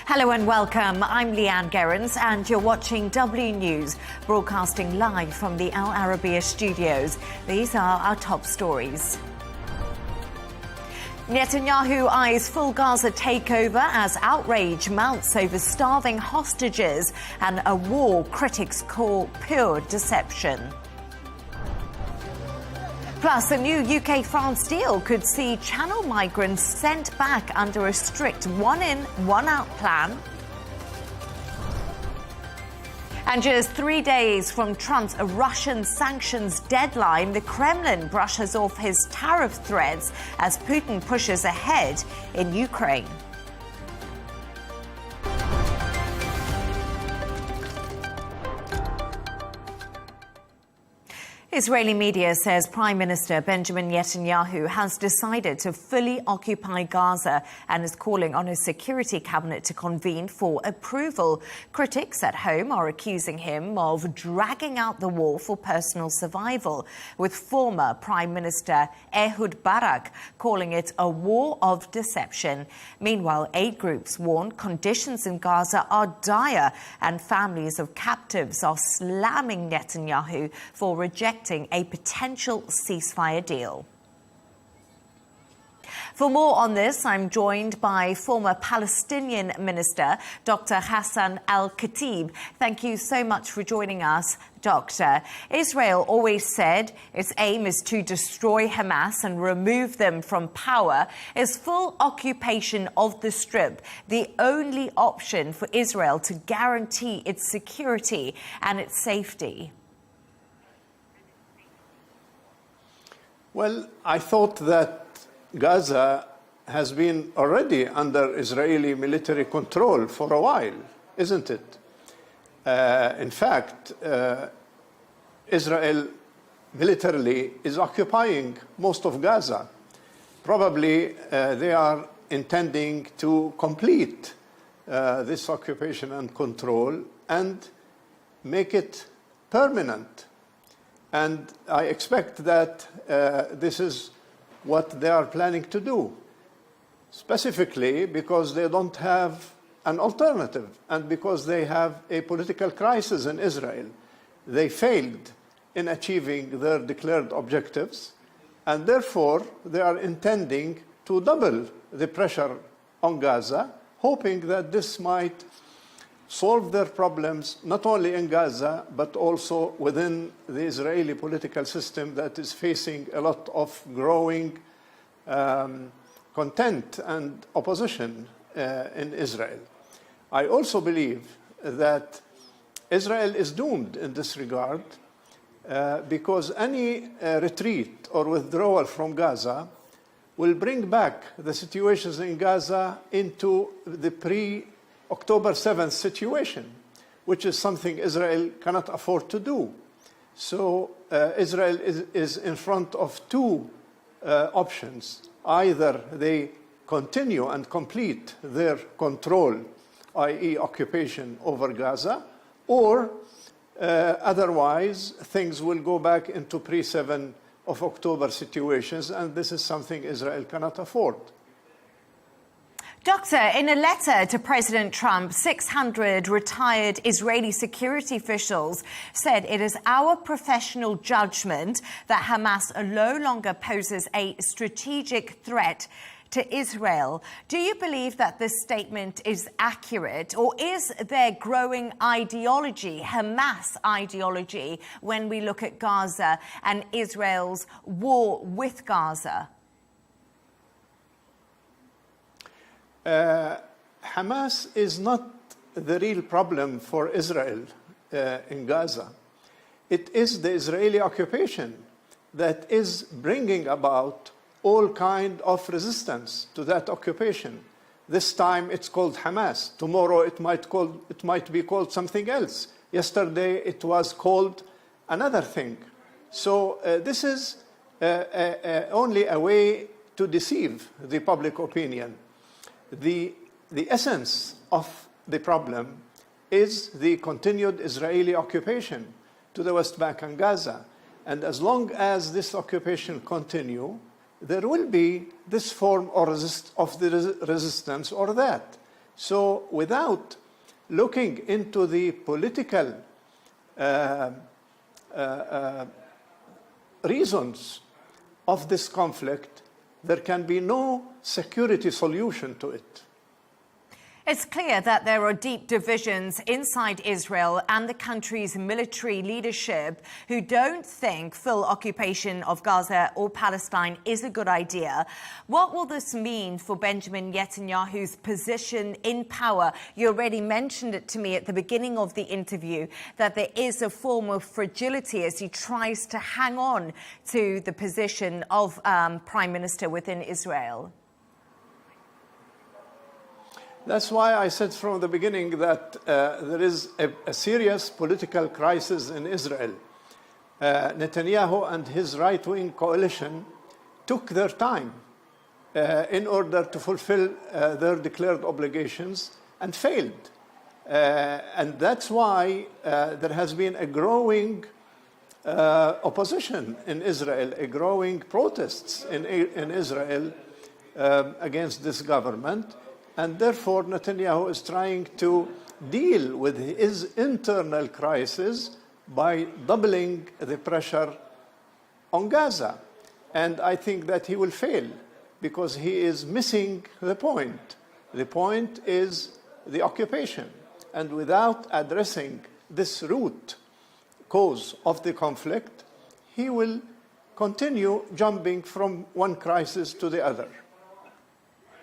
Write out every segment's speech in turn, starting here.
Hello and welcome. I'm Leigh Ann Gerrans and you're watching W News, broadcasting live from the Al Arabiya studios. These are our top stories. Netanyahu eyes full Gaza takeover as outrage mounts over starving hostages and a war critics call pure deception. Plus, a new UK-France deal could see Channel migrants sent back under a strict one-in, one-out plan. And just 3 days from Trump's Russian sanctions deadline, the Kremlin brushes off his tariff threats as Putin pushes ahead in Ukraine. Israeli media says Prime Minister Benjamin Netanyahu has decided to fully occupy Gaza and is calling on his security cabinet to convene for approval. Critics at home are accusing him of dragging out the war for personal survival, with former Prime Minister Ehud Barak calling it a war of deception. Meanwhile, aid groups warn conditions in Gaza are dire and families of captives are slamming Netanyahu for rejecting a potential ceasefire deal. For more on this, I'm joined by former Palestinian Minister, Dr. Hassan Al-Khatib. Thank you so much for joining us, Doctor. Israel always said its aim is to destroy Hamas and remove them from power. Is full occupation of the Strip the only option for Israel to guarantee its security and its safety? Well, I thought that Gaza has been already under Israeli military control for a while, isn't it? In fact, Israel militarily is occupying most of Gaza. Probably they are intending to complete this occupation and control and make it permanent. And I expect that this is what they are planning to do, specifically because they don't have an alternative and because they have a political crisis in Israel. They failed in achieving their declared objectives, and therefore they are intending to double the pressure on Gaza, hoping that this might solve their problems not only in Gaza, but also within the Israeli political system that is facing a lot of growing content and opposition in Israel. I also believe that Israel is doomed in this regard because any retreat or withdrawal from Gaza will bring back the situations in Gaza into the October 7th situation, which is something Israel cannot afford to do. So Israel is in front of two options. Either they continue and complete their control, i.e. occupation over Gaza, or otherwise things will go back into pre-7 of October situations, and this is something Israel cannot afford. Doctor, in a letter to President Trump, 600 retired Israeli security officials said it is our professional judgment that Hamas no longer poses a strategic threat to Israel. Do you believe that this statement is accurate, or is there growing ideology, Hamas ideology, when we look at Gaza and Israel's war with Gaza? Hamas is not the real problem for Israel in Gaza. It is the Israeli occupation that is bringing about all kind of resistance to that occupation. This time it's called Hamas. Tomorrow it might be called something else. Yesterday it was called another thing. So this is only a way to deceive the public opinion. The essence of the problem is the continued Israeli occupation to the West Bank and Gaza. And as long as this occupation continues, there will be this form of the resistance or that. So without looking into the political reasons of this conflict, there can be no security solution to it. It's clear that there are deep divisions inside Israel and the country's military leadership who don't think full occupation of Gaza or Palestine is a good idea. What will this mean for Benjamin Netanyahu's position in power? You already mentioned it to me at the beginning of the interview, that there is a form of fragility as he tries to hang on to the position of Prime Minister within Israel. That's why I said from the beginning that there is a serious political crisis in Israel. Netanyahu and his right-wing coalition took their time in order to fulfill their declared obligations and failed. And that's why there has been a growing opposition in Israel, a growing protests in Israel against this government. And therefore, Netanyahu is trying to deal with his internal crisis by doubling the pressure on Gaza. And I think that he will fail because he is missing the point. The point is the occupation. And without addressing this root cause of the conflict, he will continue jumping from one crisis to the other.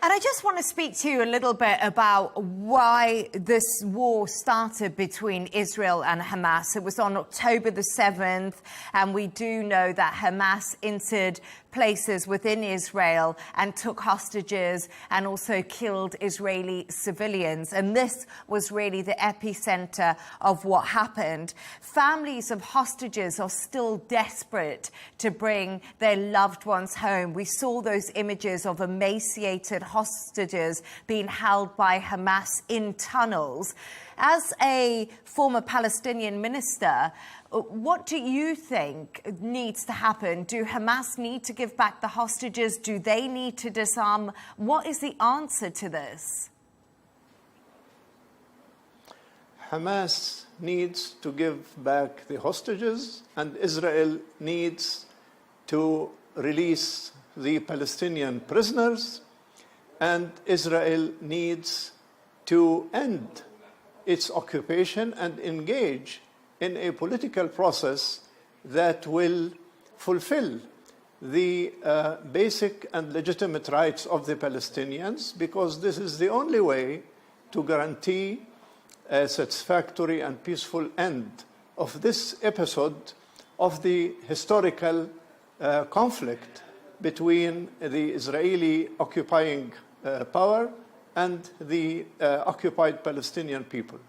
And I just want to speak to you a little bit about why this war started between Israel and Hamas. It was on October the 7th, and we do know that Hamas entered places within Israel and took hostages and also killed Israeli civilians. And this was really the epicenter of what happened. Families of hostages are still desperate to bring their loved ones home. We saw those images of emaciated hostages being held by Hamas in tunnels. As a former Palestinian minister, what do you think needs to happen? Do Hamas need to give back the hostages? Do they need to disarm? What is the answer to this? Hamas needs to give back the hostages, and Israel needs to release the Palestinian prisoners, and Israel needs to end its occupation and engage in a political process that will fulfill the basic and legitimate rights of the Palestinians, because this is the only way to guarantee a satisfactory and peaceful end of this episode of the historical conflict between the Israeli occupying power and the occupied Palestinian people.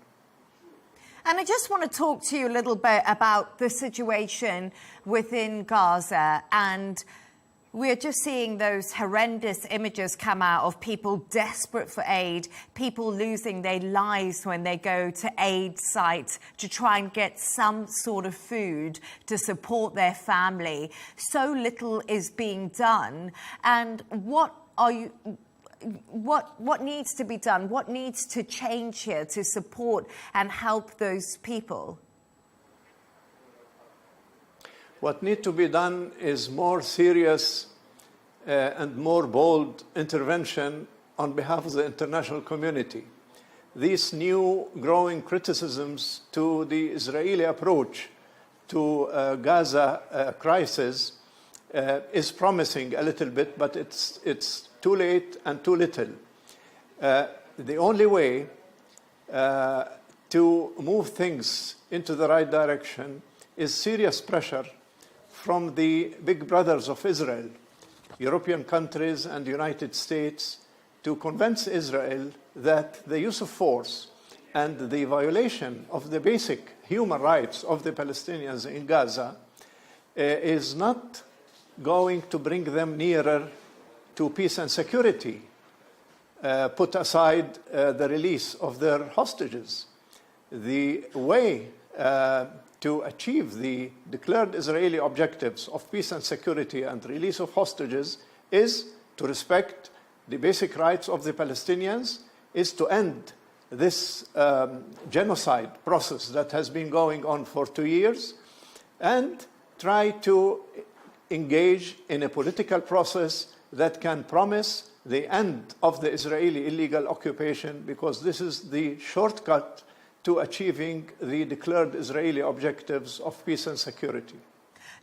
And I just want to talk to you a little bit about the situation within Gaza. And we're just seeing those horrendous images come out of people desperate for aid, people losing their lives when they go to aid sites to try and get some sort of food to support their family. So little is being done. And what needs to be done? What needs to change here to support and help those people? What needs to be done is more serious and more bold intervention on behalf of the international community. These new growing criticisms to the Israeli approach to Gaza crisis is promising a little bit, but it's too late and too little. The only way to move things into the right direction is serious pressure from the big brothers of Israel, European countries and the United States, to convince Israel that the use of force and the violation of the basic human rights of the Palestinians in Gaza is not going to bring them nearer to peace and security, put aside the release of their hostages. The way to achieve the declared Israeli objectives of peace and security and release of hostages is to respect the basic rights of the Palestinians, is to end this genocide process that has been going on for 2 years and try to engage in a political process that can promise the end of the Israeli illegal occupation, because this is the shortcut to achieving the declared Israeli objectives of peace and security.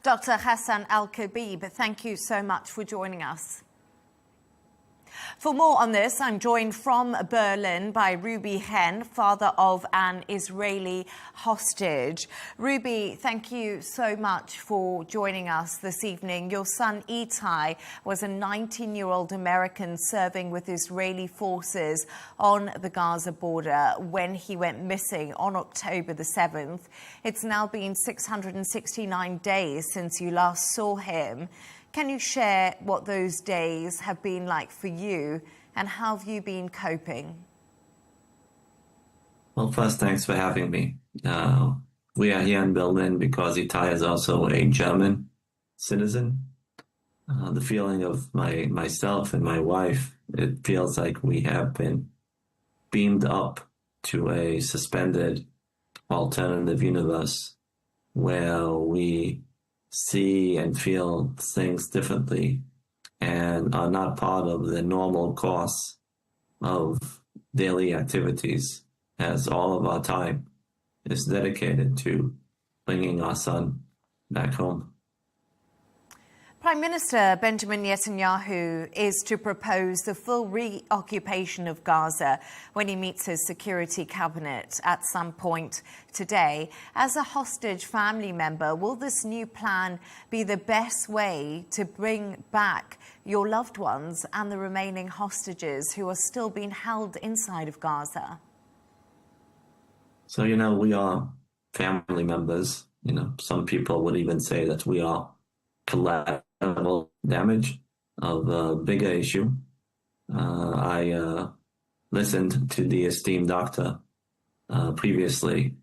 Dr. Hassan Al-Khabib, thank you so much for joining us. For more on this, I'm joined from Berlin by Ruby Hen, father of an Israeli hostage. Ruby, thank you so much for joining us this evening. Your son Itai was a 19-year-old American serving with Israeli forces on the Gaza border when he went missing on October the 7th. It's now been 669 days since you last saw him. Can you share what those days have been like for you, and how have you been coping? Well, first, thanks for having me. We are here in Berlin because Itai is also a German citizen. The feeling of myself and my wife, it feels like we have been beamed up to a suspended alternative universe where we see and feel things differently and are not part of the normal course of daily activities, as all of our time is dedicated to bringing our son back home. Prime Minister Benjamin Netanyahu is to propose the full reoccupation of Gaza when he meets his security cabinet at some point today. As a hostage family member, will this new plan be the best way to bring back your loved ones and the remaining hostages who are still being held inside of Gaza? So, we are family members. Some people would even say that we are collateral damage of a bigger issue. I listened to the esteemed doctor previously,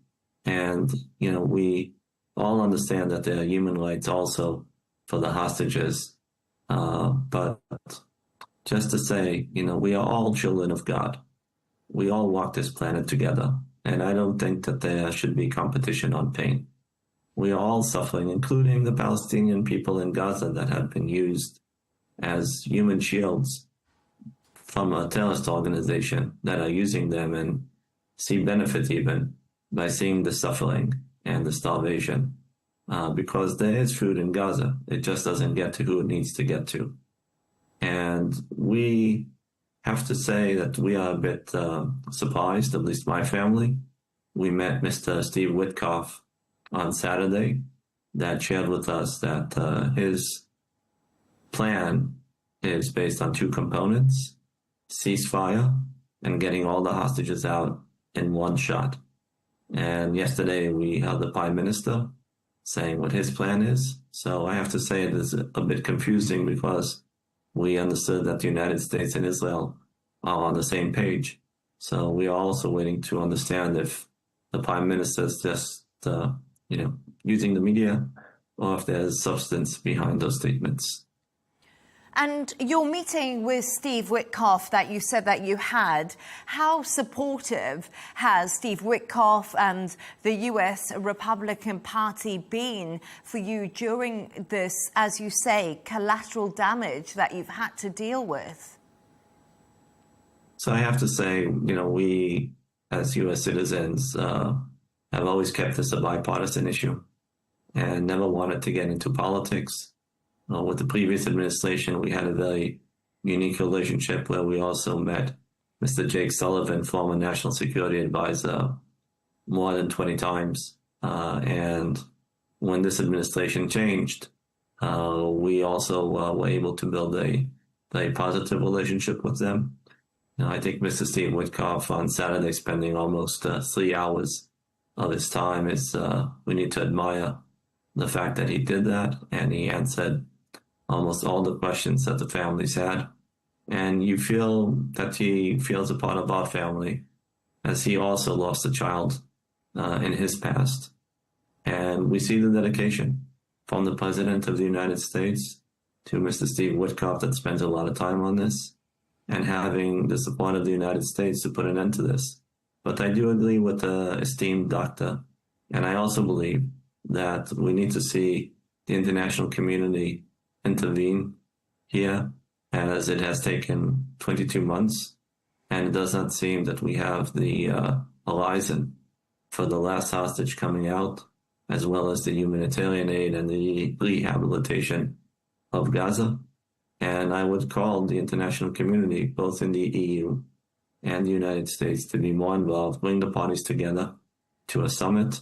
and we all understand that there are human rights also for the hostages. But just to say, we are all children of God. We all walk this planet together, and I don't think that there should be competition on pain. We are all suffering, including the Palestinian people in Gaza that have been used as human shields from a terrorist organization that are using them and see benefit even by seeing the suffering and the starvation. Because there is food in Gaza. It just doesn't get to who it needs to get to. And we have to say that we are a bit surprised, at least my family. We met Mr. Steve Witkoff on Saturday that shared with us that his plan is based on two components: ceasefire and getting all the hostages out in one shot. And yesterday we had the Prime Minister saying what his plan is. So I have to say it is a bit confusing because we understood that the United States and Israel are on the same page. So we are also waiting to understand if the Prime Minister is just using the media, or if there's substance behind those statements. And your meeting with Steve Witkoff that you said that you had, how supportive has Steve Witkoff and the US Republican Party been for you during this, as you say, collateral damage that you've had to deal with? So I have to say, we as US citizens have always kept this a bipartisan issue and never wanted to get into politics. With the previous administration, we had a very unique relationship where we also met Mr. Jake Sullivan, former National Security Advisor, more than 20 times. And when this administration changed, we also were able to build a very positive relationship with them. I think Mr. Steve Witkoff on Saturday spending almost 3 hours of his time is, we need to admire the fact that he did that, and he answered almost all the questions that the families had. And you feel that he feels a part of our family, as he also lost a child in his past. And we see the dedication from the President of the United States to Mr. Steve Witkoff that spends a lot of time on this. and having the support of the United States to put an end to this. But I do agree with the esteemed doctor, and I also believe that we need to see the international community intervene here, as it has taken 22 months, and it does not seem that we have the horizon for the last hostage coming out, as well as the humanitarian aid and the rehabilitation of Gaza. And I would call the international community, both in the EU and the United States, to be more involved, bring the parties together to a summit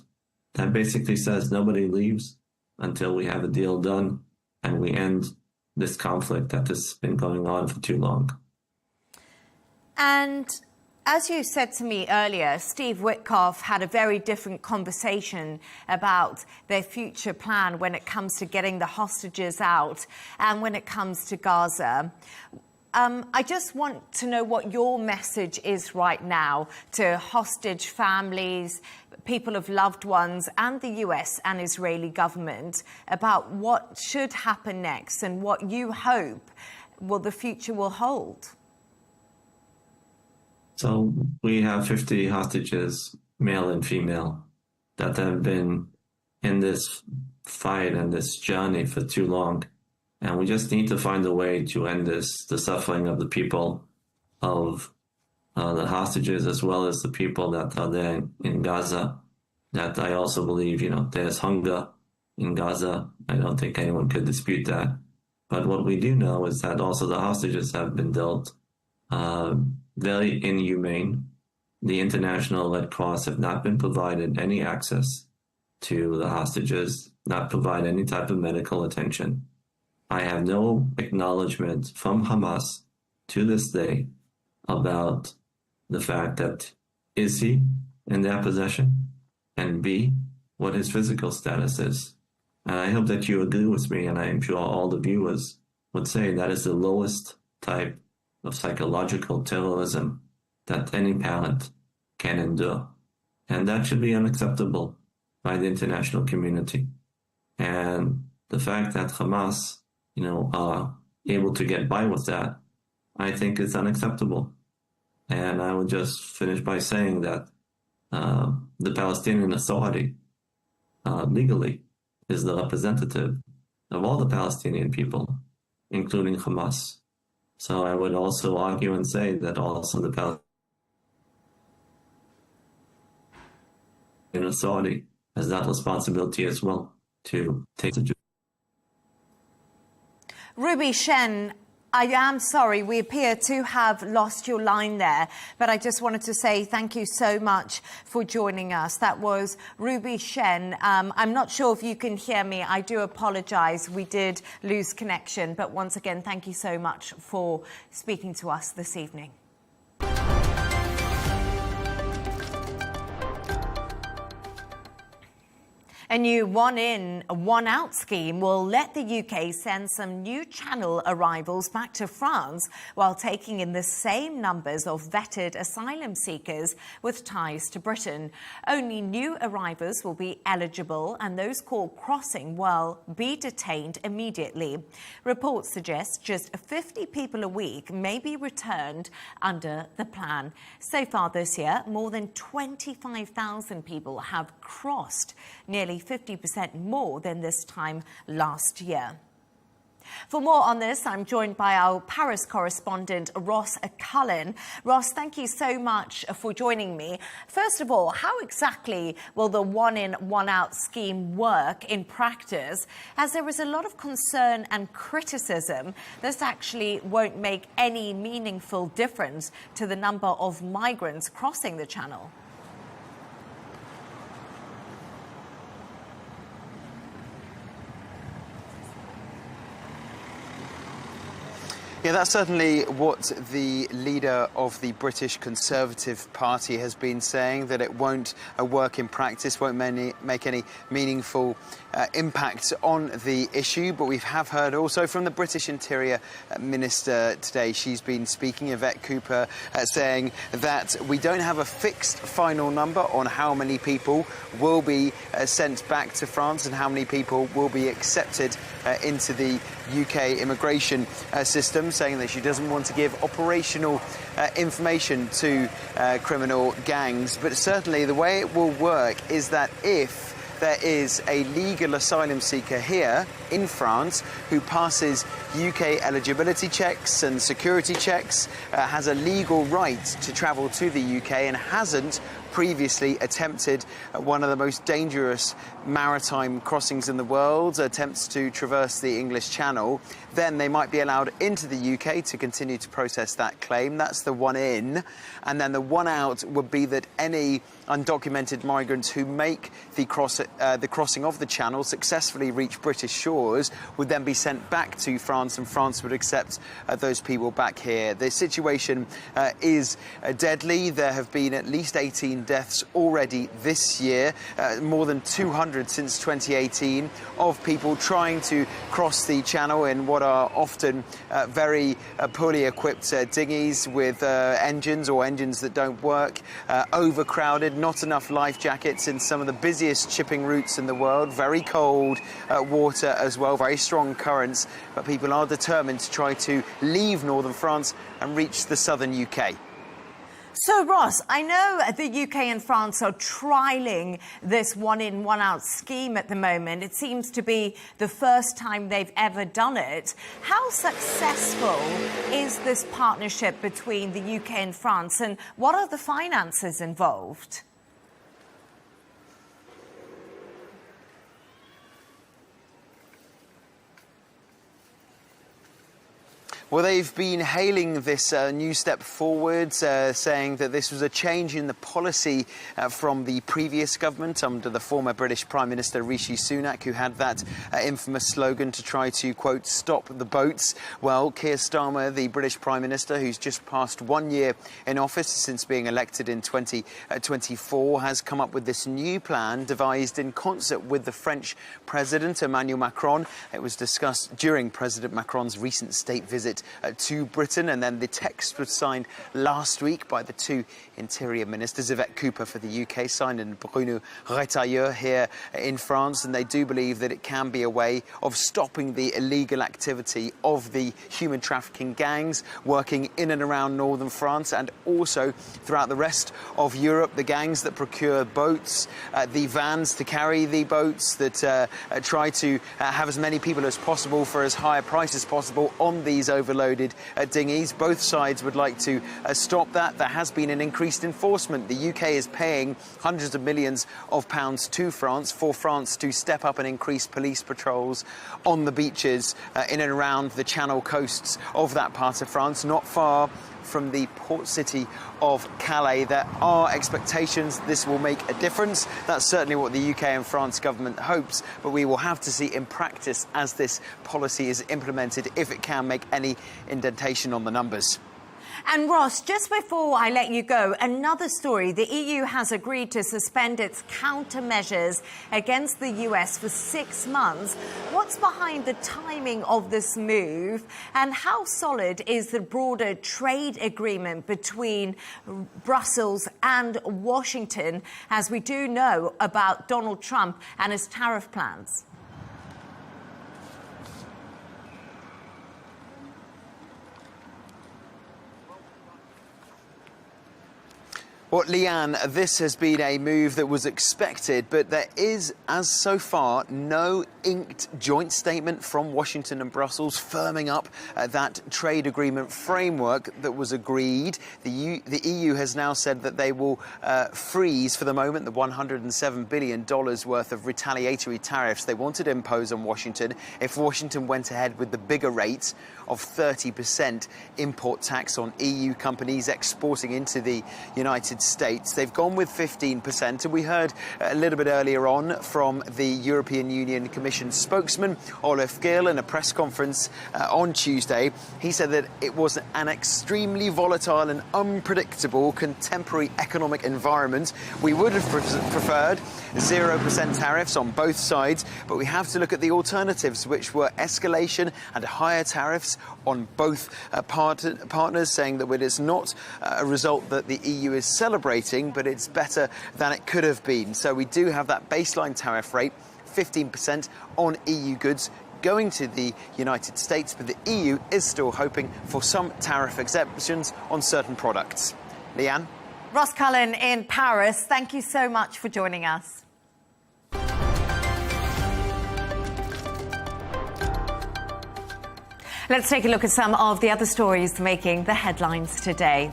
that basically says nobody leaves until we have a deal done and we end this conflict that has been going on for too long. And as you said to me earlier, Steve Witkoff had a very different conversation about their future plan when it comes to getting the hostages out and when it comes to Gaza. I just want to know what your message is right now to hostage families, people of loved ones, and the US and Israeli government about what should happen next and what you hope the future will hold. So we have 50 hostages, male and female, that have been in this fight and this journey for too long. And we just need to find a way to end this, the suffering of the people, of the hostages, as well as the people that are there in Gaza. That I also believe, there's hunger in Gaza. I don't think anyone could dispute that. But what we do know is that also the hostages have been dealt very inhumane. The International Red Cross have not been provided any access to the hostages, not provide any type of medical attention. I have no acknowledgement from Hamas to this day about the fact that is he in their possession, and B, what his physical status is. And I hope that you agree with me, and I'm sure all the viewers would say that is the lowest type of psychological terrorism that any parent can endure. And that should be unacceptable by the international community. And the fact that Hamas, are able to get by with that, I think is unacceptable. And I would just finish by saying that the Palestinian Authority legally is the representative of all the Palestinian people, including Hamas. So I would also argue and say that also the Palestinian Authority has that responsibility as well to take the. Ruby Shen, I am sorry, we appear to have lost your line there, but I just wanted to say thank you so much for joining us. That was Ruby Shen. I'm not sure if you can hear me. I do apologize. We did lose connection, but once again, thank you so much for speaking to us this evening. A new one-in, one-out scheme will let the UK send some new Channel arrivals back to France while taking in the same numbers of vetted asylum seekers with ties to Britain. Only new arrivals will be eligible, and those caught crossing will be detained immediately. Reports suggest just 50 people a week may be returned under the plan. So far this year, more than 25,000 people have crossed, nearly 50% more than this time last year. For more on this, I'm joined by our Paris correspondent, Ross Cullen. Ross, thank you so much for joining me. First of all, how exactly will the one-in, one-out scheme work in practice? As there is a lot of concern and criticism, this actually won't make any meaningful difference to the number of migrants crossing the Channel. Yeah, that's certainly what the leader of the British Conservative Party has been saying, that it won't work in practice, won't make any meaningful impact on the issue. But we have heard also from the British Interior Minister today. She's been speaking, Yvette Cooper, saying that we don't have a fixed final number on how many people will be sent back to France and how many people will be accepted into the UK immigration system, saying that she doesn't want to give operational information to criminal gangs. But certainly the way it will work is that if there is a legal asylum seeker here in France who passes UK eligibility checks and security checks, has a legal right to travel to the UK and hasn't previously attempted one of the most dangerous maritime crossings in the world, attempts to traverse the English Channel, then they might be allowed into the UK to continue to process that claim. That's the one in. And then the one out would be that any undocumented migrants who make the crossing of the Channel, successfully reach British shores, would then be sent back to France, and France would accept those people back here. The situation is deadly. There have been at least 18 deaths already this year, more than 200 since 2018, of people trying to cross the Channel in what are often very poorly equipped dinghies with engines or engines that don't work, overcrowded, not enough life jackets in some of the busiest shipping routes in the world, very cold water as well, very strong currents, but people are determined to try to leave northern France and reach the southern UK. So, Ross, I know the UK and France are trialling this one-in, one-out scheme at the moment. It seems to be the first time they've ever done it. How successful is this partnership between the UK and France, and what are the finances involved? Well, they've been hailing this new step forward, saying that this was a change in the policy from the previous government under the former British Prime Minister Rishi Sunak, who had that infamous slogan to try to, quote, stop the boats. Well, Keir Starmer, the British Prime Minister, who's just passed 1 year in office since being elected in 2024, has come up with this new plan devised in concert with the French President, Emmanuel Macron. It was discussed during President Macron's recent state visit to Britain, and then the text was signed last week by the two Interior Ministers, Yvette Cooper for the UK, signed and Bruno Retailleau here in France, and they do believe that it can be a way of stopping the illegal activity of the human trafficking gangs working in and around northern France and also throughout the rest of Europe, the gangs that procure boats, the vans to carry the boats, that try to have as many people as possible for as high a price as possible on these overloaded dinghies. Both sides would like to stop that. There has been an increased enforcement. The UK is paying hundreds of millions of pounds to France for France to step up and increase police patrols on the beaches in and around the Channel coasts of that part of France, not far from the port city of Calais. There are expectations this will make a difference. That's certainly what the UK and France government hopes, but we will have to see in practice as this policy is implemented if it can make any indentation on the numbers. And Ross, just before I let you go, another story. The EU has agreed to suspend its countermeasures against the US for 6 months. What's behind the timing of this move, and how solid is the broader trade agreement between Brussels and Washington, as we do know about Donald Trump and his tariff plans? Well, Leigh Ann, this has been a move that was expected, but there is, as so far, no inked joint statement from Washington and Brussels firming up that trade agreement framework that was agreed. The EU has now said that they will freeze, for the moment, the $107 billion worth of retaliatory tariffs they wanted to impose on Washington if Washington went ahead with the bigger rate of 30% import tax on EU companies exporting into the United States. They've gone with 15%, and we heard a little bit earlier on from the European Union Commission spokesman, Olaf Gil, in a press conference on Tuesday. He said that it was an extremely volatile and unpredictable contemporary economic environment. We would have preferred 0% tariffs on both sides, but we have to look at the alternatives, which were escalation and higher tariffs on both partners, saying that it is not a result that the EU is celebrating, but it's better than it could have been. So we do have that baseline tariff rate, 15% on EU goods going to the United States, but the EU is still hoping for some tariff exemptions on certain products. Leigh Ann? Ross Cullen in Paris, thank you so much for joining us. Let's take a look at some of the other stories making the headlines today.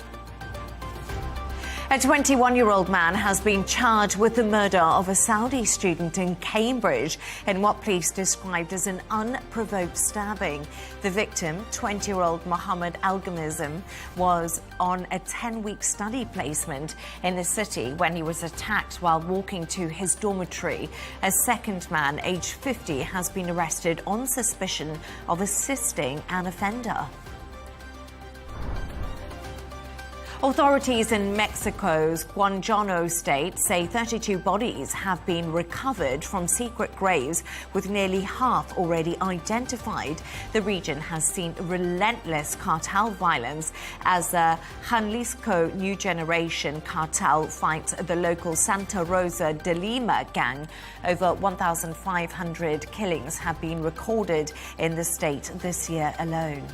A 21-year-old man has been charged with the murder of a Saudi student in Cambridge in what police described as an unprovoked stabbing. The victim, 20-year-old Mohammed Al-Ghamizm, was on a 10-week study placement in the city when he was attacked while walking to his dormitory. A second man, aged 50, has been arrested on suspicion of assisting an offender. Authorities in Mexico's Guanajuato state say 32 bodies have been recovered from secret graves, with nearly half already identified. The region has seen relentless cartel violence as the Jalisco New Generation cartel fights the local Santa Rosa de Lima gang. Over 1,500 killings have been recorded in the state this year alone.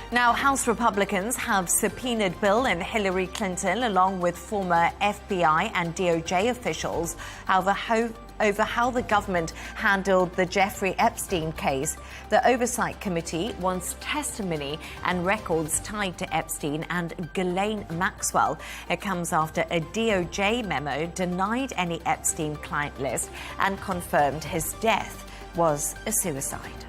Now, House Republicans have subpoenaed Bill and Hillary Clinton, along with former FBI and DOJ officials, over how the government handled the Jeffrey Epstein case. The Oversight Committee wants testimony and records tied to Epstein and Ghislaine Maxwell. It comes after a DOJ memo denied any Epstein client list and confirmed his death was a suicide.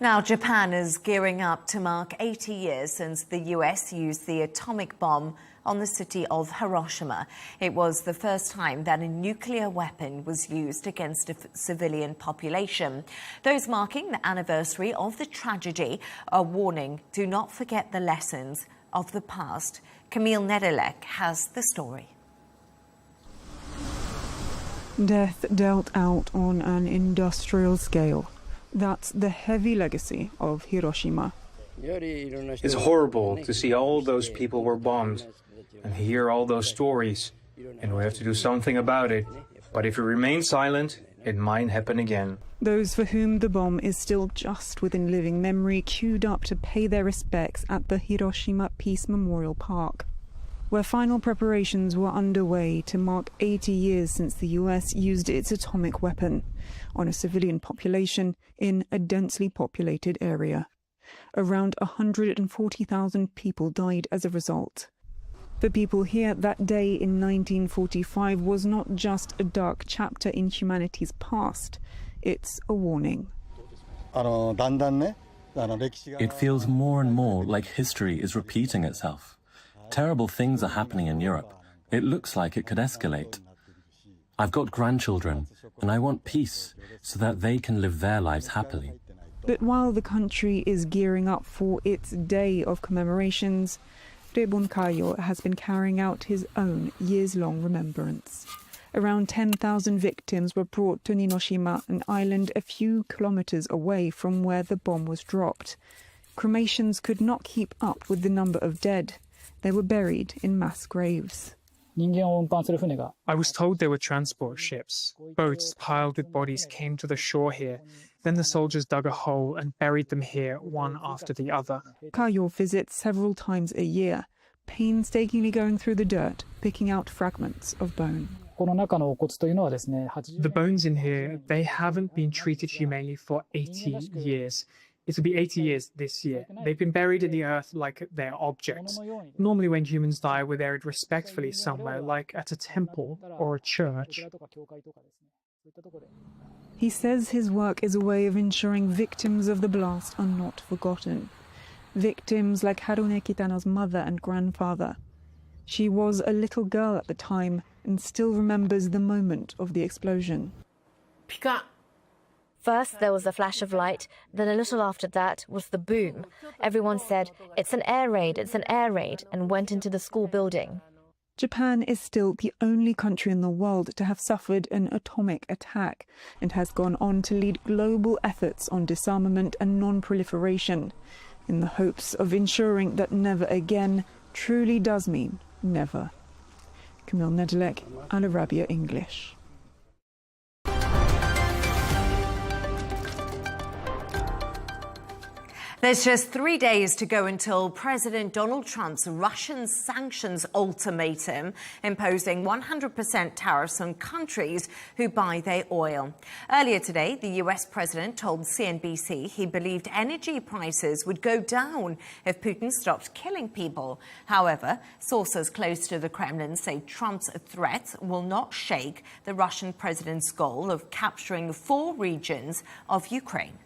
Now, Japan is gearing up to mark 80 years since the US used the atomic bomb on the city of Hiroshima. It was the first time that a nuclear weapon was used against a civilian population. Those marking the anniversary of the tragedy are warning, do not forget the lessons of the past. Camille Nedelec has the story. Death dealt out on an industrial scale. That's the heavy legacy of Hiroshima. It's horrible to see all those people were bombed and hear all those stories, and we have to do something about it. But if we remain silent, it might happen again. Those for whom the bomb is still just within living memory queued up to pay their respects at the Hiroshima Peace Memorial Park, where final preparations were underway to mark 80 years since the US used its atomic weapon on a civilian population in a densely populated area. Around 140,000 people died as a result. For people here, that day in 1945 was not just a dark chapter in humanity's past, it's a warning. It feels more and more like history is repeating itself. Terrible things are happening in Europe. It looks like it could escalate. I've got grandchildren, and I want peace so that they can live their lives happily. But while the country is gearing up for its day of commemorations, Rebon Kayo has been carrying out his own years-long remembrance. Around 10,000 victims were brought to Ninoshima, an island a few kilometers away from where the bomb was dropped. Cremations could not keep up with the number of dead. They were buried in mass graves. I was told there were transport ships. Boats piled with bodies came to the shore here. Then the soldiers dug a hole and buried them here, one after the other. Kayo visits several times a year, painstakingly going through the dirt, picking out fragments of bone. The bones in here, they haven't been treated humanely for 80 years. It'll be 80 years this year. They've been buried in the earth like they're objects. Normally when humans die, we're buried respectfully somewhere, like at a temple or a church. He says his work is a way of ensuring victims of the blast are not forgotten. Victims like Harune Kitano's mother and grandfather. She was a little girl at the time and still remembers the moment of the explosion. First, there was a flash of light, then a little after that was the boom. Everyone said, "It's an air raid, it's an air raid," and went into the school building. Japan is still the only country in the world to have suffered an atomic attack and has gone on to lead global efforts on disarmament and non-proliferation in the hopes of ensuring that never again truly does mean never. Camille Nedelec and Arabiya English. There's just 3 days to go until President Donald Trump's Russian sanctions ultimatum, imposing 100% tariffs on countries who buy their oil. Earlier today, the US president told CNBC he believed energy prices would go down if Putin stopped killing people. However, sources close to the Kremlin say Trump's threat will not shake the Russian president's goal of capturing 4 regions of Ukraine.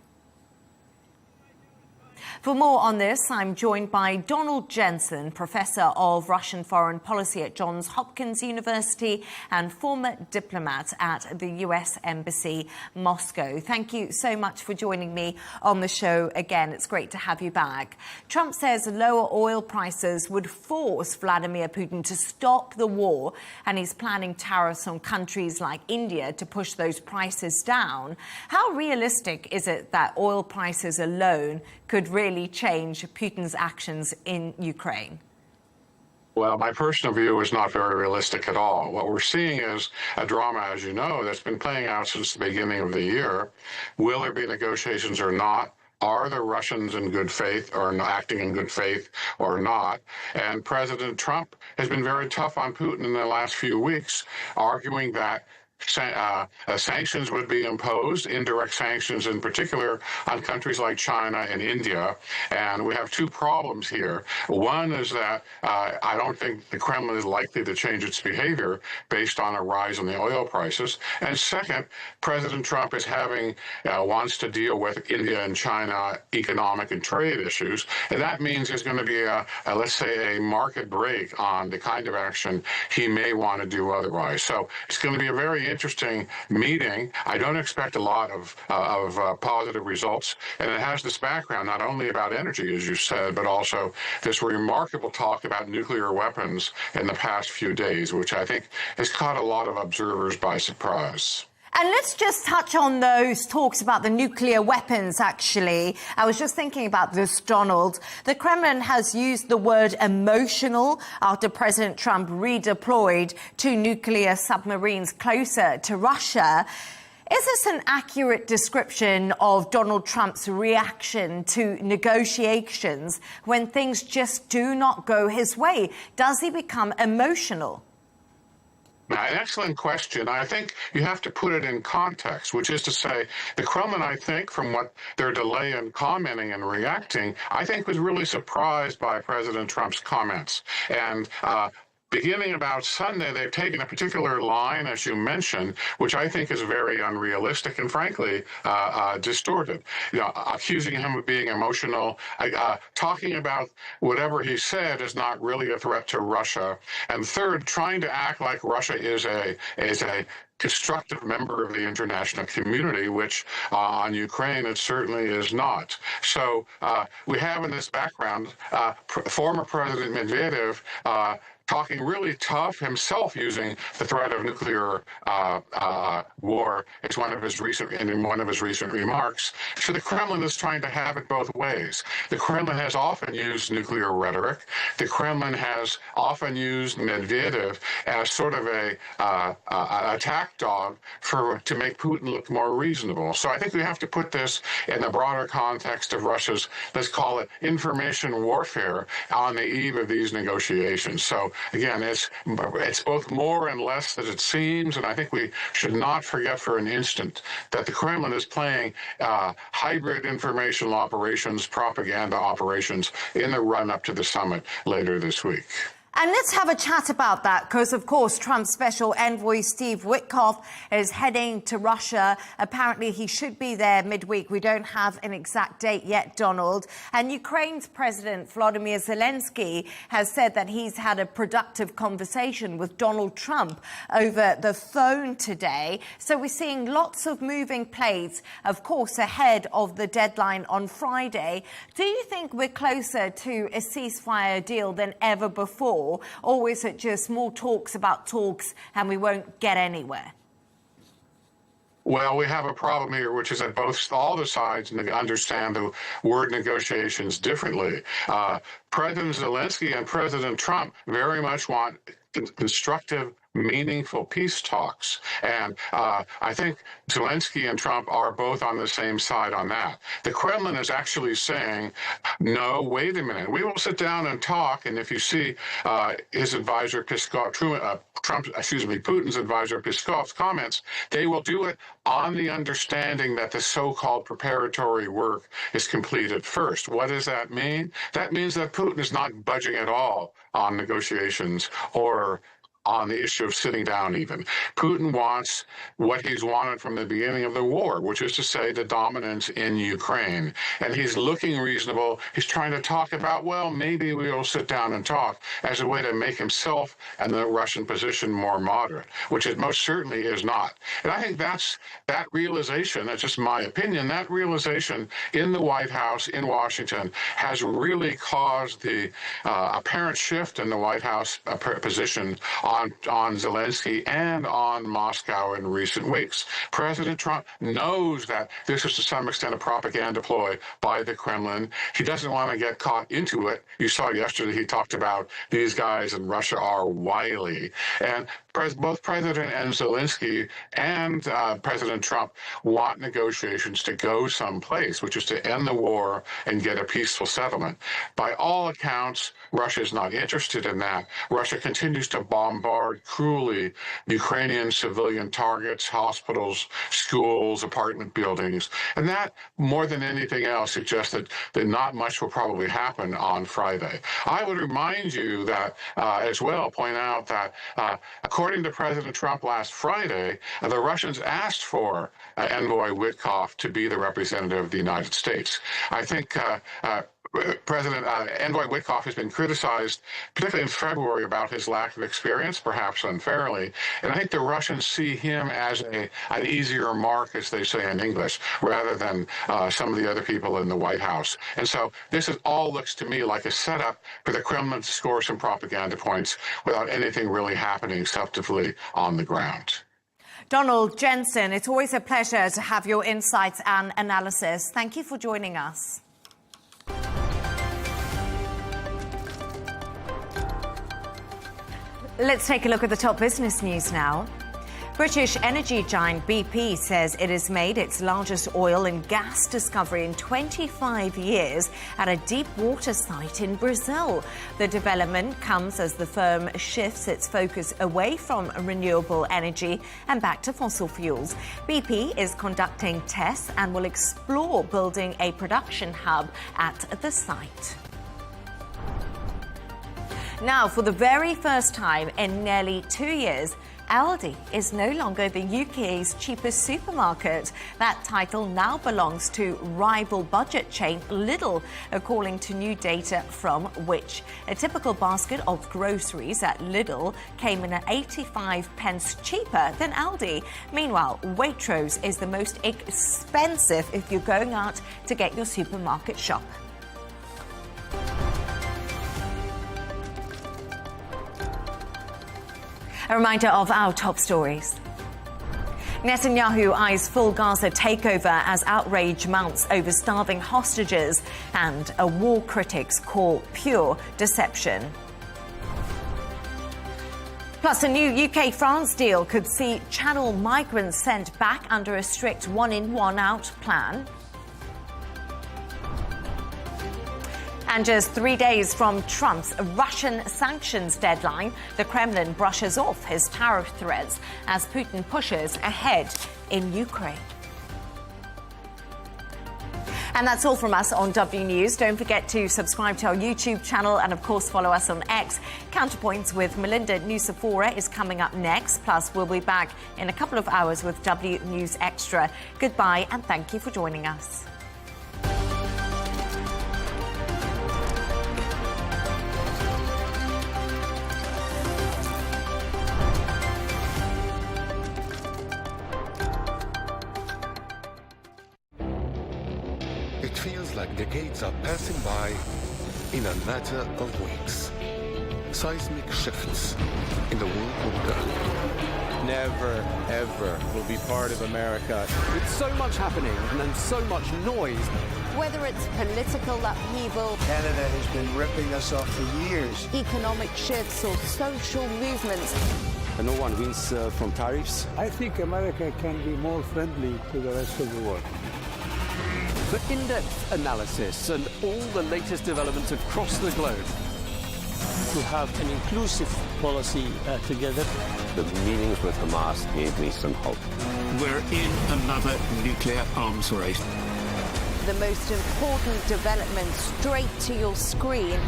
For more on this, I'm joined by Donald Jensen, Professor of Russian Foreign Policy at Johns Hopkins University and former diplomat at the US Embassy, Moscow. Thank you so much for joining me on the show again. It's great to have you back. Trump says lower oil prices would force Vladimir Putin to stop the war, and he's planning tariffs on countries like India to push those prices down. How realistic is it that oil prices alone could really change Putin's actions in Ukraine? Well, my personal view is not very realistic at all. What we're seeing is a drama, as you know, that's been playing out since the beginning of the year. Will there be negotiations or not? Are the Russians in good faith or acting in good faith or not? And President Trump has been very tough on Putin in the last few weeks, arguing that sanctions would be imposed, indirect sanctions in particular, on countries like China and India. And we have 2 problems here. One is that I don't think the Kremlin is likely to change its behavior based on a rise in the oil prices. And second, President Trump is wants to deal with India and China economic and trade issues. And that means there's going to be let's say, a market break on the kind of action he may want to do otherwise. So it's going to be a very interesting meeting. I don't expect a lot of positive results, and it has this background not only about energy, as you said, but also this remarkable talk about nuclear weapons in the past few days, which I think has caught a lot of observers by surprise. And let's just touch on those talks about the nuclear weapons, actually. I was just thinking about this, Donald. The Kremlin has used the word emotional after President Trump redeployed 2 nuclear submarines closer to Russia. Is this an accurate description of Donald Trump's reaction to negotiations when things just do not go his way? Does he become emotional? An excellent question. I think you have to put it in context, which is to say, the Kremlin, I think, from what their delay in commenting and reacting, I think was really surprised by President Trump's comments. And beginning about Sunday, they've taken a particular line, as you mentioned, which I think is very unrealistic and, frankly, distorted. Accusing him of being emotional, talking about whatever he said is not really a threat to Russia. And third, trying to act like Russia is a constructive member of the international community, which on Ukraine it certainly is not. So we have in this background former President Medvedev talking really tough himself, using the threat of nuclear war as one of his recent remarks. So the Kremlin is trying to have it both ways. The Kremlin has often used nuclear rhetoric. The Kremlin has often used Medvedev as sort of a attack dog to make Putin look more reasonable. So I think we have to put this in the broader context of Russia's, let's call it, information warfare on the eve of these negotiations. So again, it's both more and less than it seems, and I think we should not forget for an instant that the Kremlin is playing hybrid informational operations, propaganda operations in the run-up to the summit later this week. And let's have a chat about that, because, of course, Trump's special envoy, Steve Witkoff, is heading to Russia. Apparently, he should be there midweek. We don't have an exact date yet, Donald. And Ukraine's President Volodymyr Zelensky has said that he's had a productive conversation with Donald Trump over the phone today. So we're seeing lots of moving plates, of course, ahead of the deadline on Friday. Do you think we're closer to a ceasefire deal than ever before? Or is it just more talks about talks and we won't get anywhere? Well, we have a problem here, which is that all the sides understand the word negotiations differently. President Zelensky and President Trump very much want constructive, meaningful peace talks. And I think Zelensky and Trump are both on the same side on that. The Kremlin is actually saying, no, wait a minute, we will sit down and talk. And if you see his advisor Peskov, Putin's advisor Peskov's comments, they will do it on the understanding that the so-called preparatory work is completed first. What does that mean? That means that Putin is not budging at all on negotiations or on the issue of sitting down even. Putin wants what he's wanted from the beginning of the war, which is to say the dominance in Ukraine. And he's looking reasonable. He's trying to talk about, well, maybe we'll sit down and talk as a way to make himself and the Russian position more moderate, which it most certainly is not. And I think that realization, that's just my opinion, that realization in the White House, in Washington, has really caused the apparent shift in the White House position on Zelensky and on Moscow in recent weeks. President Trump knows that this is to some extent a propaganda ploy by the Kremlin. He doesn't want to get caught into it. You saw yesterday he talked about these guys in Russia are wily. And both President and Zelensky and President Trump want negotiations to go someplace, which is to end the war and get a peaceful settlement. By all accounts, Russia is not interested in that. Russia continues to bombard cruelly Ukrainian civilian targets, hospitals, schools, apartment buildings. And that, more than anything else, suggests that not much will probably happen on Friday. I would remind you that, as well, point out that according to President Trump last Friday, the Russians asked for Envoy Witkoff to be the representative of the United States. I think Envoy Witkoff has been criticized, particularly in February, about his lack of experience, perhaps unfairly. And I think the Russians see him as an easier mark, as they say in English, rather than some of the other people in the White House. And so this all looks to me like a setup for the Kremlin to score some propaganda points without anything really happening substantively on the ground. Donald Jensen, it's always a pleasure to have your insights and analysis. Thank you for joining us. Let's take a look at the top business news now. British energy giant BP says it has made its largest oil and gas discovery in 25 years at a deep water site in Brazil. The development comes as the firm shifts its focus away from renewable energy and back to fossil fuels. BP is conducting tests and will explore building a production hub at the site. Now, for the very first time in nearly 2 years, Aldi is no longer the UK's cheapest supermarket. That title now belongs to rival budget chain Lidl, according to new data from Which. A typical basket of groceries at Lidl came in at 85 pence cheaper than Aldi. Meanwhile, Waitrose is the most expensive if you're going out to get your supermarket shop. A reminder of our top stories. Netanyahu eyes full Gaza takeover as outrage mounts over starving hostages, and a war critics call pure deception. Plus, a new UK-France deal could see Channel migrants sent back under a strict one-in, one-out plan. And just 3 days from Trump's Russian sanctions deadline, the Kremlin brushes off his tariff threats as Putin pushes ahead in Ukraine. And that's all from us on W News. Don't forget to subscribe to our YouTube channel and, of course, follow us on X. Counterpoints with Melinda Nucifora is coming up next. Plus, we'll be back in a couple of hours with W News Extra. Goodbye and thank you for joining us. It feels like decades are passing by in a matter of weeks. Seismic shifts in the world order. never, ever will be part of America. With so much happening and then so much noise. Whether it's political upheaval, Canada has been ripping us off for years, economic shifts or social movements. And no one wins from tariffs. I think America can be more friendly to the rest of the world. For in-depth analysis and all the latest developments across the globe. To have an inclusive policy together. The meetings with Hamas gave me some hope. We're in another nuclear arms race. The most important development straight to your screen.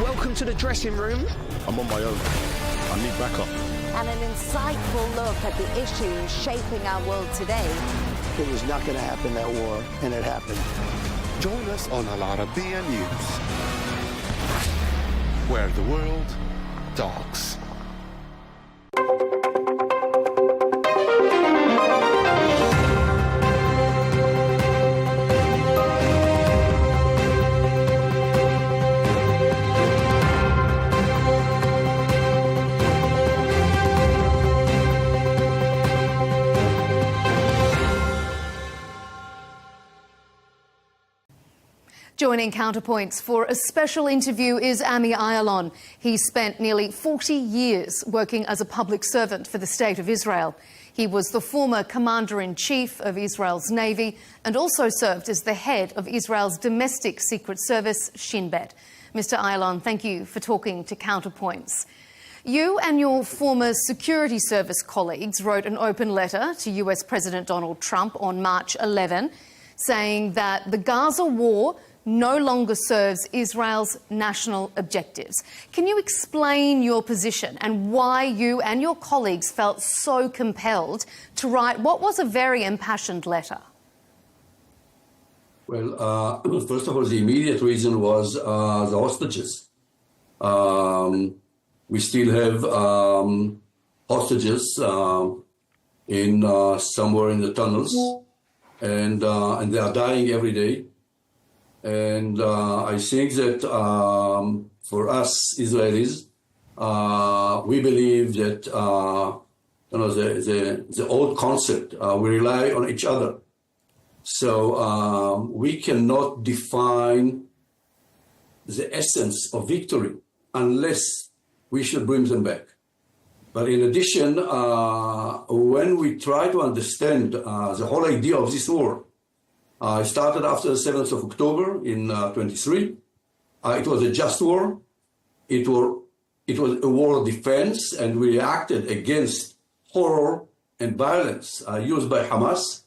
Welcome to the dressing room. I'm on my own. I need backup. And an insightful look at the issues shaping our world today. It was not going to happen, that war, and it happened. Join us on Arabiya News, where the world talks. Joining Counterpoints for a special interview is Ami Ayalon. He spent nearly 40 years working as a public servant for the State of Israel. He was the former Commander-in-Chief of Israel's Navy and also served as the head of Israel's domestic secret service, Shin Bet. Mr. Ayalon, thank you for talking to Counterpoints. You and your former security service colleagues wrote an open letter to US President Donald Trump on March 11, saying that the Gaza war no longer serves Israel's national objectives. Can you explain your position and why you and your colleagues felt so compelled to write what was a very impassioned letter? Well, first of all, the immediate reason was the hostages. We still have hostages in somewhere in the tunnels, and they are dying every day. And I think that for us Israelis, we believe that the old concept, we rely on each other. So we cannot define the essence of victory unless we should bring them back. But in addition, when we try to understand the whole idea of this war, it started after the 7th of October in 23. It was a just war. It was a war of defense, and we reacted against horror and violence used by Hamas.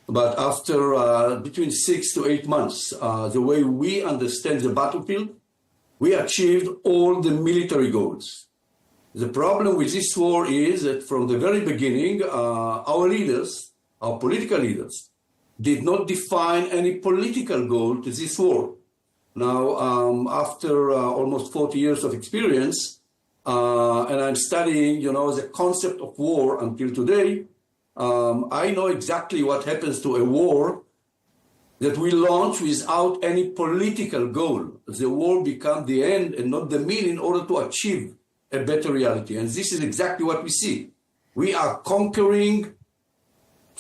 But after between 6 to 8 months, the way we understand the battlefield, we achieved all the military goals. The problem with this war is that from the very beginning, our leaders, our political leaders, did not define any political goal to this war. Now, after almost 40 years of experience, and I'm studying, the concept of war until today, I know exactly what happens to a war that we launch without any political goal. The war becomes the end and not the mean in order to achieve a better reality. And this is exactly what we see. We are conquering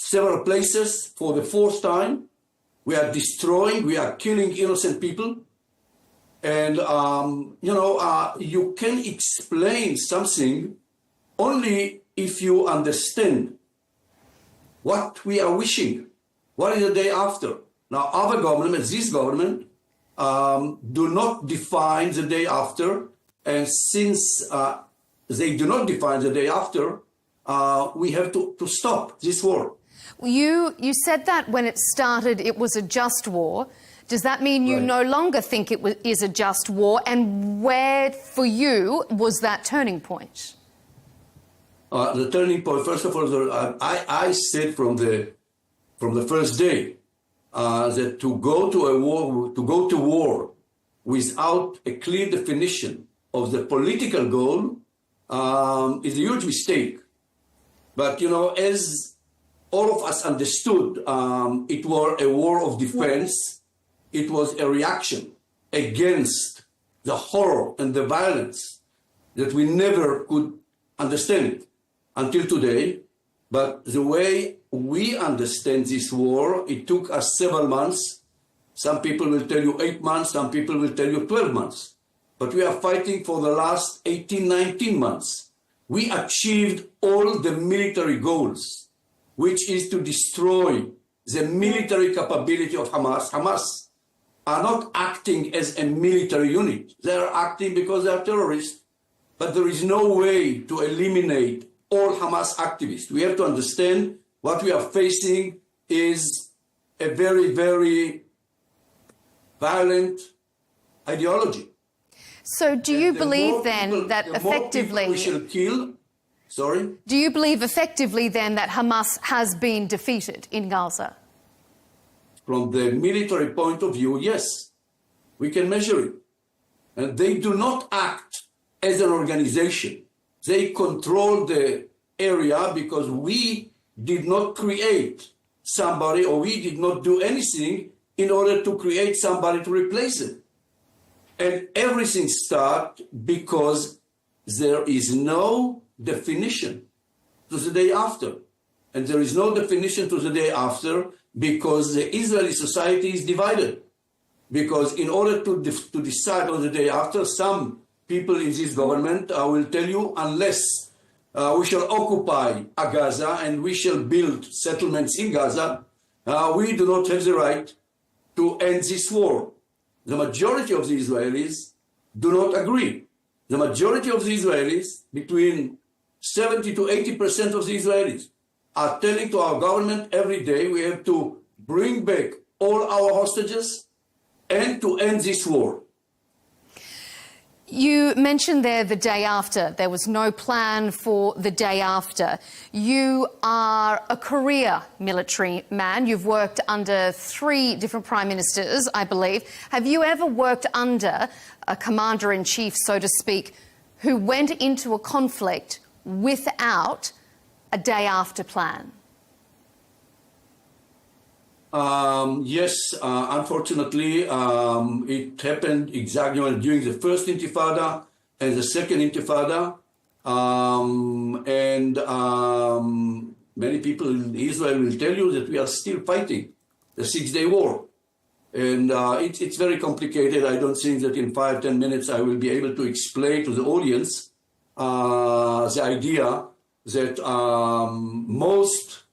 several places for the fourth time. We are destroying, we are killing innocent people. And, you can explain something only if you understand what we are wishing. What is the day after? Now, other governments, this government, do not define the day after. And since they do not define the day after, we have to stop this war. You said that when it started, it was a just war. Does that mean you no longer think it is a just war? And where, for you, was that turning point? The turning point, first of all, I said from the first day that to go to war without a clear definition of the political goal is a huge mistake. But as all of us understood, it was a war of defense. It was a reaction against the horror and the violence that we never could understand. until today. But the way we understand this war, it took us several months. Some people will tell you 8 months, some people will tell you 12 months. But we are fighting for the last 18, 19 months. We achieved all the military goals, which is to destroy the military capability of Hamas. Hamas are not acting as a military unit. They are acting because they are terrorists. But there is no way to eliminate all Hamas activists. We have to understand what we are facing is a very, very violent ideology. So do you believe then that effectively... we shall kill? Sorry? Do you believe effectively then that Hamas has been defeated in Gaza? From the military point of view, yes. We can measure it. And they do not act as an organization. They control the area because we did not create somebody, or we did not do anything in order to create somebody to replace it. And everything starts because there is no definition to the day after. And there is no definition to the day after because the Israeli society is divided. Because in order to decide on the day after, some people in this government will tell you, unless we shall occupy Gaza and we shall build settlements in Gaza, we do not have the right to end this war. The majority of the Israelis do not agree. The majority of the Israelis, between 70 to 80% of the Israelis, are telling to our government every day we have to bring back all our hostages and to end this war. You mentioned there the day after. There was no plan for the day after. You are a career military man. You've worked under 3 different prime ministers, I believe. Have you ever worked under a commander-in-chief, so to speak, who went into a conflict without a day after plan? Yes, unfortunately, it happened exactly during the first Intifada and the second Intifada. Many people in Israel will tell you that we are still fighting the 6-day war. And it's very complicated. I don't think that in 5-10 minutes I will be able to explain to the audience the idea that most,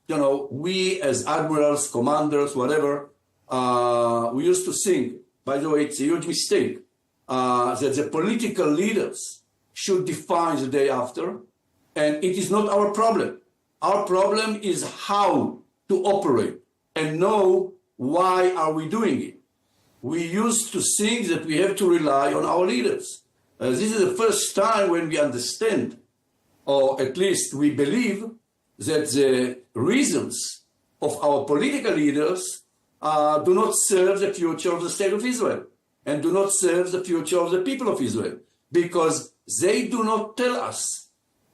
we as admirals, commanders, whatever, we used to think, by the way, it's a huge mistake, that the political leaders should define the day after, and it is not our problem. Our problem is how to operate and know why are we doing it. We used to think that we have to rely on our leaders. This is the first time when we understand, or at least we believe, that the reasons of our political leaders do not serve the future of the state of Israel and do not serve the future of the people of Israel, because they do not tell us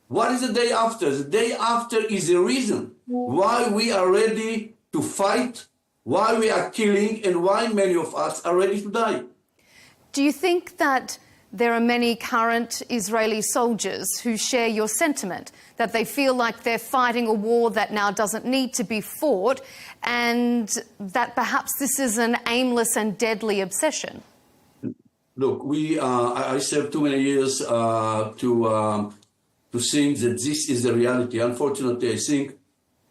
what is the day after. The day after is the reason why we are ready to fight, why we are killing, and why many of us are ready to die. Do you think that there are many current Israeli soldiers who share your sentiment, that they feel like they're fighting a war that now doesn't need to be fought, and that perhaps this is an aimless and deadly obsession? Look, I served too many years to think that this is the reality. Unfortunately, I think,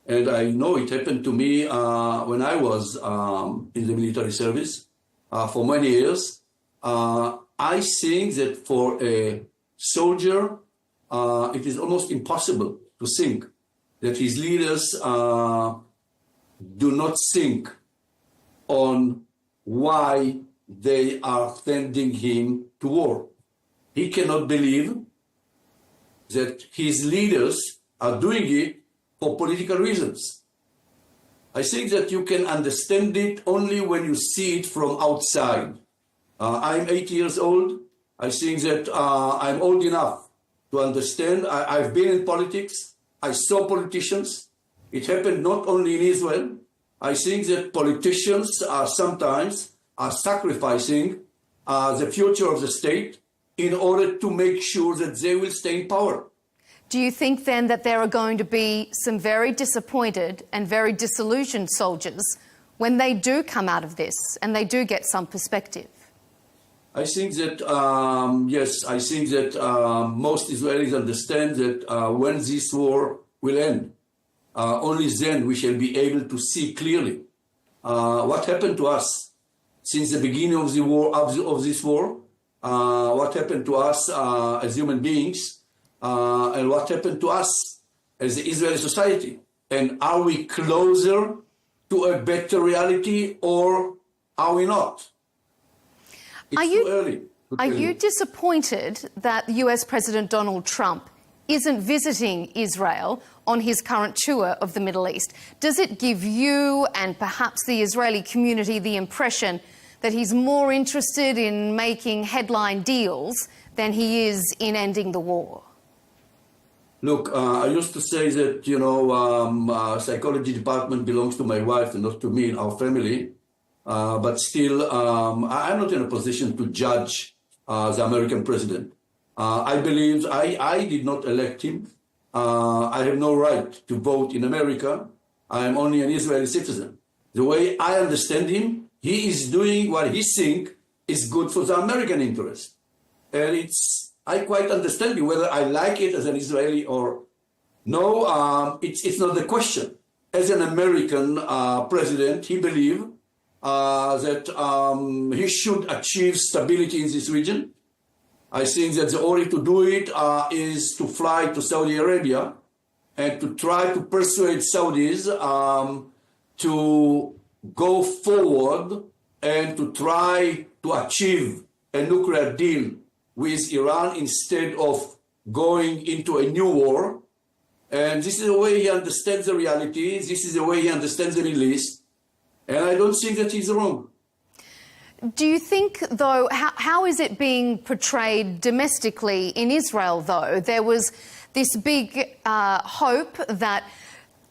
and I know it happened to me when I was in the military service for many years. I think that for a soldier, it is almost impossible to think that his leaders do not think on why they are sending him to war. He cannot believe that his leaders are doing it for political reasons. I think that you can understand it only when you see it from outside. I'm 80 years old. I think that I'm old enough to understand. I've been in politics. I saw politicians. It happened not only in Israel. I think that politicians are sometimes sacrificing the future of the state in order to make sure that they will stay in power. Do you think then that there are going to be some very disappointed and very disillusioned soldiers when they do come out of this and they do get some perspective? I think that, yes, I think that most Israelis understand that when this war will end, only then we shall be able to see clearly what happened to us since the beginning of the war, of this war, what happened to us as human beings, and what happened to us as the Israeli society. And are we closer to a better reality or are we not? It's too early. Are you disappointed that US President Donald Trump isn't visiting Israel on his current tour of the Middle East? Does it give you and perhaps the Israeli community the impression that he's more interested in making headline deals than he is in ending the war? Look, I used to say that, you know, psychology department belongs to my wife and not to me and our family. But still, I'm not in a position to judge the American president. I believe I did not elect him. I have no right to vote in America. I am only an Israeli citizen. The way I understand him, he is doing what he thinks is good for the American interest. And I quite understand him, whether I like it as an Israeli or no, it's not the question. As an American president, he believes that he should achieve stability in this region. I think that the only to do it is to fly to Saudi Arabia and to try to persuade Saudis to go forward and to try to achieve a nuclear deal with Iran instead of going into a new war. And this is the way he understands the reality. This is the way he understands the Middle East. And I don't think that he's wrong. Do you think, though, how is it being portrayed domestically in Israel, though? There was this big hope that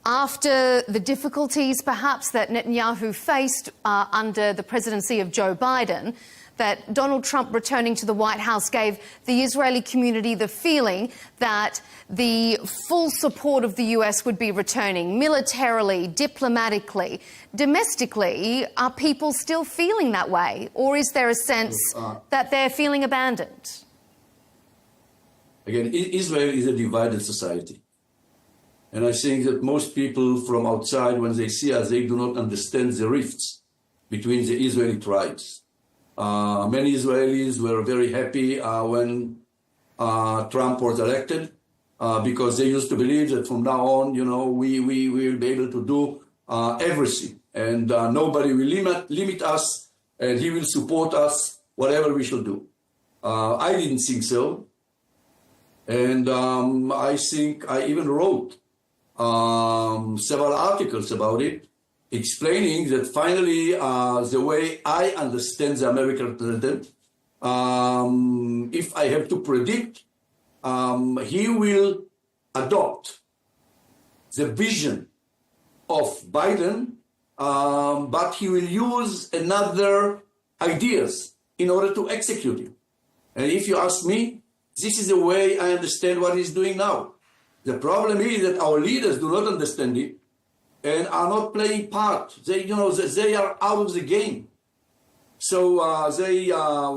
after the difficulties, perhaps, that Netanyahu faced under the presidency of Joe Biden, that Donald Trump returning to the White House gave the Israeli community the feeling that the full support of the US would be returning militarily, diplomatically. Domestically, are people still feeling that way? Or is there a sense that they're feeling abandoned? Again, Israel is a divided society. And I think that most people from outside, when they see us, they do not understand the rifts between the Israeli tribes. Many Israelis were very happy when Trump was elected because they used to believe that from now on, you know, we will be able to do everything, and nobody will limit us, and he will support us, whatever we shall do. I didn't think so. And I think I even wrote several articles about it, explaining that finally, the way I understand the American president, if I have to predict, he will adopt the vision of Biden, but he will use another ideas in order to execute it. And if you ask me, this is the way I understand what he's doing now. The problem is that our leaders do not understand it and are not playing part. They, you know, they are out of the game. So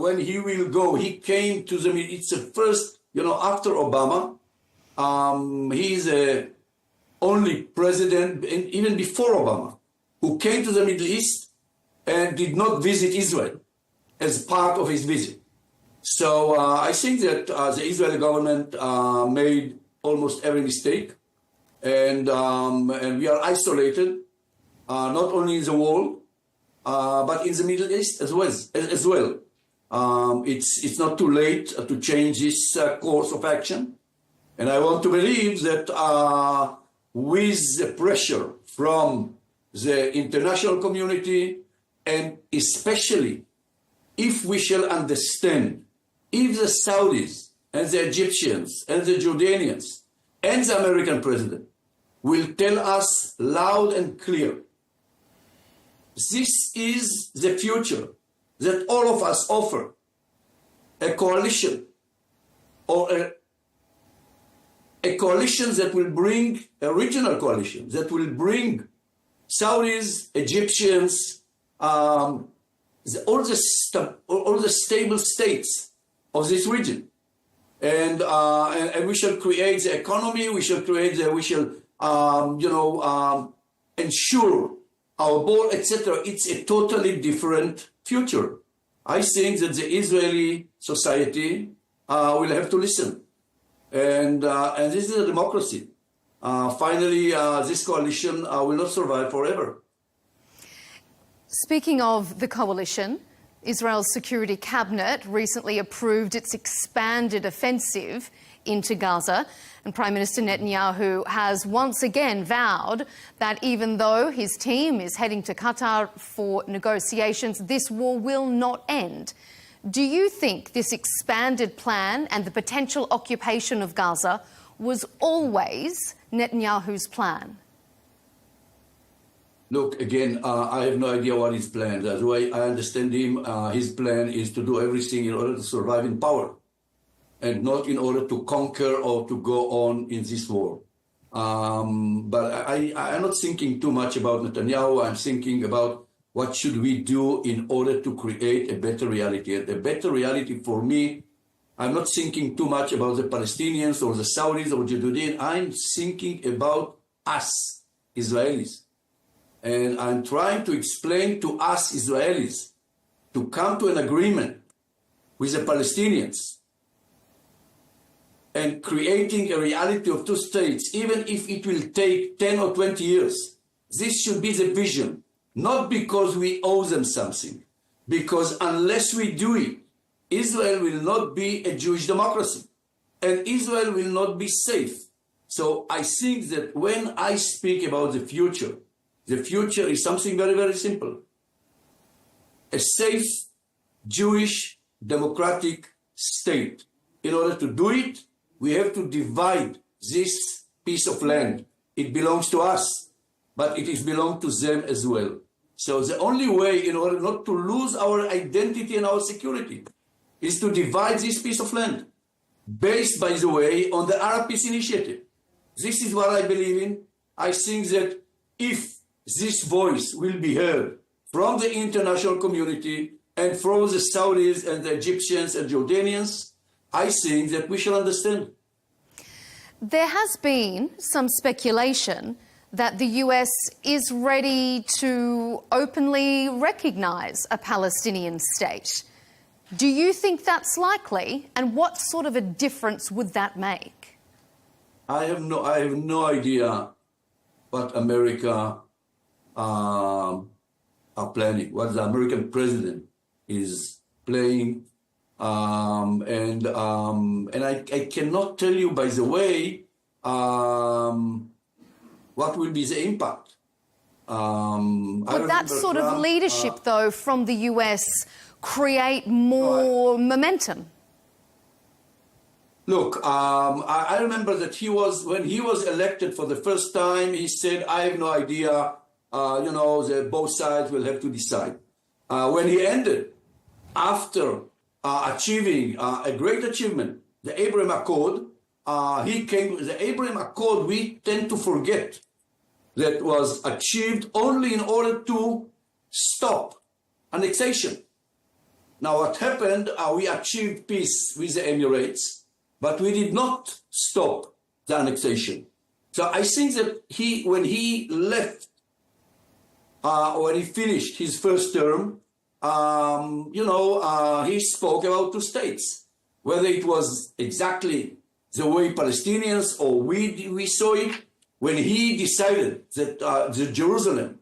when he will go, he came to the, it's the first, you know, after Obama, he's the only president, and even before Obama, who came to the Middle East and did not visit Israel as part of his visit. So I think that the Israeli government made almost every mistake, and we are isolated, not only in the world, but in the Middle East as well. It's not too late to change this course of action, and I want to believe that with the pressure from the international community, and especially if we shall understand, if the Saudis and the Egyptians and the Jordanians and the American president will tell us loud and clear, this is the future that all of us offer, a coalition or a, a coalition that will bring, a regional coalition, that will bring Saudis, Egyptians, all the stable states of this region. And we shall create the economy, we shall ensure our border, etc. It's a totally different future. I think that the Israeli society will have to listen. And this is a democracy. Finally, this coalition will not survive forever. Speaking of the coalition, Israel's Security Cabinet recently approved its expanded offensive into Gaza, and Prime Minister Netanyahu has once again vowed that even though his team is heading to Qatar for negotiations, this war will not end. Do you think this expanded plan and the potential occupation of Gaza was always Netanyahu's plan? Look, again, I have no idea what his plan is. The way I understand him, his plan is to do everything in order to survive in power and not in order to conquer or to go on in this war. But I'm not thinking too much about Netanyahu. I'm thinking about what should we do in order to create a better reality. And a better reality for me, I'm not thinking too much about the Palestinians or the Saudis or Jordanians. I'm thinking about us, Israelis. And I'm trying to explain to us Israelis to come to an agreement with the Palestinians and creating a reality of two states, even if it will take 10 or 20 years. This should be the vision, not because we owe them something, because unless we do it, Israel will not be a Jewish democracy, and Israel will not be safe. So I think that when I speak about the future is something very, very simple. A safe, Jewish, democratic state. In order to do it, we have to divide this piece of land. It belongs to us, but it is belong to them as well. So the only way, in order not to lose our identity and our security, is to divide this piece of land, based, by the way, on the Arab Peace Initiative. This is what I believe in. I think that if this voice will be heard from the international community and from the Saudis and the Egyptians and Jordanians, I think that we shall understand. There has been some speculation that the US is ready to openly recognize a Palestinian state. Do you think that's likely? And what sort of a difference would that make? I have no idea what America are planning, what the American president is playing, and I cannot tell you, by the way, what will be the impact. Would that sort of leadership, though, from the US create more momentum? Look, I remember that when he was elected for the first time, he said, I have no idea, both sides will have to decide. When he ended, after achieving a great achievement, the Abraham Accord, he came with the Abraham Accord. We tend to forget that was achieved only in order to stop annexation. Now, what happened, we achieved peace with the Emirates, but we did not stop the annexation. So I think that when he left, when he finished his first term, he spoke about two states. Whether it was exactly the way Palestinians or we saw it, when he decided that the Jerusalem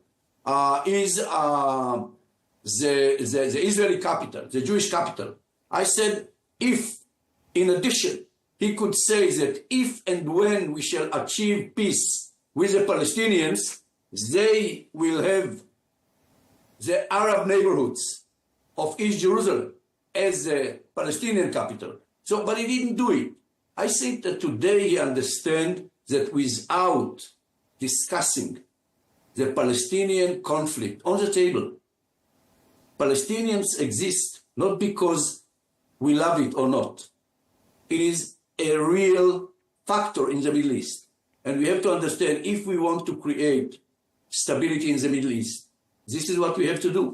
is the Israeli capital, the Jewish capital, I said, if in addition he could say that if and when we shall achieve peace with the Palestinians, they will have the Arab neighborhoods of East Jerusalem as the Palestinian capital. So, but he didn't do it. I think that today he understands that without discussing the Palestinian conflict on the table, Palestinians exist not because we love it or not. It is a real factor in the Middle East. And we have to understand, if we want to create stability in the Middle East, this is what we have to do.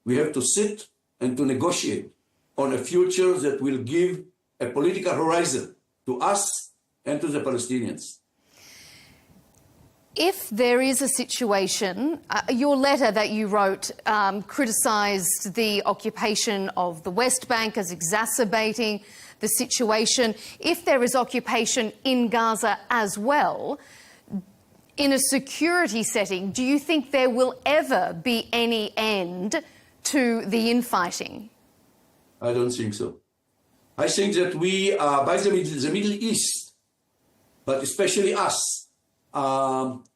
We have to sit and to negotiate on a future that will give a political horizon to us and to the Palestinians. If there is a situation, your letter that you wrote criticised the occupation of the West Bank as exacerbating the situation. If there is occupation in Gaza as well, in a security setting, do you think there will ever be any end to the infighting? I don't think so. I think that we, by the Middle East, but especially us,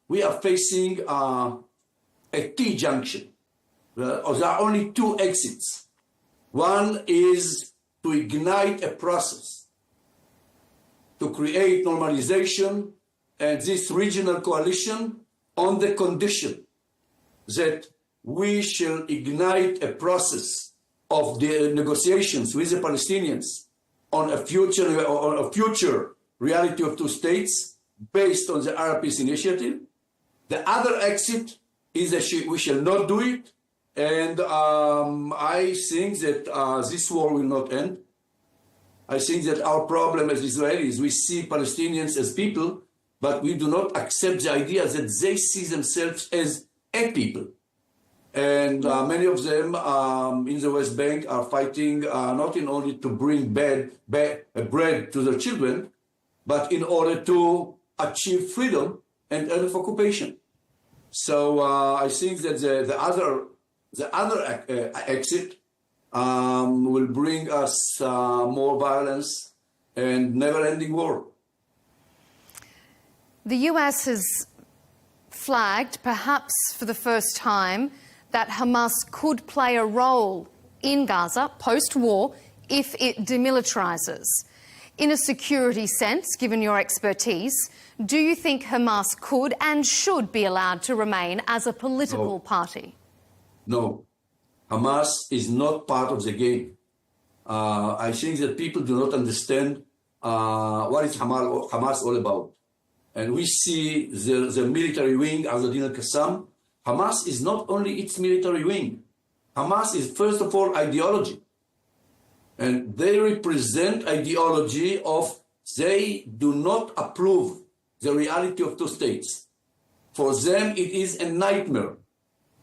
we are facing a T-junction. There are only two exits. One is to ignite a process, to create normalization and this regional coalition on the condition that we shall ignite a process of the negotiations with the Palestinians on a future reality of two states based on the Arab Peace Initiative. The other exit is that we shall not do it, and I think that this war will not end. I think that our problem as Israelis, we see Palestinians as people, but we do not accept the idea that they see themselves as a people. And many of them in the West Bank are fighting not in order to bring bread to their children, but in order to achieve freedom and end of occupation. So I think that the other exit will bring us more violence and never-ending war. The US has flagged, perhaps for the first time, that Hamas could play a role in Gaza post-war if it demilitarizes. In a security sense, given your expertise, do you think Hamas could and should be allowed to remain as a political party? No. Hamas is not part of the game. I think that people do not understand what is Hamas all about. And we see the military wing, Azadin al-Qassam. Hamas is not only its military wing. Hamas is, first of all, ideology. And they represent ideology of they do not approve the reality of two states. For them, it is a nightmare.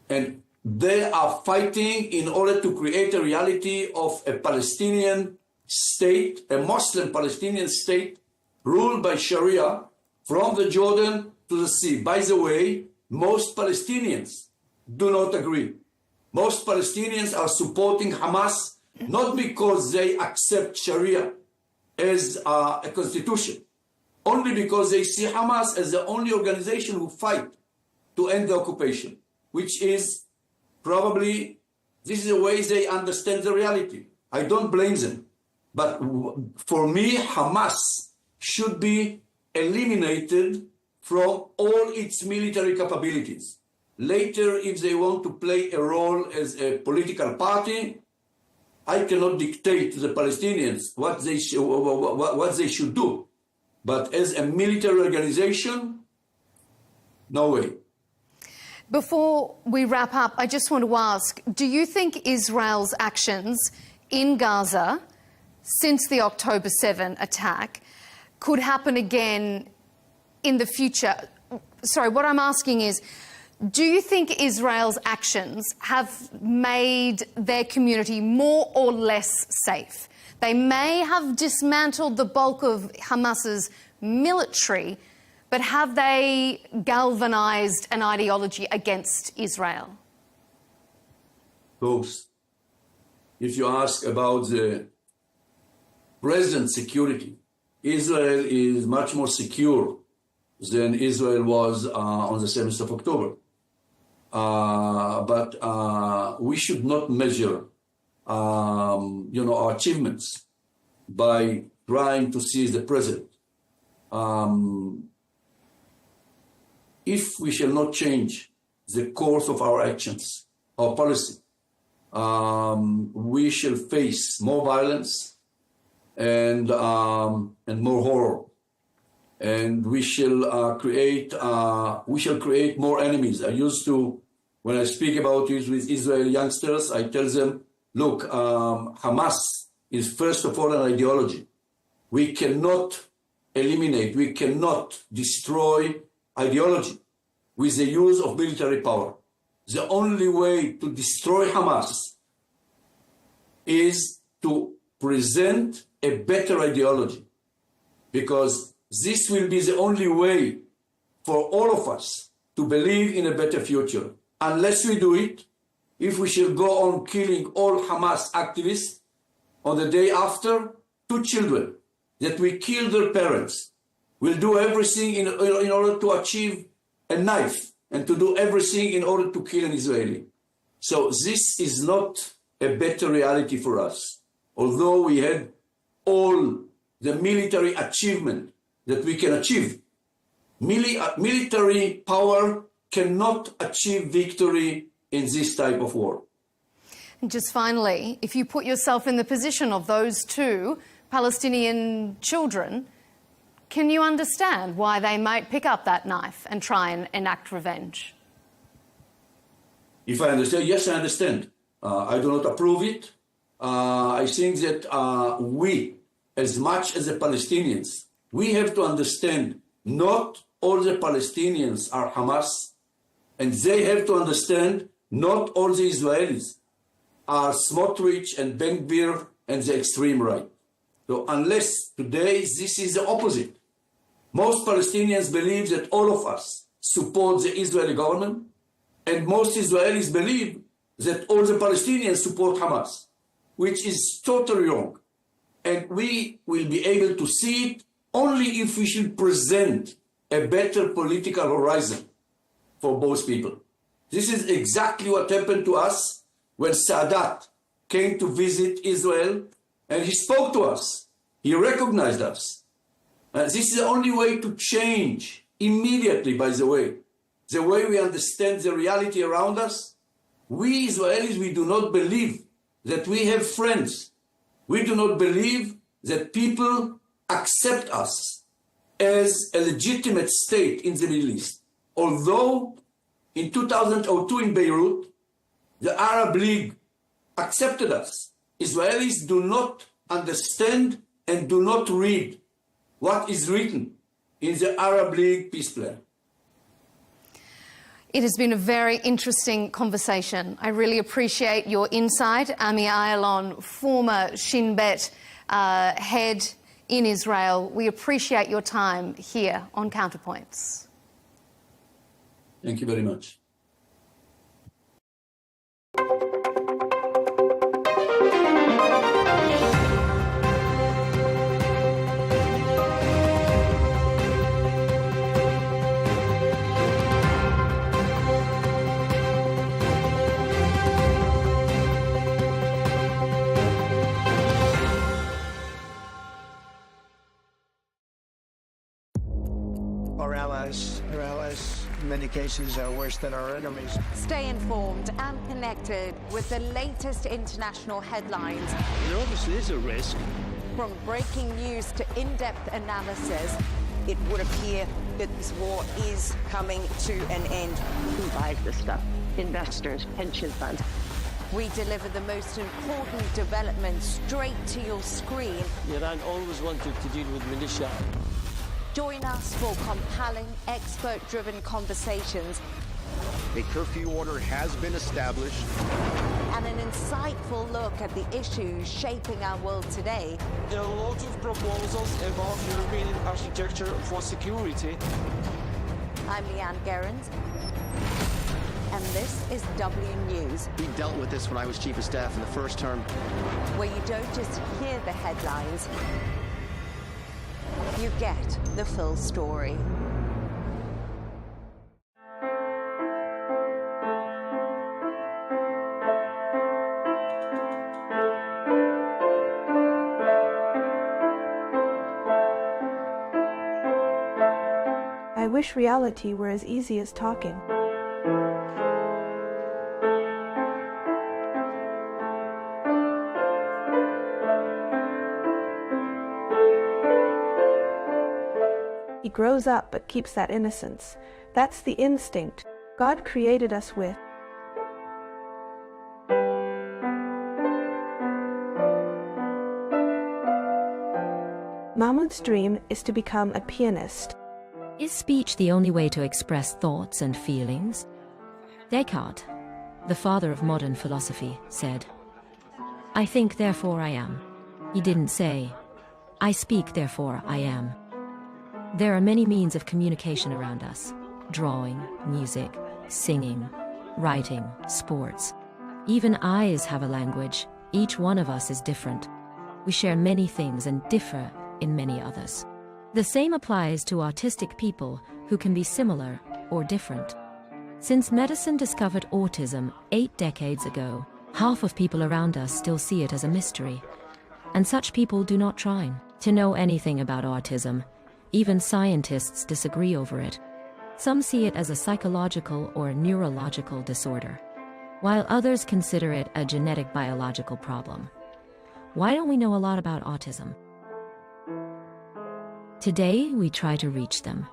And they are fighting in order to create a reality of a Palestinian state, a Muslim Palestinian state, ruled by Sharia from the Jordan to the sea. By the way, most Palestinians do not agree. Most Palestinians are supporting Hamas not because they accept Sharia as a constitution, only because they see Hamas as the only organization who fight to end the occupation, which is probably, this is the way they understand the reality. I don't blame them. But for me, Hamas should be eliminated from all its military capabilities. Later, if they want to play a role as a political party, I cannot dictate to the Palestinians what they should do. But as a military organization, no way. Before we wrap up, I just want to ask, do you think Israel's actions in Gaza since the October 7 attack could happen again in the future? Sorry, what I'm asking is, do you think Israel's actions have made their community more or less safe? They may have dismantled the bulk of Hamas's military, but have they galvanized an ideology against Israel? Both. If you ask about the present security, Israel is much more secure than Israel was on the 7th of October. But we should not measure, our achievements by trying to seize the present. If we shall not change the course of our actions, our policy, we shall face more violence and more horror. and we shall create more enemies. I used to, when I speak about it with Israeli youngsters, I tell them, look, Hamas is first of all an ideology. We cannot eliminate, we cannot destroy ideology with the use of military power. The only way to destroy Hamas is to present a better ideology, because this will be the only way for all of us to believe in a better future. Unless we do it, if we shall go on killing all Hamas activists, on the day after, 2 children that we killed their parents will do everything in order to achieve a knife and to do everything in order to kill an Israeli. So this is not a better reality for us. Although we had all the military achievement that we can achieve, military power cannot achieve victory in this type of war. And just finally, if you put yourself in the position of those 2 Palestinian children, can you understand why they might pick up that knife and try and enact revenge? If I understand, yes, I understand. I do not approve it. I think that we, as much as the Palestinians, we have to understand not all the Palestinians are Hamas, and they have to understand not all the Israelis are Smotrich and Ben Gvir and the extreme right. So unless today this is the opposite. Most Palestinians believe that all of us support the Israeli government, and most Israelis believe that all the Palestinians support Hamas, which is totally wrong. And we will be able to see it only if we should present a better political horizon for both people. This is exactly what happened to us when Sadat came to visit Israel, and he spoke to us. He recognized us. This is the only way to change immediately, by the way we understand the reality around us. We Israelis, we do not believe that we have friends. We do not believe that people accept us as a legitimate state in the Middle East. Although in 2002 in Beirut, the Arab League accepted us. Israelis do not understand and do not read what is written in the Arab League peace plan. It has been a very interesting conversation. I really appreciate your insight. Ami Ayalon, former Shin Bet head in Israel. We appreciate your time here on Counterpoints. Thank you very much. Our allies, in many cases, are worse than our enemies. Stay informed and connected with the latest international headlines. There obviously is a risk. From breaking news to in-depth analysis, it would appear that this war is coming to an end. Who buys this stuff? Investors, pension funds. We deliver the most important developments straight to your screen. Iran always wanted to deal with militia. Join us for compelling, expert-driven conversations. A curfew order has been established. And an insightful look at the issues shaping our world today. There are a lot of proposals about European architecture for security. I'm Leigh Ann Gerrans, and this is W News. We dealt with this when I was Chief of Staff in the first term. Where you don't just hear the headlines, you get the full story. I wish reality were as easy as talking. He grows up but keeps that innocence. That's the instinct God created us with. Mahmoud's dream is to become a pianist. Is speech the only way to express thoughts and feelings? Descartes, the father of modern philosophy, said, "I think, therefore I am." He didn't say, "I speak, therefore I am." There are many means of communication around us: drawing, music, singing, writing, sports. Even eyes have a language. Each one of us is different. We share many things and differ in many others. The same applies to autistic people who can be similar or different. Since medicine discovered autism 8 decades ago, half of people around us still see it as a mystery. And such people do not try to know anything about autism. Even scientists disagree over it. Some see it as a psychological or neurological disorder, while others consider it a genetic biological problem. Why don't we know a lot about autism? Today, we try to reach them.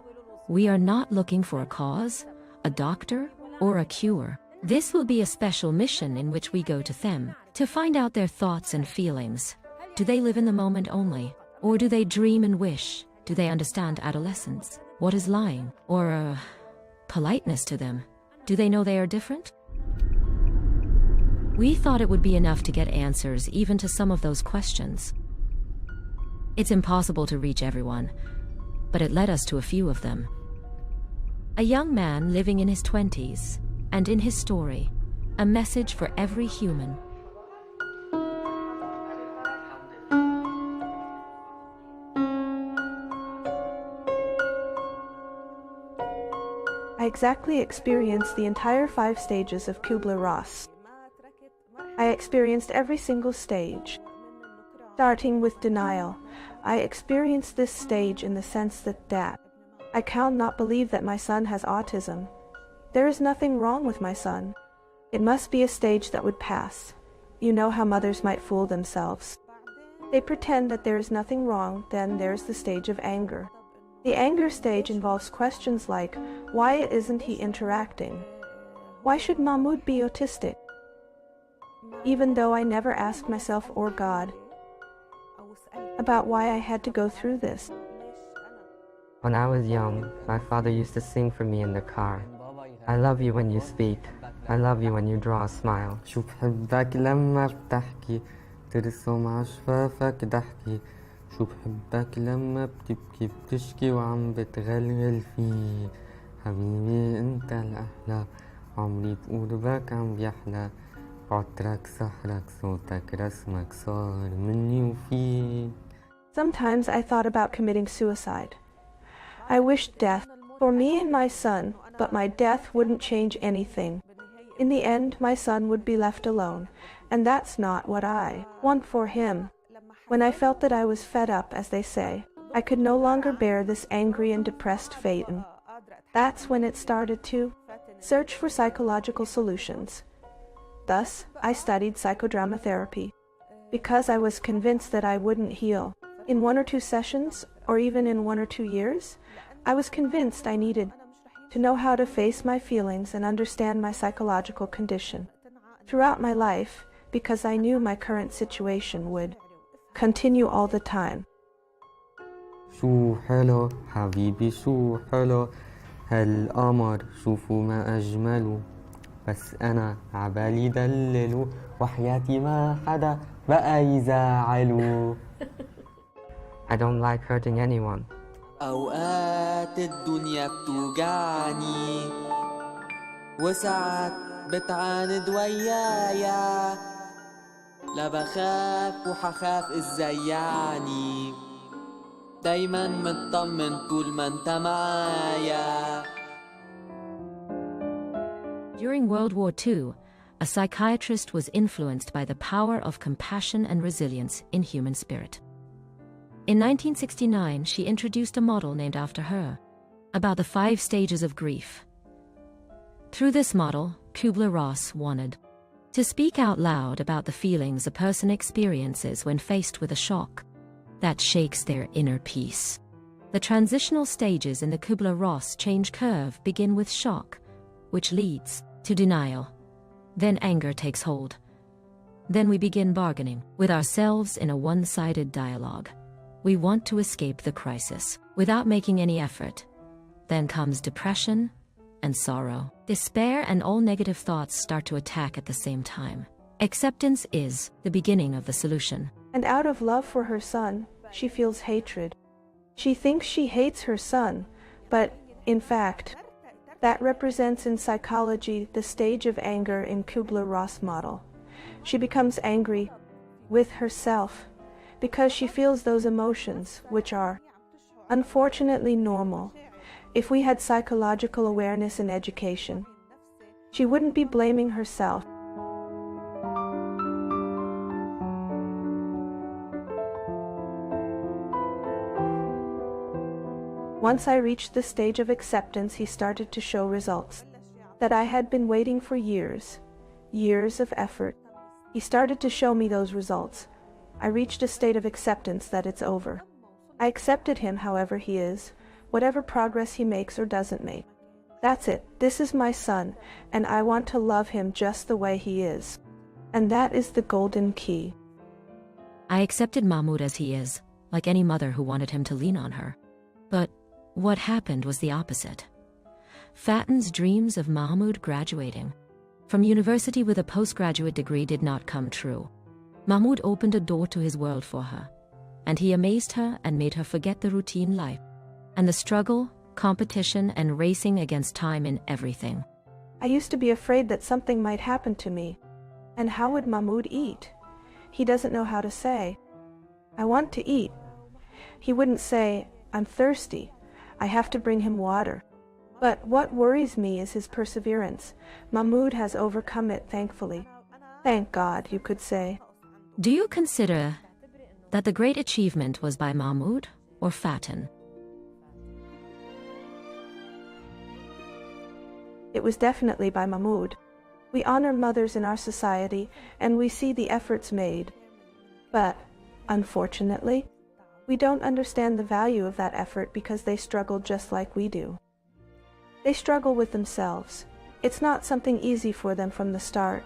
We are not looking for a cause, a doctor, or a cure. This will be a special mission in which we go to them to find out their thoughts and feelings. Do they live in the moment only? Or do they dream and wish? Do they understand adolescence? What is lying? Or politeness to them? Do they know they are different? We thought it would be enough to get answers even to some of those questions. It's impossible to reach everyone, but it led us to a few of them. A young man living in his 20s, and in his story, a message for every human. I exactly experienced the entire 5 stages of Kubler-Ross. I experienced every single stage. Starting with denial, I experienced this stage in the sense that I cannot believe that my son has autism. There is nothing wrong with my son. It must be a stage that would pass. You know how mothers might fool themselves. They pretend that there is nothing wrong, then there's the stage of anger. The anger stage involves questions like, why isn't he interacting? Why should Mahmoud be autistic? Even though I never asked myself or God about why I had to go through this. When I was young, my father used to sing for me in the car. I love you when you speak. I love you when you draw a smile. شو بحبك لما بتحكي ترسم عشفافك ضحكي. شو بحبك لما بتبكي بتشكي وعم بتغلغل فيه. حبيبي انت الأحلى عمري بقربك عم بيحلى. عطرك سحرك صوتك رسمك صار مني وفيك. Sometimes I thought about committing suicide. I wished death for me and my son, but my death wouldn't change anything. In the end, my son would be left alone, and that's not what I want for him. When I felt that I was fed up, as they say, I could no longer bear this angry and depressed fate. That's when it started to search for psychological solutions. Thus, I studied psychodrama therapy, because I was convinced that I wouldn't heal. In 1 or 2 sessions, or even in 1 or 2 years, I was convinced I needed to know how to face my feelings and understand my psychological condition. Throughout my life, because I knew my current situation would continue all the time. شو حلو حبيبي شو حلو هالقمر شوفوا ما أجمله بس أنا عبالي دلله وحياتي ما حدا بقى يزعله. I don't like hurting anyone. أوقات الدنيا بتوجعني وساعات بتعاند ويايا لا بخاف وحخاف ازاي يعني دايما مطمن طول ما انت معايا. During World War II, a psychiatrist was influenced by the power of compassion and resilience in human spirit. In 1969, she introduced a model named after her, about the 5 stages of grief. Through this model, Kubler-Ross wanted to speak out loud about the feelings a person experiences when faced with a shock that shakes their inner peace. The transitional stages in the Kubler-Ross change curve begin with shock, which leads to denial. Then anger takes hold. Then we begin bargaining with ourselves in a one-sided dialogue. We want to escape the crisis without making any effort. Then comes depression and sorrow. Despair and all negative thoughts start to attack at the same time. Acceptance is the beginning of the solution. And out of love for her son, she feels hatred. She thinks she hates her son, but in fact, that represents in psychology the stage of anger in Kubler-Ross model. She becomes angry with herself because she feels those emotions, which are unfortunately normal. If we had psychological awareness in education, she wouldn't be blaming herself. Once I reached the stage of acceptance, he started to show results that I had been waiting for years of effort. He started to show me those results. I reached a state of acceptance that it's over. I accepted him however he is, whatever progress he makes or doesn't make. That's it. This is my son, and I want to love him just the way he is. And that is the golden key. I accepted Mahmoud as he is, like any mother who wanted him to lean on her. But what happened was the opposite. Fatin's dreams of Mahmoud graduating from university with a postgraduate degree did not come true. Mahmoud opened a door to his world for her, and he amazed her and made her forget the routine life and the struggle, competition, and racing against time in everything. I used to be afraid that something might happen to me. And how would Mahmoud eat? He doesn't know how to say, "I want to eat." He wouldn't say, "I'm thirsty. I have to bring him water." But what worries me is his perseverance. Mahmoud has overcome it, thankfully. Thank God, you could say. Do you consider that the great achievement was by Mahmoud or Fatin? It was definitely by Mahmoud. We honor mothers in our society, and we see the efforts made. But, unfortunately, we don't understand the value of that effort because they struggle just like we do. They struggle with themselves. It's not something easy for them from the start.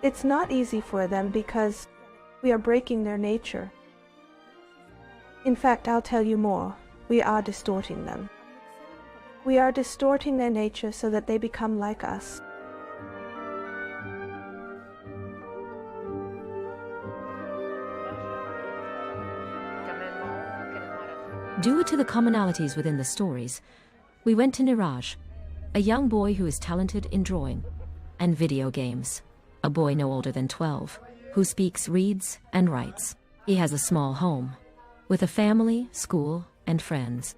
It's not easy for them because we are breaking their nature. In fact, I'll tell you more. We are distorting them. We are distorting their nature so that they become like us. Due to the commonalities within the stories, we went to Niraj, a young boy who is talented in drawing and video games, a boy no older than 12, who speaks, reads, and writes. He has a small home, with a family, school, and friends.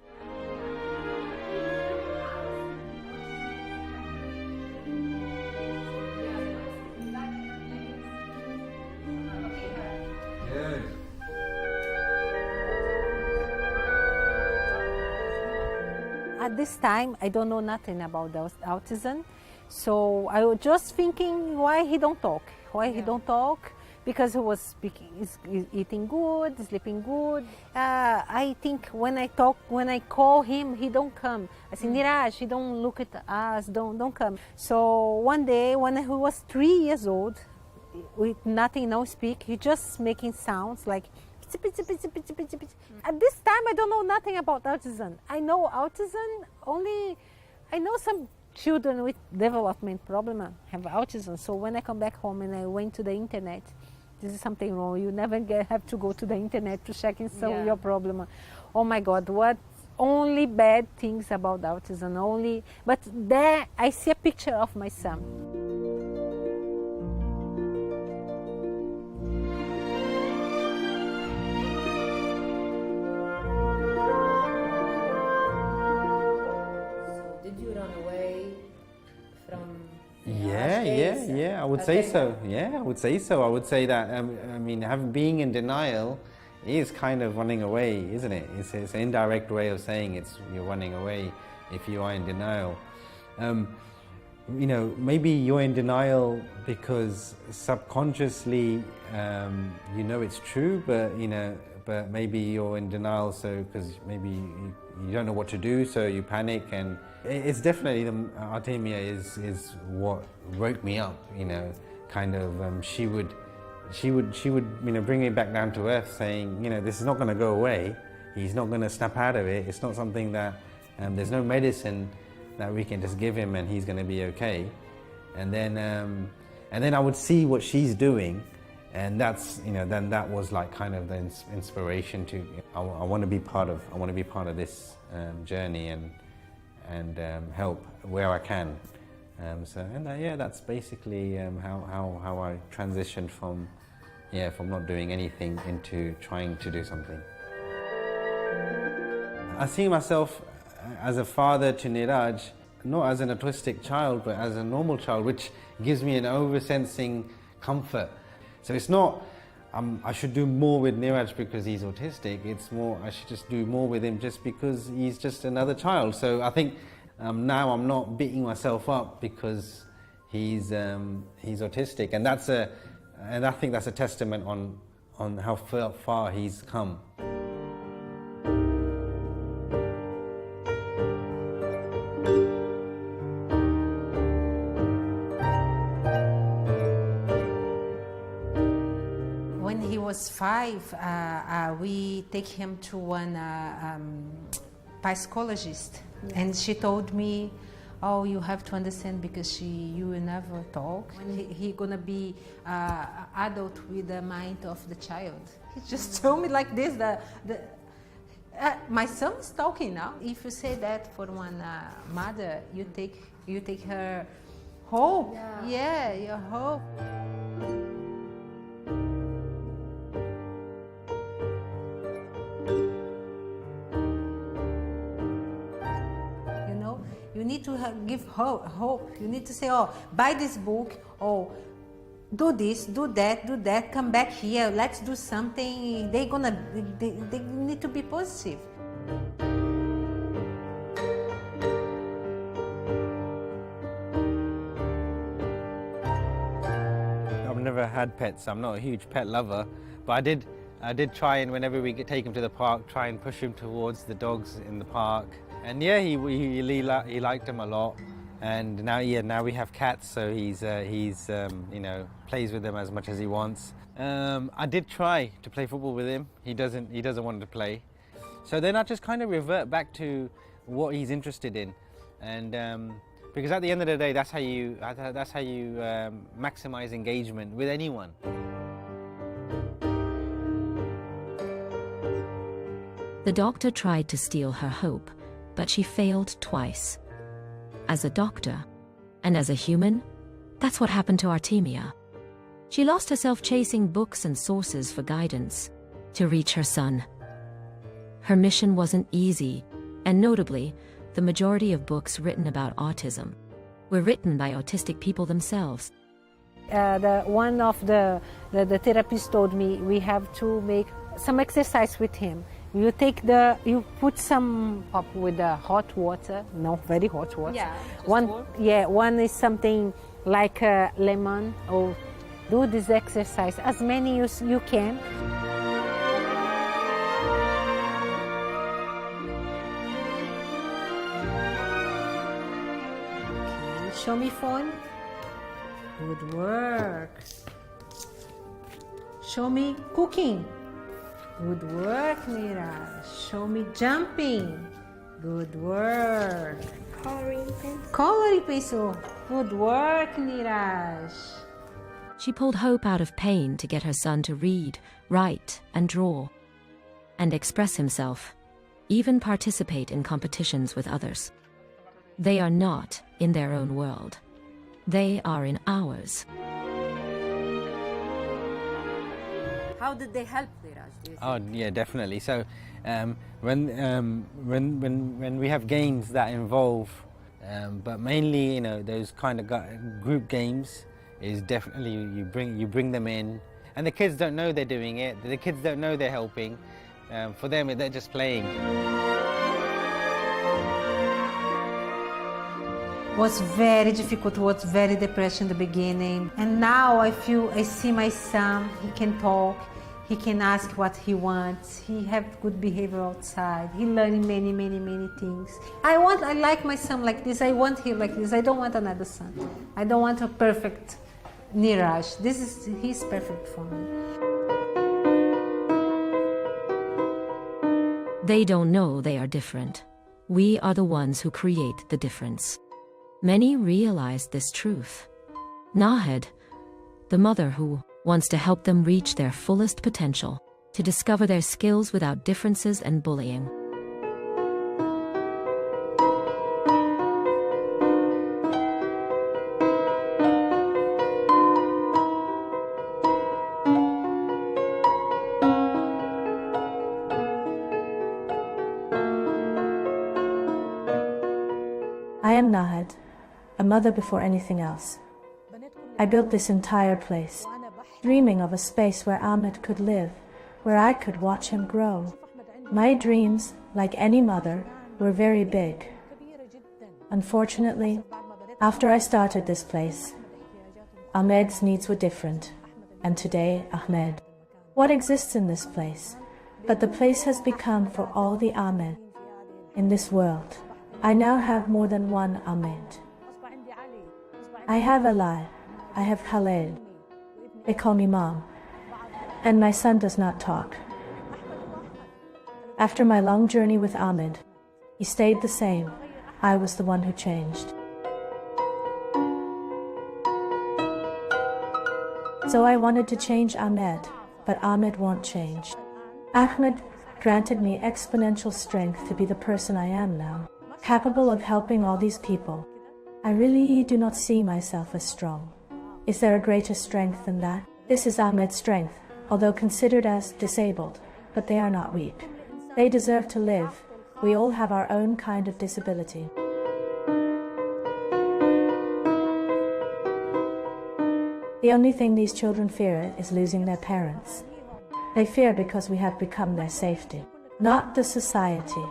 At this time, I don't know nothing about the autism, so I was just thinking why he don't talk. Why he don't talk? Because he was speaking, he's eating good, sleeping good. I think when I call him, he don't come. I say, Niraj, he don't look at us, don't come. So one day, when he was 3 years old, with nothing, no speak, he just making sounds like. At this time, I don't know nothing about autism. I know autism only. I know some children with development problem have autism. So when I come back home and I went to the internet, this is something wrong. You never have to go to the internet to check and solve your problem. Oh my God, what only bad things about autism only. But there I see a picture of my son. Yeah, I would say so. Yeah, I would say so. I would say that, I mean, being in denial is kind of running away, isn't it? It's an indirect way of saying you're running away if you are in denial. You know, maybe you're in denial because subconsciously you know it's true, but maybe you're in denial because maybe you don't know what to do, so you panic, and it's definitely Artemia is what woke me up. Kind of she would bring me back down to earth, saying, this is not going to go away. He's not going to snap out of it. It's not something that there's no medicine that we can just give him and he's going to be okay. And then I would see what she's doing, and that's then that was like kind of the inspiration to I want to be part of this journey and help where I can. That's basically how I transitioned from not doing anything into trying to do something. I see myself as a father to Niraj, not as an autistic child, but as a normal child, which gives me an over-sensing comfort. So it's not I should do more with Niraj because he's autistic. It's more I should just do more with him just because he's just another child. So I think now I'm not beating myself up because he's autistic, and I think that's a testament on how far he's come. When he was 5, we take him to one psychologist. Yeah. And she told me, oh, you have to understand because you will never talk. When he gonna be adult with the mind of the child. He just told me like this, my son is talking now. If you say that for one mother, you take her hope. Yeah, your hope. You need to give hope. You need to say, oh, buy this book, oh, do this, do that, come back here, let's do something. They need to be positive. I've never had pets. I'm not a huge pet lover, but I did try, and whenever we take him to the park, try and push him towards the dogs in the park. And yeah, he liked them a lot, and now we have cats, so he's plays with them as much as he wants. I did try to play football with him. He doesn't want to play, so then I just kind of revert back to what he's interested in, and because at the end of the day, that's how you maximize engagement with anyone. The doctor tried to steal her hope, but she failed twice. As a doctor, and as a human, that's what happened to Artemia. She lost herself chasing books and sources for guidance to reach her son. Her mission wasn't easy, and notably, the majority of books written about autism were written by autistic people themselves. One of the therapists told me we have to make some exercise with him. You put some pop with hot water, no, very hot water. Yeah, one is something like lemon, or do this exercise as many as you can. Okay, show me phone. Good work. Show me cooking. Good work, Niraj. Show me jumping. Good work. Coloring pencil. Good work, Niraj. She pulled hope out of pain to get her son to read, write, and draw, and express himself, even participate in competitions with others. They are not in their own world. They are in ours. How did they help Niraj? Oh yeah, definitely. So when we have games that involve, but mainly those kind of group games, is definitely you bring them in, and the kids don't know they're doing it. The kids don't know they're helping. For them, they're just playing. Was very difficult, was very depressed in the beginning. And now I see my son, he can talk, He can ask what he wants. He have good behavior outside. He learning many, many, many things. I like my son like this. I want him like this. I don't want another son. I don't want a perfect Niraj. He's perfect for me. They don't know they are different. We are the ones who create the difference. Many realize this truth. Nahed, the mother who wants to help them reach their fullest potential, to discover their skills without differences and bullying. I am Nahed, a mother before anything else. I built this entire place, dreaming of a space where Ahmed could live, where I could watch him grow. My dreams, like any mother, were very big. Unfortunately, after I started this place, Ahmed's needs were different, and today Ahmed. What exists in this place? But the place has become for all the Ahmed in this world. I now have more than one Ahmed. I have Ali, I have Khaled. They call me Mom, and my son does not talk. After my long journey with Ahmed, he stayed the same. I was the one who changed. So I wanted to change Ahmed, but Ahmed won't change. Ahmed granted me exponential strength to be the person I am now, capable of helping all these people. I really do not see myself as strong. Is there a greater strength than that? This is Ahmed's strength, although considered as disabled, but they are not weak. They deserve to live. We all have our own kind of disability. The only thing these children fear is losing their parents. They fear because we have become their safety, not the society.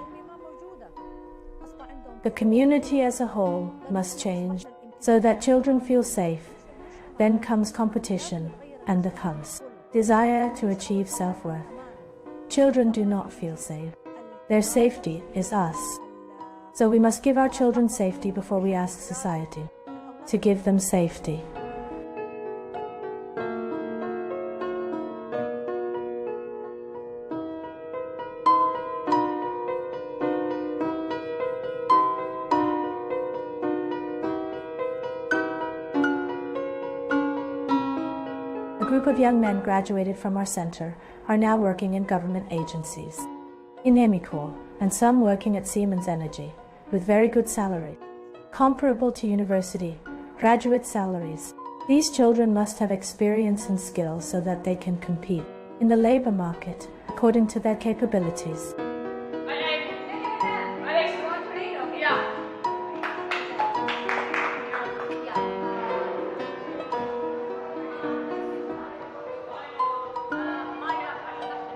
The community as a whole must change so that children feel safe. Then comes competition, and then comes desire to achieve self-worth. Children do not feel safe. Their safety is us. So we must give our children safety before we ask society to give them safety. A group of young men graduated from our center are now working in government agencies, in Emicor, and some working at Siemens Energy, with very good salary, comparable to university, graduate salaries. These children must have experience and skills so that they can compete in the labor market according to their capabilities.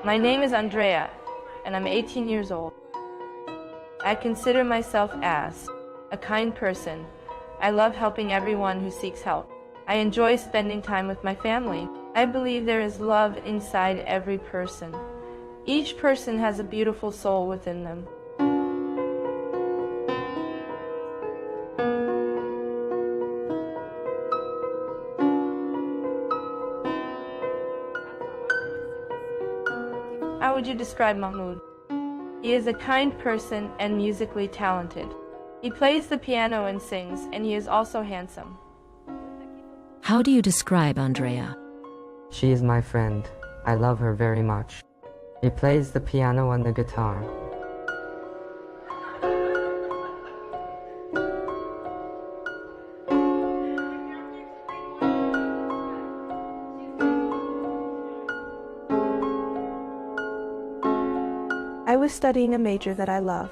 My name is Andrea, and I'm 18 years old. I consider myself as a kind person. I love helping everyone who seeks help. I enjoy spending time with my family. I believe there is love inside every person. Each person has a beautiful soul within them. How would you describe Mahmoud? He is a kind person and musically talented. He plays the piano and sings, and he is also handsome. How do you describe Andrea? She is my friend. I love her very much. She plays the piano and the guitar. I was studying a major that I love.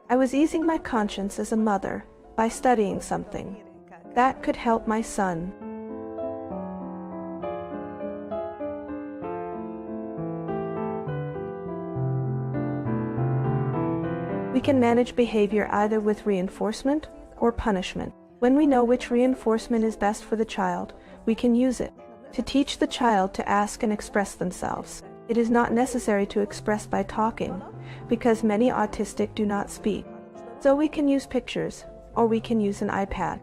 I was easing my conscience as a mother by studying something that could help my son. We can manage behavior either with reinforcement or punishment. When we know which reinforcement is best for the child, we can use it to teach the child to ask and express themselves. It is not necessary to express by talking, because many autistic do not speak. So we can use pictures, or we can use an iPad,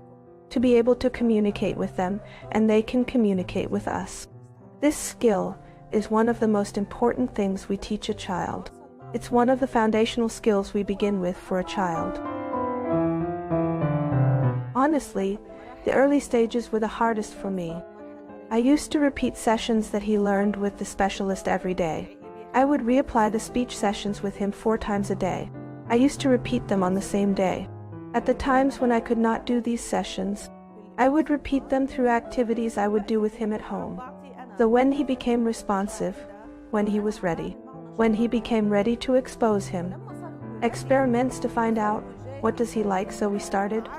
to be able to communicate with them, and they can communicate with us. This skill is one of the most important things we teach a child. It's one of the foundational skills we begin with for a child. Honestly, the early stages were the hardest for me. I used to repeat sessions that he learned with the specialist every day. I would reapply the speech sessions with him 4 times a day. I used to repeat them on the same day. At the times when I could not do these sessions, I would repeat them through activities I would do with him at home. So when he became responsive, when he was ready, when he became ready to expose him, experiments to find out what does he like, so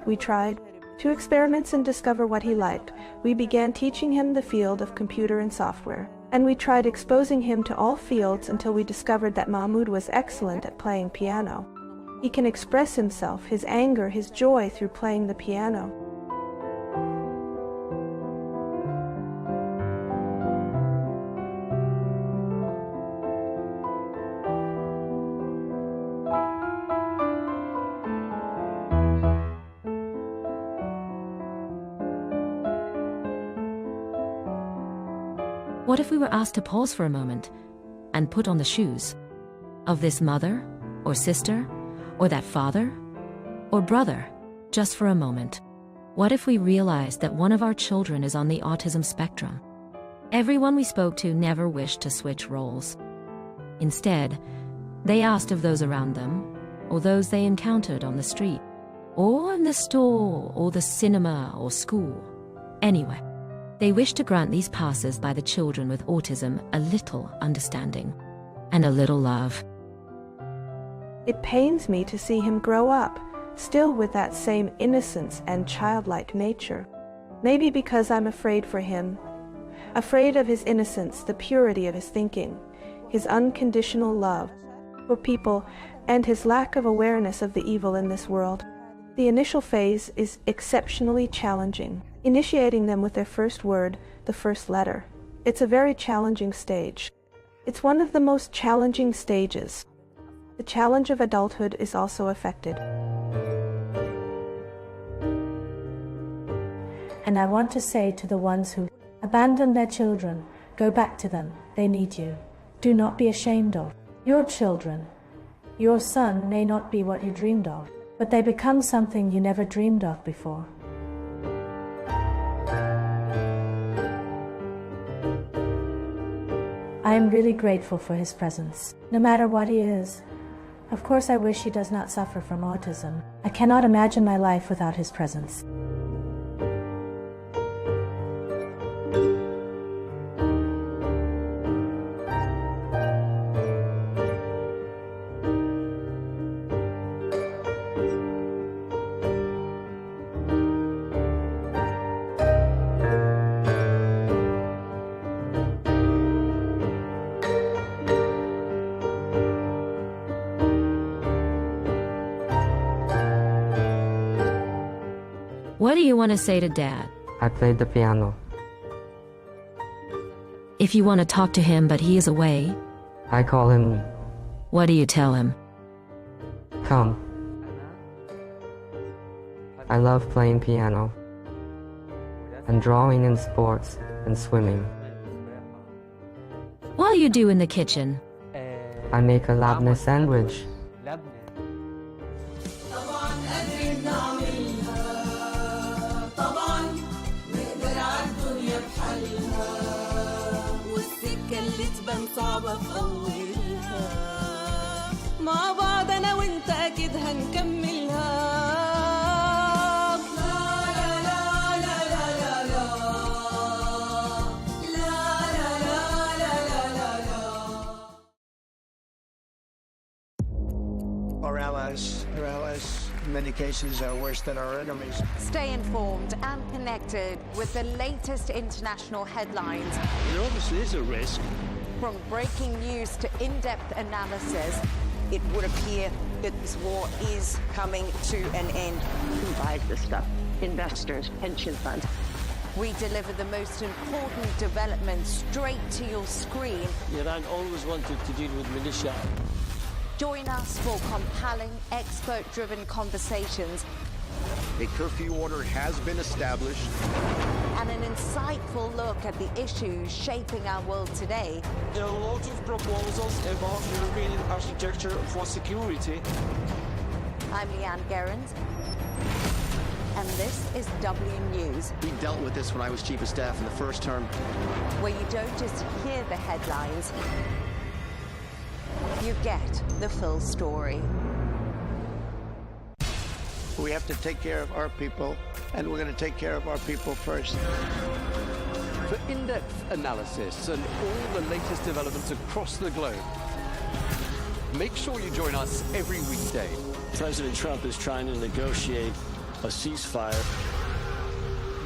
we tried. 2 experiments and discover what he liked. We began teaching him the field of computer and software, and we tried exposing him to all fields until we discovered that Mahmoud was excellent at playing piano. He can express himself, his anger, his joy through playing the piano. What if we were asked to pause for a moment and put on the shoes of this mother or sister or that father or brother just for a moment? What if we realized that one of our children is on the autism spectrum? Everyone we spoke to never wished to switch roles. Instead, they asked of those around them or those they encountered on the street or in the store or the cinema or school. Anyway, they wish to grant these passes by the children with autism a little understanding and a little love. It pains me to see him grow up, still with that same innocence and childlike nature. Maybe because I'm afraid for him, afraid of his innocence, the purity of his thinking, his unconditional love for people, and his lack of awareness of the evil in this world. The initial phase is exceptionally challenging, initiating them with their first word, the first letter. It's a very challenging stage. It's one of the most challenging stages. The challenge of adulthood is also affected. And I want to say to the ones who abandon their children, go back to them. They need you. Do not be ashamed of your children. Your son may not be what you dreamed of, but they become something you never dreamed of before. I am really grateful for his presence, no matter what he is. Of course, I wish he does not suffer from autism. I cannot imagine my life without his presence. What do you want to say to Dad? I played the piano. If you want to talk to him but he is away, I call him. what do you tell him? Come. I love playing piano and drawing and sports and swimming. What do you do in the kitchen? I make a labneh sandwich. صعبة في أولها مع بعض أنا وأنت أكيد هنكملها لا لا لا لا لا لا لا Our allies, in many cases, are worse than our enemies. Stay informed and connected with the latest international headlines. There obviously is a risk. From breaking news to in-depth analysis, it would appear that this war is coming to an end. Who buys this stuff? Investors, pension funds. We deliver the most important developments straight to your screen. Iran always wanted to deal with militia. Join us for compelling, expert-driven conversations. A curfew order has been established. And an insightful look at the issues shaping our world today. There are a lot of proposals about European architecture for security. I'm Leigh Ann Gerrans, and this is W News. We dealt with this when I was Chief of Staff in the first term. Where you don't just hear the headlines, you get the full story. We have to take care of our people, and we're going to take care of our people first. For in-depth analysis and all the latest developments across the globe, make sure you join us every weekday. President Trump is trying to negotiate a ceasefire.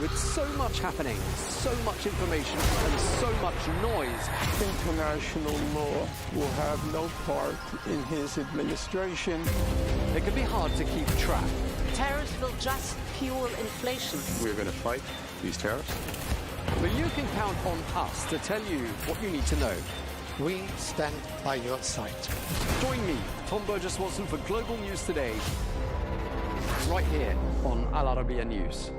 With so much happening, so much information, and so much noise, international law will have no part in his administration. It can be hard to keep track. Tariffs will just fuel inflation. We're going to fight these tariffs. But you can count on us to tell you what you need to know. We stand by your side. Join me, Tom Burges Watson, for Global News Today, right here on Arabiya News.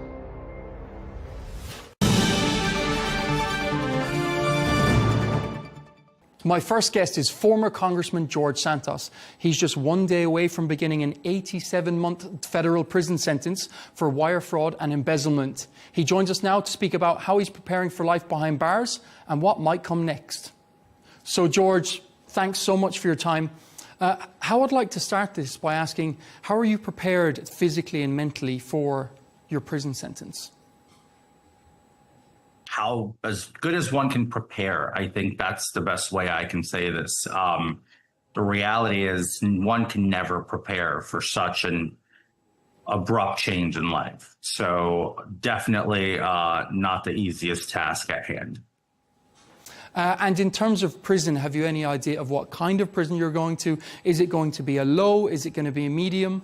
My first guest is former Congressman George Santos. He's just one day away from beginning an 87-month federal prison sentence for wire fraud and embezzlement. He joins us now to speak about how he's preparing for life behind bars and what might come next. So, George, thanks so much for your time. How I'd like to start this by asking, how are you prepared physically and mentally for your prison sentence? How as good as one can prepare. I think that's the best way I can say this. The reality is one can never prepare for such an abrupt change in life. So definitely not the easiest task at hand. And in terms of prison, have you any idea of what kind of prison you're going to? Is it going to be a low? Is it going to be a medium?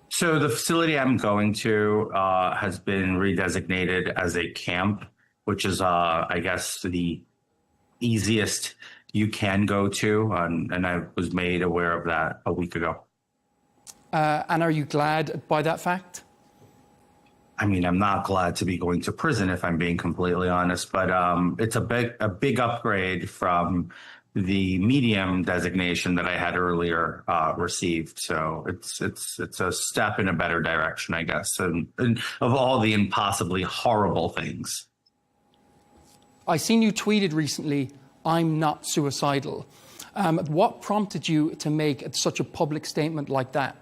So the facility I'm going to has been redesignated as a camp, which is, I guess, the easiest you can go to. And I was made aware of that a week ago. And are you glad by that fact? I mean, I'm not glad to be going to prison, if I'm being completely honest, but it's a big upgrade from the medium designation that I had earlier received. So it's a step in a better direction, I guess, and of all the impossibly horrible things. I seen you tweeted recently, "I'm not suicidal." What prompted you to make such a public statement like that?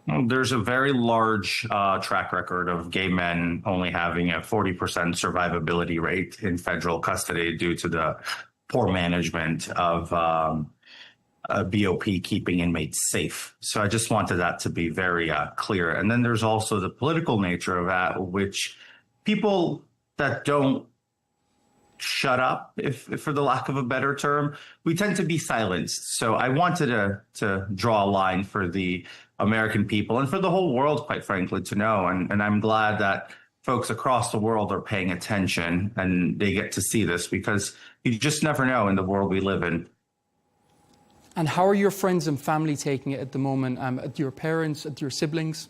Well, there's a very large track record of gay men only having a 40% survivability rate in federal custody due to the poor management of BOP keeping inmates safe. So I just wanted that to be very clear. And then there's also the political nature of that, which people that don't shut up, if for the lack of a better term, we tend to be silenced. So I wanted to draw a line for the American people and for the whole world, quite frankly, to know. And I'm glad that folks across the world are paying attention and they get to see this, because you just never know in the world we live in. And how are your friends and family taking it at the moment? At your parents, at your siblings?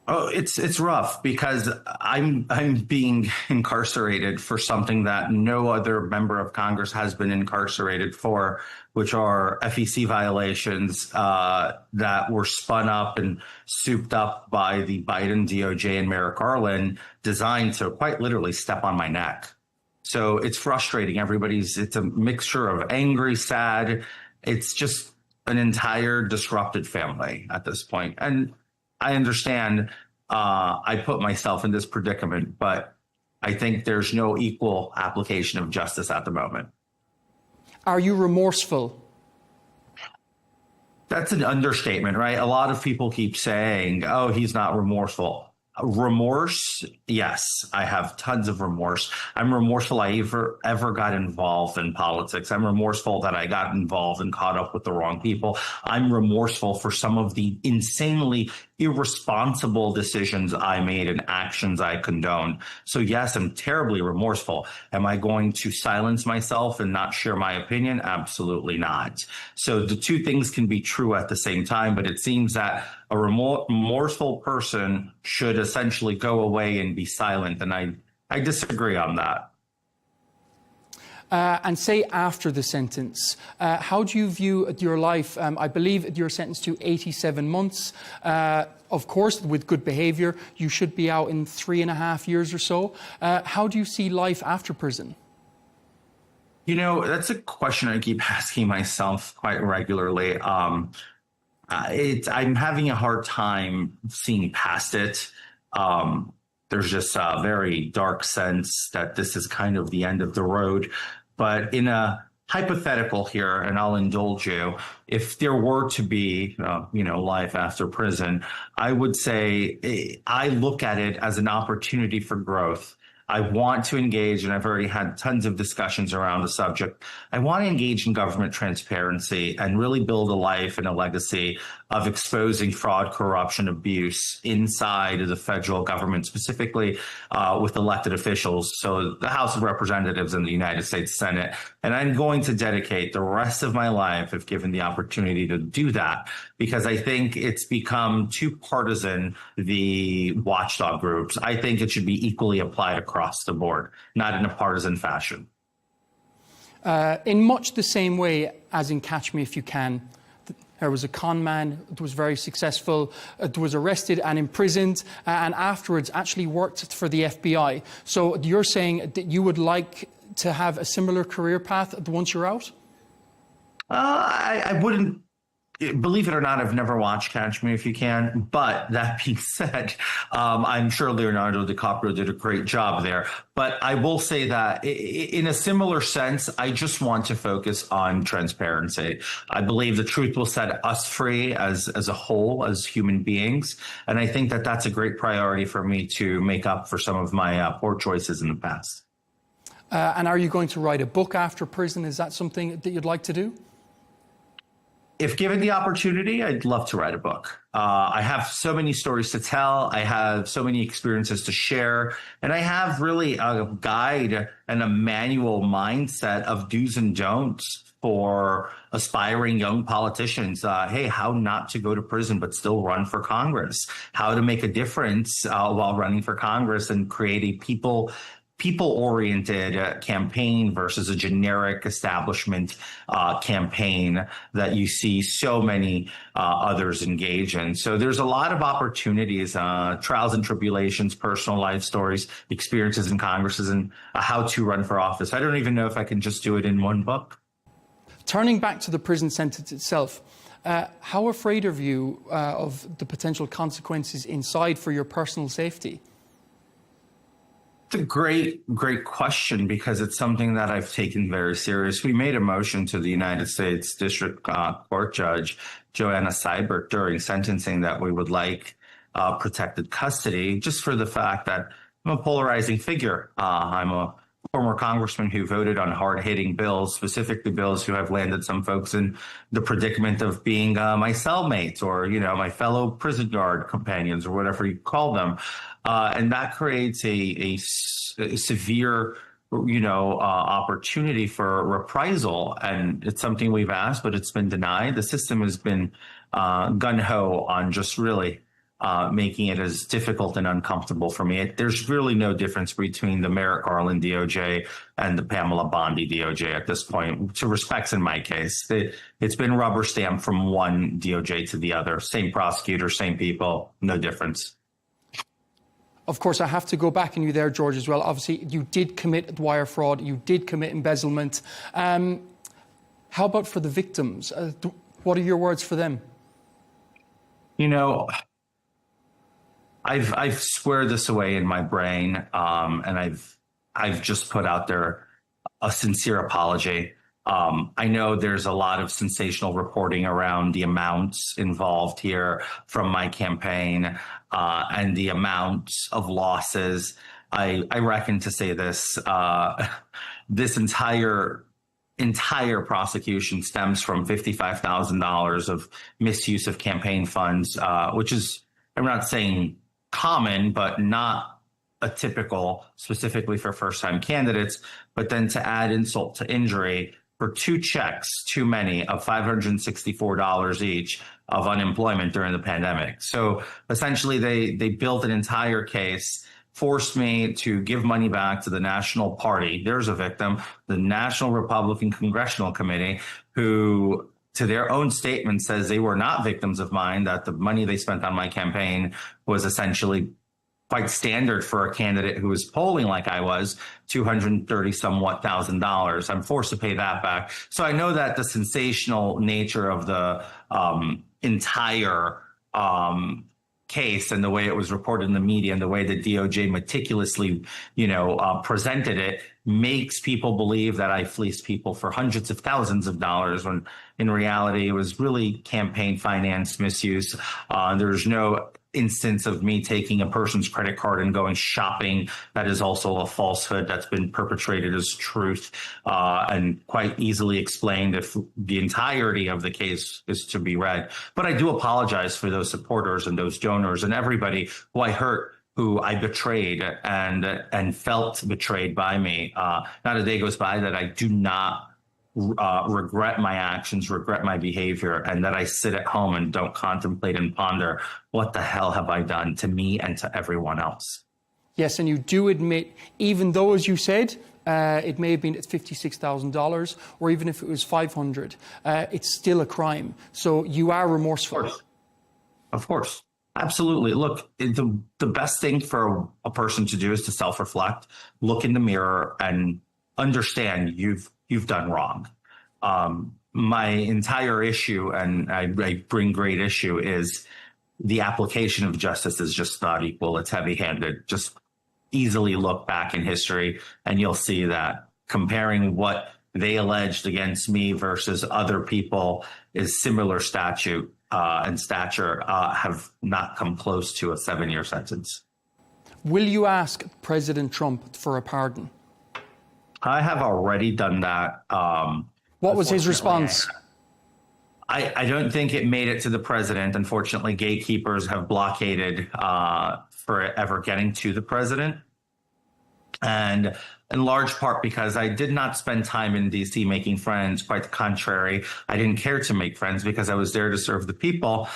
Oh, it's rough because I'm being incarcerated for something that no other member of Congress has been incarcerated for, which are FEC violations that were spun up and souped up by the Biden DOJ and Merrick Garland, designed to quite literally step on my neck. So it's frustrating. It's a mixture of angry, sad. It's just an entire disrupted family at this point. And I understand I put myself in this predicament, but I think there's no equal application of justice at the moment. Are you remorseful? That's an understatement, right? A lot of people keep saying, oh, he's not remorseful. Remorse, yes, I have tons of remorse. I'm remorseful I ever got involved in politics. I'm remorseful that I got involved and caught up with the wrong people. I'm remorseful for some of the insanely irresponsible decisions I made and actions I condoned. So yes, I'm terribly remorseful. Am I going to silence myself and not share my opinion? Absolutely not. So the two things can be true at the same time, but it seems that a remorseful person should essentially go away and be silent. And I disagree on that. And say after the sentence, how do you view your life? I believe you're sentenced to 87 months. Of course, with good behavior, you should be out in 3.5 years or so. How do you see life after prison? You know, that's a question I keep asking myself quite regularly. I'm having a hard time seeing past it. There's just a very dark sense that this is kind of the end of the road. But in a hypothetical here, and I'll indulge you, if there were to be, life after prison, I would say I look at it as an opportunity for growth. I want to engage, and I've already had tons of discussions around the subject. I want to engage in government transparency and really build a life and a legacy of exposing fraud, corruption, abuse inside of the federal government, specifically with elected officials, so the House of Representatives and the United States Senate. And I'm going to dedicate the rest of my life, if given the opportunity to do that, because I think it's become too partisan, the watchdog groups. I think it should be equally applied across the board, not in a partisan fashion. In much the same way as in Catch Me If You Can, there was a con man that was very successful, was arrested and imprisoned, and afterwards actually worked for the FBI. So you're saying that you would like to have a similar career path once you're out? I wouldn't. Believe it or not, I've never watched Catch Me If You Can. But that being said, I'm sure Leonardo DiCaprio did a great job there. But I will say that in a similar sense, I just want to focus on transparency. I believe the truth will set us free as a whole, as human beings. And I think that that's a great priority for me to make up for some of my poor choices in the past. And are you going to write a book after prison? Is that something that you'd like to do? If given the opportunity, I'd love to write a book. I have so many stories to tell. I have so many experiences to share. And I have really a guide and a manual mindset of do's and don'ts for aspiring young politicians. Hey, how not to go to prison but still run for Congress. How to make a difference while running for Congress and create a people-oriented campaign versus a generic establishment campaign that you see so many others engage in. So there's a lot of opportunities, trials and tribulations, personal life stories, experiences in Congresses, and how to run for office. I don't even know if I can just do it in one book. Turning back to the prison sentence itself, how afraid are you of the potential consequences inside for your personal safety? It's a great question, because it's something that I've taken very serious. We made a motion to the United States District Court Judge Joanna Seibert during sentencing that we would like protected custody, just for the fact that I'm a polarizing figure. I'm a former congressman who voted on hard-hitting bills, specifically bills who have landed some folks in the predicament of being my cellmates or, my fellow prison guard companions or whatever you call them. And that creates a severe, opportunity for reprisal. And it's something we've asked, but it's been denied. The system has been gung-ho on just really making it as difficult and uncomfortable for me. There's really no difference between the Merrick Garland DOJ and the Pamela Bondi DOJ at this point, to respects in my case. It's been rubber stamped from one DOJ to the other. Same prosecutor, same people, no difference. Of course, I have to go back on you there, George, as well. Obviously, you did commit wire fraud. You did commit embezzlement. How about for the victims? What are your words for them? I've squared this away in my brain, and I've just put out there a sincere apology. I know there's a lot of sensational reporting around the amounts involved here from my campaign and the amounts of losses. I reckon, to say this, this entire prosecution stems from $55,000 of misuse of campaign funds, which is, I'm not saying common, but not atypical, specifically for first-time candidates. But then to add insult to injury, for 2 checks, too many, of $564 each of unemployment during the pandemic. So essentially, they built an entire case, forced me to give money back to the National Party. There's a victim, the National Republican Congressional Committee, who, to their own statement, says they were not victims of mine, that the money they spent on my campaign was essentially quite standard for a candidate who was polling like I was, $230-somewhat thousand. I'm forced to pay that back. So I know that the sensational nature of the entire case and the way it was reported in the media and the way the DOJ meticulously, presented it makes people believe that I fleeced people for hundreds of thousands of dollars, when in reality it was really campaign finance misuse. There's no instance of me taking a person's credit card and going shopping. That is also a falsehood that's been perpetrated as truth, and quite easily explained if the entirety of the case is to be read. But I do apologize for those supporters and those donors and everybody who I hurt, who I betrayed and felt betrayed by me. Not a day goes by that I do not regret my actions, regret my behavior, and that I sit at home and don't contemplate and ponder, what the hell have I done to me and to everyone else? Yes, and you do admit, even though, as you said, it may have been $56,000, or even if it was $500, it's still a crime. So you are remorseful. Of course. Absolutely. Look, the best thing for a person to do is to self-reflect, look in the mirror, and understand you've done wrong. My entire issue, and I bring great issue, is the application of justice is just not equal. It's heavy-handed. Just easily look back in history, and you'll see that comparing what they alleged against me versus other people is similar statute and stature have not come close to a 7-year sentence. Will you ask President Trump for a pardon? I have already done that. What was his response? I don't think it made it to the president. Unfortunately, gatekeepers have blockaded for it ever getting to the president. And in large part because I did not spend time in D.C. making friends. Quite the contrary, I didn't care to make friends because I was there to serve the people.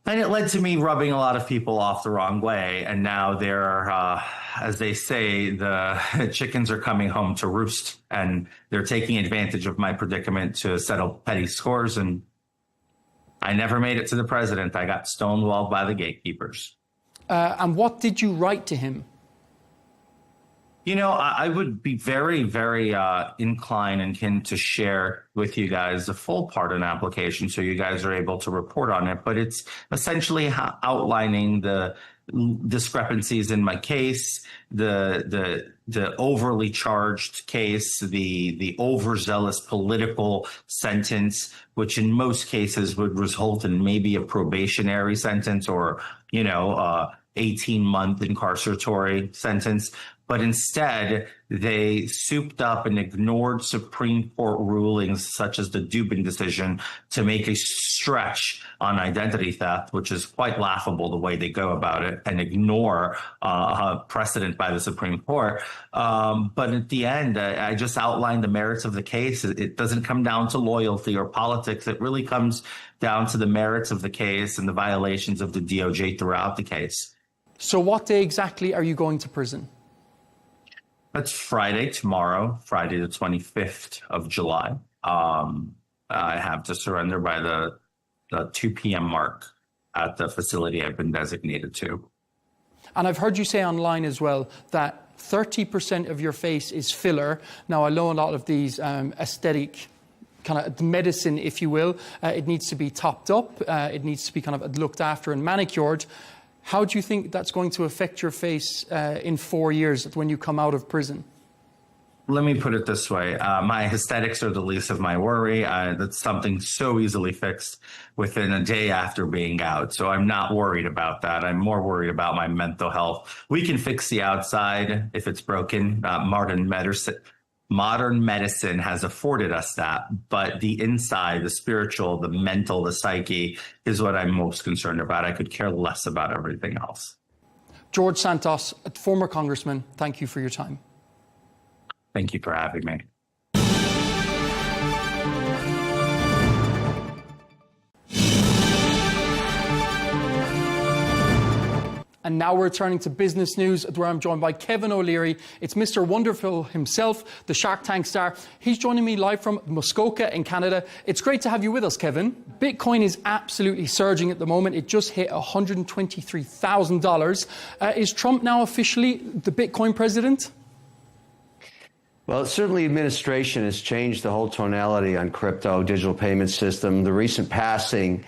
And it led to me rubbing a lot of people off the wrong way. And now they're, as they say, the chickens are coming home to roost, and they're taking advantage of my predicament to settle petty scores. And I never made it to the president. I got stonewalled by the gatekeepers. And what did you write to him? You know, I would be very, very inclined and keen to share with you guys the full pardon application so you guys are able to report on it. But it's essentially outlining the discrepancies in my case, the overly charged case, the overzealous political sentence, which in most cases would result in maybe a probationary sentence or, 18-month incarceratory sentence. But instead, they souped up and ignored Supreme Court rulings such as the Dubin decision to make a stretch on identity theft, which is quite laughable the way they go about it, and ignore precedent by the Supreme Court. But at the end, I just outlined the merits of the case. It doesn't come down to loyalty or politics. It really comes down to the merits of the case and the violations of the DOJ throughout the case. So what day exactly are you going to prison? That's Friday, tomorrow, Friday the 25th of July. I have to surrender by the 2 p.m. mark at the facility I've been designated to. And I've heard you say online as well that 30% of your face is filler. Now, I know a lot of these aesthetic kind of medicine, if you will, it needs to be topped up. It needs to be kind of looked after and manicured. How do you think that's going to affect your face in 4 years when you come out of prison? Let me put it this way. My aesthetics are the least of my worry. That's something so easily fixed within a day after being out. So I'm not worried about that. I'm more worried about my mental health. We can fix the outside if it's broken. Modern medicine has afforded us that. But the inside, the spiritual, the mental, the psyche is what I'm most concerned about. I could care less about everything else. George Santos, former congressman, thank you for your time. Thank you for having me. And now we're turning to business news, where I'm joined by Kevin O'Leary. It's Mr. Wonderful himself, the Shark Tank star. He's joining me live from Muskoka in Canada. It's great to have you with us, Kevin. Bitcoin is absolutely surging at the moment. It just hit $123,000. Is Trump now officially the Bitcoin president? Well, certainly administration has changed the whole tonality on crypto, digital payment system. The recent passing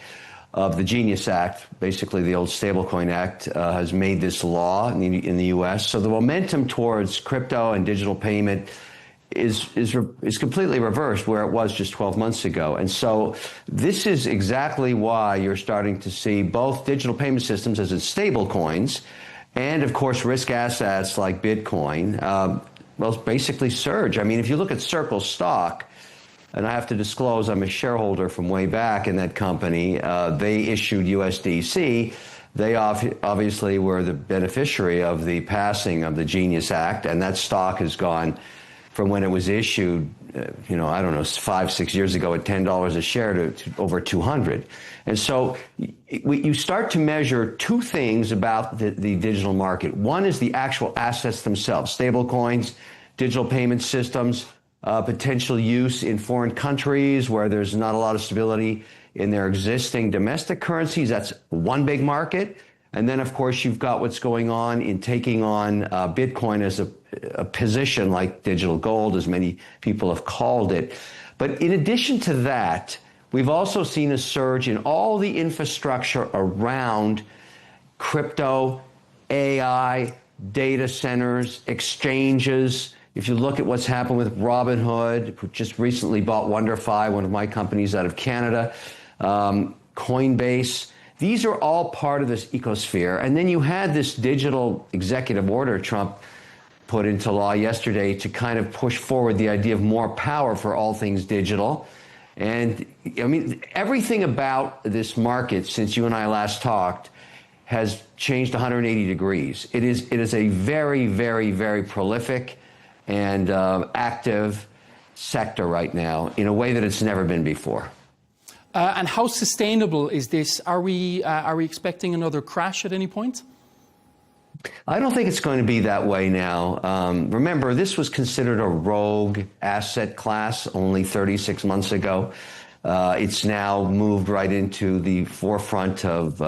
of the Genius Act, basically the old Stablecoin Act, has made this law in the U.S. So the momentum towards crypto and digital payment is completely reversed where it was just 12 months ago. And so this is exactly why you're starting to see both digital payment systems, as in stable coins, and of course risk assets like Bitcoin, well, basically surge. I mean, if you look at Circle stock, and I have to disclose I'm a shareholder from way back in that company, they issued USDC. They obviously were the beneficiary of the passing of the Genius Act, and that stock has gone from when it was issued, I don't know, 5-6 years ago at $10 a share to over 200. And so you start to measure two things about the digital market. One is the actual assets themselves, stable coins, digital payment systems, potential use in foreign countries where there's not a lot of stability in their existing domestic currencies. That's one big market. And then, of course, you've got what's going on in taking on Bitcoin as a position like digital gold, as many people have called it. But in addition to that, we've also seen a surge in all the infrastructure around crypto, AI, data centers, exchanges. If you look at what's happened with Robinhood, who just recently bought WonderFi, one of my companies out of Canada, Coinbase, these are all part of this ecosphere. And then you had this digital executive order Trump put into law yesterday to kind of push forward the idea of more power for all things digital. And I mean, everything about this market since you and I last talked has changed 180 degrees. It is a very, very, very prolific and active sector right now in a way that it's never been before. And how sustainable is this? Are we expecting another crash at any point? I don't think it's going to be that way now. Remember, this was considered a rogue asset class only 36 months ago. It's now moved right into the forefront of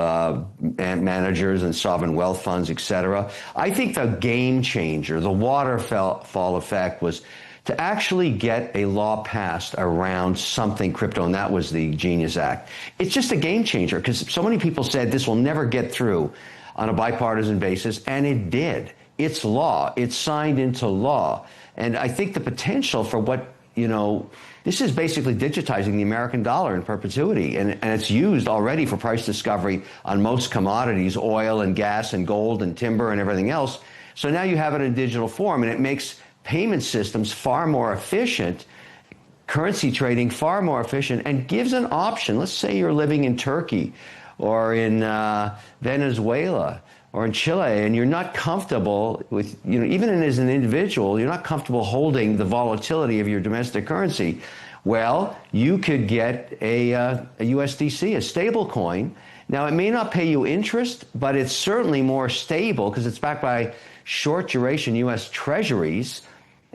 managers and sovereign wealth funds, et cetera. I think the game changer, the waterfall effect, was to actually get a law passed around something crypto, and that was the Genius Act. It's just a game changer because so many people said this will never get through on a bipartisan basis, and it did. It's law. It's signed into law. And I think the potential for what, this is basically digitizing the American dollar in perpetuity, and it's used already for price discovery on most commodities, oil and gas and gold and timber and everything else. So now you have it in digital form, and it makes payment systems far more efficient, currency trading far more efficient, and gives an option. Let's say you're living in Turkey or in Venezuela or in Chile, and you're not comfortable with, even as an individual, you're not comfortable holding the volatility of your domestic currency. Well, you could get a USDC, a stable coin. Now, it may not pay you interest, but it's certainly more stable because it's backed by short duration U.S. treasuries.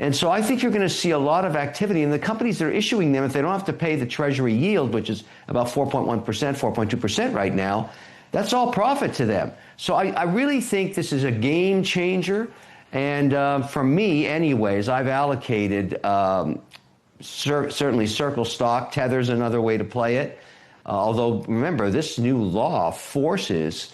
And so I think you're going to see a lot of activity. And the companies that are issuing them, if they don't have to pay the treasury yield, which is about 4.1%, 4.2% right now, that's all profit to them. So I really think this is a game changer. And for me, anyways, I've allocated certainly Circle stock. Tether's another way to play it. Although, remember, this new law forces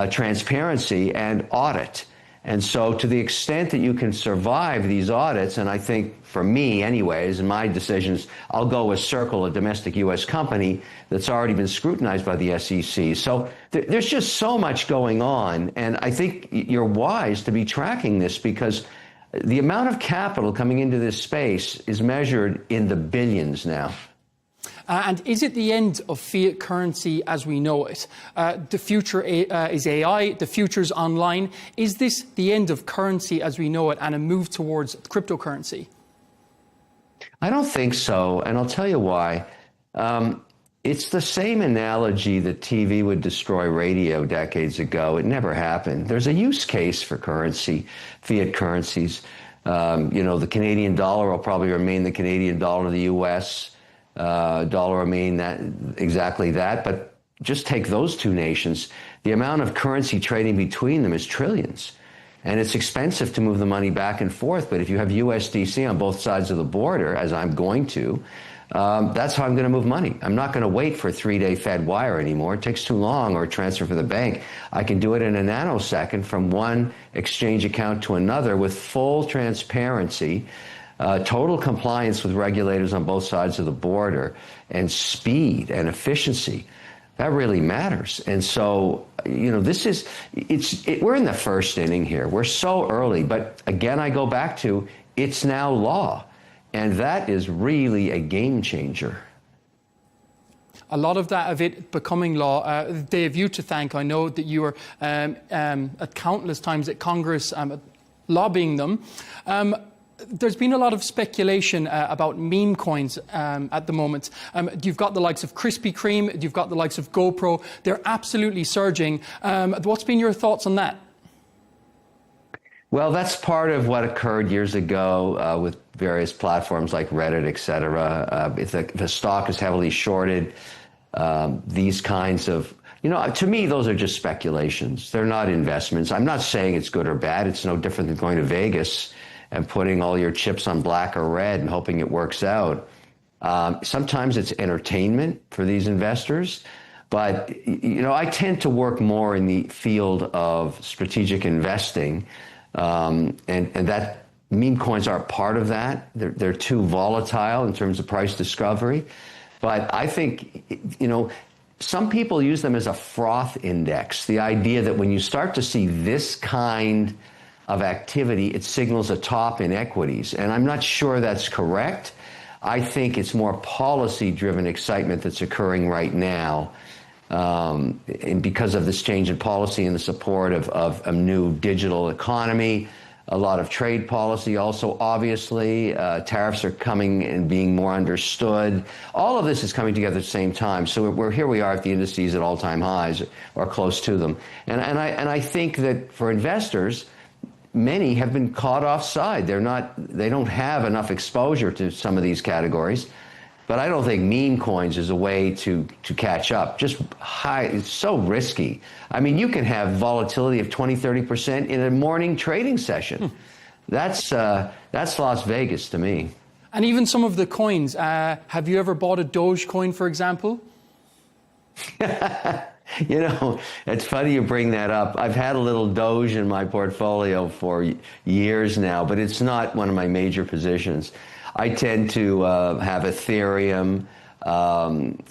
transparency and audit. And so to the extent that you can survive these audits, and I think for me anyways, in my decisions, I'll go with Circle, a domestic U.S. company that's already been scrutinized by the SEC. So there's just so much going on, and I think you're wise to be tracking this because the amount of capital coming into this space is measured in the billions now. And is it the end of fiat currency as we know it? The future is AI, the future is online. Is this the end of currency as we know it and a move towards cryptocurrency? I don't think so, and I'll tell you why. It's the same analogy that TV would destroy radio decades ago. It never happened. There's a use case for currency, fiat currencies. The Canadian dollar will probably remain the Canadian dollar, the U.S. Dollar remain exactly that, but just take those two nations, the amount of currency trading between them is trillions. And it's expensive to move the money back and forth, but if you have USDC on both sides of the border, as I'm going to, that's how I'm going to move money. I'm not going to wait for a 3-day Fed wire anymore. It takes too long, or a transfer for the bank. I can do it in a nanosecond from one exchange account to another with full transparency, total compliance with regulators on both sides of the border, and speed and efficiency. That really matters. And so, we're in the first inning here. We're so early. But again, I go back to, it's now law. And that is really a game changer. A lot of that of it becoming law, they have you to thank. I know that you were at countless times at Congress lobbying them. There's been a lot of speculation about meme coins at the moment. You've got the likes of Krispy Kreme, you've got the likes of GoPro. They're absolutely surging. What's been your thoughts on that? Well, that's part of what occurred years ago with various platforms like Reddit, et cetera. If the stock is heavily shorted, these kinds of, to me, those are just speculations. They're not investments. I'm not saying it's good or bad. It's no different than going to Vegas and putting all your chips on black or red and hoping it works out. Sometimes it's entertainment for these investors. But, I tend to work more in the field of strategic investing. And that meme coins are part of that. They're too volatile in terms of price discovery. But I think, some people use them as a froth index. The idea that when you start to see this kind of activity, it signals a top in equities. And I'm not sure that's correct. I think it's more policy-driven excitement that's occurring right now. And because of this change in policy and the support of a new digital economy, a lot of trade policy also, obviously, tariffs are coming and being more understood. All of this is coming together at the same time. So here we are at the indices at all-time highs or close to them. And I think that for investors, many have been caught offside. They don't have enough exposure to some of these categories. But I don't think meme coins is a way to catch up. Just high, it's so risky. I mean, you can have volatility of 20, 30% in a morning trading session. That's Las Vegas to me. And even some of the coins, have you ever bought a Doge coin, for example? It's funny you bring that up. I've had a little Doge in my portfolio for years now, but it's not one of my major positions. I tend to have Ethereum. I'm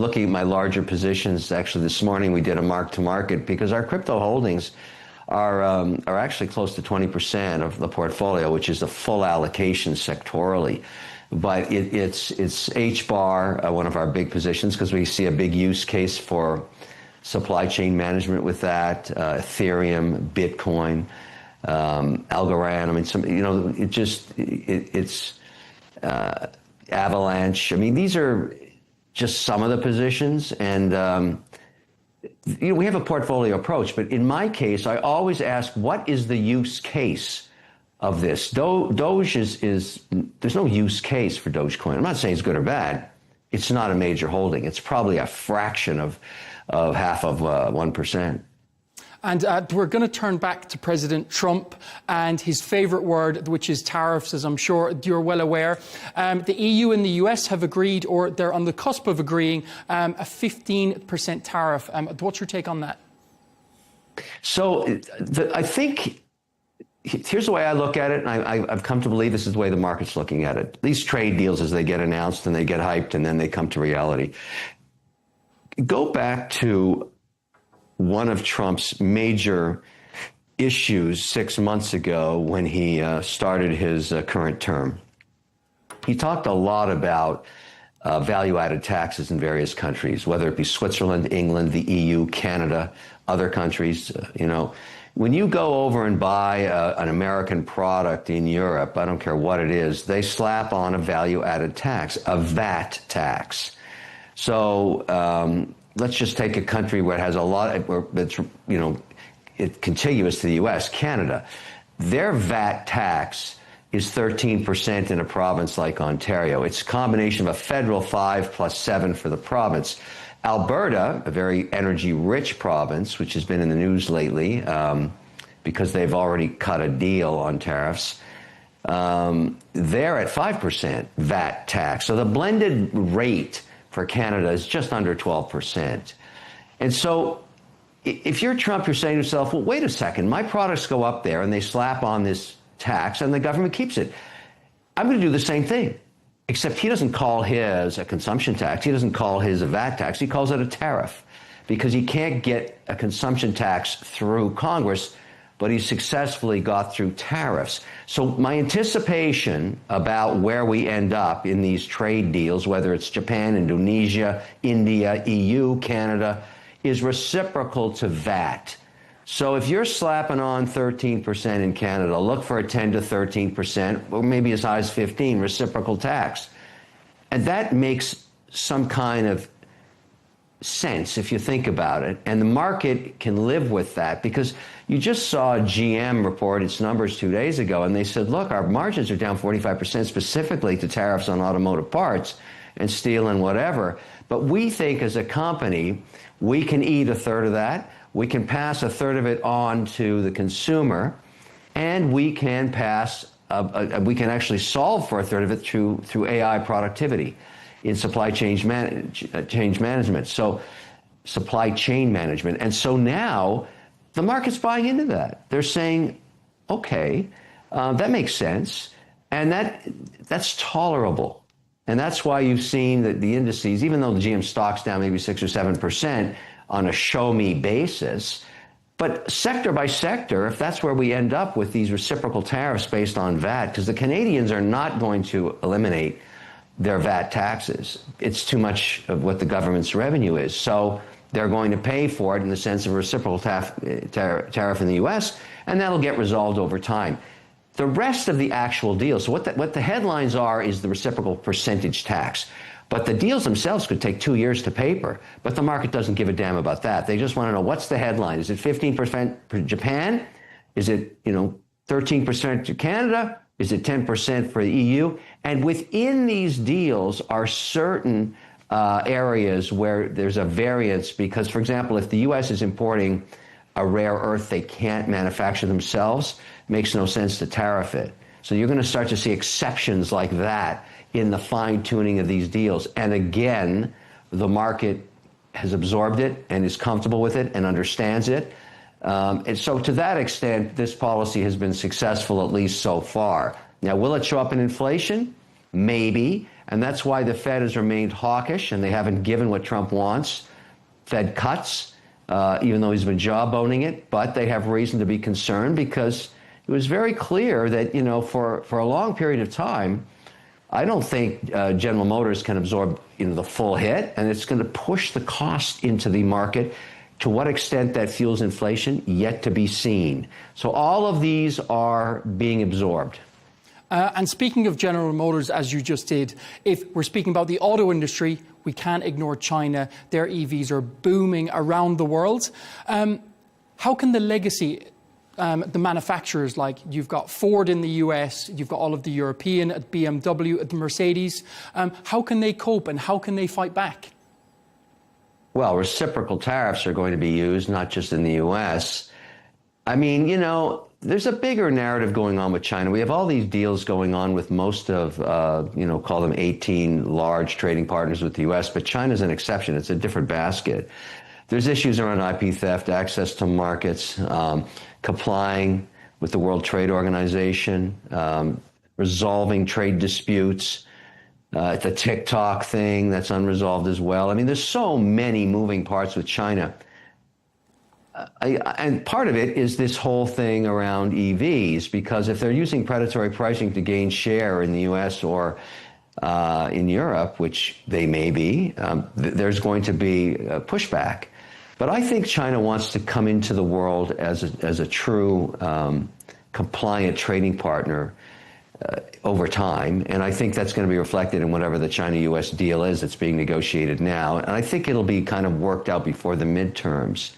looking at my larger positions. Actually, this morning we did a mark-to-market because our crypto holdings are actually close to 20% of the portfolio, which is a full allocation sectorally. But it's HBAR, one of our big positions, because we see a big use case for supply chain management with that, Ethereum, Bitcoin. Algorand, it's Avalanche. These are just some of the positions, and we have a portfolio approach. But in my case, I always ask, what is the use case of this? Doge is there's no use case for Dogecoin. I'm not saying it's good or bad. It's not a major holding. It's probably a fraction of half of 1%. And we're going to turn back to President Trump and his favorite word, which is tariffs, as I'm sure you're well aware. The EU and the US have agreed, or they're on the cusp of agreeing, a 15% tariff. What's your take on that? So I think here's the way I look at it, and I've come to believe this is the way the market's looking at it. These trade deals, as they get announced and they get hyped and then they come to reality. Go back to one of Trump's major issues 6 months ago when he started his current term. He talked a lot about value-added taxes in various countries, whether it be Switzerland, England, the EU, Canada, other countries. When you go over and buy an American product in Europe, I don't care what it is, they slap on a value-added tax, a VAT tax. So let's just take a country where it has a lot, it's it's contiguous to the U.S., Canada. Their VAT tax is 13% in a province like Ontario. It's a combination of a federal 5 plus 7 for the province. Alberta, a very energy-rich province, which has been in the news lately because they've already cut a deal on tariffs, they're at 5% VAT tax. So the blended rate for Canada is just under 12%. And so if you're Trump, you're saying to yourself, well, wait a second, my products go up there and they slap on this tax and the government keeps it. I'm going to do the same thing, except he doesn't call his a consumption tax. He doesn't call his a VAT tax. He calls it a tariff because he can't get a consumption tax through Congress, but he successfully got through tariffs. So my anticipation about where we end up in these trade deals, whether it's Japan, Indonesia, India, EU, Canada, is reciprocal to VAT. So if you're slapping on 13% in Canada, look for a 10 to 13%, or maybe as high as 15 reciprocal tax. And that makes some kind of sense if you think about it. And the market can live with that because you just saw GM report its numbers 2 days ago, and they said, look, our margins are down 45% specifically to tariffs on automotive parts and steel and whatever. But we think as a company, we can eat a third of that. We can pass a third of it on to the consumer, and we can pass, we can actually solve for a third of it through AI productivity in supply chain management. So supply chain management. And so now the market's buying into that. They're saying, okay, that makes sense. And that's tolerable. And that's why you've seen that the indices, even though the GM stock's down maybe 6 or 7%, on a show-me basis. But sector by sector, if that's where we end up with these reciprocal tariffs based on VAT, because the Canadians are not going to eliminate their VAT taxes. It's too much of what the government's revenue is. So they're going to pay for it in the sense of a reciprocal tariff in the U.S., and that'll get resolved over time. The rest of the actual deals, so what the headlines are is the reciprocal percentage tax. But the deals themselves could take 2 years to paper, but the market doesn't give a damn about that. They just want to know, what's the headline? Is it 15% for Japan? Is it 13% to Canada? Is it 10% for the EU? And within these deals are certain areas where there's a variance because, for example, if the U.S. is importing a rare earth they can't manufacture themselves, it makes no sense to tariff it. So you're going to start to see exceptions like that in the fine-tuning of these deals. And again, the market has absorbed it and is comfortable with it and understands it. And so to that extent, this policy has been successful, at least so far. Now, will it show up in inflation? Maybe. And that's why the Fed has remained hawkish and they haven't given what Trump wants. Fed cuts, even though he's been jawboning it. But they have reason to be concerned because it was very clear that, for a long period of time, I don't think General Motors can absorb the full hit, and it's going to push the cost into the market. To what extent that fuels inflation, yet to be seen. So all of these are being absorbed. And speaking of General Motors, as you just did, if we're speaking about the auto industry, we can't ignore China. Their EVs are booming around the world. How can the legacy the manufacturers, like you've got Ford in the US, you've got all of the European at BMW, at the Mercedes. How can they cope and how can they fight back? Well, reciprocal tariffs are going to be used, not just in the US. I mean, there's a bigger narrative going on with China. We have all these deals going on with most of, call them 18 large trading partners with the US, but China's an exception. It's a different basket. There's issues around IP theft, access to markets, complying with the World Trade Organization, resolving trade disputes, the TikTok thing that's unresolved as well. I mean, there's so many moving parts with China. And part of it is this whole thing around EVs, because if they're using predatory pricing to gain share in the US or in Europe, which they may be, there's going to be a pushback. But I think China wants to come into the world as a true compliant trading partner over time, and I think that's going to be reflected in whatever the China-U.S. deal is that's being negotiated now, and I think it'll be kind of worked out before the midterms.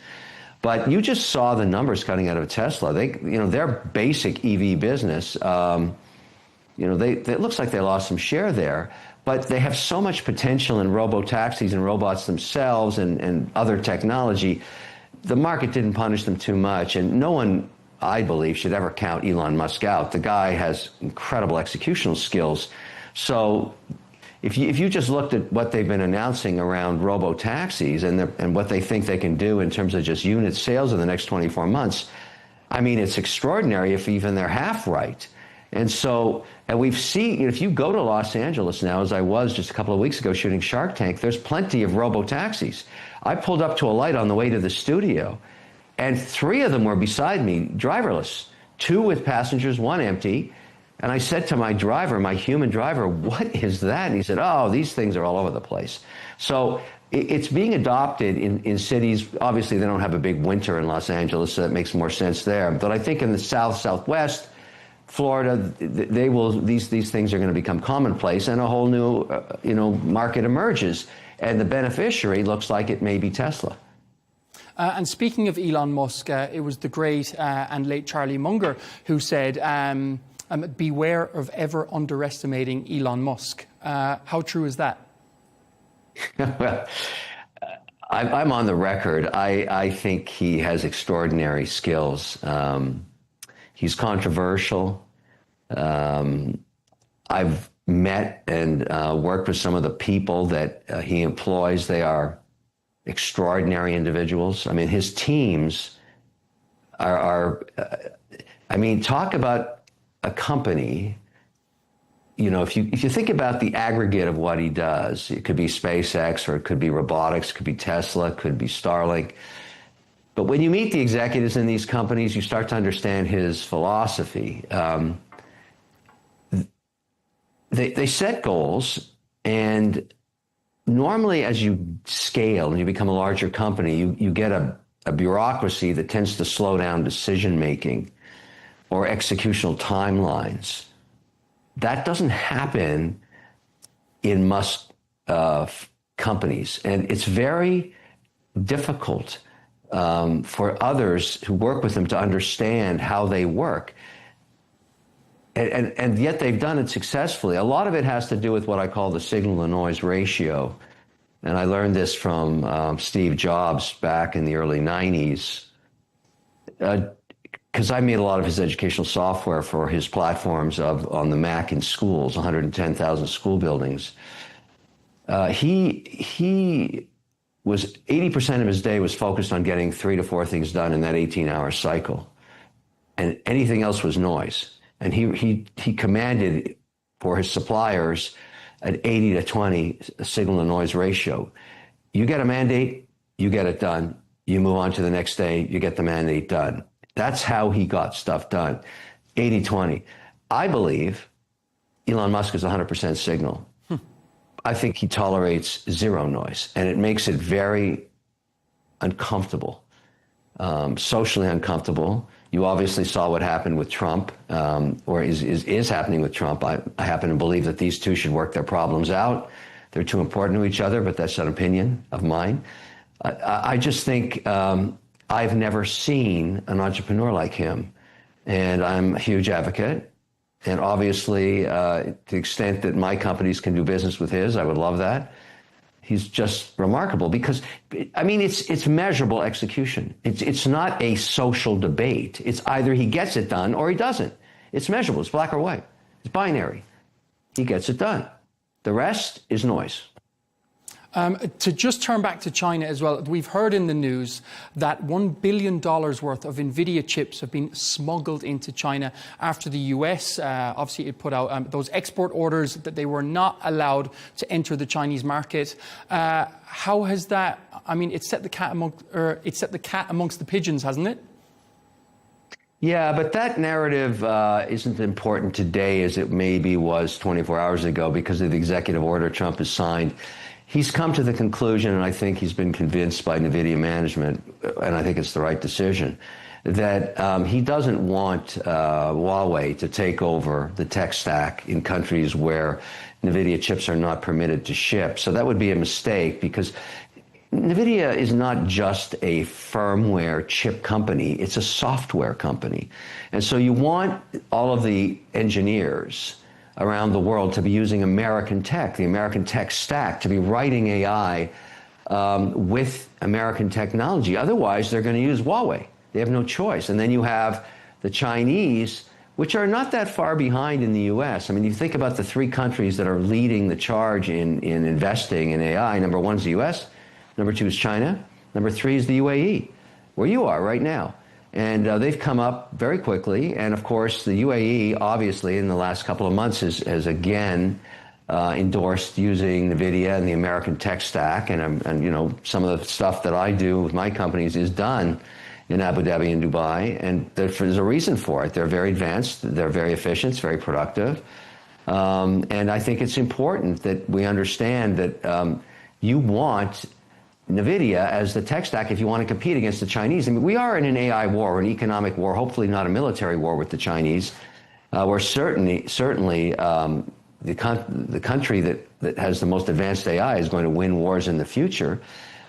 But you just saw the numbers coming out of Tesla. Their basic EV business, it looks like they lost some share there, but they have so much potential in robo-taxis and robots themselves and other technology. The market didn't punish them too much, and no one, I believe, should ever count Elon Musk out. The guy has incredible executional skills. So if you just looked at what they've been announcing around robo-taxis and what they think they can do in terms of just unit sales in the next 24 months, I mean, it's extraordinary if even they're half right. And so, and we've seen, if you go to Los Angeles now, as I was just a couple of weeks ago shooting Shark Tank, there's plenty of robo-taxis. I pulled up to a light on the way to the studio, and 3 of them were beside me, driverless, 2 with passengers, 1 empty. And I said to my driver, my human driver, what is that? And he said, oh, these things are all over the place. So it's being adopted in cities. Obviously, they don't have a big winter in Los Angeles, so that makes more sense there. But I think in the South, Southwest, Florida, these things are going to become commonplace, and a whole new market emerges. And the beneficiary looks like it may be Tesla. And speaking of Elon Musk, it was the great and late Charlie Munger who said, beware of ever underestimating Elon Musk. How true is that? Well, I'm on the record. I think he has extraordinary skills. He's controversial. I've met and worked with some of the people that he employs. They are extraordinary individuals. I mean, his teams are talk about a company. If you think about the aggregate of what he does, it could be SpaceX, or it could be robotics, it could be Tesla, it could be Starlink. But when you meet the executives in these companies, you start to understand his philosophy. They set goals, and normally as you scale and you become a larger company, you get a bureaucracy that tends to slow down decision-making or executional timelines. That doesn't happen in Musk companies, and it's very difficult for others who work with them to understand how they work. And yet they've done it successfully. A lot of it has to do with what I call the signal-to-noise ratio. And I learned this from Steve Jobs back in the early 90s. Because I made a lot of his educational software for his platforms on the Mac in schools, 110,000 school buildings. He was 80% of his day was focused on getting 3 to 4 things done in that 18-hour cycle. And anything else was noise. And he commanded for his suppliers an 80 to 20 signal-to-noise ratio. You get a mandate, you get it done. You move on to the next day, you get the mandate done. That's how he got stuff done, 80-20. I believe Elon Musk is 100% signal. I think he tolerates zero noise, and it makes it very uncomfortable, socially uncomfortable. You obviously saw what happened with Trump, or is happening with Trump. I happen to believe that these two should work their problems out. They're too important to each other, but that's an opinion of mine. I just think I've never seen an entrepreneur like him, and I'm a huge advocate. And obviously, to the extent that my companies can do business with his, I would love that. He's just remarkable because, I mean, it's measurable execution. It's not a social debate. It's either he gets it done or he doesn't. It's measurable. It's black or white. It's binary. He gets it done. The rest is noise. To just turn back to China as well, we've heard in the news that $1 billion worth of NVIDIA chips have been smuggled into China after the US, obviously it put out those export orders that they were not allowed to enter the Chinese market. How has that, I mean, it's set the cat amongst the pigeons, hasn't it? Yeah, but that narrative isn't important today as it maybe was 24 hours ago because of the executive order Trump has signed. He's come to the conclusion, and I think he's been convinced by NVIDIA management, and I think it's the right decision, that he doesn't want Huawei to take over the tech stack in countries where NVIDIA chips are not permitted to ship. So that would be a mistake because NVIDIA is not just a firmware chip company, it's a software company. And so you want all of the engineers around the world to be using American tech, the American tech stack, to be writing AI with American technology. Otherwise, they're going to use Huawei. They have no choice. And then you have the Chinese, which are not that far behind in the U.S. I mean, you think about the three countries that are leading the charge in investing in AI. Number one is the U.S., number two is China, number three is the UAE, where you are right now. And they've come up very quickly. And of course, the UAE, obviously, in the last couple of months has again endorsed using NVIDIA and the American tech stack. And you know, some of the stuff that I do with my companies is done in Abu Dhabi and Dubai. And there's a reason for it. They're very advanced. They're very efficient. It's very productive. And I think it's important that we understand that you want NVIDIA as the tech stack if you want to compete against the Chinese. I mean, we are in an AI war, an economic war, hopefully not a military war with the Chinese. We're certainly the country that has the most advanced AI is going to win wars in the future,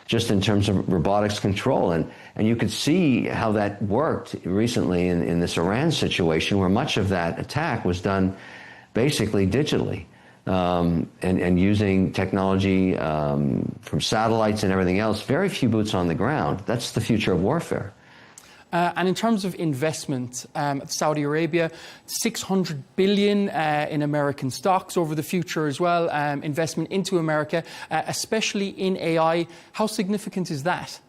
just in terms of robotics control. And you could see how that worked recently in this Iran situation, where much of that attack was done basically digitally. And using technology from satellites and everything else, very few boots on the ground. That's the future of warfare. And in terms of investment, Saudi Arabia, $600 billion in American stocks over the future as well, investment into America, especially in AI. How significant is that?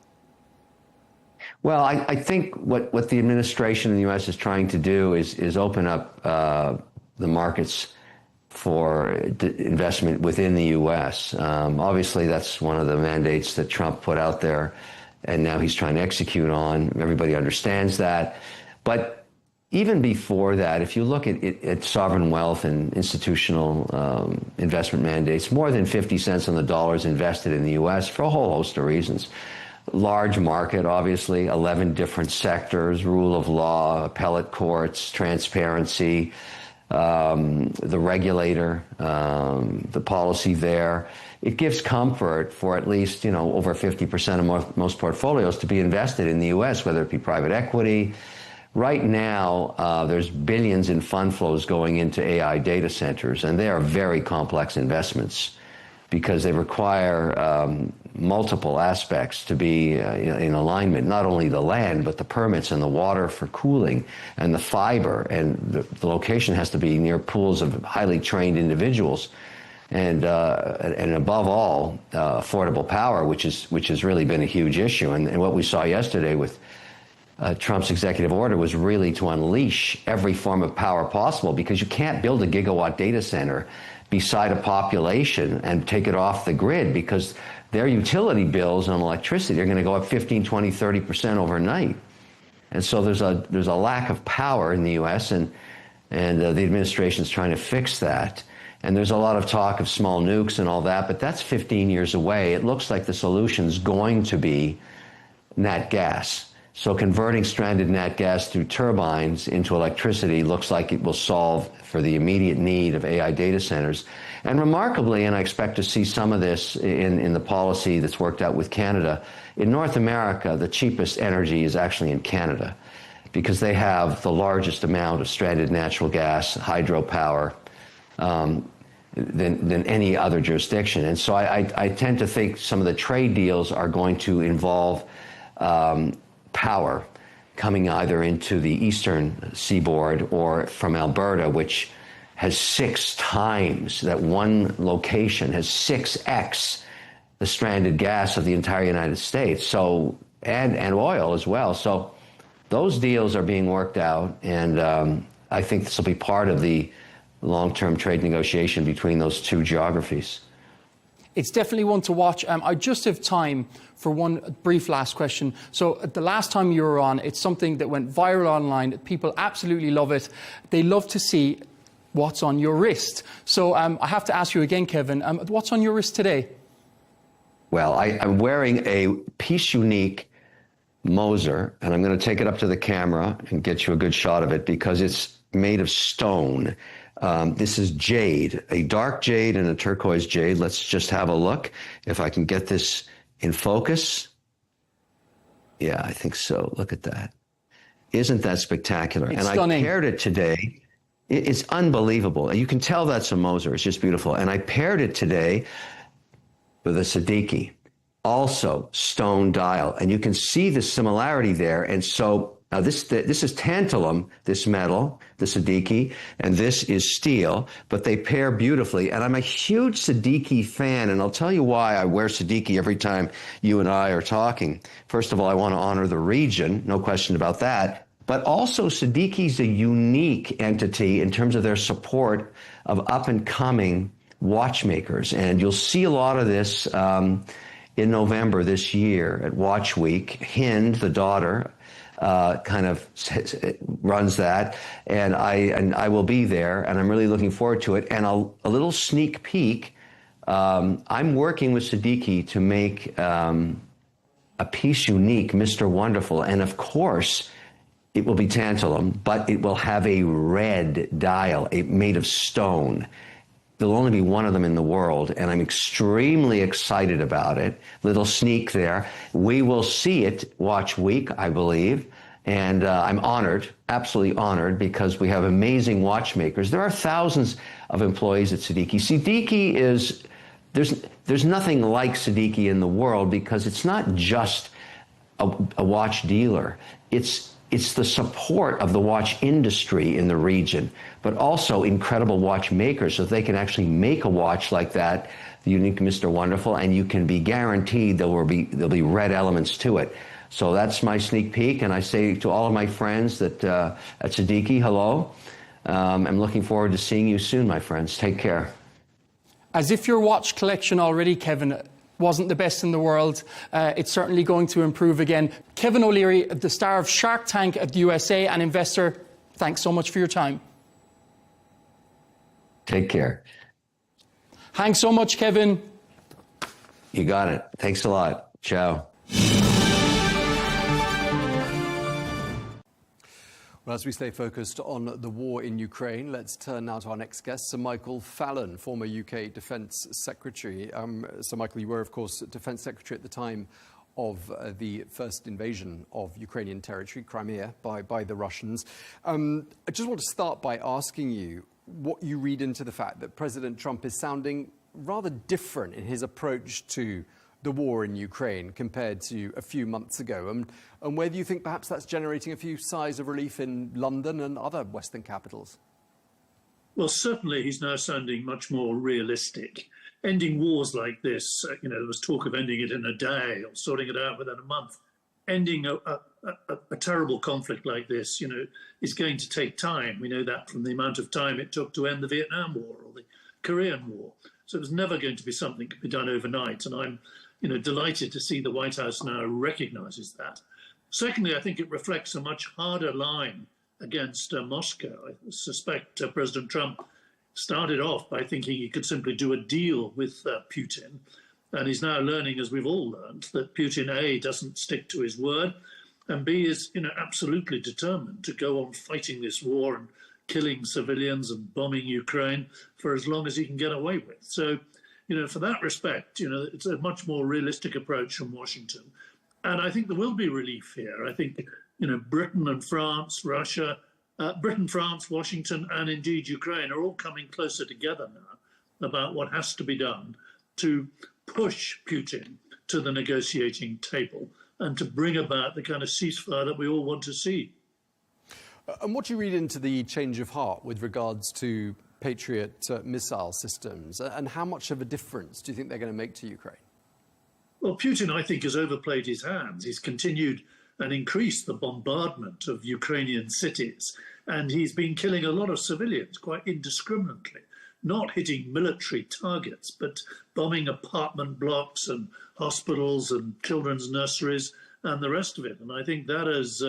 Well, I think what the administration in the U.S. is trying to do is open up the markets for investment within the U.S. Obviously, that's one of the mandates that Trump put out there, and now he's trying to execute on. Everybody understands that. But even before that, if you look at sovereign wealth and institutional investment mandates, more than 50 cents on the dollar is invested in the U.S. for a whole host of reasons. Large market, obviously, 11 different sectors, rule of law, appellate courts, transparency, the regulator, the policy there. It gives comfort for at least, you know, over 50% of most portfolios to be invested in the U.S., whether it be private equity. Right now, there's billions in fund flows going into AI data centers, and they are very complex investments because they require multiple aspects to be in alignment, not only the land, but the permits and the water for cooling and the fiber, and the location has to be near pools of highly trained individuals, and above all, affordable power, which has really been a huge issue. And what we saw yesterday with Trump's executive order was really to unleash every form of power possible, because you can't build a gigawatt data center beside a population and take it off the grid, because their utility bills on electricity are going to go up 15, 20, 30% overnight. And so there's a lack of power in the U.S., and the administration's trying to fix that. And there's a lot of talk of small nukes and all that, but that's 15 years away. It looks like the solution's going to be nat gas. So converting stranded nat gas through turbines into electricity looks like it will solve for the immediate need of AI data centers. And remarkably, and I expect to see some of this in the policy that's worked out with Canada, in North America, the cheapest energy is actually in Canada, because they have the largest amount of stranded natural gas, hydropower, than any other jurisdiction. And so I tend to think some of the trade deals are going to involve power coming either into the eastern seaboard or from Alberta, which has 6 times, that one location has 6x the stranded gas of the entire United States. So, and oil as well. So those deals are being worked out, and I think this will be part of the long-term trade negotiation between those two geographies. It's definitely one to watch. I just have time for one brief last question. So the last time you were on, it's something that went viral online. People absolutely love it. They love to see what's on your wrist. So I have to ask you again, Kevin, what's on your wrist today? Well, I'm wearing a Peace Unique Moser, and I'm going to take it up to the camera and get you a good shot of it because it's made of stone. This is jade, a dark jade and a turquoise jade. Let's just have a look if I can get this in focus. Yeah, I think so. Look at that. Isn't that spectacular? It's and stunning. I paired it today. It's unbelievable. You can tell that's a Moser. It's just beautiful. And I paired it today with a Siddiqui, also stone dial. And you can see the similarity there. And so this is tantalum, this metal, the Siddiqui, and this is steel, but they pair beautifully. And I'm a huge Siddiqui fan, and I'll tell you why I wear Siddiqui every time you and I are talking. First of all, I want to honor the region, no question about that. But also Siddiqui's a unique entity in terms of their support of up-and-coming watchmakers. And you'll see a lot of this in November this year at Watch Week. Hind, the daughter, kind of runs that, and I will be there, and I'm really looking forward to it. And a little sneak peek, I'm working with Siddiqui to make a Peace Unique Mr. Wonderful, and of course, it will be tantalum, but it will have a red dial, made of stone. There'll only be one of them in the world, and I'm extremely excited about it. Little sneak there. We will see it Watch Week, I believe, and I'm honored, absolutely honored, because we have amazing watchmakers. There are thousands of employees at Siddiqui. Siddiqui is, there's nothing like Siddiqui in the world because it's not just a watch dealer. It's the support of the watch industry in the region, but also incredible watchmakers so they can actually make a watch like that, the unique Mr. Wonderful, and you can be guaranteed there'll be red elements to it. So that's my sneak peek, and I say to all of my friends that at Siddiqui, hello. I'm looking forward to seeing you soon, my friends. Take care. As if your watch collection already, Kevin, wasn't the best in the world, it's certainly going to improve again. Kevin O'Leary, the star of Shark Tank at the USA and investor, thanks so much for your time. Take care. Thanks so much, Kevin. You got it. Thanks a lot. Ciao. Well, as we stay focused on the war in Ukraine, let's turn now to our next guest, Sir Michael Fallon, former UK Defence Secretary. Sir Michael, you were, of course, Defence Secretary at the time of the first invasion of Ukrainian territory, Crimea, by the Russians. I just want to start by asking you what you read into the fact that President Trump is sounding rather different in his approach to the war in Ukraine compared to a few months ago, and whether you think perhaps that's generating a few sighs of relief in London and other Western capitals. Well, certainly he's now sounding much more realistic. Ending wars like this, there was talk of ending it in a day or sorting it out within a month. Ending a terrible conflict like this, is going to take time. We know that from the amount of time it took to end the Vietnam War or the Korean War. So it was never going to be something that could be done overnight. And I'm delighted to see the White House now recognises that. Secondly, I think it reflects a much harder line against Moscow. I suspect President Trump started off by thinking he could simply do a deal with Putin. And he's now learning, as we've all learned, that Putin, A, doesn't stick to his word, and B, is absolutely determined to go on fighting this war and killing civilians and bombing Ukraine for as long as he can get away with. So, for that respect, it's a much more realistic approach from Washington. And I think there will be relief here. I think, Britain and France, Russia, Britain, France, Washington, and indeed Ukraine are all coming closer together now about what has to be done to push Putin to the negotiating table and to bring about the kind of ceasefire that we all want to see. And what do you read into the change of heart with regards to Patriot missile systems, and how much of a difference do you think they're going to make to Ukraine? Well, Putin, I think, has overplayed his hands. He's continued and increased the bombardment of Ukrainian cities, and he's been killing a lot of civilians quite indiscriminately, not hitting military targets, but bombing apartment blocks and hospitals and children's nurseries and the rest of it. And I think that has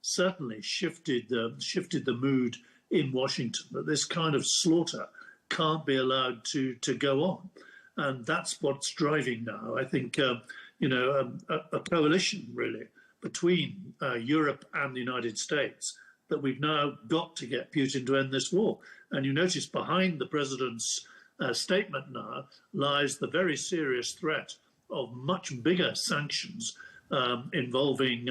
certainly shifted the mood in Washington, that this kind of slaughter can't be allowed to go on. And that's what's driving now, I think, a coalition, really, between Europe and the United States, that we've now got to get Putin to end this war. And you notice behind the president's statement now lies the very serious threat of much bigger sanctions involving,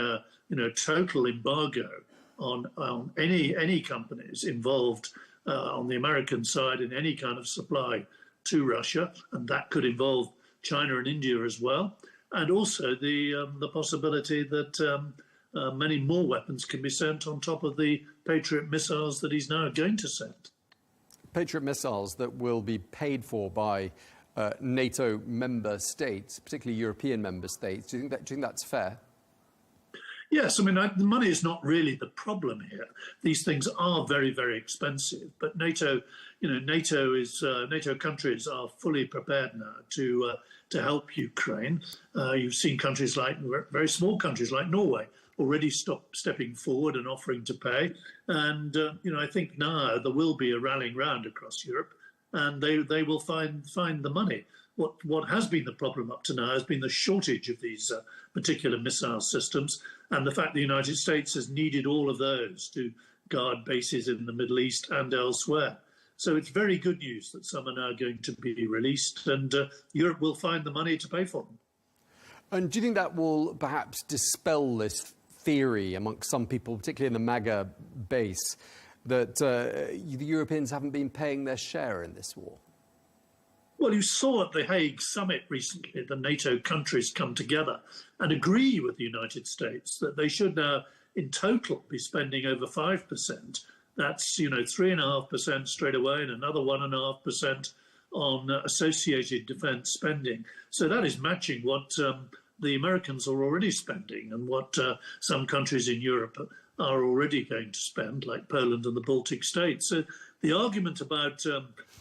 total embargo on any companies involved on the American side in any kind of supply to Russia, and that could involve China and India as well, and also the possibility that many more weapons can be sent on top of the Patriot missiles that he's now going to send. Patriot missiles that will be paid for by NATO member states, particularly European member states. Do you think that's fair? Yes, I mean, the money is not really the problem here. These things are very, very expensive, but NATO countries are fully prepared now to help Ukraine. You've seen countries like very small countries like Norway already stepping forward and offering to pay. And I think now there will be a rallying round across Europe, and they will find the money. What has been the problem up to now has been the shortage of these particular missile systems, and the fact the United States has needed all of those to guard bases in the Middle East and elsewhere. So it's very good news that some are now going to be released, and Europe will find the money to pay for them. And do you think that will perhaps dispel this theory amongst some people, particularly in the MAGA base, that the Europeans haven't been paying their share in this war? Well, you saw at the Hague summit recently, the NATO countries come together and agree with the United States that they should now, in total, be spending over 5%. That's, 3.5% straight away and another 1.5% on associated defence spending. So that is matching what the Americans are already spending and what some countries in Europe are already going to spend, like Poland and the Baltic states. So the argument about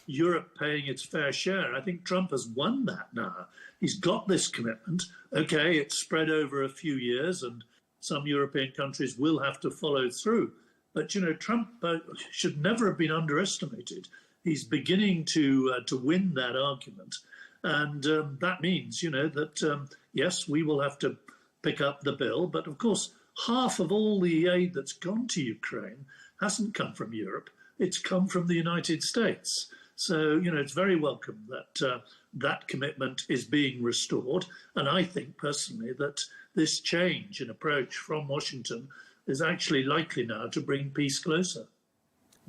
Europe paying its fair share, I think Trump has won that now. He's got this commitment. Okay, it's spread over a few years and some European countries will have to follow through. But, Trump should never have been underestimated. He's beginning to win that argument. And that means, that, yes, we will have to pick up the bill. But, of course, half of all the aid that's gone to Ukraine hasn't come from Europe. It's come from the United States. So, it's very welcome that that commitment is being restored. And I think personally that this change in approach from Washington is actually likely now to bring peace closer.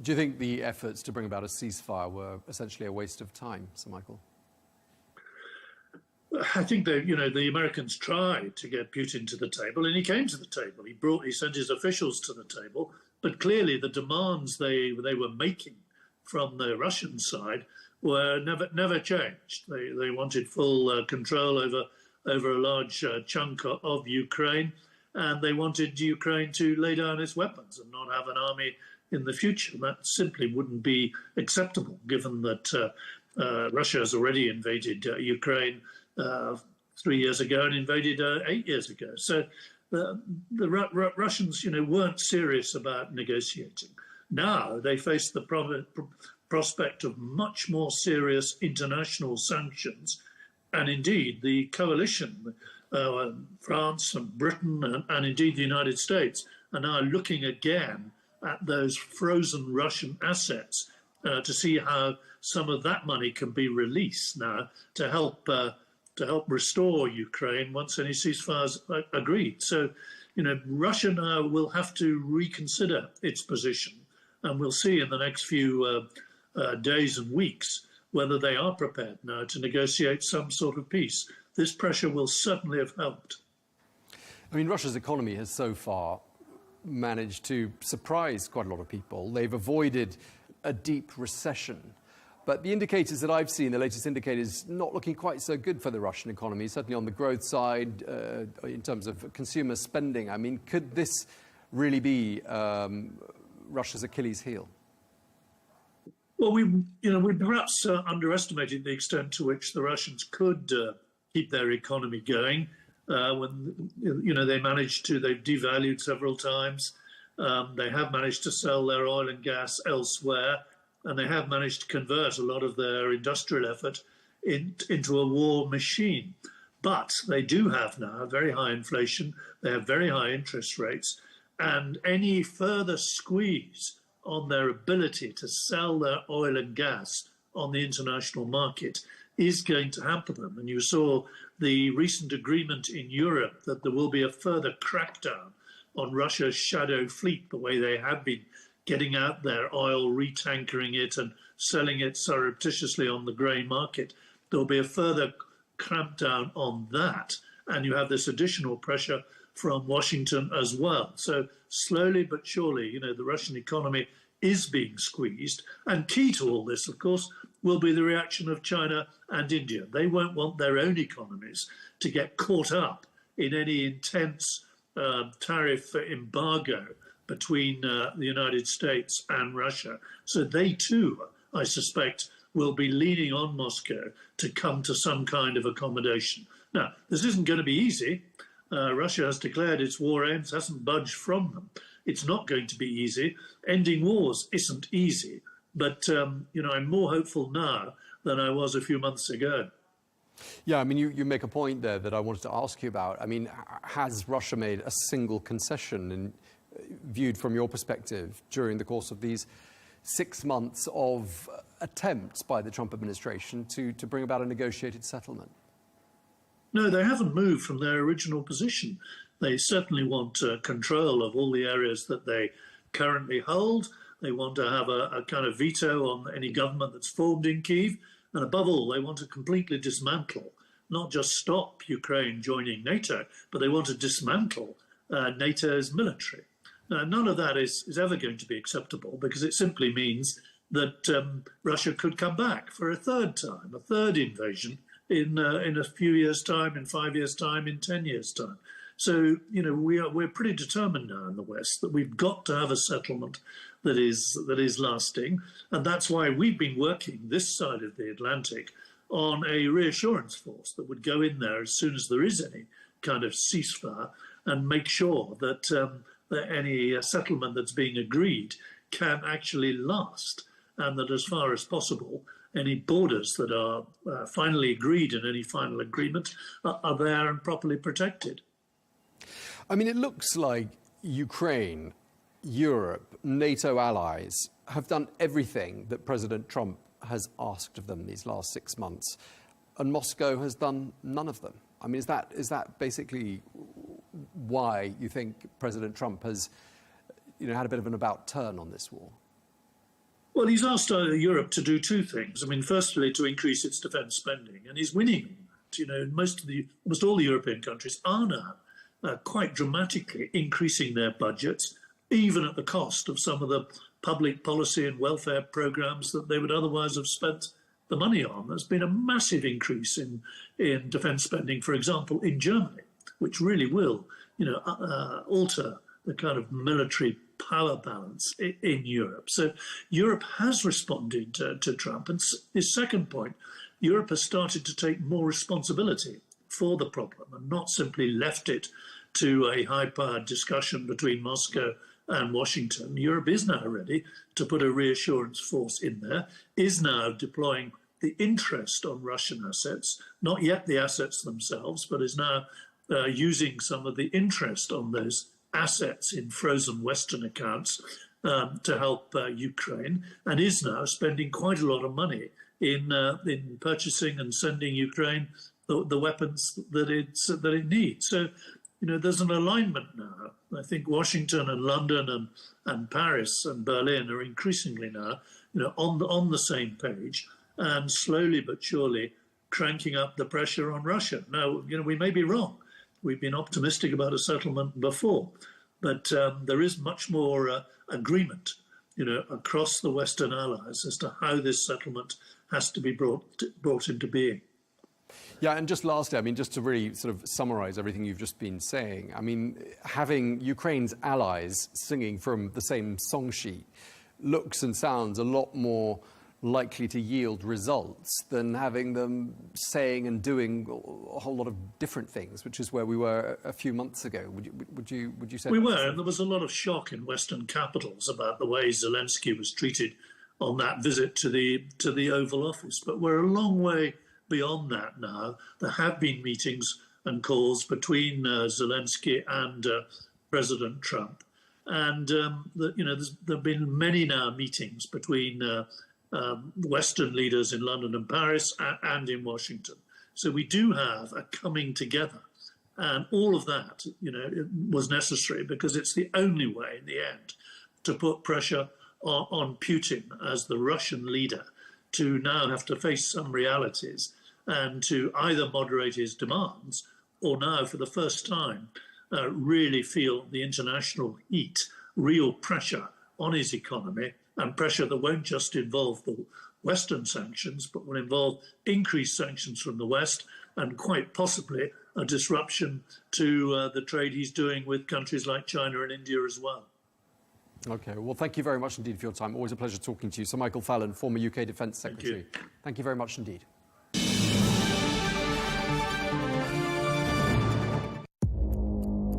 Do you think the efforts to bring about a ceasefire were essentially a waste of time, Sir Michael? I think that, the Americans tried to get Putin to the table, and he came to the table. He sent his officials to the table, but clearly the demands they were making from the Russian side were never changed. They wanted full control over a large chunk of Ukraine, and they wanted Ukraine to lay down its weapons and not have an army in the future. That simply wouldn't be acceptable, given that Russia has already invaded Ukraine 3 years ago and invaded 8 years ago. So the Russians, weren't serious about negotiating. Now they face the prospect of much more serious international sanctions, and indeed the coalition, France and Britain and indeed the United States, are now looking again at those frozen Russian assets to see how some of that money can be released now to help restore Ukraine once any ceasefires are agreed. So, Russia now will have to reconsider its position, and we'll see in the next few days and weeks whether they are prepared now to negotiate some sort of peace. This pressure will certainly have helped. I mean, Russia's economy has so far managed to surprise quite a lot of people. They've avoided a deep recession. But the indicators that I've seen, the latest indicators, not looking quite so good for the Russian economy, certainly on the growth side, in terms of consumer spending. I mean, could this really be Russia's Achilles heel? Well, we perhaps underestimated the extent to which the Russians could keep their economy going. When they've devalued several times. They have managed to sell their oil and gas elsewhere, and they have managed to convert a lot of their industrial effort into a war machine. But they do have now very high inflation, they have very high interest rates, and any further squeeze on their ability to sell their oil and gas on the international market is going to hamper them. And you saw the recent agreement in Europe that there will be a further crackdown on Russia's shadow fleet, the way they have been getting out their oil, retankering it and selling it surreptitiously on the grey market. There will be a further clampdown on that. And you have this additional pressure from Washington as well. So slowly but surely, the Russian economy is being squeezed. And key to all this, of course, will be the reaction of China and India. They won't want their own economies to get caught up in any intense tariff embargo between the United States and Russia. So they too, I suspect, will be leaning on Moscow to come to some kind of accommodation. Now, this isn't going to be easy. Russia has declared its war aims, hasn't budged from them. It's not going to be easy. Ending wars isn't easy. But, I'm more hopeful now than I was a few months ago. Yeah, I mean, you make a point there that I wanted to ask you about. I mean, has Russia made a single concession, and viewed from your perspective, during the course of these 6 months of attempts by the Trump administration to bring about a negotiated settlement? No, they haven't moved from their original position. They certainly want control of all the areas that they currently hold. They want to have a kind of veto on any government that's formed in Kyiv. And above all, they want to completely dismantle, not just stop Ukraine joining NATO, but they want to dismantle NATO's military. Now, none of that is ever going to be acceptable, because it simply means that Russia could come back for a third time, a third invasion in a few years' time, in 5 years' time, in 10 years' time. So, we're pretty determined now in the West that we've got to have a settlement that is lasting. And that's why we've been working this side of the Atlantic on a reassurance force that would go in there as soon as there is any kind of ceasefire and make sure that, that any settlement that's being agreed can actually last, and that as far as possible, any borders that are finally agreed in any final agreement are there and properly protected. I mean, it looks like Ukraine, Europe, NATO allies have done everything that President Trump has asked of them these last 6 months, and Moscow has done none of them. I mean, is that basically why you think President Trump has, had a bit of an about turn on this war? Well, he's asked Europe to do two things. I mean, firstly, to increase its defence spending, and he's winning. Almost all the European countries are now quite dramatically increasing their budgets, even at the cost of some of the public policy and welfare programs that they would otherwise have spent the money on. There's been a massive increase in defence spending, for example, in Germany, which really will, alter the kind of military power balance in Europe. So Europe has responded to Trump. And his second point, Europe has started to take more responsibility for the problem and not simply left it to a high-powered discussion between Moscow and Washington. Europe is now ready to put a reassurance force in there, is now deploying the interest on Russian assets, not yet the assets themselves, but is now using some of the interest on those assets in frozen Western accounts to help Ukraine, and is now spending quite a lot of money in purchasing and sending Ukraine the weapons that it needs. So, there's an alignment now. I think Washington and London and Paris and Berlin are increasingly now, on the same page, and slowly but surely cranking up the pressure on Russia. Now, we may be wrong. We've been optimistic about a settlement before, but there is much more agreement, across the Western allies as to how this settlement has to be brought into being. Yeah, and just lastly, I mean, just to really sort of summarize everything you've just been saying, I mean, having Ukraine's allies singing from the same song sheet looks and sounds a lot more likely to yield results than having them saying and doing a whole lot of different things, which is where we were a few months ago. Would you say we were? And there was a lot of shock in Western capitals about the way Zelensky was treated on that visit to the Oval Office. But we're a long way beyond that now. There have been meetings and calls between Zelensky and President Trump, and there have been many now meetings between Western leaders in London and Paris and in Washington. So we do have a coming together, and all of that, it was necessary because it's the only way in the end to put pressure on Putin as the Russian leader to now have to face some realities and to either moderate his demands or now, for the first time, really feel the international heat, real pressure on his economy, and pressure that won't just involve the Western sanctions, but will involve increased sanctions from the West and quite possibly a disruption to the trade he's doing with countries like China and India as well. Okay, well, thank you very much indeed for your time. Always a pleasure talking to you. Sir Michael Fallon, former UK Defence Secretary. Thank you very much indeed.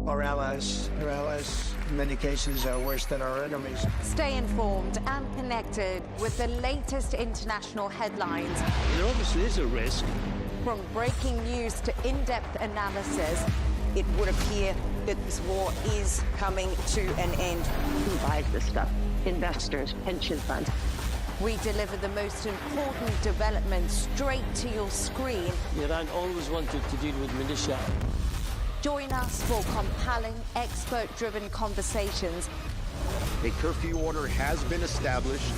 Our allies, in many cases, are worse than our enemies. Stay informed and connected with the latest international headlines. There obviously is a risk. From breaking news to in-depth analysis, it would appear that this war is coming to an end. Who buys this stuff? Investors, pension funds. We deliver the most important developments straight to your screen. Iran always wanted to deal with militia. Join us for compelling, expert-driven conversations. A curfew order has been established.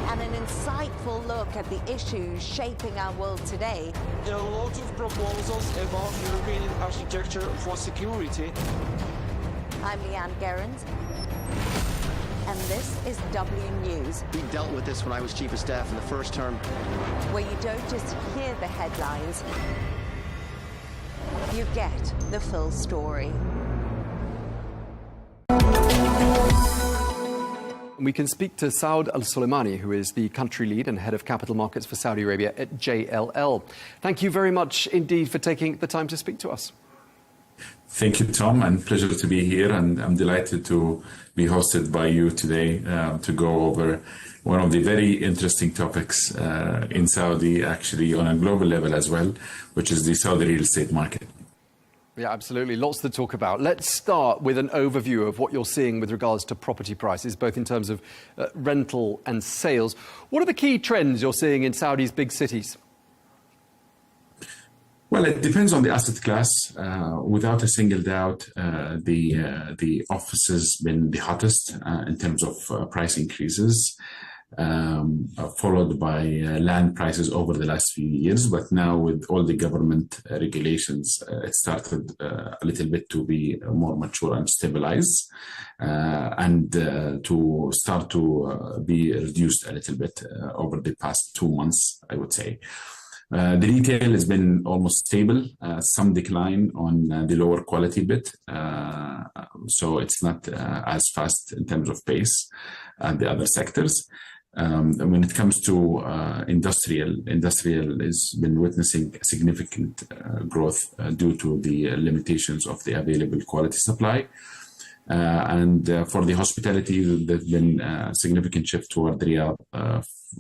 And an insightful look at the issues shaping our world today. There are a lot of proposals about European architecture for security. I'm Leigh Ann Gerrans, and this is W News. We dealt with this when I was Chief of Staff in the first term. Where you don't just hear the headlines, you get the full story. We can speak to Saud Al-Soleimani, who is the country lead and head of capital markets for Saudi Arabia at JLL. Thank you very much indeed for taking the time to speak to us. Thank you, Tom, and pleasure to be here. And I'm delighted to be hosted by you today to go over one of the very interesting topics in Saudi, actually on a global level as well, which is the Saudi real estate market. Yeah, absolutely. Lots to talk about. Let's start with an overview of what you're seeing with regards to property prices, both in terms of rental and sales. What are the key trends you're seeing in Saudi's big cities? Well, it depends on the asset class. Without a single doubt, the office has been the hottest in terms of price increases, followed by land prices over the last few years. But now with all the government regulations, it started a little bit to be more mature and stabilized, and to start to be reduced a little bit over the past 2 months, I would say. The retail has been almost stable, some decline on the lower quality bit. So it's not as fast in terms of pace and the other sectors. When it comes to industrial has been witnessing significant growth due to the limitations of the available quality supply. And for the hospitality, there's been a significant shift toward Riyadh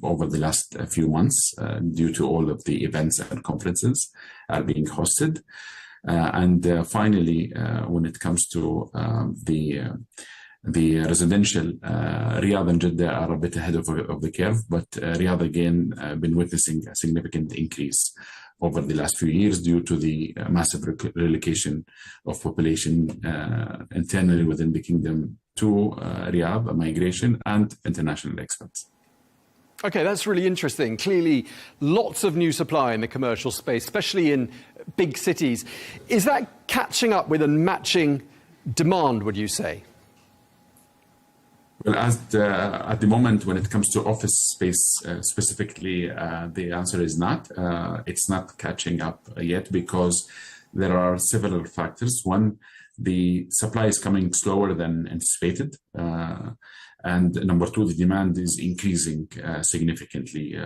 over the last few months due to all of the events and conferences are being hosted. And finally, when it comes to the residential, Riyadh and Jeddah are a bit ahead of the curve, but Riyadh again been witnessing a significant increase over the last few years due to the massive relocation of population internally within the kingdom to Riyadh, a migration, and international expats. Okay, that's really interesting. Clearly, lots of new supply in the commercial space, especially in big cities. Is that catching up with and matching demand, would you say? Well, at the moment, when it comes to office space specifically, the answer is not. It's not catching up yet because there are several factors. One, the supply is coming slower than anticipated. And number two, the demand is increasing significantly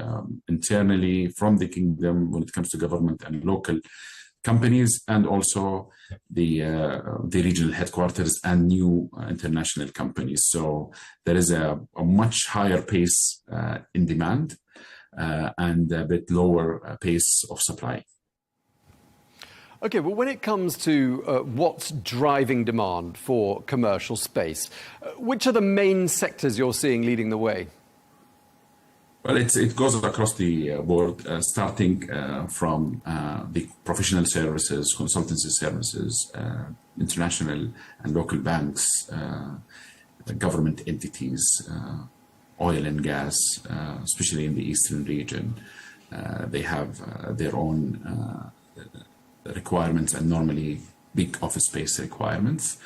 internally from the kingdom when it comes to government and local companies, and also the regional headquarters and new international companies. So there is a much higher pace in demand and a bit lower pace of supply. Okay, well, when it comes to what's driving demand for commercial space, which are the main sectors you're seeing leading the way? Well, it goes across the board, starting from the professional services, consultancy services, international and local banks, government entities, oil and gas, especially in the eastern region. They have their own requirements and normally big office space requirements.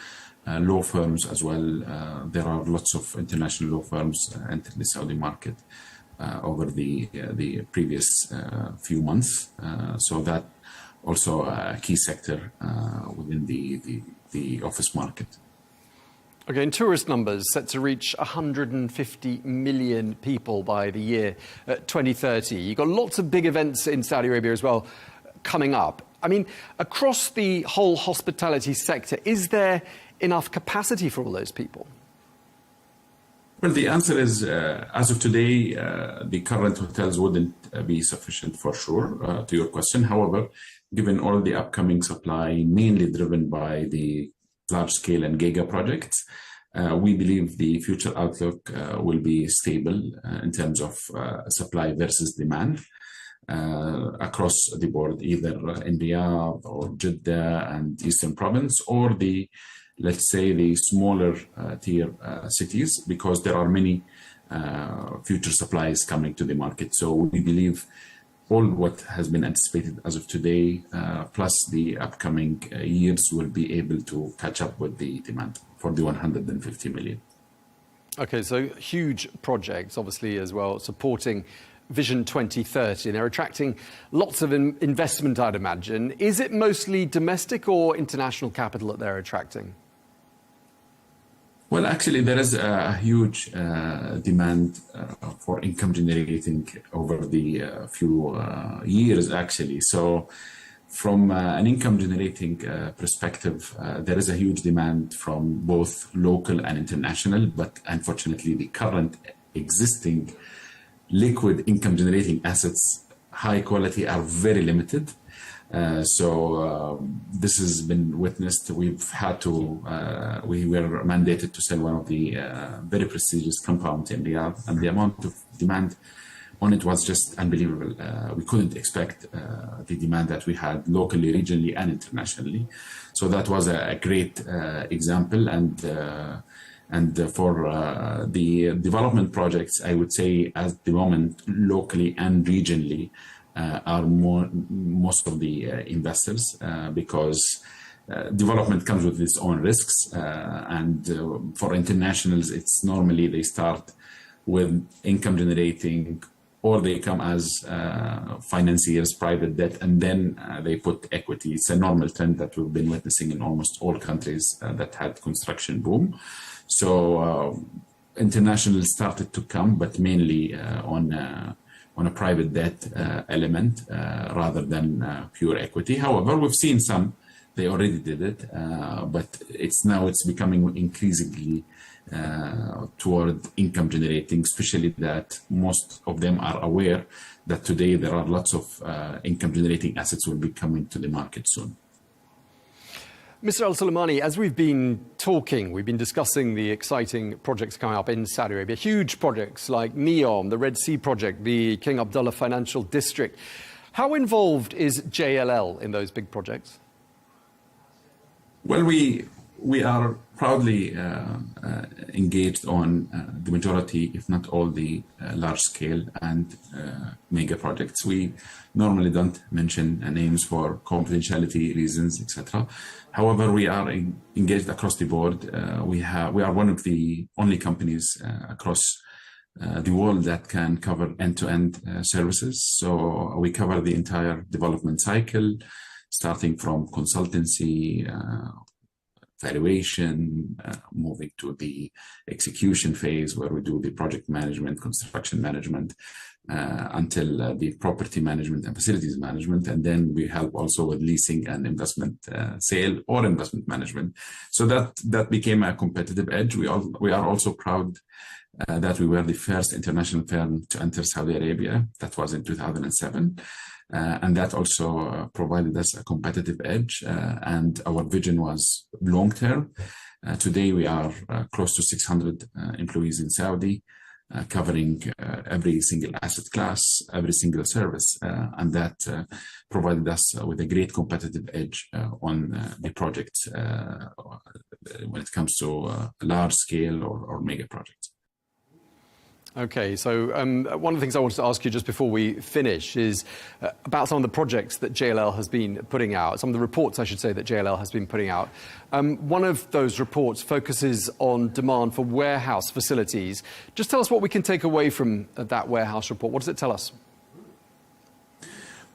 Law firms as well. There are lots of international law firms entering the Saudi market over the previous few months. So that also a key sector within the office market. Okay, and tourist numbers set to reach 150 million people by the year 2030. You've got lots of big events in Saudi Arabia as well coming up. I mean, across the whole hospitality sector, is there enough capacity for all those people? Well, the answer is, as of today, the current hotels wouldn't be sufficient for sure, to your question. However, given all the upcoming supply, mainly driven by the large-scale and giga projects, we believe the future outlook will be stable in terms of supply versus demand across the board, either in Riyadh or Jeddah and Eastern Province, or let's say the smaller tier cities, because there are many future supplies coming to the market. So we believe all what has been anticipated as of today, plus the upcoming years, will be able to catch up with the demand for the 150 million. Okay, so huge projects, obviously, as well, supporting Vision 2030. They're attracting lots of investment, I'd imagine. Is it mostly domestic or international capital that they're attracting? Well, actually, there is a huge demand for income generating over the few years, actually. So from an income generating perspective, there is a huge demand from both local and international, but unfortunately, the current existing liquid income generating assets, high quality, are very limited. So this has been witnessed. We've had to, we were mandated to sell one of the very prestigious compounds in Riyadh, and the amount of demand on it was just unbelievable. We couldn't expect the demand that we had locally, regionally, and internationally. So that was a great example. And for the development projects, I would say at the moment, locally and regionally, are most of the investors, because development comes with its own risks. And for internationals, it's normally they start with income generating, or they come as financiers, private debt, and then they put equity. It's a normal trend that we've been witnessing in almost all countries that had construction boom. So international started to come, but mainly on a private debt element rather than pure equity. However, we've seen some, they already did it, but it's becoming increasingly toward income generating, especially that most of them are aware that today there are lots of income generating assets will be coming to the market soon. Mr. Al-Suleimani, as we've been talking, we've been discussing the exciting projects coming up in Saudi Arabia, huge projects like NEOM, the Red Sea project, the King Abdullah Financial District. How involved is JLL in those big projects? Well, we we are proudly engaged on the majority, if not all, the large-scale and mega projects. We normally don't mention names for confidentiality reasons, etc. However, we are engaged across the board. We are one of the only companies across the world that can cover end-to-end services. So we cover the entire development cycle, starting from consultancy, valuation, moving to the execution phase where we do the project management, construction management, until the property management and facilities management. And then we help also with leasing and investment sale or investment management. So that became a competitive edge. We are also proud that we were the first international firm to enter Saudi Arabia. That was in 2007. And that also provided us a competitive edge. And our vision was long-term. Today, we are close to 600 employees in Saudi, covering every single asset class, every single service. And that provided us with a great competitive edge on the projects when it comes to large scale or mega projects. Okay, so one of the things I wanted to ask you just before we finish is about some of the projects that JLL has been putting out, some of the reports, I should say, that JLL has been putting out. One of those reports focuses on demand for warehouse facilities. Just tell us what we can take away from that warehouse report. What does it tell us?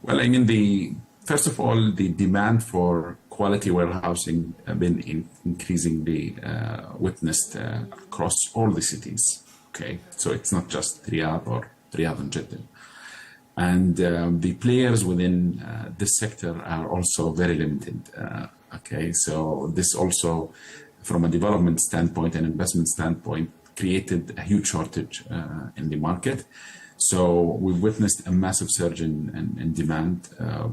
Well, I mean, first of all, the demand for quality warehousing have been increasingly witnessed across all the cities. Okay, so it's not just Riyadh or Riyadh and Jeddah. And the players within this sector are also very limited. Okay, so this also, from a development standpoint and investment standpoint, created a huge shortage in the market. So we've witnessed a massive surge in demand,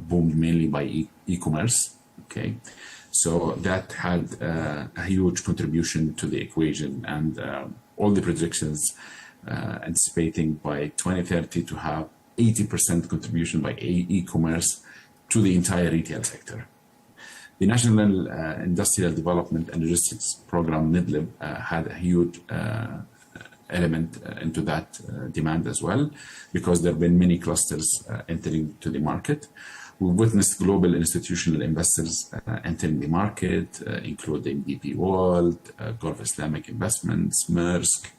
boomed mainly by e-commerce. Okay, so that had a huge contribution to the equation, and all the projections anticipating by 2030 to have 80% contribution by e-commerce to the entire retail sector. The National Industrial Development and Logistics Program, NIDLIB, had a huge element into that demand as well, because there have been many clusters entering to the market. We've witnessed global institutional investors entering the market, including DP World, Gulf Islamic Investments, Maersk.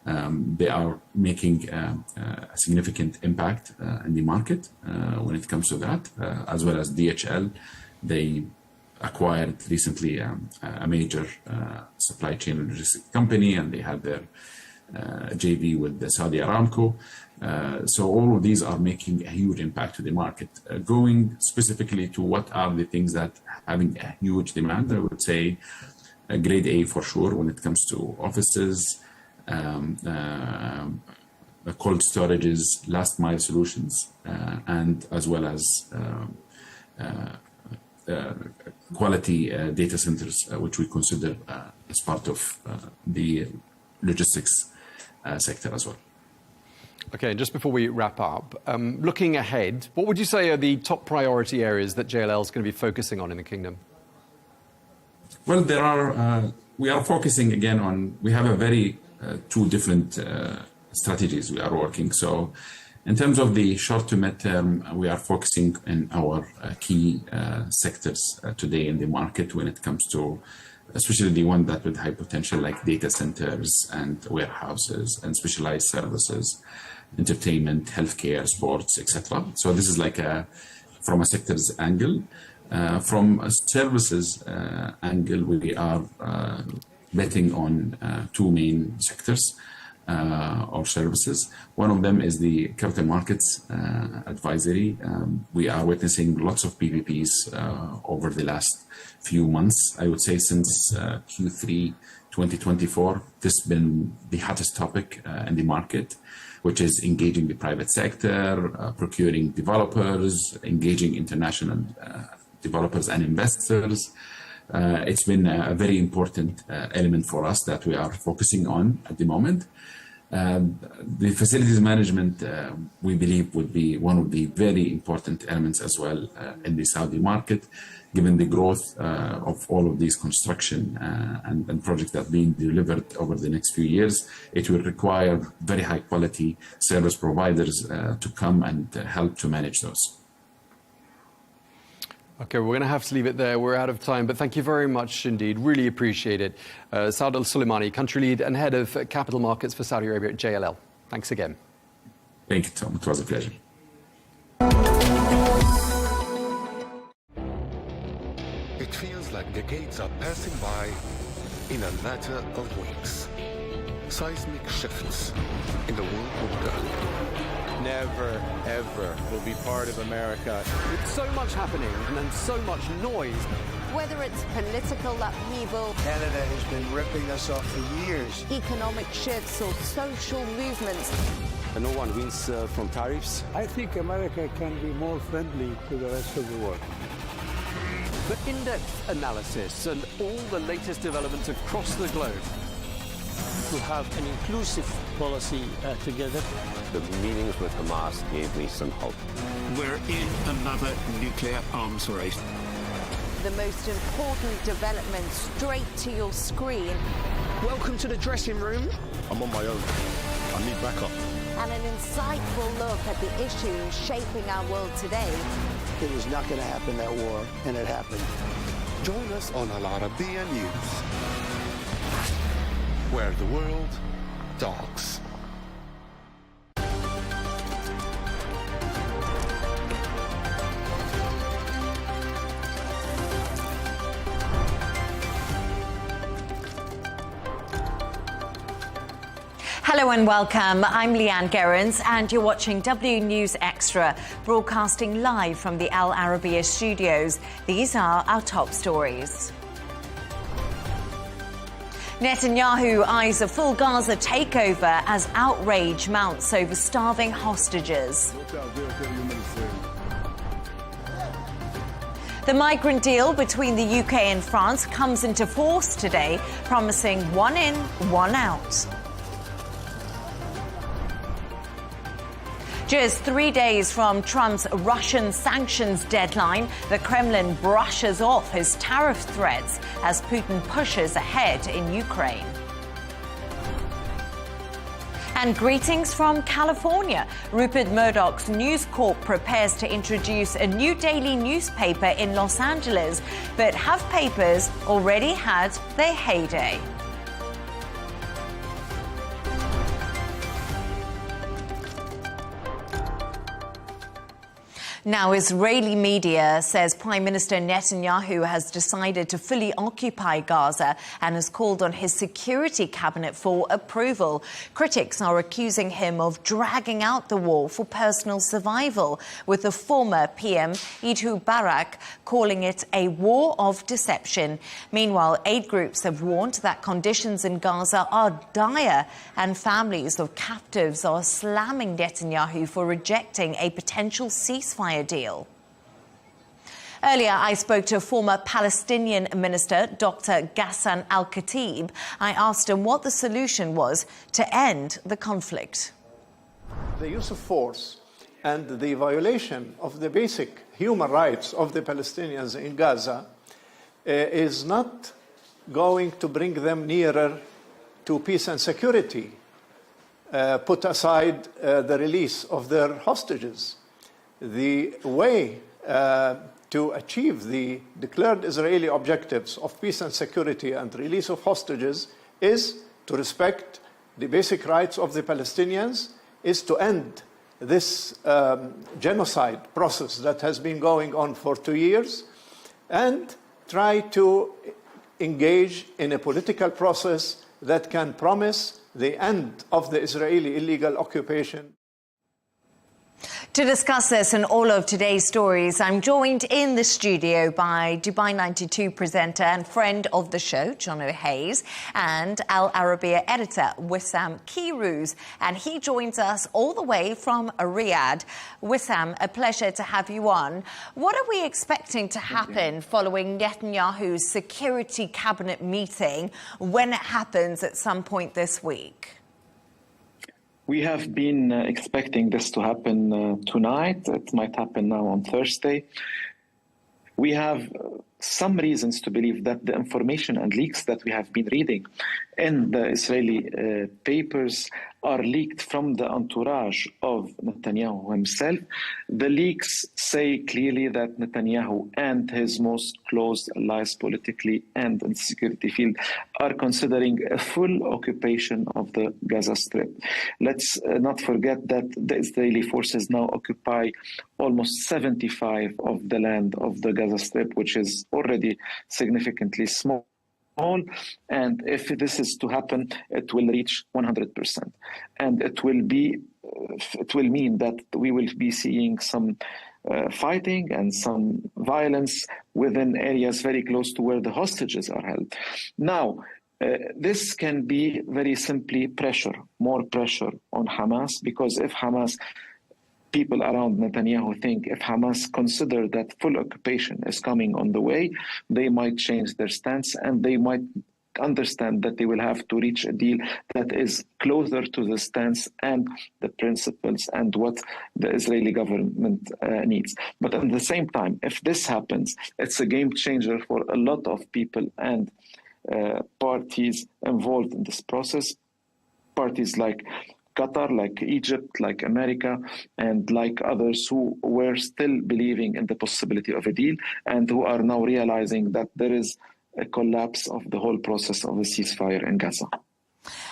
They are making a significant impact in the market when it comes to that, as well as DHL. They acquired recently a major supply chain logistics company, and they had their JV with the Saudi Aramco. So all of these are making a huge impact to the market. Going specifically to what are the things that having a huge demand, I would say grade A for sure when it comes to offices, cold storages, last mile solutions, and as well as quality data centers, which we consider as part of the logistics sector as well. Okay, just before we wrap up, looking ahead, what would you say are the top priority areas that JLL is going to be focusing on in the kingdom? Well, we are focusing again on, we have a very two different strategies we are working. So in terms of the short to mid-term, we are focusing on our key sectors today in the market when it comes to, especially the one that with high potential, like data centers and warehouses and specialized services, entertainment, healthcare, sports, etc. So this is like from a sector's angle. From a services angle, we are betting on two main sectors or services. One of them is the capital markets advisory. We are witnessing lots of PPPs over the last few months. I would say since Q3 2024, this has been the hottest topic in the market, which is engaging the private sector, procuring developers, engaging international developers and investors. It's been a very important element for us that we are focusing on at the moment. The facilities management, we believe, would be one of the very important elements as well in the Saudi market, given the growth of all of these construction and projects that are being delivered over the next few years. It will require very high quality service providers to come and help to manage those. Okay, we're going to have to leave it there. We're out of time, but thank you very much indeed. Really appreciate it. Saad Al-Suleimani, country lead and head of capital markets for Saudi Arabia at JLL. Thanks again. Thank you, Tom. It was a pleasure. It feels like decades are passing by in a matter of weeks. Seismic shifts in the world order. Never, ever will be part of America. With so much happening and so much noise. Whether it's political upheaval, Canada has been ripping us off for years. economic shifts or social movements, And no one wins from tariffs. I think America can be more friendly to the rest of the world. For in-depth analysis and all the latest developments across the globe. To have an inclusive policy together. The meetings with Hamas gave me some hope. We're in another nuclear arms race. the most important development straight to your screen. Welcome to the dressing room. I'm on my own. I need backup. And an insightful look at the issues shaping our world today. It was not going to happen, that war, and it happened. Join us on Arabiya News, where the world talks. Hello and welcome. I'm Leigh Ann Gerrans and you're watching W News Extra, broadcasting live from the Al Arabiya studios. These are our top stories. Netanyahu eyes a full Gaza takeover as outrage mounts over starving hostages. The migrant deal between the UK and France comes into force today, promising one in, one out. Just 3 days from Trump's Russian sanctions deadline, the Kremlin brushes off his tariff threats as Putin pushes ahead in Ukraine. And greetings from California. Rupert Murdoch's News Corp prepares to introduce a new daily newspaper in Los Angeles, but have papers already had their heyday? Now, Israeli media says Prime Minister Netanyahu has decided to fully occupy Gaza and has called on his security cabinet for approval. Critics are accusing him of dragging out the war for personal survival, with the former PM, Ehud Barak, calling it a war of deception. Meanwhile, aid groups have warned that conditions in Gaza are dire and families of captives are slamming Netanyahu for rejecting a potential ceasefire deal. Earlier, I spoke to former Palestinian Minister Dr. Ghassan Al-Khatib. I asked him what the solution was to end the conflict. The use of force and the violation of the basic human rights of the Palestinians in Gaza is not going to bring them nearer to peace and security, put aside the release of their hostages. The way to achieve the declared Israeli objectives of peace and security and release of hostages is to respect the basic rights of the Palestinians, is to end this genocide process that has been going on for 2 years, and try to engage in a political process that can promise the end of the Israeli illegal occupation. To discuss this and all of today's stories, I'm joined in the studio by Dubai 92 presenter and friend of the show, John O'Hayes, and Al Arabiya editor, Wissam Kiruz. And he joins us all the way from Riyadh. Wissam, a pleasure to have you on. What are we expecting to happen following Netanyahu's security cabinet meeting when it happens at some point this week? We have been expecting this to happen tonight. It might happen now on Thursday. We have some reasons to believe that the information and leaks that we have been reading in the Israeli papers are leaked from the entourage of Netanyahu himself. The leaks say clearly that Netanyahu and his most close allies politically and in the security field are considering a full occupation of the Gaza Strip. Let's not forget that the Israeli forces now occupy almost 75% of the land of the Gaza Strip, which is already significantly small. And if this is to happen, it will reach 100%. And it will mean that we will be seeing some fighting and some violence within areas very close to where the hostages are held. Now, this can be very simply more pressure on Hamas, because if Hamas, people around Netanyahu think if Hamas consider that full occupation is coming on the way, they might change their stance and they might understand that they will have to reach a deal that is closer to the stance and the principles and what the Israeli government needs. But at the same time, if this happens, it's a game changer for a lot of people and parties involved in this process. Parties like Qatar, like Egypt, like America, and like others who were still believing in the possibility of a deal and who are now realizing that there is a collapse of the whole process of a ceasefire in Gaza.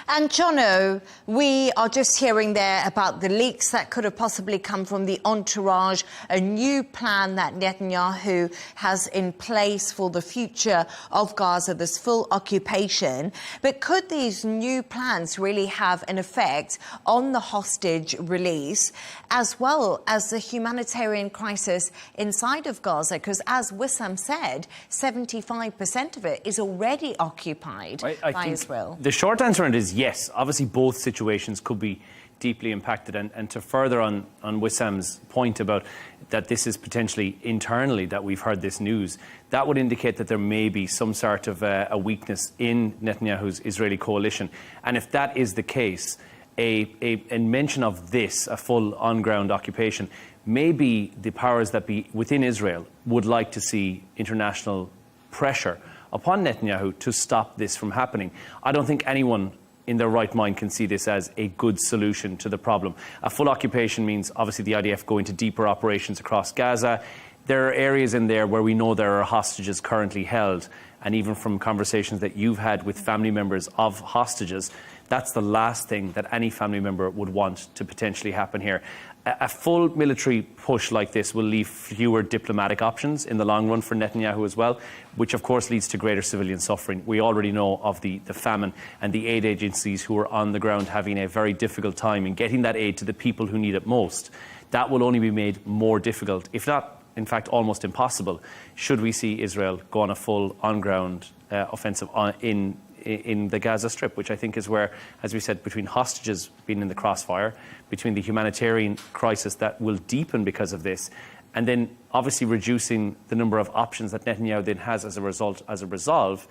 And Jono, we are just hearing there about the leaks that could have possibly come from the entourage, a new plan that Netanyahu has in place for the future of Gaza, this full occupation. But could these new plans really have an effect on the hostage release, as well as the humanitarian crisis inside of Gaza? Because as Wissam said, 75% of it is already occupied by Israel. The short answer is yes. Obviously, both situations could be deeply impacted. And to further on Wissam's point about that this is potentially internally that we've heard this news, that would indicate that there may be some sort of a weakness in Netanyahu's Israeli coalition. And if that is the case, a mention of this, a full on-ground occupation, maybe the powers that be within Israel would like to see international pressure upon Netanyahu to stop this from happening. I don't think anyone in their right mind can see this as a good solution to the problem. A full occupation means obviously the IDF going to deeper operations across Gaza. There are areas in there where we know there are hostages currently held, and even from conversations that you've had with family members of hostages, that's the last thing that any family member would want to potentially happen here. A full military push like this will leave fewer diplomatic options in the long run for Netanyahu as well, which of course leads to greater civilian suffering. We already know of the famine and the aid agencies who are on the ground having a very difficult time in getting that aid to the people who need it most. That will only be made more difficult, if not, in fact, almost impossible, should we see Israel go on a full on-ground offensive in the Gaza Strip, which I think is where, as we said, between hostages being in the crossfire, between the humanitarian crisis that will deepen because of this, and then obviously reducing the number of options that Netanyahu then has as a resolve,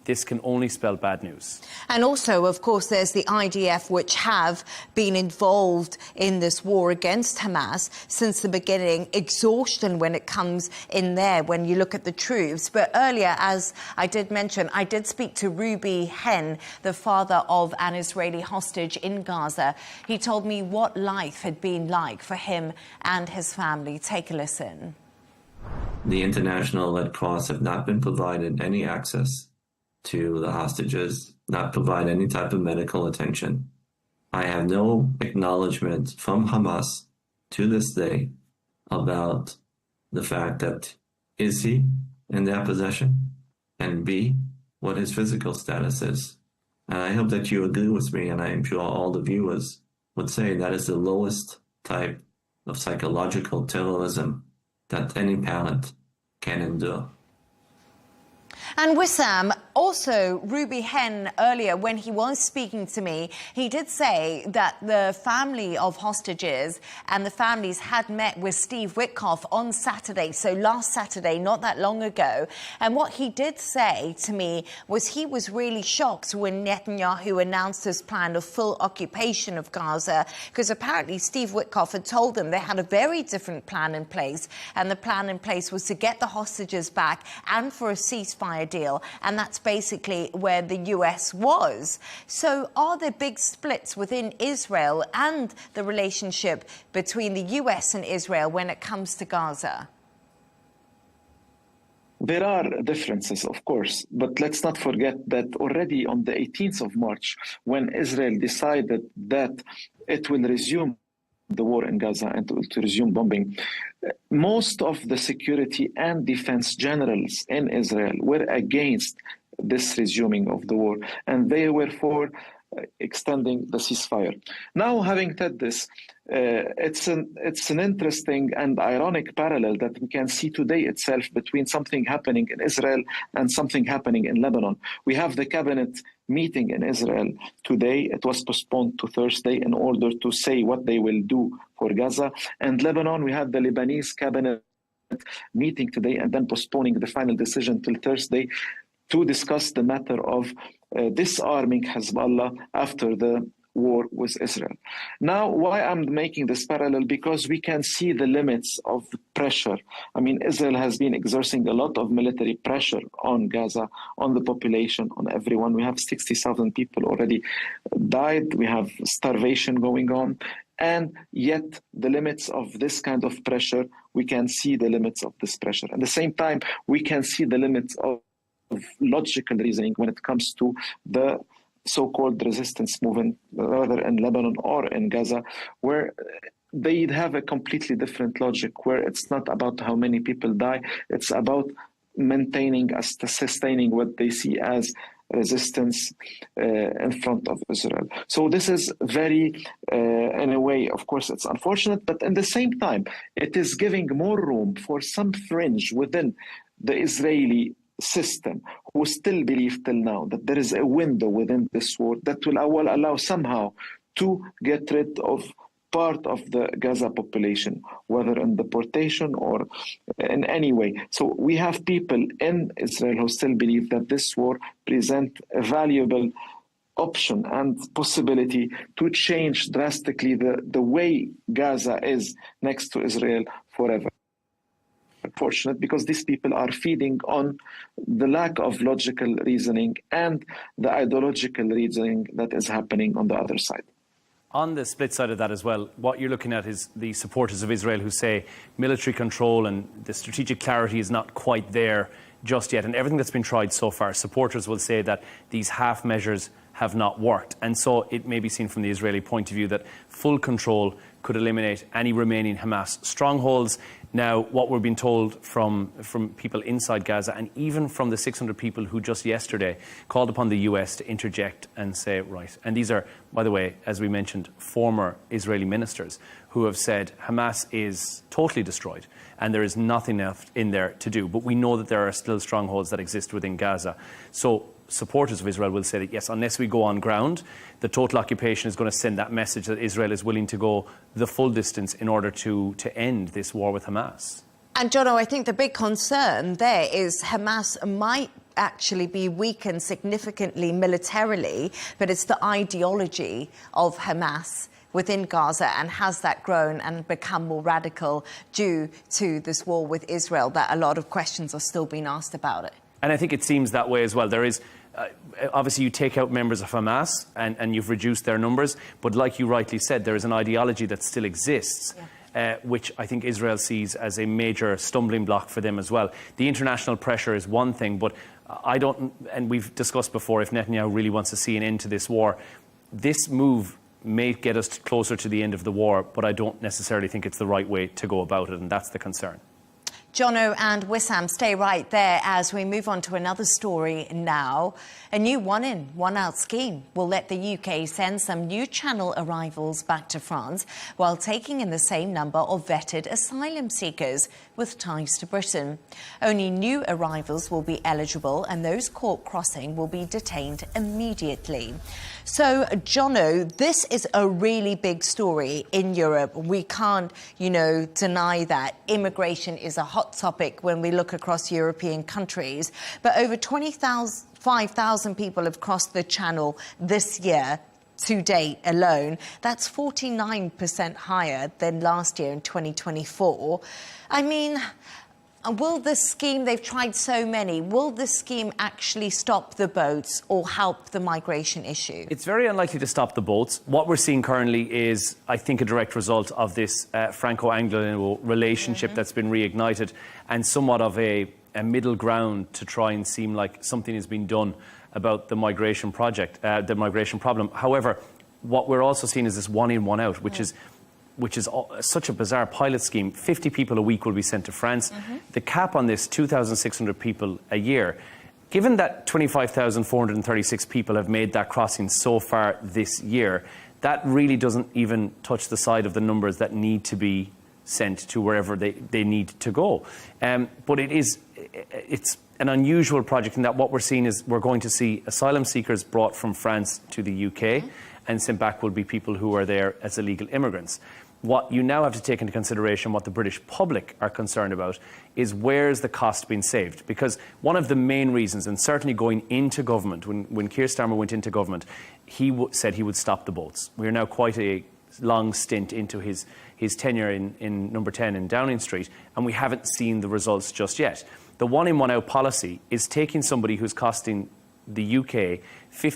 this can only spell bad news. And also, of course, there's the IDF, which have been involved in this war against Hamas since the beginning. Exhaustion when it comes in there, when you look at the troops. But earlier, as I did mention, I did speak to Ruby Hen, the father of an Israeli hostage in Gaza. He told me what life had been like for him and his family. Take a listen. The International Red Cross have not been provided any access to the hostages, not provide any type of medical attention. I have no acknowledgement from Hamas to this day about the fact that is he in their possession, and B, what his physical status is. And I hope that you agree with me, and I am sure all the viewers would say that is the lowest type of psychological terrorism that any parent can endure. And Wissam, Also, Ruby Hen earlier, when he was speaking to me, he did say that the family of hostages and the families had met with Steve Witkoff on Saturday, so last Saturday, not that long ago. And what he did say to me was he was really shocked when Netanyahu announced his plan of full occupation of Gaza, because apparently Steve Witkoff had told them they had a very different plan in place, and the plan in place was to get the hostages back and for a ceasefire deal, and that's basically where the US was. So are there big splits within Israel and the relationship between the US and Israel when it comes to Gaza? There are differences, of course, but let's not forget that already on the 18th of March, when Israel decided that it will resume the war in Gaza and to resume bombing, most of the security and defense generals in Israel were against this resuming of the war, and they were for extending the ceasefire. Now, having said this, it's an interesting and ironic parallel that we can see today itself between something happening in Israel and something happening in Lebanon. We have the cabinet meeting in Israel today. It was postponed to Thursday in order to say what they will do for Gaza. And Lebanon, we had the Lebanese cabinet meeting today and then postponing the final decision till Thursday to discuss the matter of disarming Hezbollah after the war with Israel. Now, why I'm making this parallel? Because we can see the limits of pressure. I mean, Israel has been exerting a lot of military pressure on Gaza, on the population, on everyone. We have 60,000 people already died. We have starvation going on. And yet the limits of this kind of pressure, we can see the limits of this pressure. At the same time, we can see the limits of logical reasoning when it comes to the so-called resistance movement, whether in Lebanon or in Gaza, where they have a completely different logic, where it's not about how many people die, it's about maintaining, sustaining what they see as resistance in front of Israel. So this is very, in a way, of course, it's unfortunate, but at the same time, it is giving more room for some fringe within the Israeli system who still believe till now that there is a window within this war that will allow somehow to get rid of part of the Gaza population, whether in deportation or in any way. So we have people in Israel who still believe that this war presents a valuable option and possibility to change drastically the way Gaza is next to Israel forever. Unfortunate, because these people are feeding on the lack of logical reasoning and the ideological reasoning that is happening on the other side. On the split side of that as well, what you're looking at is the supporters of Israel who say military control and the strategic clarity is not quite there just yet. And everything that's been tried so far, supporters will say that these half measures have not worked. And so it may be seen from the Israeli point of view that full control could eliminate any remaining Hamas strongholds. Now, what we're being told from people inside Gaza and even from the 600 people who just yesterday called upon the US to interject and say, right, and these are, by the way, as we mentioned, former Israeli ministers who have said Hamas is totally destroyed and there is nothing left in there to do. But we know that there are still strongholds that exist within Gaza. So supporters of Israel will say that, yes, unless we go on ground, the total occupation is going to send that message that Israel is willing to go the full distance in order to end this war with Hamas. And, Jono, I think the big concern there is Hamas might actually be weakened significantly militarily, but it's the ideology of Hamas within Gaza, and has that grown and become more radical due to this war with Israel, that a lot of questions are still being asked about it. And I think it seems that way as well. There is, obviously, you take out members of Hamas and you've reduced their numbers. But like you rightly said, there is an ideology that still exists, which I think Israel sees as a major stumbling block for them as well. The international pressure is one thing, but I don't, and we've discussed before, if Netanyahu really wants to see an end to this war, this move may get us closer to the end of the war, but I don't necessarily think it's the right way to go about it, and that's the concern. Jono and Wissam, stay right there as we move on to another story now. A new one-in, one-out scheme will let the UK send some new Channel arrivals back to France while taking in the same number of vetted asylum seekers with ties to Britain. Only new arrivals will be eligible and those caught crossing will be detained immediately. So, Jono, this is a really big story in Europe. We can't, deny that. Immigration is a hot topic when we look across European countries. But over 25,000 people have crossed the Channel this year to date alone. That's 49% higher than last year in 2024. I mean, will this scheme, they've tried so many, will this scheme actually stop the boats or help the migration issue? It's very unlikely to stop the boats. What we're seeing currently is, I think, a direct result of this Franco-Anglo relationship that's been reignited and somewhat of a middle ground to try and seem like something has been done about the migration project, the migration problem. However, what we're also seeing is this one-in, one-out, which is such a bizarre pilot scheme. 50 people a week will be sent to France. The cap on this, 2,600 people a year. Given that 25,436 people have made that crossing so far this year, that really doesn't even touch the side of the numbers that need to be sent to wherever they need to go. But it's an unusual project in that what we're seeing is we're going to see asylum seekers brought from France to the UK and sent back will be people who are there as illegal immigrants. What you now have to take into consideration, what the British public are concerned about, is where's the cost being saved? Because one of the main reasons, and certainly going into government, when Keir Starmer went into government, he said he would stop the boats. We are now quite a long stint into his tenure in number 10 in Downing Street, and we haven't seen the results just yet. The one-in, one-out policy is taking somebody who's costing the UK 10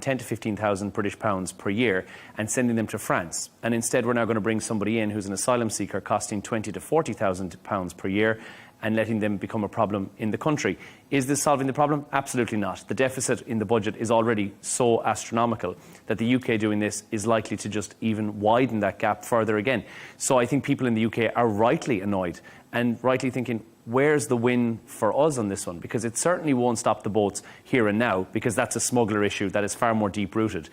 to 15,000 British pounds per year and sending them to France. And instead, we're now going to bring somebody in who's an asylum seeker costing 20 to 40,000 pounds per year and letting them become a problem in the country. Is this solving the problem? Absolutely not. The deficit in the budget is already so astronomical that the UK doing this is likely to just even widen that gap further again. So I think people in the UK are rightly annoyed and rightly thinking, where's the win for us on this one? Because it certainly won't stop the boats here and now, because that's a smuggler issue that is far more deep-rooted.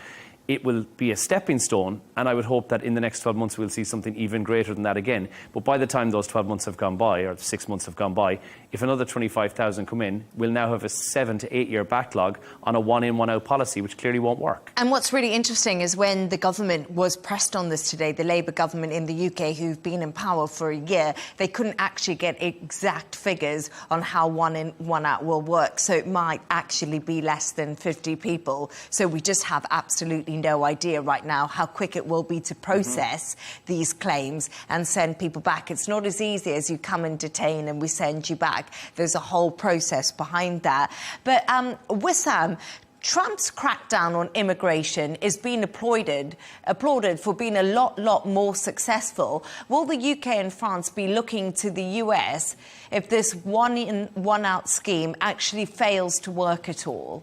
It will be a stepping stone, and I would hope that in the next 12 months we'll see something even greater than that again. But by the time those 12 months have gone by, or 6 months have gone by, if another 25,000 come in, we'll now have a 7 to 8 year backlog on a one-in, one-out policy, which clearly won't work. And what's really interesting is when the government was pressed on this today, the Labour government in the UK, who've been in power for a year, they couldn't actually get exact figures on how one-in, one-out will work. So it might actually be less than 50 people. So we just have absolutely no idea right now how quick it will be to process these claims and send people back. It's not as easy as you come and detain and we send you back. There's a whole process behind that. But Wissam, Trump's crackdown on immigration is being applauded for being a lot more successful. Will the UK and France be looking to the US if this one-in, one-out scheme actually fails to work at all?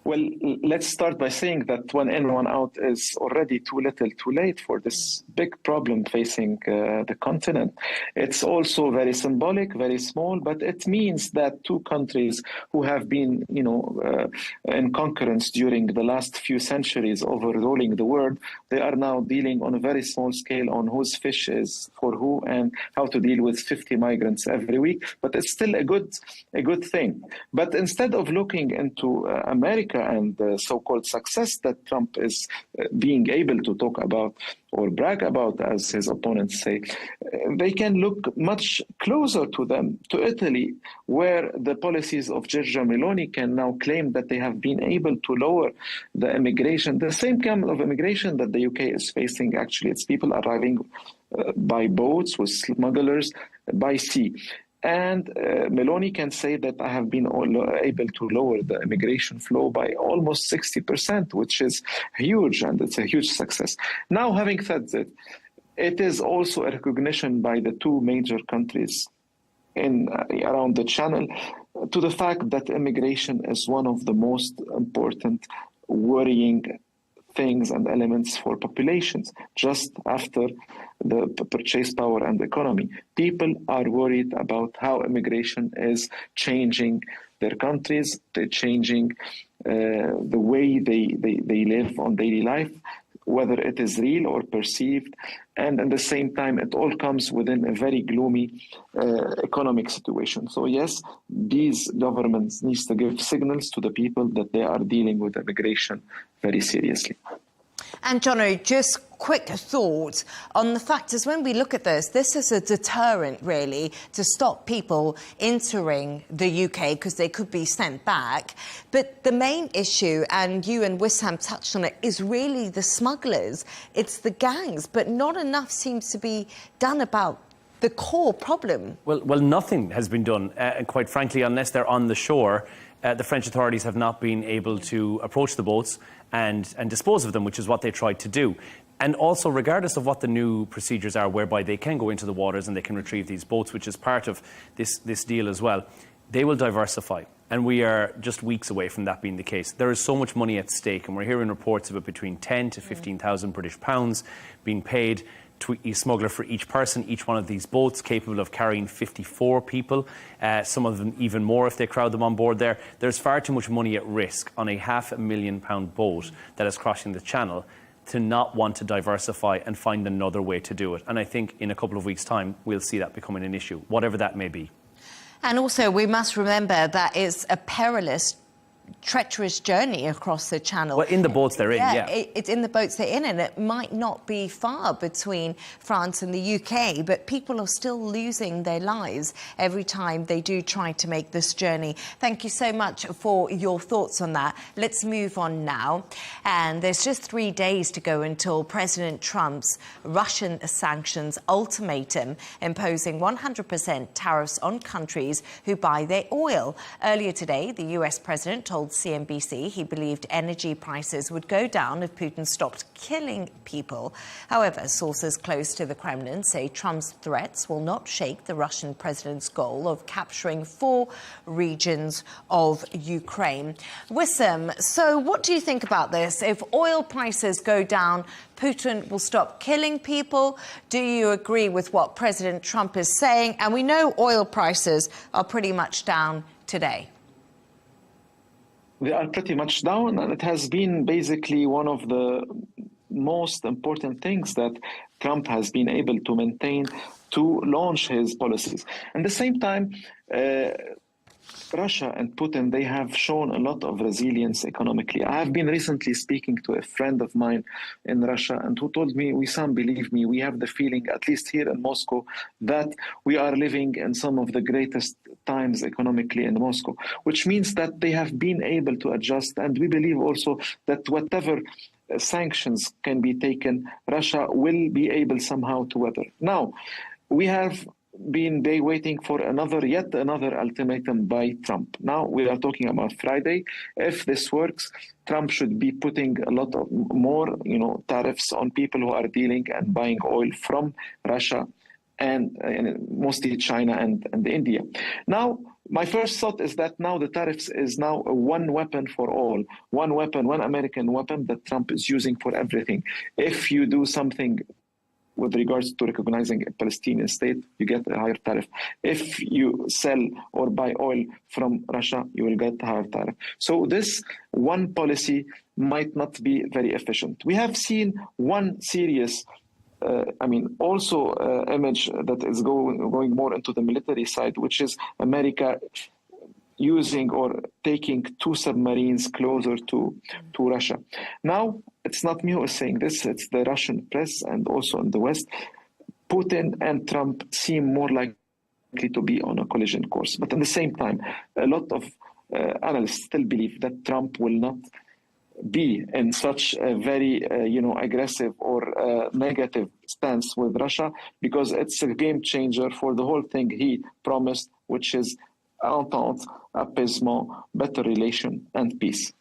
Well, let's start by saying that one in, one out is already too little, too late for this big problem facing the continent. It's also very symbolic, very small, but it means that two countries who have been, in concurrence during the last few centuries overruling the world, they are now dealing on a very small scale on whose fish is for who and how to deal with 50 migrants every week. But it's still a good thing. But instead of looking into America and the so-called success that Trump is being able to talk about or brag about, as his opponents say, they can look much closer to them, to Italy, where the policies of Giorgia Meloni can now claim that they have been able to lower the immigration, the same kind of immigration that the UK is facing. Actually, it's people arriving by boats with smugglers by sea. And Meloni can say that I have been able to lower the immigration flow by almost 60%, which is huge, and it's a huge success. Now, having said that, it is also a recognition by the two major countries around the Channel to the fact that immigration is one of the most important, worrying things and elements for populations just after the purchase power and economy. People are worried about how immigration is changing their countries, they're changing the way they live on daily life, whether it is real or perceived. And at the same time, it all comes within a very gloomy economic situation. So yes, these governments need to give signals to the people that they are dealing with immigration very seriously. And Jono, just quick thoughts on the fact is when we look at this is a deterrent really to stop people entering the UK because they could be sent back. But the main issue, and you and Wissam touched on it, is really the smugglers. It's the gangs, but not enough seems to be done about the core problem. Well, nothing has been done, quite frankly, unless they're on the shore. The French authorities have not been able to approach the boats and dispose of them, which is what they tried to do. And also, regardless of what the new procedures are whereby they can go into the waters and they can retrieve these boats, which is part of this deal as well, they will diversify. And we are just weeks away from that being the case. There is so much money at stake, and we're hearing reports of it between 10 to 15,000 British pounds being paid to a smuggler for each person. Each one of these boats capable of carrying 54 people, some of them even more if they crowd them on board there. There's far too much money at risk on a £500,000 boat that is crossing the channel to not want to diversify and find another way to do it. And I think in a couple of weeks' time, we'll see that becoming an issue, whatever that may be. And also, we must remember that it's a perilous, treacherous journey across the channel. Well, in the boats they're in, yeah. It's in the boats they're in, and it might not be far between France and the UK, but people are still losing their lives every time they do try to make this journey. Thank you so much for your thoughts on that. Let's move on now. And there's just 3 days to go until President Trump's Russian sanctions ultimatum, imposing 100% tariffs on countries who buy their oil. Earlier today, the US president told CNBC he believed energy prices would go down if Putin stopped killing people. However, sources close to the Kremlin say Trump's threats will not shake the Russian president's goal of capturing 4 regions of Ukraine. Wissam, so what do you think about this? If oil prices go down, Putin will stop killing people. Do you agree with what President Trump is saying? And we know oil prices are pretty much down today. They are pretty much down, and it has been basically one of the most important things that Trump has been able to maintain to launch his policies. At the same time, Russia and Putin, they have shown a lot of resilience economically. I have been recently speaking to a friend of mine in Russia and who told me, Wissam, believe me, we have the feeling, at least here in Moscow, that we are living in some of the greatest times economically in Moscow, which means that they have been able to adjust. And we believe also that whatever sanctions can be taken, Russia will be able somehow to weather. Now, we have been waiting for yet another ultimatum by Trump. Now we are talking about Friday. If this works, Trump should be putting a lot of more, tariffs on people who are dealing and buying oil from Russia and mostly China and India. Now, my first thought is that now the tariffs is now a one weapon for all, one weapon, one American weapon that Trump is using for everything. If you do something with regards to recognizing a Palestinian state, you get a higher tariff. If you sell or buy oil from Russia, you will get a higher tariff. So this one policy might not be very efficient. We have seen one serious image that is going more into the military side, which is America using or taking 2 submarines closer to Russia. Now, it's not me who is saying this, it's the Russian press and also in the West. Putin and Trump seem more likely to be on a collision course. But at the same time, a lot of analysts still believe that Trump will not be in such a very, aggressive or negative stance with Russia, because it's a game changer for the whole thing he promised, which is entente, apaisement, better relation, and peace.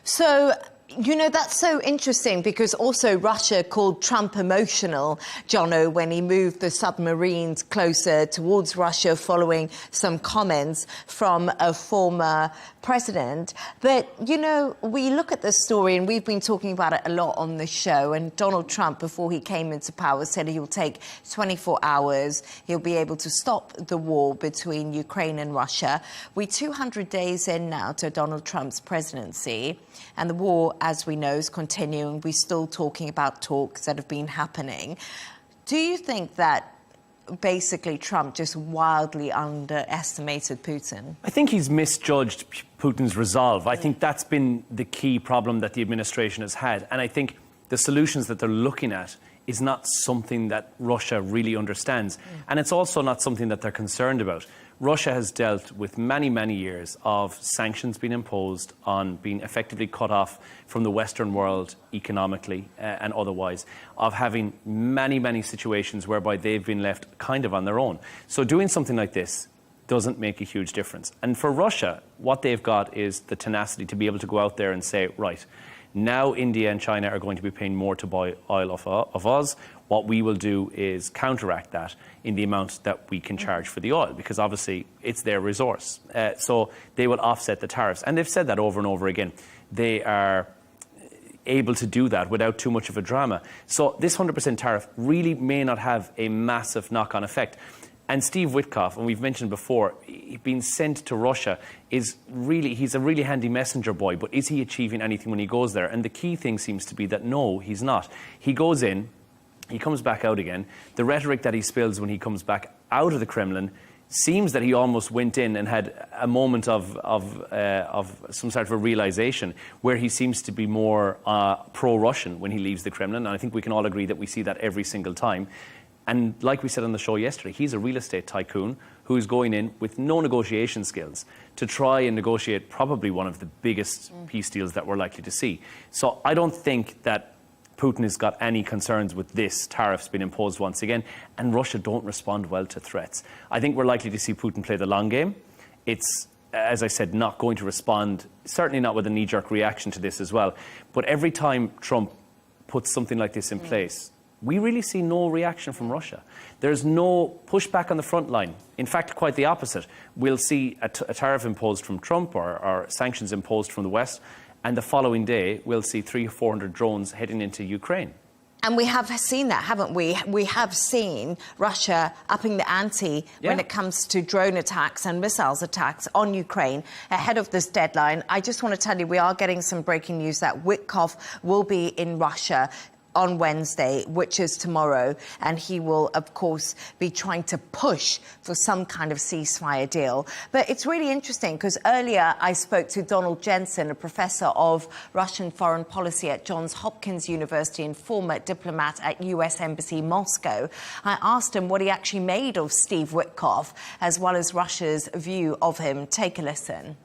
So You know, that's so interesting because also Russia called Trump emotional, Jono, when he moved the submarines closer towards Russia following some comments from a former president. But, you know, we look at this story and we've been talking about it a lot on the show. And Donald Trump, before he came into power, said he'll take 24 hours. He'll be able to stop the war between Ukraine and Russia. We're 200 days in now to Donald Trump's presidency. And the war, as we know, is continuing. We're still talking about talks that have been happening. Do you think that basically Trump just wildly underestimated Putin? I think he's misjudged Putin's resolve. I think that's been the key problem that the administration has had. And I think the solutions that they're looking at is not something that Russia really understands. And it's also not something that they're concerned about. Russia has dealt with many, many years of sanctions being imposed on being effectively cut off from the Western world economically and otherwise, of having many, many situations whereby they've been left kind of on their own. So doing something like this doesn't make a huge difference. And for Russia, what they've got is the tenacity to be able to go out there and say, right, now India and China are going to be paying more to buy oil of us. What we will do is counteract that in the amount that we can charge for the oil, because obviously it's their resource. So they will offset the tariffs. And they've said that over and over again. They are able to do that without too much of a drama. So this 100% tariff really may not have a massive knock-on effect. And Steve Witkoff, and we've mentioned before, being sent to Russia is really, he's a really handy messenger boy, but is he achieving anything when he goes there? And the key thing seems to be that no, he's not. He goes in, he comes back out again. The rhetoric that he spills when he comes back out of the Kremlin seems that he almost went in and had a moment of some sort of a realization where he seems to be more pro-Russian when he leaves the Kremlin. And I think we can all agree that we see that every single time. And like we said on the show yesterday, he's a real estate tycoon who's going in with no negotiation skills to try and negotiate probably one of the biggest peace deals that we're likely to see. So I don't think that Putin has got any concerns with this tariffs being imposed once again, and Russia don't respond well to threats. I think we're likely to see Putin play the long game. It's, as I said, not going to respond, certainly not with a knee-jerk reaction to this as well. But every time Trump puts something like this in place, we really see no reaction from Russia. There's no pushback on the front line. In fact, quite the opposite. We'll see a tariff imposed from Trump or sanctions imposed from the West, and the following day, we'll see 300 or 400 drones heading into Ukraine. And we have seen that, haven't we? We have seen Russia upping the ante when it comes to drone attacks and missiles attacks on Ukraine ahead of this deadline. I just want to tell you, we are getting some breaking news that Witkoff will be in Russia on Wednesday, which is tomorrow, and he will, of course, be trying to push for some kind of ceasefire deal. But it's really interesting because earlier I spoke to Donald Jensen, a professor of Russian foreign policy at Johns Hopkins University and former diplomat at U.S. Embassy Moscow. I asked him what he actually made of Steve Witkoff, as well as Russia's view of him. Take a listen.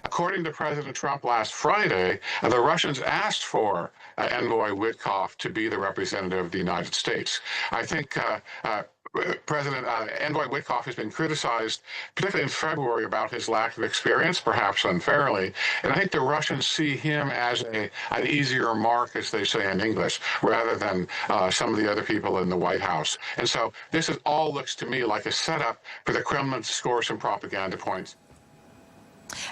According to President Trump last Friday, the Russians asked for Envoy Witkoff to be the representative of the United States. I think President Envoy Witkoff has been criticized, particularly in February, about his lack of experience, perhaps unfairly. And I think the Russians see him as an easier mark, as they say in English, rather than some of the other people in the White House. And so this all looks to me like a setup for the Kremlin to score some propaganda points.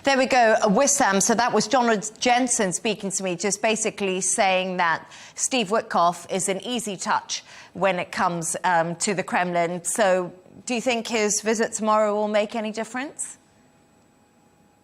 There we go, Wissam. So that was Donald Jensen speaking to me, just basically saying that Steve Witkoff is an easy touch when it comes to the Kremlin. So do you think his visit tomorrow will make any difference?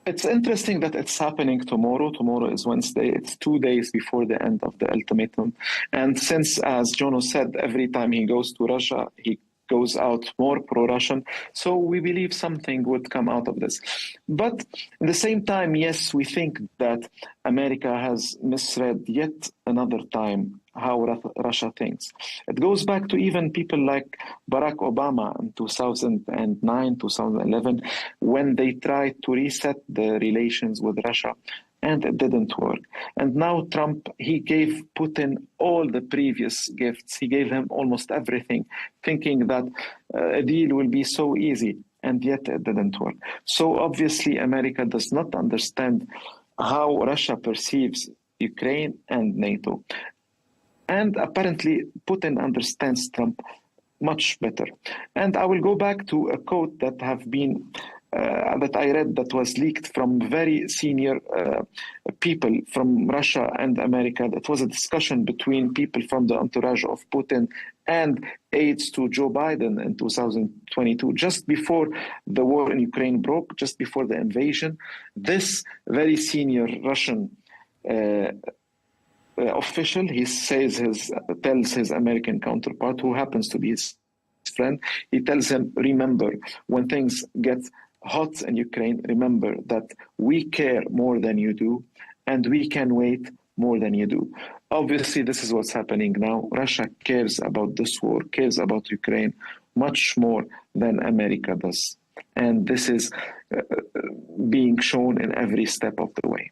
It's interesting that it's happening tomorrow. Tomorrow is Wednesday. It's 2 days before the end of the ultimatum. And since, as Jono said, every time he goes to Russia, he goes out more pro-Russian. So we believe something would come out of this. But at the same time, yes, we think that America has misread yet another time how Russia thinks. It goes back to even people like Barack Obama in 2009, 2011, when they tried to reset the relations with Russia. And it didn't work. And now Trump, he gave Putin all the previous gifts. He gave him almost everything, thinking that a deal will be so easy. And yet it didn't work. So obviously America does not understand how Russia perceives Ukraine and NATO. And apparently, Putin understands Trump much better. And I will go back to a quote that that I read that was leaked from very senior people from Russia and America. That was a discussion between people from the entourage of Putin and aides to Joe Biden in 2022, just before the war in Ukraine broke, just before the invasion. This very senior Russian official, he tells his American counterpart, who happens to be his friend, he tells him, remember, when things get hot in Ukraine, remember that we care more than you do, and we can wait more than you do. Obviously, this is what's happening now. Russia cares about this war, cares about Ukraine much more than America does. And this is being shown in every step of the way.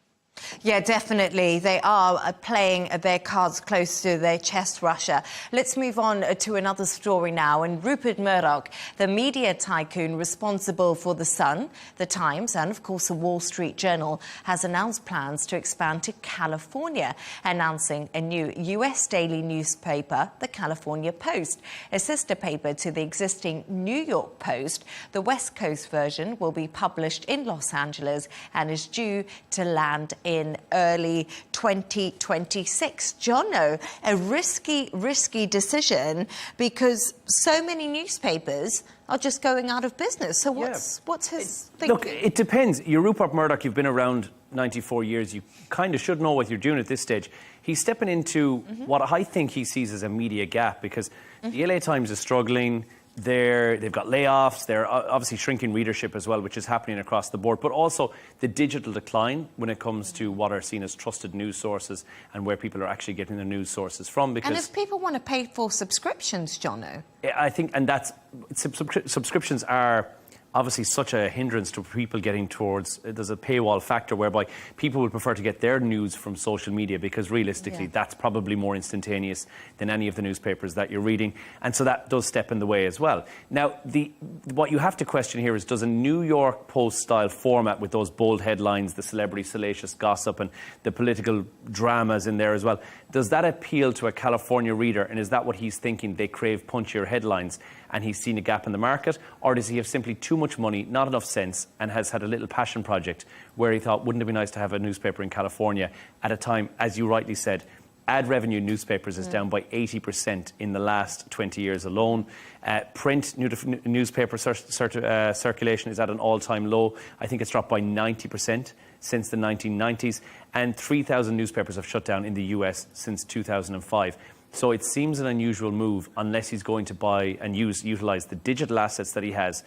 Yeah, definitely. They are playing their cards close to their chest, Russia. Let's move on to another story now. And Rupert Murdoch, the media tycoon responsible for The Sun, The Times, and of course the Wall Street Journal, has announced plans to expand to California, announcing a new US daily newspaper, the California Post, a sister paper to the existing New York Post. The West Coast version will be published in Los Angeles and is due to land in early 2026. Jono, a risky decision because so many newspapers are just going out of business. So what's his thinking? Look, it depends. You're Rupert Murdoch, you've been around 94 years. You kind of should know what you're doing at this stage. He's stepping into what I think he sees as a media gap because the LA Times is struggling. They've got layoffs, they're obviously shrinking readership as well, which is happening across the board, but also the digital decline when it comes to what are seen as trusted news sources and where people are actually getting their news sources from. Because and if people want to pay for subscriptions, Jono? I think, and that's, subscriptions are obviously such a hindrance to people getting towards, there's a paywall factor whereby people would prefer to get their news from social media because realistically that's probably more instantaneous than any of the newspapers that you're reading. And so that does step in the way as well. Now, what you have to question here is, does a New York Post style format with those bold headlines, the celebrity salacious gossip and the political dramas in there as well, does that appeal to a California reader? And is that what he's thinking? They crave punchier headlines and he's seen a gap in the market? Or does he have simply too much money, not enough sense, and has had a little passion project where he thought, wouldn't it be nice to have a newspaper in California at a time, as you rightly said, ad revenue newspapers is down by 80% in the last 20 years alone. Print newspaper circulation is at an all-time low. I think it's dropped by 90% since the 1990s. And 3,000 newspapers have shut down in the US since 2005. So it seems an unusual move unless he's going to buy and utilise the digital assets that he has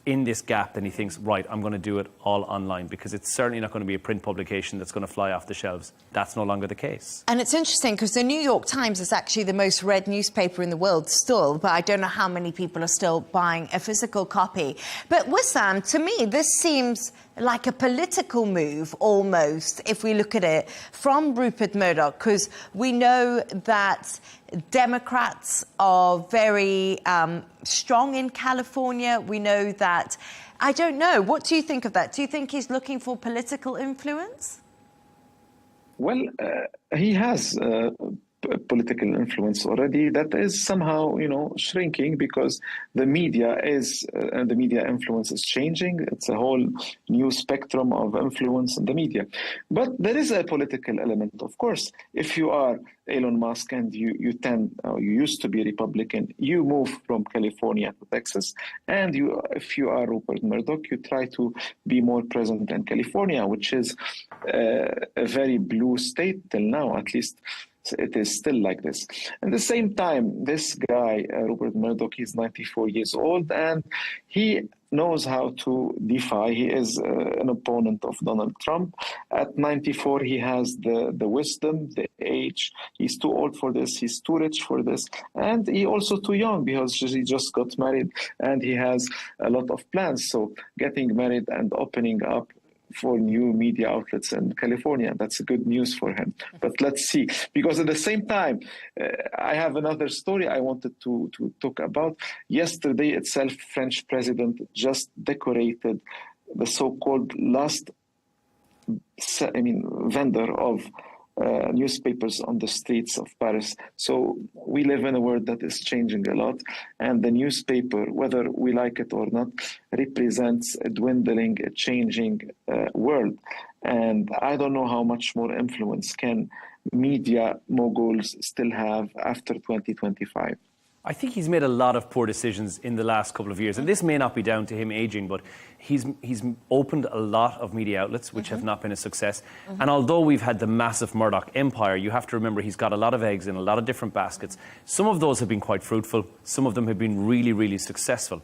in this gap. Then he thinks, right, I'm going to do it all online because it's certainly not going to be a print publication that's going to fly off the shelves. That's no longer the case. And it's interesting because the New York Times is actually the most read newspaper in the world still, but I don't know how many people are still buying a physical copy. But Wissam, to me, this seems like a political move almost, if we look at it, from Rupert Murdoch, because we know that Democrats are very strong in California. We know that, I don't know, what do you think of that? Do you think he's looking for political influence? Well, he has political influence already that is somehow, shrinking because the media and the media influence is changing. It's a whole new spectrum of influence in the media. But there is a political element, of course. If you are Elon Musk and you used to be Republican, you move from California to Texas, and if you are Rupert Murdoch, you try to be more present in California, which is a very blue state till now, at least. It is still like this. At the same time, this guy, Rupert Murdoch, he's 94 years old, and he knows how to defy. He is an opponent of Donald Trump. At 94, he has the wisdom, the age. He's too old for this. He's too rich for this. And he also too young because he just got married and he has a lot of plans. So getting married and opening up for new media outlets in California, that's good news for him. But let's see, because at the same time, I have another story I wanted to talk about. Yesterday itself, French president just decorated the so-called last vendor of newspapers on the streets of Paris. So we live in a world that is changing a lot, and the newspaper, whether we like it or not, represents a dwindling, a changing world. And I don't know how much more influence can media moguls still have after 2025. I think he's made a lot of poor decisions in the last couple of years, and this may not be down to him aging, but he's opened a lot of media outlets which have not been a success. And although we've had the massive Murdoch empire, you have to remember he's got a lot of eggs in a lot of different baskets. Some of those have been quite fruitful, some of them have been really, really successful.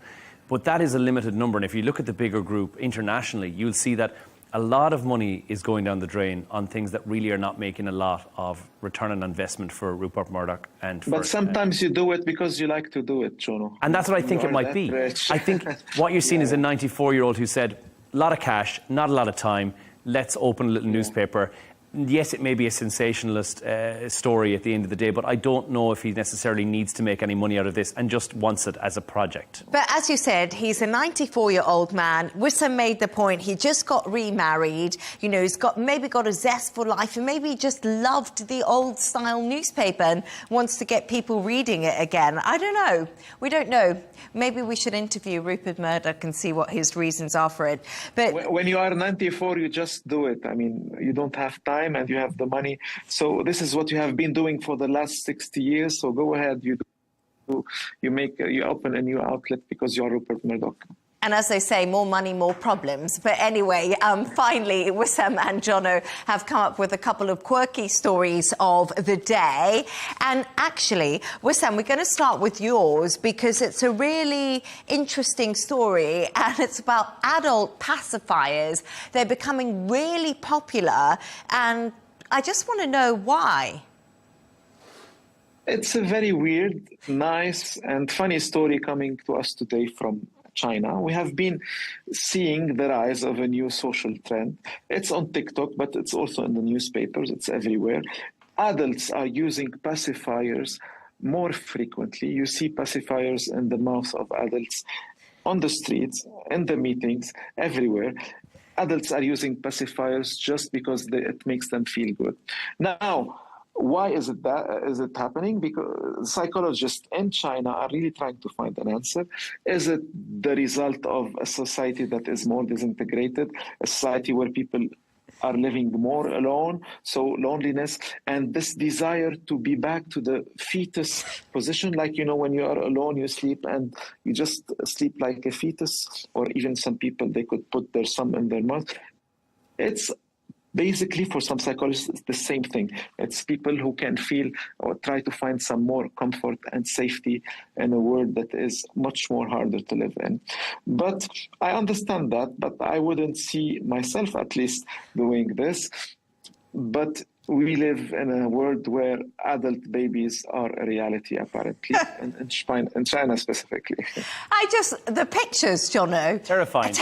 But that is a limited number, and if you look at the bigger group internationally, you'll see that a lot of money is going down the drain on things that really are not making a lot of return on investment for Rupert Murdoch. But sometimes you do it because you like to do it, Jono. And that's what I think it might be. Rich. I think what you're seeing is a 94-year-old who said, a lot of cash, not a lot of time, let's open a little newspaper. Yes, it may be a sensationalist story at the end of the day, but I don't know if he necessarily needs to make any money out of this and just wants it as a project. But as you said, he's a 94-year-old man. Wissam made the point, he just got remarried. You know, he's maybe got a zest for life, and maybe he just loved the old-style newspaper and wants to get people reading it again. I don't know. We don't know. Maybe we should interview Rupert Murdoch and see what his reasons are for it. But when you are 94, you just do it. I mean, you don't have time and you have the money. So this is what you have been doing for the last 60 years. So go ahead, you open a new outlet because you're Rupert Murdoch. And as they say, more money, more problems. But anyway, finally, Wissam and Jono have come up with a couple of quirky stories of the day. And actually, Wissam, we're going to start with yours because it's a really interesting story, and it's about adult pacifiers. They're becoming really popular, and I just want to know why. It's a very weird, nice, and funny story coming to us today from China. We have been seeing the rise of a new social trend. It's on TikTok, but it's also in the newspapers. It's everywhere. Adults are using pacifiers more frequently. You see pacifiers in the mouth of adults on the streets, in the meetings, everywhere. Adults are using pacifiers just because it makes them feel good. Now, why is it happening? Because psychologists in China are really trying to find an answer. Is it the result of a society that is more disintegrated, a society where people are living more alone, so loneliness, and this desire to be back to the fetus position, like, you know, when you are alone, you sleep and you just sleep like a fetus, or even some people, they could put their thumb in their mouth. It's basically, for some psychologists, it's the same thing. It's people who can feel or try to find some more comfort and safety in a world that is much more harder to live in. But I understand that, but I wouldn't see myself, at least, doing this. But we live in a world where adult babies are a reality, apparently, in China specifically. The pictures, Jono, terrified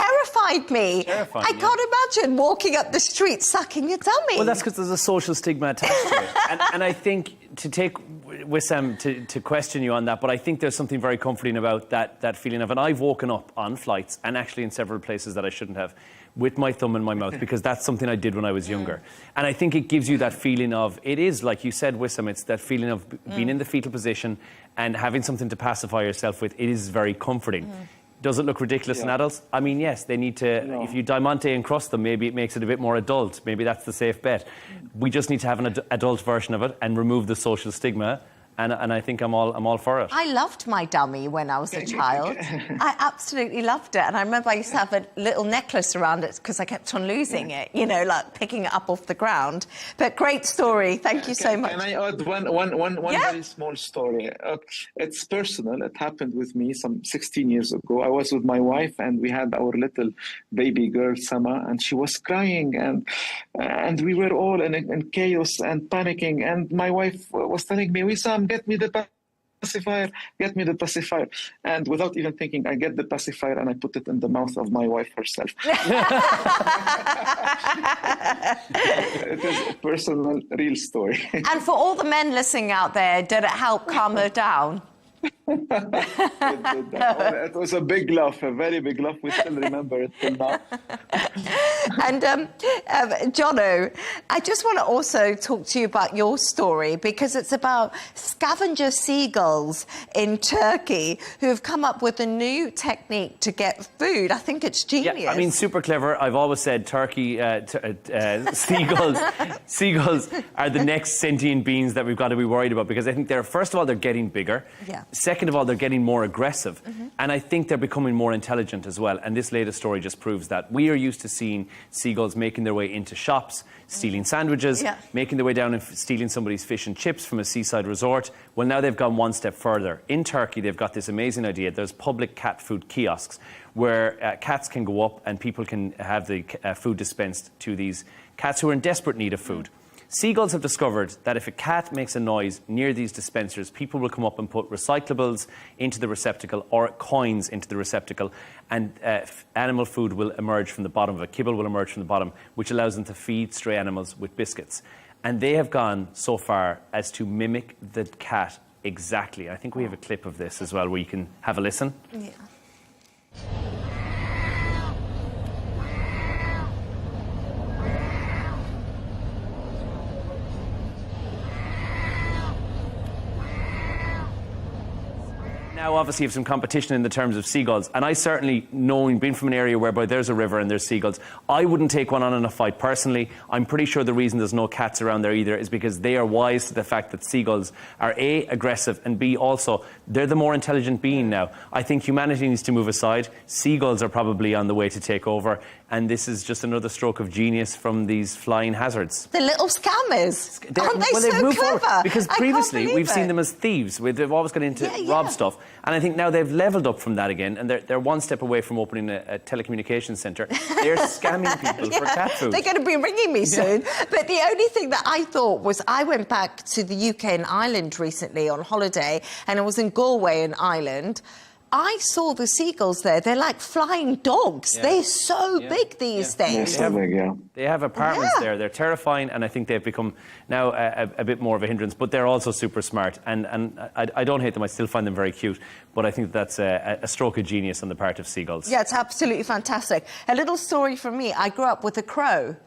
me. I can't imagine walking up the street sucking your tummy. Well, that's because there's a social stigma attached to it. And I think, to take Wissam to question you on that, but I think there's something very comforting about that feeling of, and I've woken up on flights, and actually in several places that I shouldn't have, with my thumb in my mouth, because that's something I did when I was younger. And I think it gives you that feeling of, it is, like you said, Wissam, it's that feeling of being in the fetal position and having something to pacify yourself with. It is very comforting. Does it look ridiculous in adults? I mean, yes, they need to, if you diamante and crust them, maybe it makes it a bit more adult. Maybe that's the safe bet. We just need to have an adult version of it and remove the social stigma. And I think I'm all for it. I loved my dummy when I was a child. I absolutely loved it. And I remember I used to have a little necklace around it because I kept on losing it, you know, like picking it up off the ground. But great story. Thank you so much. Can I add one very small story? It's personal. It happened with me some 16 years ago. I was with my wife and we had our little baby girl, Sama, and she was crying and we were all in chaos and panicking. And my wife was telling me, Wissam, get me the pacifier. And without even thinking, I get the pacifier and I put it in the mouth of my wife herself. It is a personal, real story. And for all the men listening out there, did it help calm her down? It was a big laugh, a very big laugh. We still remember it till now. And Jono, I just want to also talk to you about your story, because it's about scavenger seagulls in Turkey who have come up with a new technique to get food. I think it's genius. Yeah, I mean, super clever. I've always said Turkey, seagulls are the next sentient beings that we've got to be worried about, because I think first of all, they're getting bigger. Yeah. Second of all, they're getting more aggressive. And I think they're becoming more intelligent as well. And this latest story just proves that. We are used to seeing seagulls making their way into shops, stealing sandwiches, making their way down and stealing somebody's fish and chips from a seaside resort. Well, now they've gone one step further. In Turkey, they've got this amazing idea. There's public cat food kiosks where cats can go up and people can have the food dispensed to these cats who are in desperate need of food. Seagulls have discovered that if a cat makes a noise near these dispensers, people will come up and put recyclables into the receptacle or coins into the receptacle, and animal food will emerge from the bottom of it. Kibble will emerge from the bottom, which allows them to feed stray animals with biscuits. And they have gone so far as to mimic the cat exactly. I think we have a clip of this as well where you can have a listen. Yeah. Now, obviously, you have some competition in the terms of seagulls. And I certainly, knowing, being from an area whereby there's a river and there's seagulls, I wouldn't take one on in a fight personally. I'm pretty sure the reason there's no cats around there either is because they are wise to the fact that seagulls are A, aggressive, and B, also, they're the more intelligent being now. I think humanity needs to move aside. Seagulls are probably on the way to take over. And this is just another stroke of genius from these flying hazards. The little scammers. Aren't they so clever? Because previously we've seen them as thieves. They've always got into rob stuff. And I think now they've levelled up from that again, and they're one step away from opening a telecommunications centre. They're scamming people for cat food. They're going to be ringing me soon. But the only thing that I thought was, I went back to the UK and Ireland recently on holiday, and I was in Galway in Ireland. I saw the seagulls there. They're like flying dogs. Yeah. They're so big these days. They have apartments there. They're terrifying, and I think they've become now a bit more of a hindrance. But they're also super smart, and I don't hate them. I still find them very cute. But I think that's a stroke of genius on the part of seagulls. Yeah, it's absolutely fantastic. A little story from me. I grew up with a crow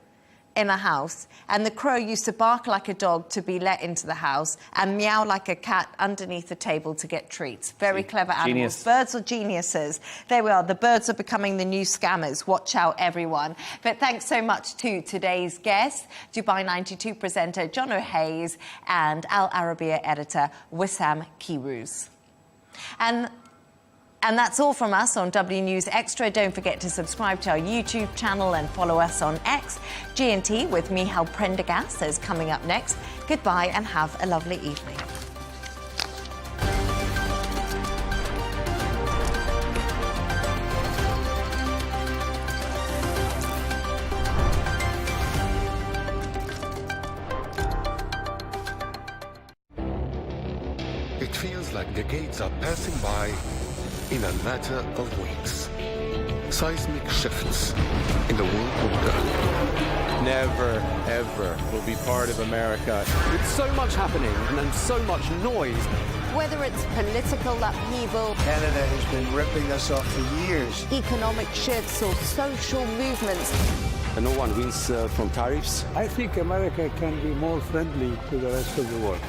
in a house, and the crow used to bark like a dog to be let into the house and meow like a cat underneath the table to get treats. Very clever animals. Genius. Birds are geniuses. There we are. The birds are becoming the new scammers. Watch out, everyone. But thanks so much to today's guests, Dubai 92 presenter Jono Hayes and Al Arabiya editor Wissam Kirouz. And that's all from us on W News Extra. Don't forget to subscribe to our YouTube channel and follow us on X. G&T with Michal Prendergast is coming up next. Goodbye and have a lovely evening. It feels like decades are passing by in a matter of weeks. Seismic shifts in the world order. Never, ever will be part of America. With so much happening and so much noise. Whether it's political upheaval, Canada has been ripping us off for years. Economic shifts or social movements. And no one wins from tariffs. I think America can be more friendly to the rest of the world.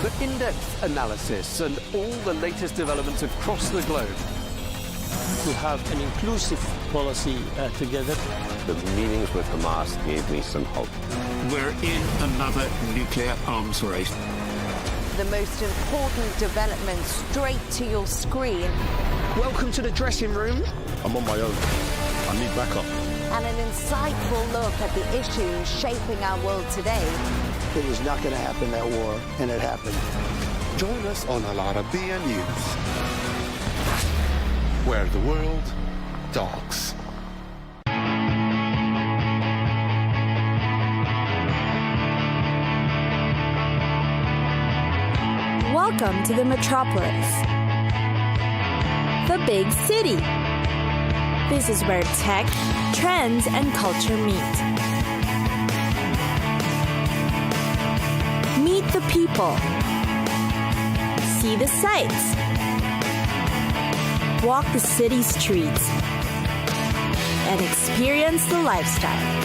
The in-depth analysis and all the latest developments across the globe. To have an inclusive policy together. The meetings with Hamas gave me some hope. We're in another nuclear arms race. The most important developments straight to your screen. Welcome to the dressing room. I'm on my own. I need backup. And an insightful look at the issues shaping our world today. It was not going to happen, that war, and it happened. Join us on Al Arabiya News, where the world talks. Welcome to the metropolis, the big city. This is where tech, trends, and culture meet. Meet the people. see the sights, walk the city streets, and experience the lifestyle.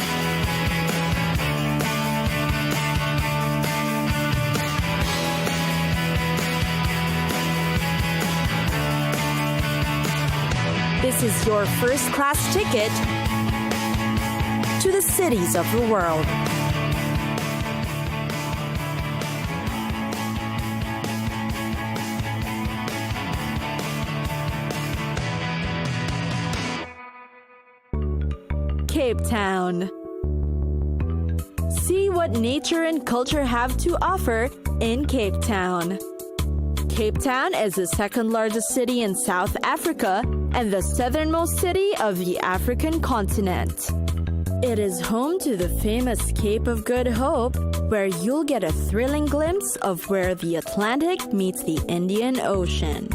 This is your first-class ticket to the cities of the world. Cape Town. See what nature and culture have to offer in Cape Town. Cape Town is the second largest city in South Africa and the southernmost city of the African continent. It is home to the famous Cape of Good Hope, where you'll get a thrilling glimpse of where the Atlantic meets the Indian Ocean.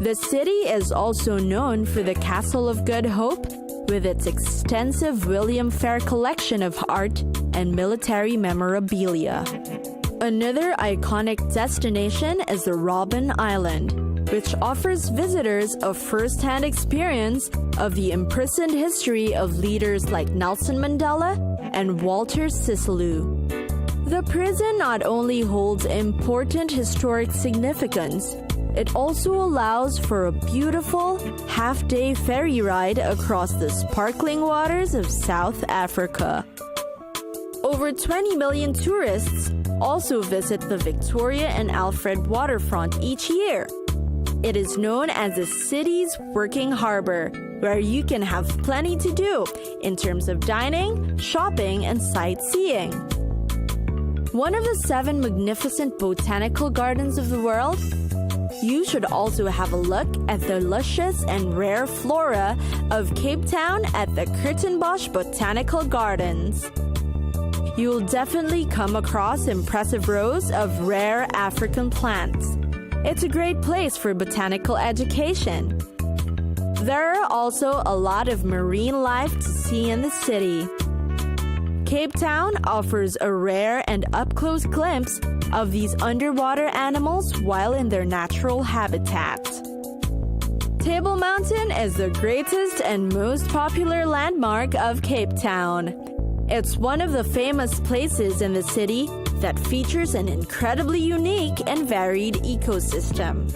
The city is also known for the Castle of Good Hope, with its extensive William Fair collection of art and military memorabilia. Another iconic destination is the Robben Island, which offers visitors a first-hand experience of the imprisoned history of leaders like Nelson Mandela and Walter Sisulu. The prison not only holds important historic significance, it also allows for a beautiful half-day ferry ride across the sparkling waters of South Africa. Over 20 million tourists also visit the Victoria and Alfred waterfront each year. It is known as the city's working harbor, where you can have plenty to do in terms of dining, shopping, and sightseeing. One of the 7 magnificent botanical gardens of the world, you should also have a look at the luscious and rare flora of Cape Town at the Kirtenbosch Botanical Gardens. You'll definitely come across impressive rows of rare African plants. It's a great place for botanical education. There are also a lot of marine life to see in the city. Cape Town offers a rare and up-close glimpse of these underwater animals while in their natural habitat. Table Mountain is the greatest and most popular landmark of Cape Town. It's one of the famous places in the city that features an incredibly unique and varied ecosystem.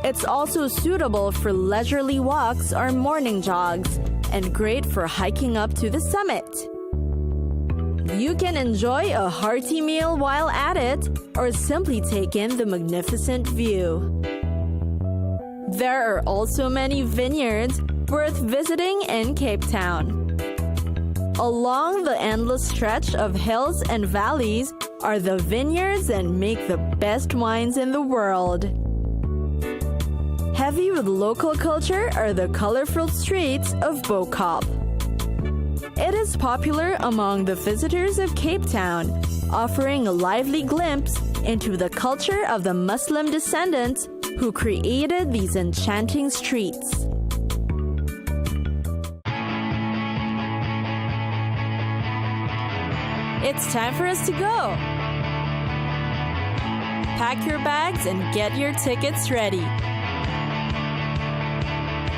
It's also suitable for leisurely walks or morning jogs, and great for hiking up to the summit. You can enjoy a hearty meal while at it, or simply take in the magnificent view. There are also many vineyards worth visiting in Cape Town. Along the endless stretch of hills and valleys are the vineyards that make the best wines in the world. Heavy with local culture are the colorful streets of Bo-Kaap. It is popular among the visitors of Cape Town, offering a lively glimpse into the culture of the Muslim descendants who created these enchanting streets. It's time for us to go. Pack your bags and get your tickets ready.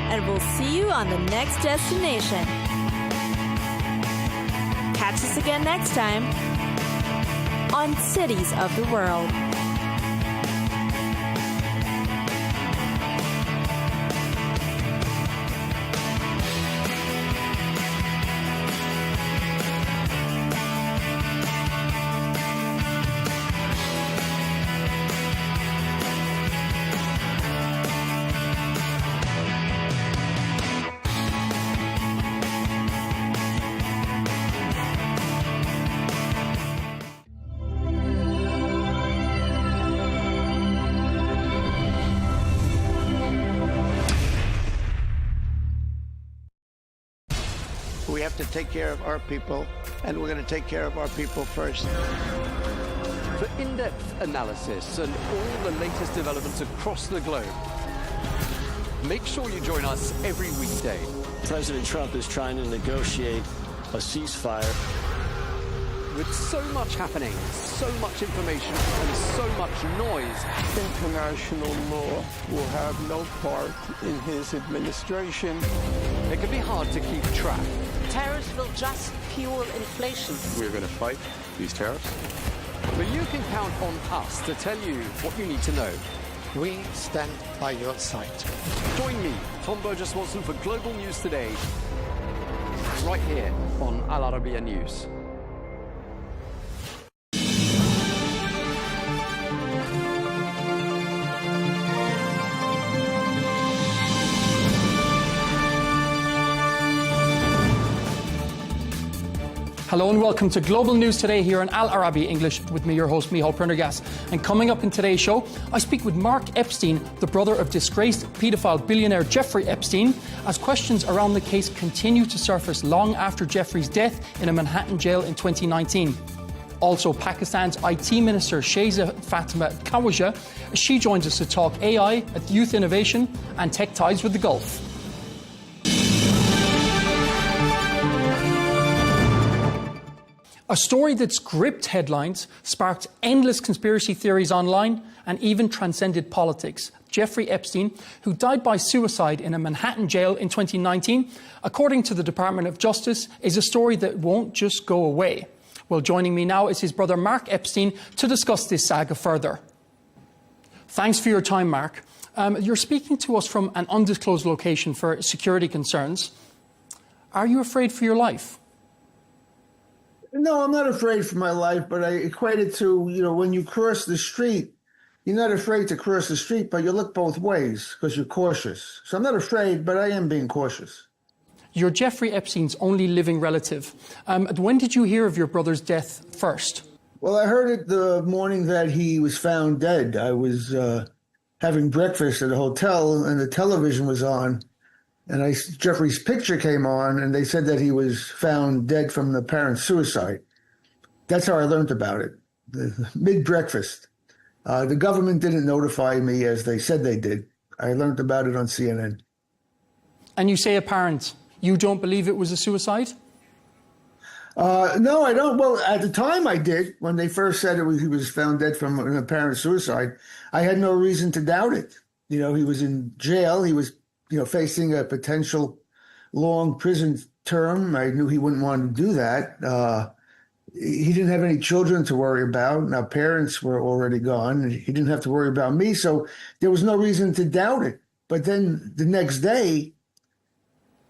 And we'll see you on the next destination. Catch us again next time on Cities of the World. We have to take care of our people, and we're going to take care of our people first. For in-depth analysis and all the latest developments across the globe, make sure you join us every weekday. President Trump is trying to negotiate a ceasefire. with so much happening, so much information and so much noise. International law will have no part in his administration. It can be hard to keep track. Tariffs will just fuel inflation. We're going to fight these tariffs. But you can count on us to tell you what you need to know. We stand by your side. Join me, Tom Burges Watson, for Global News Today, right here on Al Arabiya News. Hello and welcome to Global News Today here on Al Arabiya English with me, your host, Michal Prendergast. And coming up in today's show, I speak with Mark Epstein, the brother of disgraced paedophile billionaire Jeffrey Epstein, as questions around the case continue to surface long after Jeffrey's death in a Manhattan jail in 2019. Also, Pakistan's IT Minister Shehzad Fatima Khawaja, she joins us to talk AI, youth innovation and tech ties with the Gulf. A story that's gripped headlines, sparked endless conspiracy theories online, and even transcended politics. Jeffrey Epstein, who died by suicide in a Manhattan jail in 2019, according to the Department of Justice, is a story that won't just go away. Well, joining me now is his brother Mark Epstein to discuss this saga further. Thanks for your time, Mark. You're speaking to us from an undisclosed location for security concerns. Are you afraid for your life? No, I'm not afraid for my life, but I equate it to, when you cross the street, you're not afraid to cross the street, but you look both ways because you're cautious. So I'm not afraid, but I am being cautious. You're Jeffrey Epstein's only living relative. When did you hear of your brother's death first? Well, I heard it the morning that he was found dead. I was having breakfast at a hotel and the television was on. And Jeffrey's picture came on, and they said that he was found dead from the apparent suicide. That's how I learned about it, mid-breakfast. The government didn't notify me as they said they did. I learned about it on CNN. And you say apparent. You don't believe it was a suicide? No, I don't. Well, at the time I did. When they first said he was found dead from an apparent suicide, I had no reason to doubt it. He was in jail. He was facing a potential long prison term. I knew he wouldn't want to do that. He didn't have any children to worry about. Our parents were already gone. He didn't have to worry about me. So there was no reason to doubt it. But then the next day,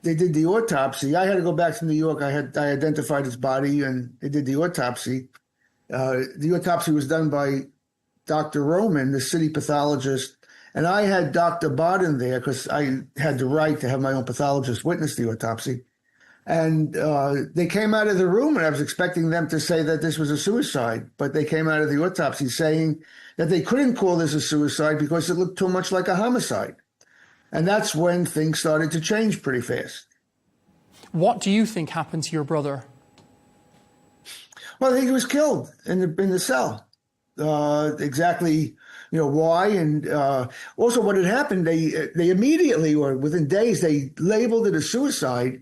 they did the autopsy. I had to go back to New York. I identified his body and they did the autopsy. The autopsy was done by Dr. Roman, the city pathologist. And I had Dr. Bodden there because I had the right to have my own pathologist witness the autopsy. And they came out of the room, and I was expecting them to say that this was a suicide. But they came out of the autopsy saying that they couldn't call this a suicide because it looked too much like a homicide. And that's when things started to change pretty fast. What do you think happened to your brother? Well, I think he was killed in the cell. Exactly. Why? And also what had happened, they immediately, or within days, they labeled it a suicide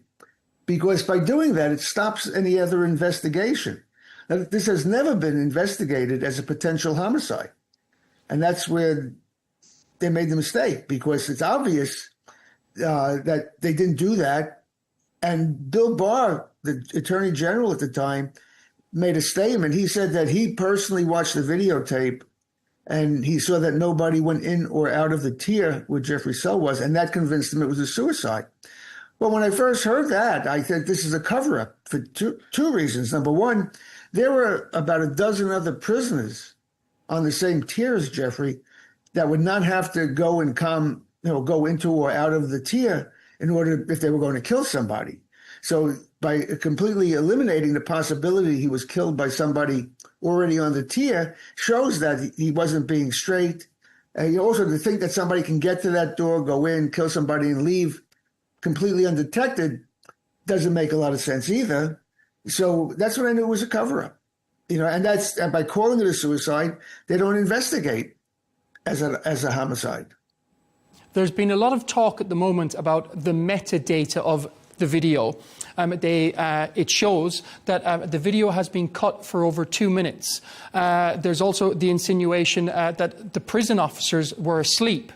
because by doing that, it stops any other investigation. Now, this has never been investigated as a potential homicide. And that's where they made the mistake, because it's obvious that they didn't do that. And Bill Barr, the Attorney General at the time, made a statement. He said that he personally watched the videotape and he saw that nobody went in or out of the tier where Jeffrey's cell was, and that convinced him it was a suicide. Well, when I first heard that, I said this is a cover-up for two reasons. Number one, there were about a dozen other prisoners on the same tier as Jeffrey that would not have to go and go into or out of the tier in order if they were going to kill somebody. So by completely eliminating the possibility he was killed by somebody already on the tier shows that he wasn't being straight. And also to think that somebody can get to that door, go in, kill somebody and leave completely undetected doesn't make a lot of sense either. So that's when I knew it was a cover-up. And by calling it a suicide, they don't investigate as a homicide. There's been a lot of talk at the moment about the metadata of the video. It shows that the video has been cut for over 2 minutes. There's also the insinuation that the prison officers were asleep.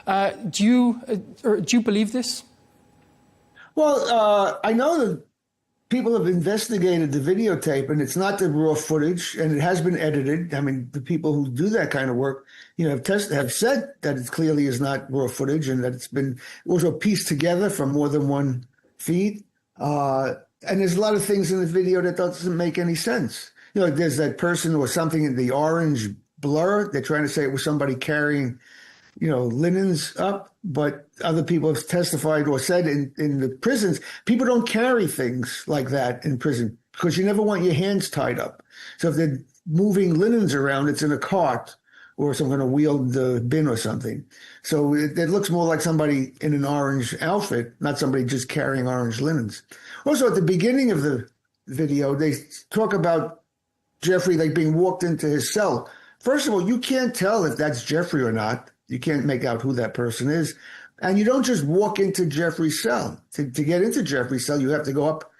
Do you believe this? Well, I know that people have investigated the videotape, and it's not the raw footage, and it has been edited. I mean, the people who do that kind of work, have said that it clearly is not raw footage, and that it's been also pieced together from more than one feed. And there's a lot of things in the video that doesn't make any sense. There's that person or something in the orange blur. They're trying to say it was somebody carrying, linens up, but other people have testified or said in the prisons, people don't carry things like that in prison because you never want your hands tied up. So if they're moving linens around, it's in a cart or someone going to wield the bin or something. So it looks more like somebody in an orange outfit, not somebody just carrying orange linens. Also, at the beginning of the video, they talk about Jeffrey like being walked into his cell. First of all, you can't tell if that's Jeffrey or not. You can't make out who that person is. And you don't just walk into Jeffrey's cell. To get into Jeffrey's cell, you have to go up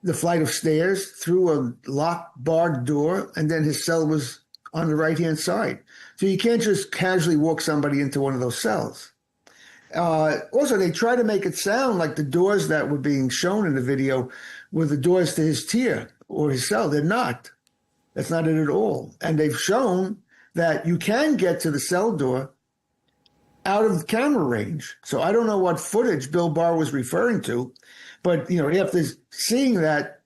the flight of stairs through a locked, barred door, and then his cell was on the right-hand side. So you can't just casually walk somebody into one of those cells. Also, they try to make it sound like the doors that were being shown in the video were the doors to his tier or his cell. They're not. That's not it at all. And they've shown that you can get to the cell door out of the camera range. So I don't know what footage Bill Barr was referring to, but, after seeing that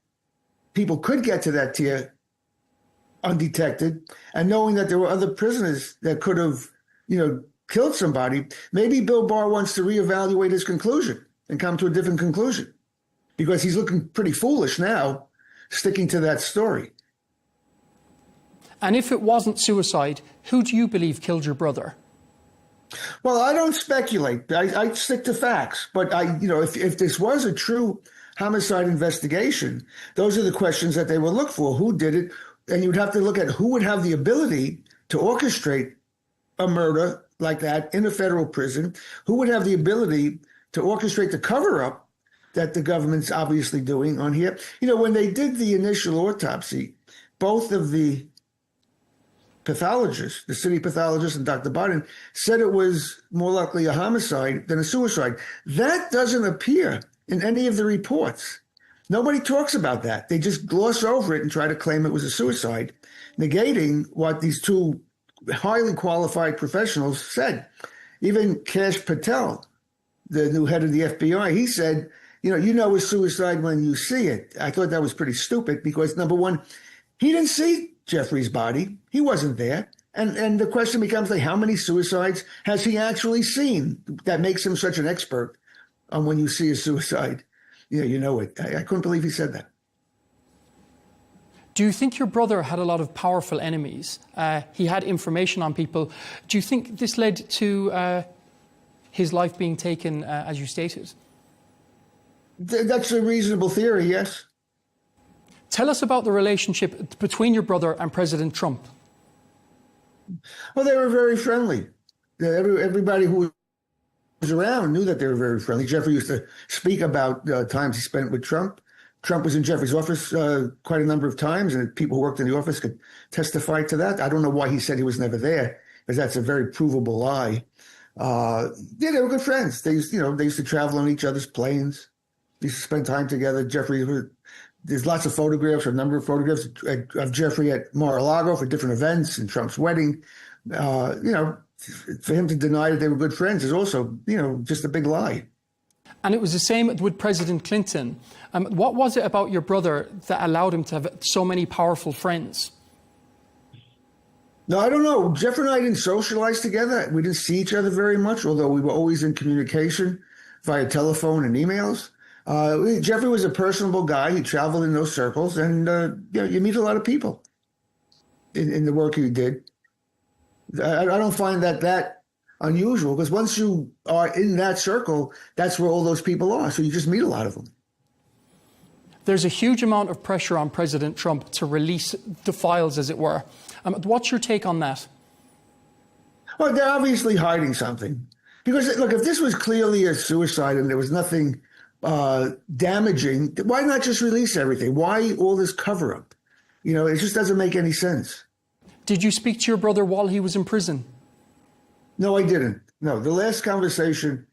people could get to that tier undetected and knowing that there were other prisoners that could have, killed somebody, maybe Bill Barr wants to reevaluate his conclusion and come to a different conclusion because he's looking pretty foolish now sticking to that story. And if it wasn't suicide, who do you believe killed your brother? Well, I don't speculate. I stick to facts. But if this was a true homicide investigation, those are the questions that they would look for. Who did it? And you'd have to look at who would have the ability to orchestrate a murder like that in a federal prison, who would have the ability to orchestrate the cover-up that the government's obviously doing on here. When they did the initial autopsy, both of the pathologists, the city pathologist and Dr. Biden, said it was more likely a homicide than a suicide. That doesn't appear in any of the reports. Nobody talks about that. They just gloss over it and try to claim it was a suicide, negating what these two highly qualified professionals said. Even Kash Patel, the new head of the FBI, he said, it's suicide when you see it. I thought that was pretty stupid because, number one, he didn't see Jeffrey's body. He wasn't there. And the question becomes, how many suicides has he actually seen that makes him such an expert on when you see a suicide? It. I couldn't believe he said that. Do you think your brother had a lot of powerful enemies? He had information on people. Do you think this led to his life being taken, as you stated? That's a reasonable theory, yes. Tell us about the relationship between your brother and President Trump. Well, they were very friendly. Everybody who was around knew that they were very friendly. Jeffrey used to speak about times he spent with Trump. Trump was in Jeffrey's office quite a number of times, and people who worked in the office could testify to that. I don't know why he said he was never there, because that's a very provable lie. They were good friends. They used to travel on each other's planes. They used to spend time together. There's lots of photographs, a number of photographs of Jeffrey at Mar-a-Lago for different events and Trump's wedding. For him to deny that they were good friends is also, just a big lie. And it was the same with President Clinton. What was it about your brother that allowed him to have so many powerful friends? No, I don't know. Jeff and I didn't socialize together. We didn't see each other very much, although we were always in communication via telephone and emails. Jeffrey was a personable guy. He traveled in those circles, and you meet a lot of people in the work he did. I don't find that unusual, because once you are in that circle, that's where all those people are. So you just meet a lot of them. There's a huge amount of pressure on President Trump to release the files, as it were. What's your take on that? Well, they're obviously hiding something. Because, look, if this was clearly a suicide and there was nothing damaging. Why not just release everything? Why all this cover up? You know, it just doesn't make any sense. Did you speak to your brother while he was in prison? No, I didn't. No, the last conversation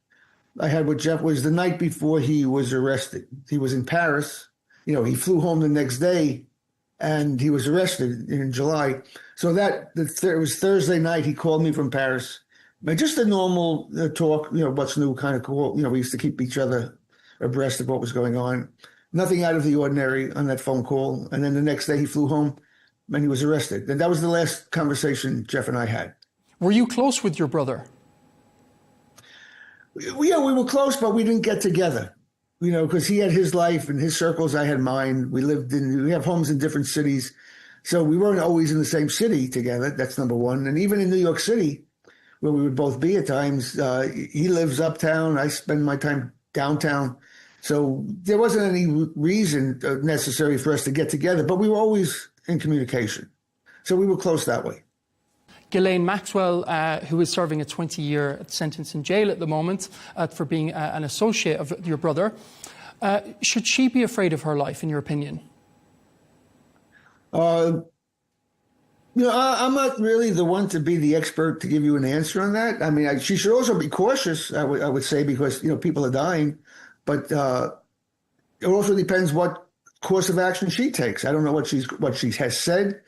I had with Jeff was the night before he was arrested. He was in Paris. You know, he flew home the next day and he was arrested in July. So it was Thursday night. He called me from Paris. But just a normal talk, you know, what's new kind of call. You know, we used to keep each other abreast of what was going on. Nothing out of the ordinary on that phone call. And then the next day he flew home and he was arrested. And that was the last conversation Jeff and I had. Were you close with your brother? Yeah, we were close, but we didn't get together, you know, because he had his life and his circles, I had mine. We have homes in different cities. So we weren't always in the same city together. That's number one. And even in New York City, where we would both be at times, he lives uptown. I spend my time downtown. So there wasn't any reason necessary for us to get together, but we were always in communication. So we were close that way. Ghislaine Maxwell, who is serving a 20-year sentence in jail at the moment for being an associate of your brother. Should she be afraid of her life, in your opinion? You know, I'm not really the one to be the expert to give you an answer on that. I mean, she should also be cautious, I would say, because, you know, people are dying. But it also depends what course of action she takes. I don't know what she has said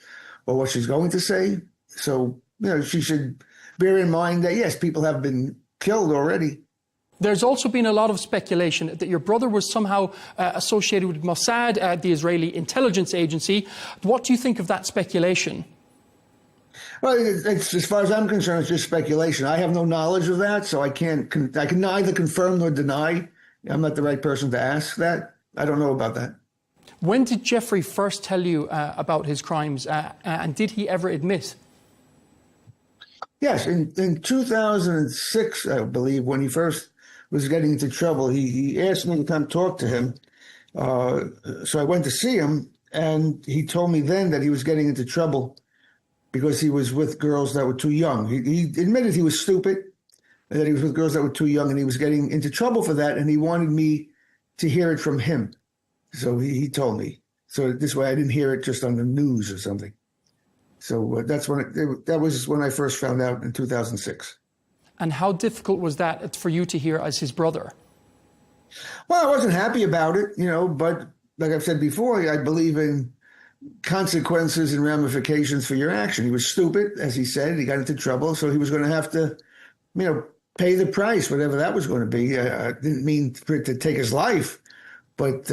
or what she's going to say. So, you know, she should bear in mind that, yes, people have been killed already. There's also been a lot of speculation that your brother was somehow associated with Mossad, the Israeli intelligence agency. What do you think of that speculation? Well, it's, as far as I'm concerned, it's just speculation. I have no knowledge of that, so I can neither confirm nor deny. I'm not the right person to ask that. I don't know about that. When did Jeffrey first tell you about his crimes, and did he ever admit? Yes, in 2006, I believe, when he first was getting into trouble, he asked me to come talk to him. So I went to see him, and he told me then that he was getting into trouble because he was with girls that were too young. He admitted he was stupid, and that he was with girls that were too young, and he was getting into trouble for that, and he wanted me to hear it from him. So he told me. So this way I didn't hear it just on the news or something. So that was when I first found out in 2006. And how difficult was that for you to hear as his brother? Well, I wasn't happy about it, you know, but like I've said before, I believe in consequences and ramifications for your action. He was stupid, as he said. He got into trouble, so he was going to have to, you know, pay the price, whatever that was going to be. I didn't mean for it to take his life, but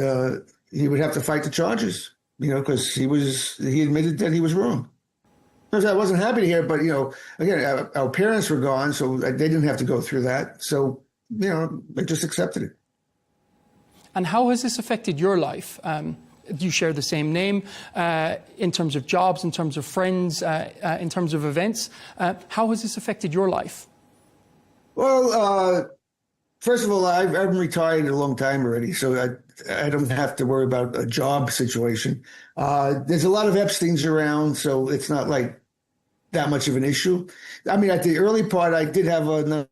he would have to fight the charges, you know, because he admitted that he was wrong. I wasn't happy to hear it, but, you know, again, our parents were gone, so they didn't have to go through that. So, you know, I just accepted it. And how has this affected your life? You share the same name in terms of jobs, in terms of friends, in terms of events. How has this affected your life? Well, first of all, I've been retired a long time already, so I don't have to worry about a job situation. There's a lot of Epsteins around, so it's not like that much of an issue. I mean, at the early part, I did have a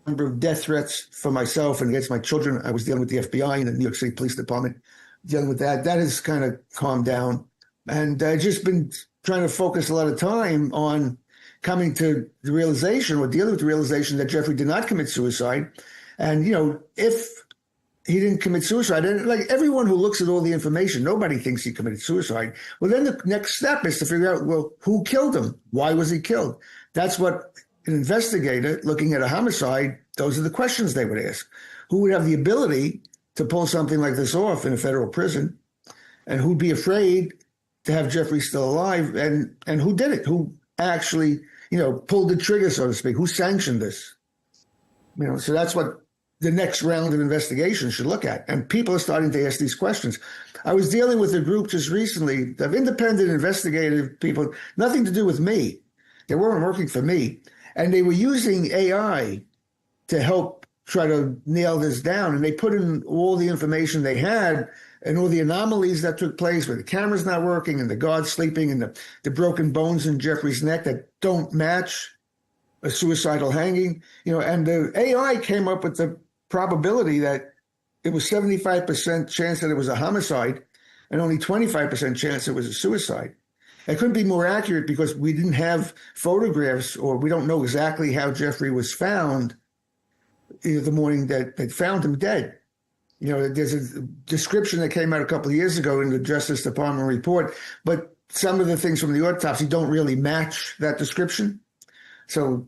number of death threats for myself and against my children. I was dealing with the FBI and the New York City Police Department, dealing with that. That has kind of calmed down. And I've just been trying to focus a lot of time on coming to the realization or dealing with the realization that Jeffrey did not commit suicide. And, you know, if he didn't commit suicide, and like everyone who looks at all the information, nobody thinks he committed suicide. Well, then the next step is to figure out, well, who killed him? Why was he killed? That's what an investigator looking at a homicide, those are the questions they would ask. Who would have the ability to pull something like this off in a federal prison? And who'd be afraid to have Jeffrey still alive? And who did it? Who actually, you know, pulled the trigger, so to speak? Who sanctioned this? You know, so that's what the next round of investigation should look at. And people are starting to ask these questions. I was dealing with a group just recently of independent investigative people, nothing to do with me. They weren't working for me. And they were using AI to help try to nail this down. And they put in all the information they had and all the anomalies that took place where the camera's not working and the guard sleeping and the broken bones in Jeffrey's neck that don't match a suicidal hanging, you know, and the AI came up with the probability that it was 75% chance that it was a homicide and only 25% chance it was a suicide. It couldn't be more accurate because we didn't have photographs, or we don't know exactly how Jeffrey was found the morning that they found him dead. You know, there's a description that came out a couple of years ago in the Justice Department report, but some of the things from the autopsy don't really match that description. So,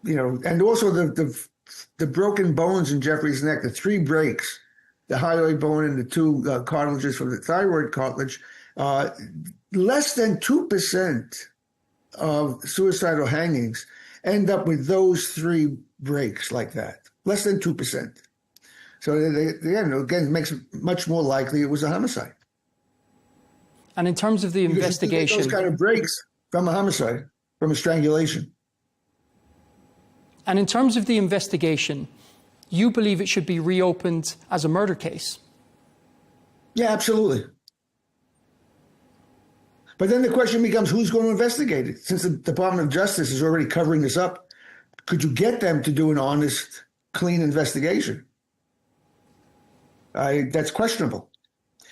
you know, and also the broken bones in Jeffrey's neck, the 3 breaks, the hyoid bone and the 2 cartilages from the thyroid cartilage, less than 2% of suicidal hangings end up with those 3 breaks like that. Less than 2%. So again, makes it much more likely it was a homicide. And in terms of the investigation, those kind of breaks from a homicide, from a strangulation. And in terms of the investigation, you believe it should be reopened as a murder case? Yeah, absolutely. But then the question becomes, who's going to investigate it? Since the Department of Justice is already covering this up, could you get them to do an honest, clean investigation? That's questionable,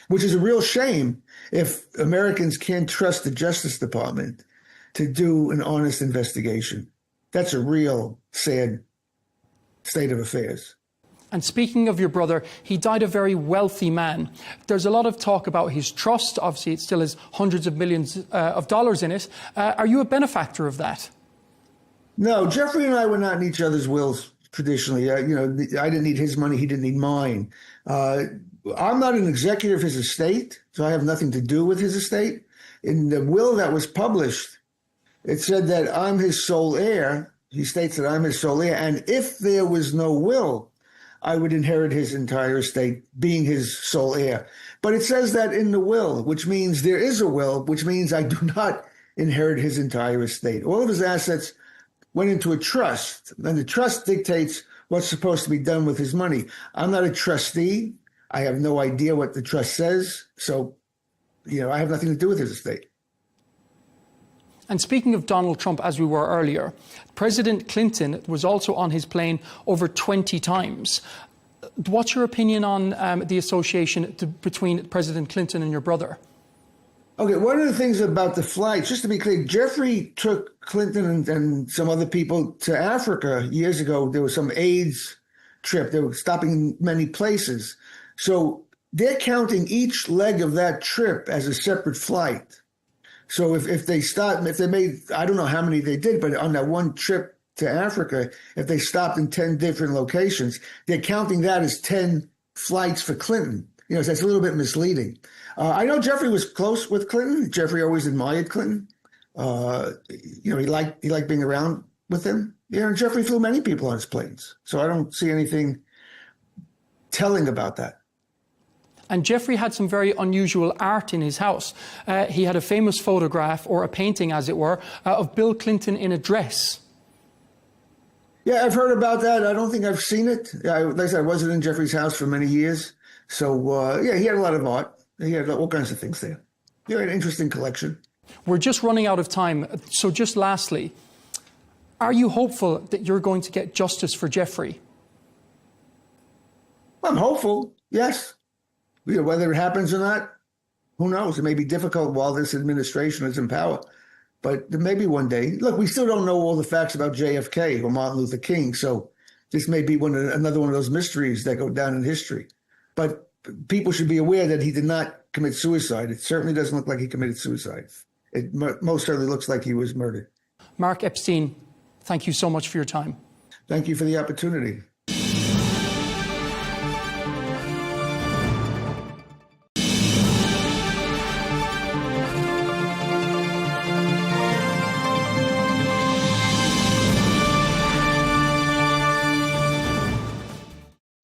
which is a real shame if Americans can't trust the Justice Department to do an honest investigation. That's a real sad state of affairs. And speaking of your brother, he died a very wealthy man. There's a lot of talk about his trust. Obviously, it still has hundreds of millions of dollars in it. Are you a benefactor of that? No, Jeffrey and I were not in each other's wills traditionally. I didn't need his money. He didn't need mine. I'm not an executor of his estate, so I have nothing to do with his estate. In the will that was published, it said that I'm his sole heir. He states that I'm his sole heir. And if there was no will, I would inherit his entire estate, being his sole heir. But it says that in the will, which means there is a will, which means I do not inherit his entire estate. All of his assets went into a trust, and the trust dictates what's supposed to be done with his money. I'm not a trustee. I have no idea what the trust says. So, I have nothing to do with his estate. And speaking of Donald Trump, as we were earlier, President Clinton was also on his plane over 20 times. What's your opinion on the association between President Clinton and your brother? Okay, one of the things about the flights, just to be clear, Jeffrey took Clinton and some other people to Africa years ago. There was some AIDS trip. They were stopping in many places. So they're counting each leg of that trip as a separate flight. So if they made, I don't know how many they did, but on that one trip to Africa, if they stopped in 10 different locations, they're counting that as 10 flights for Clinton. So that's a little bit misleading. I know Jeffrey was close with Clinton. Jeffrey always admired Clinton. He liked being around with him. And Jeffrey flew many people on his planes. So I don't see anything telling about that. And Jeffrey had some very unusual art in his house. He had a famous photograph, or a painting, as it were, of Bill Clinton in a dress. Yeah, I've heard about that. I don't think I've seen it. Like I said, I wasn't in Jeffrey's house for many years. So, he had a lot of art. He had all kinds of things there. He had an interesting collection. We're just running out of time. So just lastly, are you hopeful that you're going to get justice for Jeffrey? I'm hopeful, yes. Whether it happens or not, who knows? It may be difficult while this administration is in power, but maybe one day. Look, we still don't know all the facts about JFK or Martin Luther King, so this may be another one of those mysteries that go down in history. But people should be aware that he did not commit suicide. It certainly doesn't look like he committed suicide. It most certainly looks like he was murdered. Mark Epstein, thank you so much for your time. Thank you for the opportunity.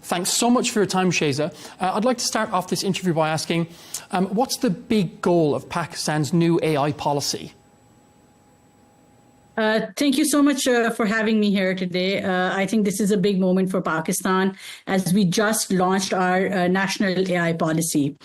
Thanks so much for your time, Sheza. I'd like to start off this interview by asking, what's the big goal of Pakistan's new AI policy? Thank you so much for having me here today. I think this is a big moment for Pakistan as we just launched our national AI policy.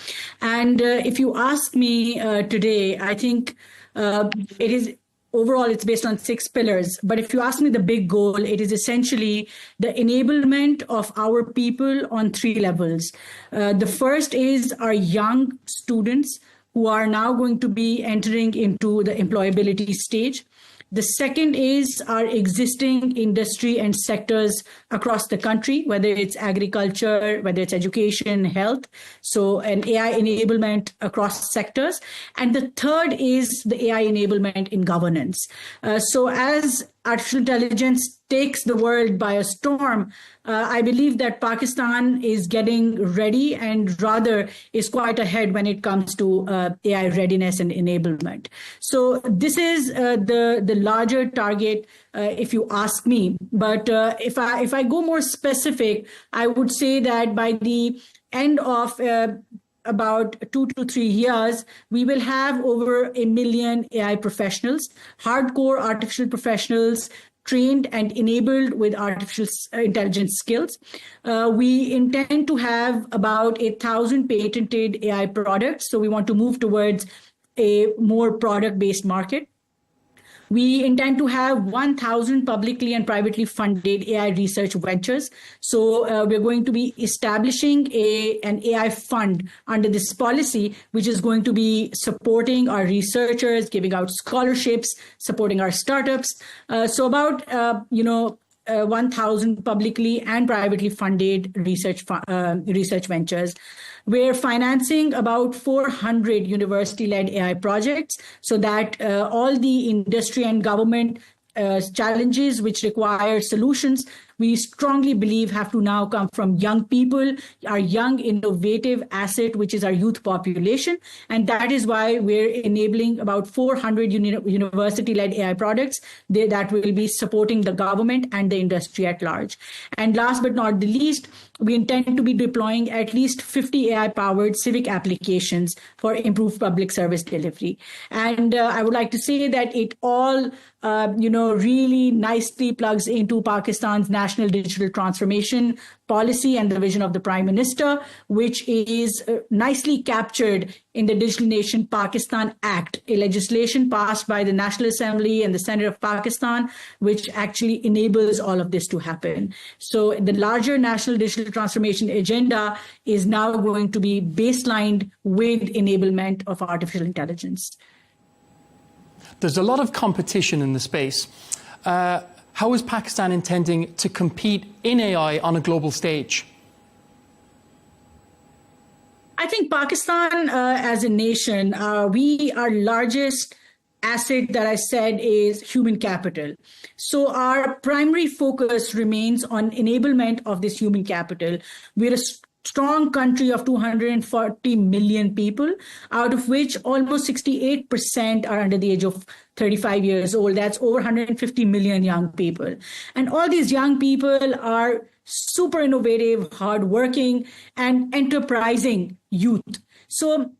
And if you ask me today, I think it is overall, it's based on 6 pillars. But if you ask me the big goal, it is essentially the enablement of our people on 3 levels. The first is our young students who are now going to be entering into the employability stage. The second is our existing industry and sectors across the country, whether it's agriculture, whether it's education, health. So an AI enablement across sectors. And the third is the AI enablement in governance. So as artificial intelligence takes the world by a storm, I believe that Pakistan is getting ready and rather is quite ahead when it comes to AI readiness and enablement. So this is the larger target, if you ask me. But if I go more specific, I would say that by the end of about 2 to 3 years, we will have over 1 million AI professionals, hardcore artificial professionals, trained and enabled with artificial intelligence skills. We intend to have about 1,000 patented AI products. So we want to move towards a more product-based market. We intend to have 1,000 publicly and privately funded AI research ventures. So we're going to be establishing an AI fund under this policy, which is going to be supporting our researchers, giving out scholarships, supporting our startups. So about 1,000 publicly and privately funded research ventures. We're financing about 400 university-led AI projects so that all the industry and government challenges which require solutions, we strongly believe have to now come from young people, our young innovative asset, which is our youth population. And that is why we're enabling about 400 university-led AI products that will be supporting the government and the industry at large. And last but not the least, we intend to be deploying at least 50 AI-powered civic applications for improved public service delivery. And I would like to say that it all, really nicely plugs into Pakistan's national digital transformation policy and the vision of the Prime Minister, which is nicely captured in the Digital Nation Pakistan Act, a legislation passed by the National Assembly and the Senate of Pakistan, which actually enables all of this to happen. So the larger national digital transformation agenda is now going to be baselined with enablement of artificial intelligence. There's a lot of competition in the space. How is Pakistan intending to compete in AI on a global stage? I think Pakistan as a nation, our largest asset that I said is human capital. So our primary focus remains on enablement of this human capital. We're a strong country of 240 million people, out of which almost 68% are under the age of 35 years old. That's over 150 million young people. And all these young people are super innovative, hardworking, and enterprising youth. So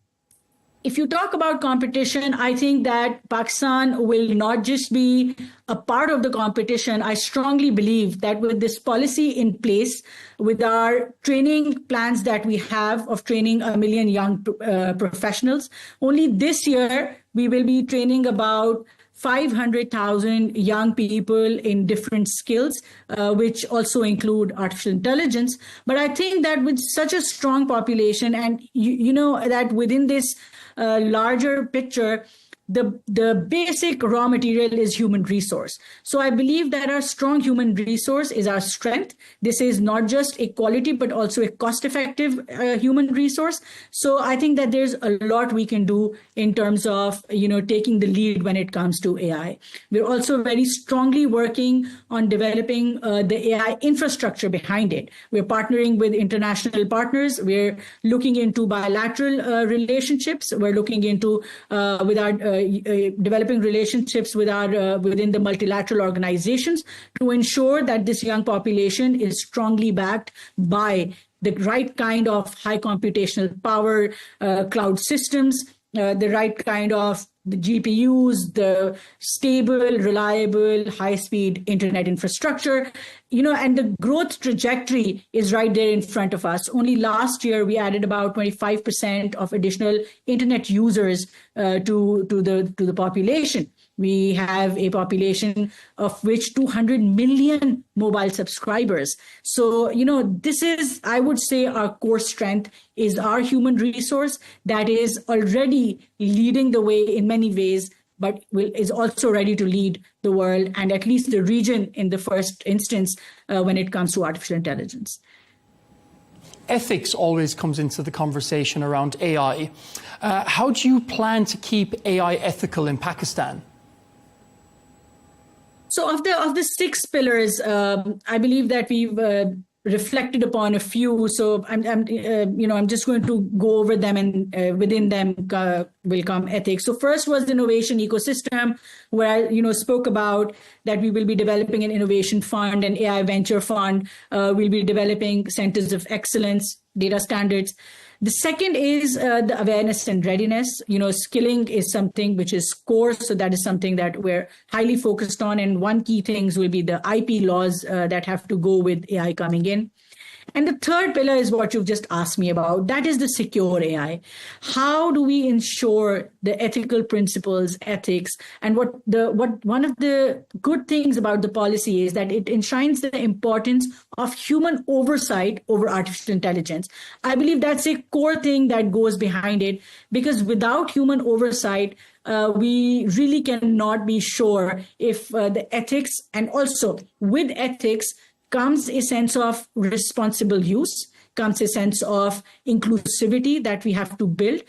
if you talk about competition, I think that Pakistan will not just be a part of the competition. I strongly believe that with this policy in place, with our training plans that we have of training 1 million young professionals, only this year we will be training about 500,000 young people in different skills, which also include artificial intelligence. But I think that with such a strong population and, that within this larger picture, the basic raw material is human resource. So I believe that our strong human resource is our strength. This is not just a quality, but also a cost-effective human resource. So I think that there's a lot we can do in terms of, taking the lead when it comes to AI. We're also very strongly working on developing the AI infrastructure behind it. We're partnering with international partners. We're looking into bilateral relationships. We're looking into with our developing relationships with our within the multilateral organizations to ensure that this young population is strongly backed by the right kind of high computational power, cloud systems, the right kind of the GPUs, the stable, reliable, high-speed internet infrastructure, and the growth trajectory is right there in front of us. Only last year, we added about 25% of additional internet users to the population. We have a population of which 200 million mobile subscribers. So, this is, I would say, our core strength is our human resource that is already leading the way in many ways, but is also ready to lead the world and at least the region in the first instance when it comes to artificial intelligence. Ethics always comes into the conversation around AI. How do you plan to keep AI ethical in Pakistan? So of the 6 pillars, I believe that we've reflected upon a few. So I'm just going to go over them, and within them will come ethics. So first was the innovation ecosystem, where I spoke about that we will be developing an innovation fund, an AI venture fund. We'll be developing centers of excellence, data standards. The second is the awareness and readiness. Skilling is something which is core. So that is something that we're highly focused on. And one key things will be the IP laws that have to go with AI coming in. And the third pillar is what you've just asked me about. That is the secure AI. How do we ensure the ethical principles, ethics, and what one of the good things about the policy is that it enshrines the importance of human oversight over artificial intelligence. I believe that's a core thing that goes behind it, because without human oversight, we really cannot be sure if the ethics, and also with ethics, comes a sense of responsible use, comes a sense of inclusivity that we have to build.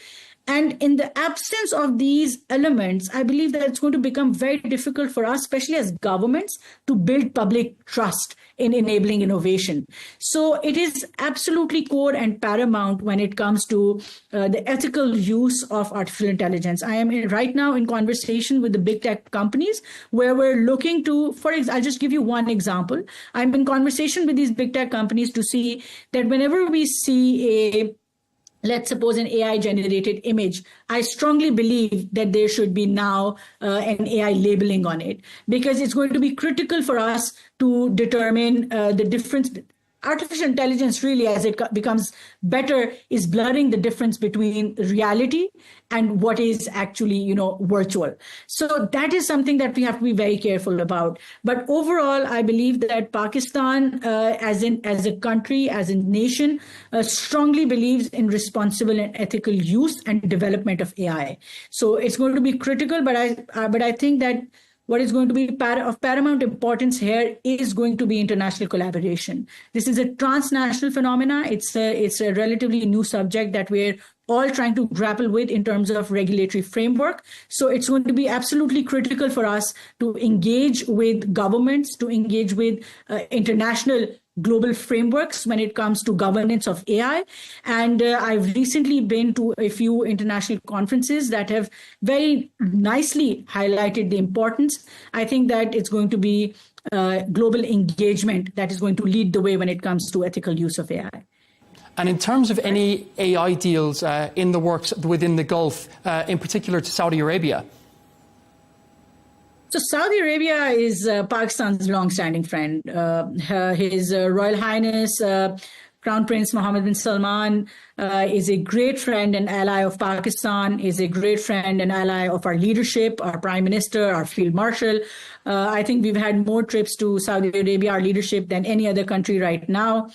And in the absence of these elements, I believe that it's going to become very difficult for us, especially as governments, to build public trust in enabling innovation. So it is absolutely core and paramount when it comes to the ethical use of artificial intelligence. I am right now in conversation with the big tech companies where we're looking to, I'll just give you one example. I'm in conversation with these big tech companies to see that whenever we see let's suppose an AI-generated image, I strongly believe that there should be now an AI labeling on it, because it's going to be critical for us to determine the difference. Artificial intelligence really, as it becomes better, is blurring the difference between reality and what is actually, virtual. So that is something that we have to be very careful about. But overall, I believe that Pakistan, as a country, as a nation, strongly believes in responsible and ethical use and development of AI. So it's going to be critical, but I think that what is going to be of paramount importance here is going to be international collaboration. This is a transnational phenomena. It's a relatively new subject that we're all trying to grapple with in terms of regulatory framework. So it's going to be absolutely critical for us to engage with governments, to engage with international global frameworks when it comes to governance of AI. And I've recently been to a few international conferences that have very nicely highlighted the importance. I think that it's going to be global engagement that is going to lead the way when it comes to ethical use of AI. And in terms of any AI deals in the works within the Gulf, in particular to Saudi Arabia? So Saudi Arabia is Pakistan's long-standing friend. His Royal Highness Crown Prince Mohammed bin Salman is a great friend and ally of Pakistan, is a great friend and ally of our leadership, our Prime Minister, our Field Marshal. I think we've had more trips to Saudi Arabia, our leadership, than any other country right now.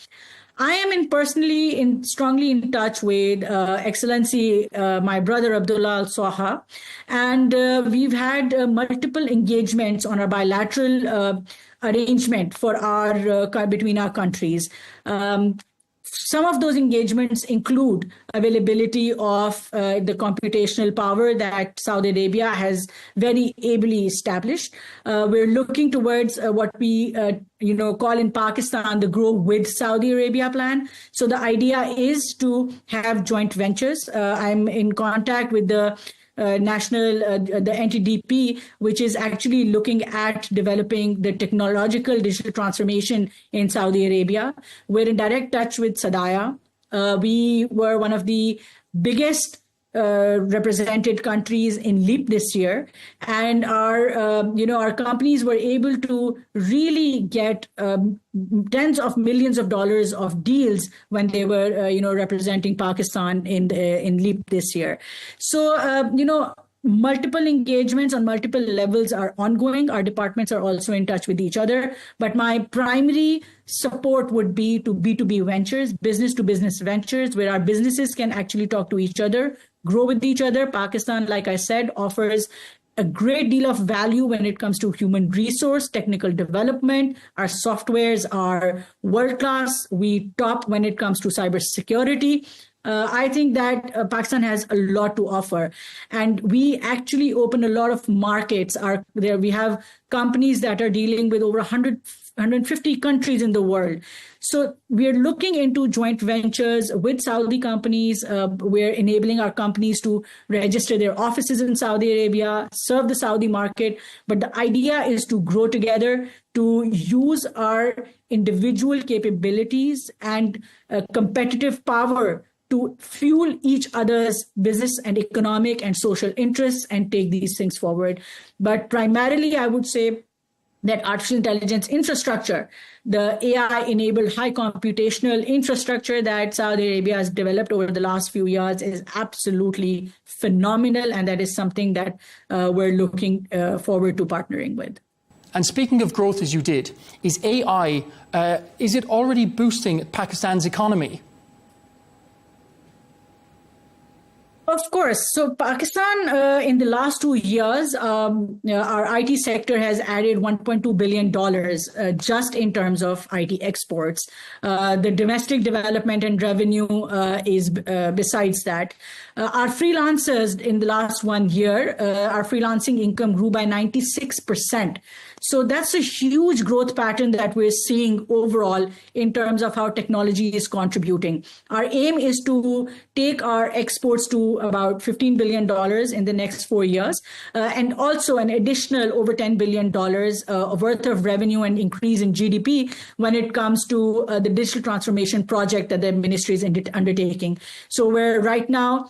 I am personally strongly in touch with Excellency, my brother Abdullah Al-Saha, and we've had multiple engagements on our bilateral arrangement for between our countries. Some of those engagements include availability of the computational power that Saudi Arabia has very ably established. We're looking towards what we call in Pakistan the Grow with Saudi Arabia plan. So the idea is to have joint ventures. I'm in contact with the the NTDP, which is actually looking at developing the technological digital transformation in Saudi Arabia. We're in direct touch with Sadaya. We were one of the biggest represented countries in LEAP this year, and our companies were able to really get tens of millions of dollars of deals when they were representing Pakistan in LEAP this year. So multiple engagements on multiple levels are ongoing. Our departments are also in touch with each other. But my primary support would be to B2B ventures, business to business ventures, where our businesses can actually talk to each other, grow with each other. Pakistan, like I said, offers a great deal of value when it comes to human resource, technical development. Our softwares are world-class. We top when it comes to cybersecurity. I think that Pakistan has a lot to offer, and we actually open a lot of markets. We have companies that are dealing with over 150 countries in the world. So we're looking into joint ventures with Saudi companies. We're enabling our companies to register their offices in Saudi Arabia, serve the Saudi market. But the idea is to grow together, to use our individual capabilities and competitive power to fuel each other's business and economic and social interests and take these things forward. But primarily, I would say that artificial intelligence infrastructure, the AI-enabled high computational infrastructure that Saudi Arabia has developed over the last few years is absolutely phenomenal, and that is something that we're looking forward to partnering with. And speaking of growth, as you did, is AI, is it already boosting Pakistan's economy? Of course. So Pakistan, in the last 2 years, our IT sector has added $1.2 billion just in terms of IT exports. The domestic development and revenue is besides that. Our freelancers in the last 1 year, our freelancing income grew by 96%. So that's a huge growth pattern that we're seeing overall in terms of how technology is contributing. Our aim is to take our exports to about $15 billion in the next 4 years, and also an additional over $10 billion worth of revenue and increase in GDP when it comes to the digital transformation project that the ministry is undertaking. So we're right now,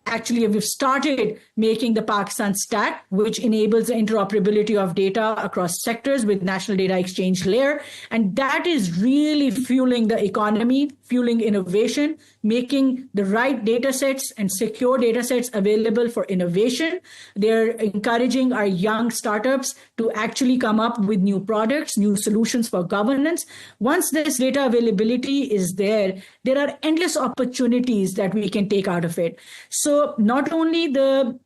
actually, we've started making the Pakistan Stack, which enables the interoperability of data across sectors with National Data Exchange Layer. And that is really fueling the economy, fueling innovation, making the right data sets and secure data sets available for innovation. They're encouraging our young startups to actually come up with new products, new solutions for governance. Once this data availability is there are endless opportunities that we can take out of it. So not only the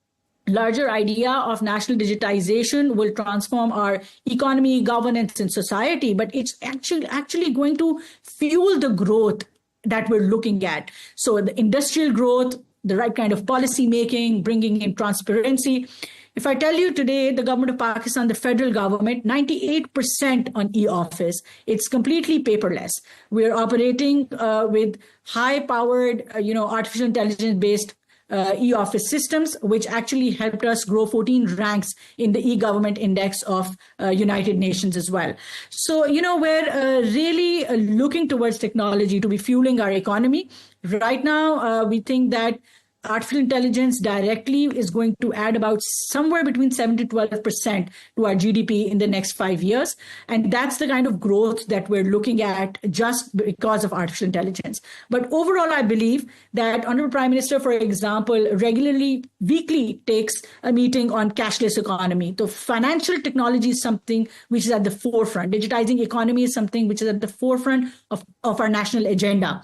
larger idea of national digitization will transform our economy, governance, and society, but it's actually going to fuel the growth that we're looking at. So the industrial growth, the right kind of policy making, bringing in transparency. If I tell you today, the government of Pakistan, the federal government, 98% on e-office, it's completely paperless. We're operating with high-powered, artificial intelligence-based e-office systems, which actually helped us grow 14 ranks in the e-government index of United Nations as well. So, we're really looking towards technology to be fueling our economy. Right now, we think that artificial intelligence directly is going to add about somewhere between 7 to 12% to our GDP in the next 5 years. And that's the kind of growth that we're looking at just because of artificial intelligence. But overall, I believe that Honorable Prime Minister, for example, regularly, weekly takes a meeting on cashless economy. So financial technology is something which is at the forefront. Digitizing economy is something which is at the forefront of our national agenda.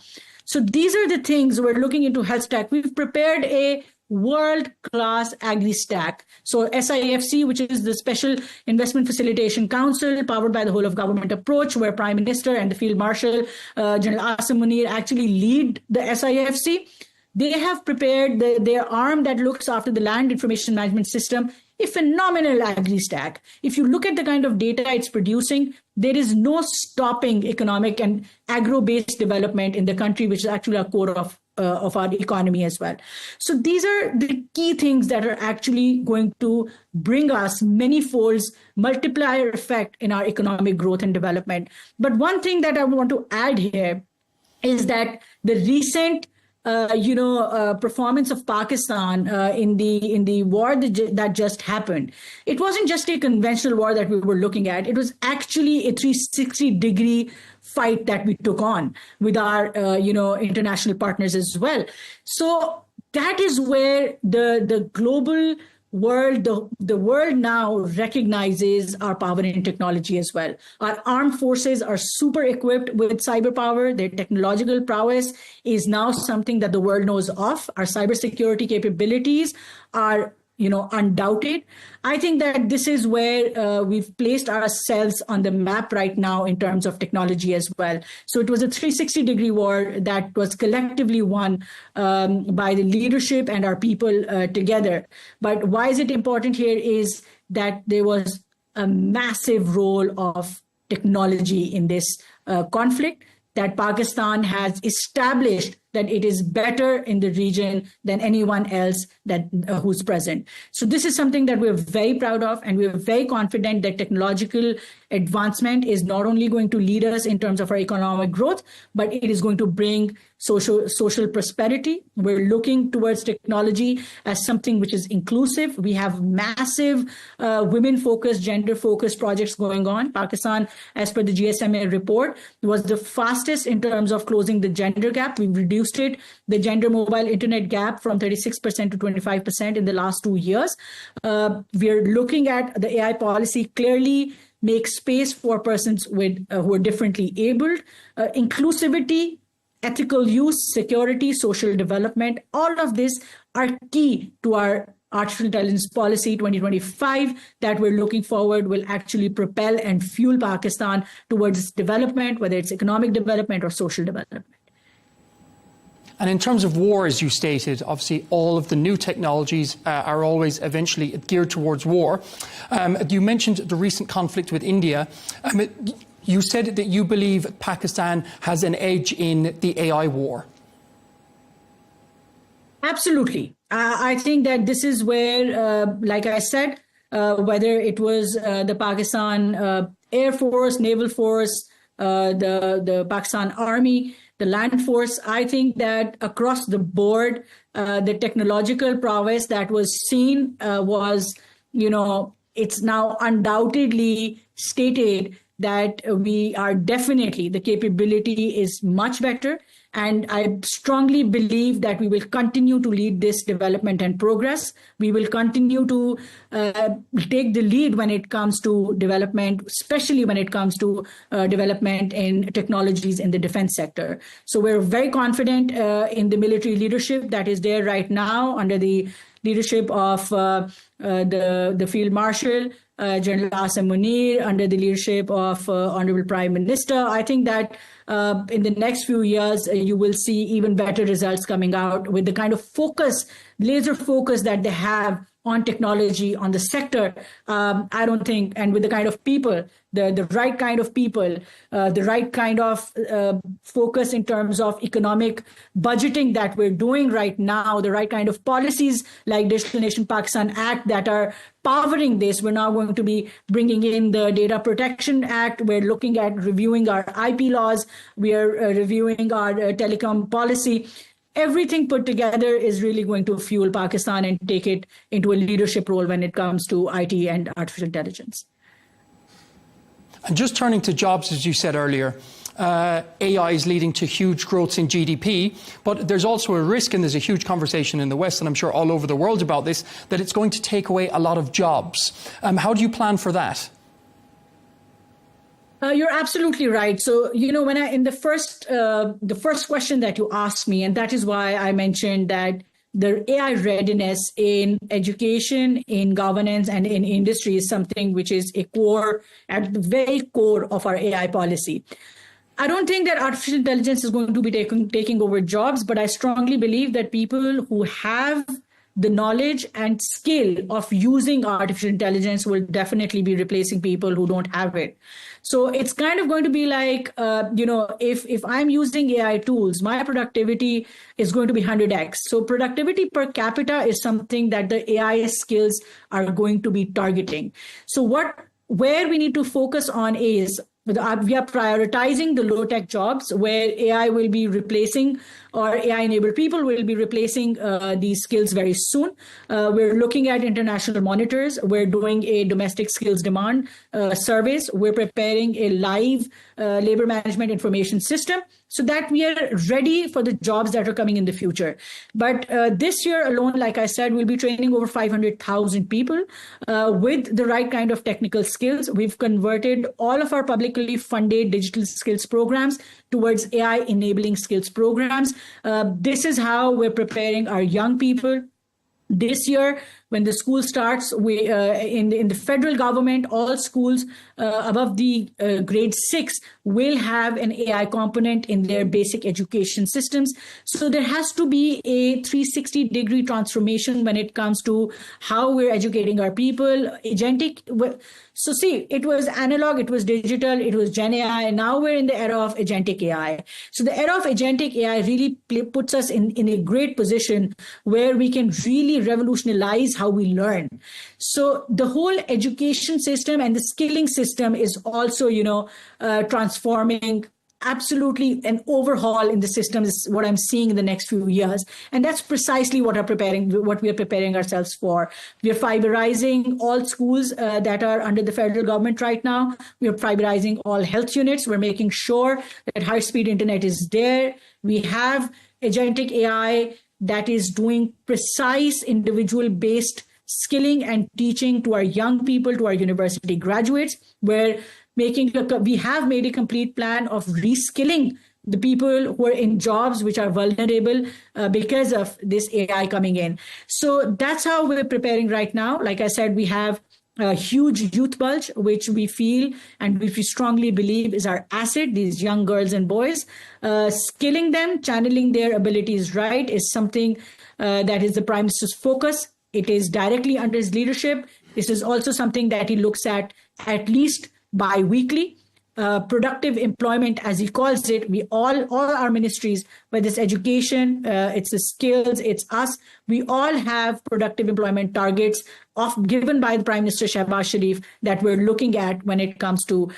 So these are the things we're looking into health stack. We've prepared a world-class agri-stack. So SIFC, which is the Special Investment Facilitation Council, powered by the whole of government approach, where Prime Minister and the Field Marshal, General Asim Munir, actually lead the SIFC. They have prepared their arm that looks after the land information management system, a phenomenal agri-stack. If you look at the kind of data it's producing, there is no stopping economic and agro-based development in the country, which is actually a core of our economy as well. So these are the key things that are actually going to bring us many folds, multiplier effect in our economic growth and development. But one thing that I want to add here is that the recent performance of Pakistan in the war that just happened. It wasn't just a conventional war that we were looking at. It was actually a 360-degree fight that we took on with our, international partners as well. So that is where the global world, the world now recognizes our power in technology as well. Our armed forces are super equipped with cyber power. Their technological prowess is now something that the world knows of. Our cybersecurity capabilities are undoubted. I think that this is where we've placed ourselves on the map right now in terms of technology as well. So it was a 360-degree war that was collectively won by the leadership and our people together. But why is it important here is that there was a massive role of technology in this conflict, that Pakistan has established that it is better in the region than anyone else who's present. So this is something that we're very proud of, and we're very confident that technological advancement is not only going to lead us in terms of our economic growth, but it is going to bring social prosperity. We're looking towards technology as something which is inclusive. We have massive women-focused, gender-focused projects going on. Pakistan, as per the GSMA report, was the fastest in terms of closing the gender gap. We've reduced the gender mobile internet gap from 36% to 25% in the last 2 years. We're looking at the AI policy clearly make space for persons with who are differently abled, inclusivity, ethical use, security, social development. All of this are key to our Artificial Intelligence Policy 2025 that we're looking forward will actually propel and fuel Pakistan towards its development, whether it's economic development or social development. And in terms of war, as you stated, obviously all of the new technologies are always eventually geared towards war. You mentioned the recent conflict with India. You said that you believe Pakistan has an edge in the AI war. Absolutely. I think that this is where, like I said, whether it was the Pakistan Air Force, Naval Force, the Pakistan Army, the land force, I think that across the board, the technological prowess that was seen was, it's now undoubtedly stated that we are definitely, the capability is much better. And I strongly believe that we will continue to lead this development and progress. We will continue to take the lead when it comes to development, especially when it comes to development in technologies in the defense sector. So we're very confident in the military leadership that is there right now under the leadership of the Field Marshal, General Asim Munir, under the leadership of Honorable Prime Minister. I think that in the next few years, you will see even better results coming out with the kind of focus, laser focus that they have on technology, on the sector. I don't think, and with the kind of people, the right kind of people, the right kind of focus in terms of economic budgeting that we're doing right now, the right kind of policies like Digital Nation Pakistan Act that are powering this. We're now going to be bringing in the Data Protection Act. We're looking at reviewing our IP laws. We are reviewing our telecom policy. Everything put together is really going to fuel Pakistan and take it into a leadership role when it comes to IT and artificial intelligence. And just turning to jobs, as you said earlier, AI is leading to huge growths in GDP, but there's also a risk, and there's a huge conversation in the West, and I'm sure all over the world about this, that it's going to take away a lot of jobs. How do you plan for that? You're absolutely right. So, when in the first question that you asked me, and that is why I mentioned that the AI readiness in education, in governance, and in industry is something which is a core, at the very core of our AI policy. I don't think that artificial intelligence is going to be taking over jobs, but I strongly believe that people who have the knowledge and skill of using artificial intelligence will definitely be replacing people who don't have it. So it's kind of going to be like, if I'm using AI tools, my productivity is going to be 100x. So productivity per capita is something that the AI skills are going to be targeting. So where we need to focus on is we are prioritizing the low-tech jobs where AI will be replacing, or AI-enabled people will be replacing these skills very soon. We're looking at international monitors. We're doing a domestic skills demand surveys. We're preparing a live labor management information system so that we are ready for the jobs that are coming in the future. But this year alone, like I said, we'll be training over 500,000 people with the right kind of technical skills. We've converted all of our publicly funded digital skills programs towards AI enabling skills programs. This is how we're preparing our young people. This year, when the school starts, we in the federal government, all schools above the grade 6 will have an AI component in their basic education systems. So there has to be a 360-degree transformation when it comes to how we're educating our people. Agentic. So see, it was analog, it was digital, it was Gen AI, and now we're in the era of agentic AI. So the era of agentic AI really puts us in a great position where we can really revolutionize how we learn. So the whole education system and the skilling system is also, transforming. Absolutely an overhaul in the system is what I'm seeing in the next few years. And that's precisely what we are preparing ourselves for. We are fiberizing all schools that are under the federal government right now. We are fiberizing all health units. We're making sure that high-speed internet is there. We have agentic AI that is doing precise individual-based skilling and teaching to our young people, to our university graduates, where we have made a complete plan of reskilling the people who are in jobs which are vulnerable because of this AI coming in. So that's how we're preparing right now. Like I said, we have a huge youth bulge, which we feel and which we strongly believe is our asset, these young girls and boys. Skilling them, channeling their abilities right is something that is the Prime Minister's focus. It is directly under his leadership. This is also something that he looks at least bi-weekly. Productive employment, as he calls it, we all our ministries, whether it's education, it's the skills, it's us, we all have productive employment targets given by the Prime Minister Shehbaz Sharif that we're looking at when it comes to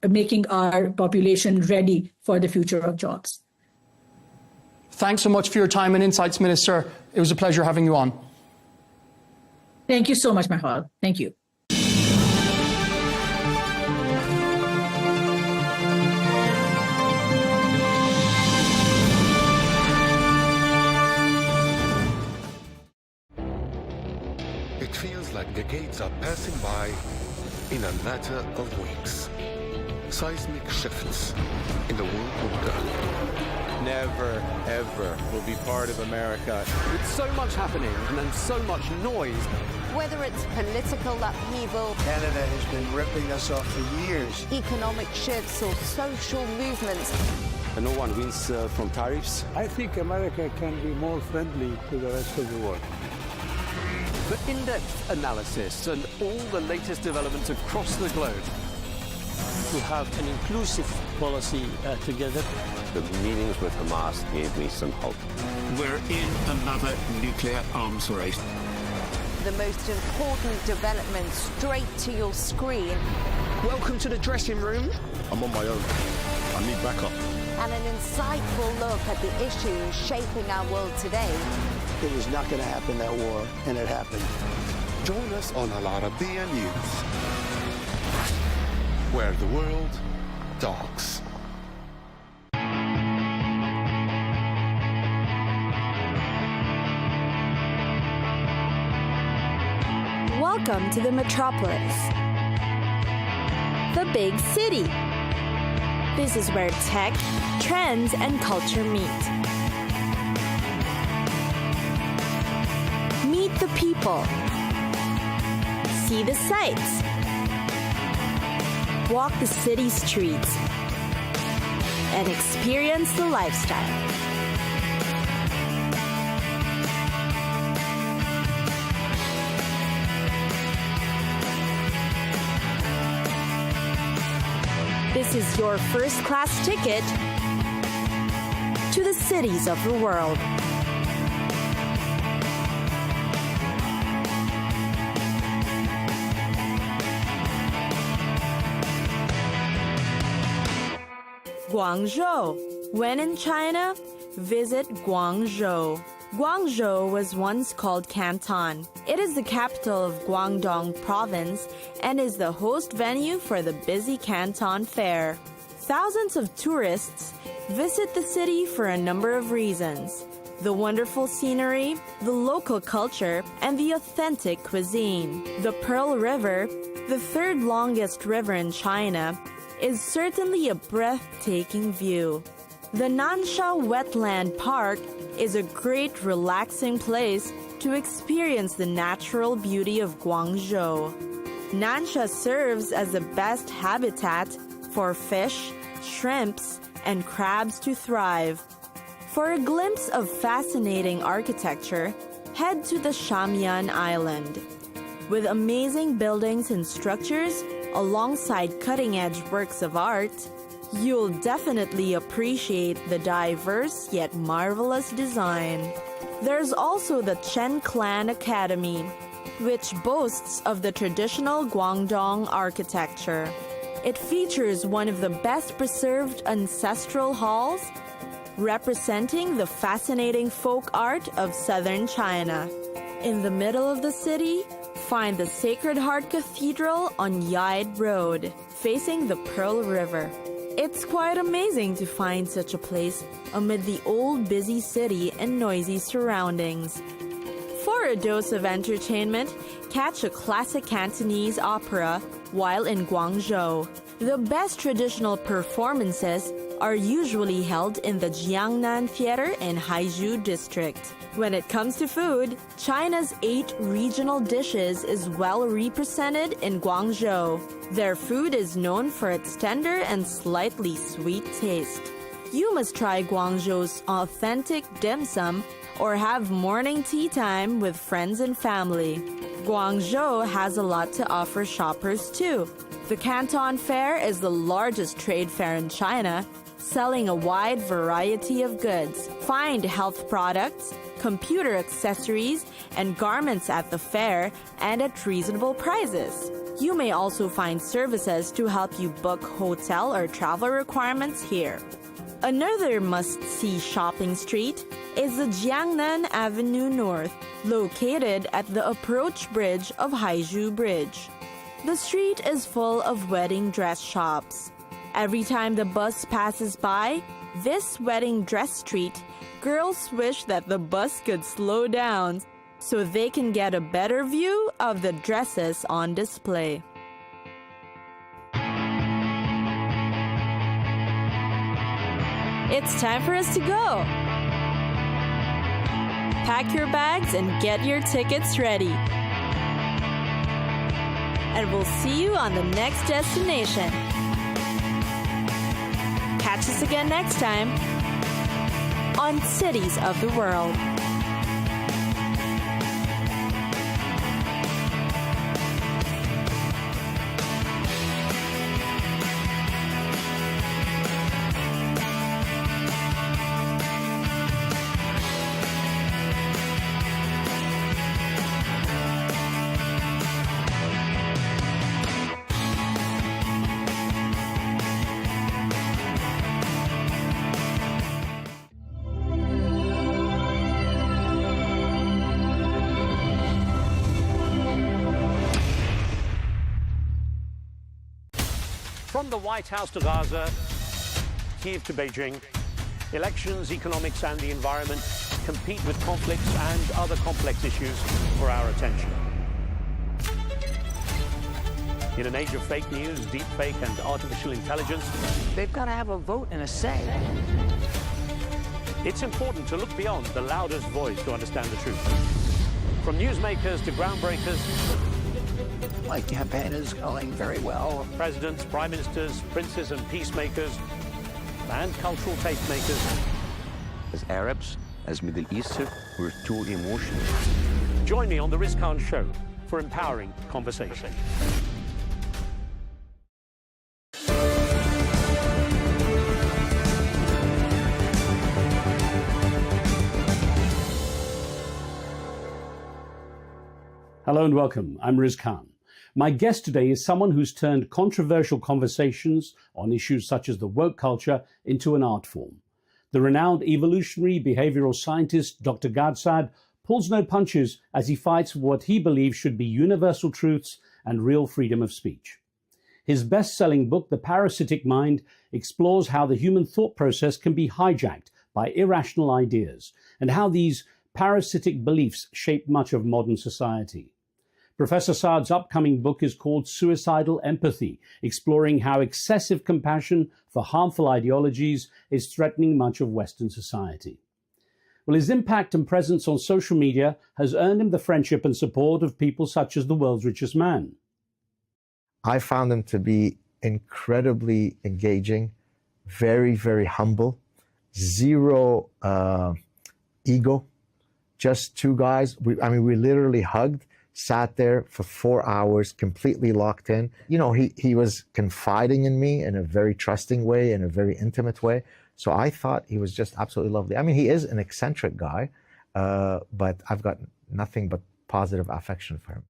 making our population ready for the future of jobs. Thanks so much for your time and insights, Minister. It was a pleasure having you on. Thank you so much, Mahal. Thank you. It feels like decades are passing by in a matter of weeks. Seismic shifts in the world order. Never, ever will be part of America. With so much happening and then so much noise. Whether it's political upheaval, Canada has been ripping us off for years. Economic shifts or social movements. And no one wins from tariffs. I think America can be more friendly to the rest of the world. For in-depth analysis and all the latest developments across the globe. To have an inclusive policy together. The meetings with Hamas gave me some hope. We're in another nuclear arms race. The most important developments straight to your screen. Welcome to the dressing room. I'm on my own. I need backup. And an insightful look at the issues shaping our world today. It was not going to happen, that war, and it happened. Join us on Arabiya News, where the world talks. Welcome to the metropolis, the big city. This is where tech, trends, and culture meet. Meet the people. See the sights. Walk the city streets. And experience the lifestyle. This is your first-class ticket to the cities of the world. Guangzhou. When in China, visit Guangzhou. Guangzhou was once called Canton. It is the capital of Guangdong Province and is the host venue for the busy Canton Fair. Thousands of tourists visit the city for a number of reasons: the wonderful scenery, the local culture, and the authentic cuisine. The Pearl River, the third longest river in China, is certainly a breathtaking view. The Nansha Wetland Park is a great relaxing place to experience the natural beauty of Guangzhou. Nansha serves as the best habitat for fish, shrimps, and crabs to thrive. For a glimpse of fascinating architecture, head to the Shamian Island. With amazing buildings and structures alongside cutting-edge works of art, you'll definitely appreciate the diverse yet marvelous design. There's also the Chen Clan Academy, which boasts of the traditional Guangdong architecture. It features one of the best preserved ancestral halls, representing the fascinating folk art of southern China. In the middle of the city, find the Sacred Heart Cathedral on Yaid Road, facing the Pearl River. It's quite amazing to find such a place amid the old busy city and noisy surroundings. For a dose of entertainment, catch a classic Cantonese opera while in Guangzhou. The best traditional performances are usually held in the Jiangnan Theater in Haizhu District. When it comes to food, China's 8 regional dishes is well represented in Guangzhou. Their food is known for its tender and slightly sweet taste. You must try Guangzhou's authentic dim sum or have morning tea time with friends and family. Guangzhou has a lot to offer shoppers too. The Canton Fair is the largest trade fair in China, selling a wide variety of goods. Find health products, computer accessories, and garments at the fair and at reasonable prices. You may also find services to help you book hotel or travel requirements here. Another must-see shopping street is the Jiangnan Avenue North, located at the approach bridge of Haizhu Bridge. The street is full of wedding dress shops. Every time the bus passes by this wedding dress street, girls wish that the bus could slow down so they can get a better view of the dresses on display. It's time for us to go. Pack your bags and get your tickets ready. And we'll see you on the next destination. Catch us again next time on Cities of the World. From the White House to Gaza, Kiev to Beijing, elections, economics and the environment compete with conflicts and other complex issues for our attention. In an age of fake news, deepfake and artificial intelligence, they've got to have a vote and a say. It's important to look beyond the loudest voice to understand the truth. From newsmakers to groundbreakers, my campaign is going very well. Presidents, prime ministers, princes and peacemakers, and cultural tastemakers. As Arabs, as Middle Eastern, we're too emotional. Join me on the Riz Khan Show for empowering conversation. Hello and welcome. I'm Riz Khan. My guest today is someone who's turned controversial conversations on issues such as the woke culture into an art form. The renowned evolutionary behavioral scientist Dr. Gad Saad pulls no punches as he fights for what he believes should be universal truths and real freedom of speech. His best-selling book, The Parasitic Mind, explores how the human thought process can be hijacked by irrational ideas and how these parasitic beliefs shape much of modern society. Professor Saad's upcoming book is called Suicidal Empathy, exploring how excessive compassion for harmful ideologies is threatening much of Western society. Well, his impact and presence on social media has earned him the friendship and support of people such as the world's richest man. I found him to be incredibly engaging, very, very humble, zero ego, just two guys. We literally hugged, sat there for 4 hours, completely locked in. You know, he was confiding in me in a very trusting way, in a very intimate way. So I thought he was just absolutely lovely. I mean, he is an eccentric guy, but I've got nothing but positive affection for him.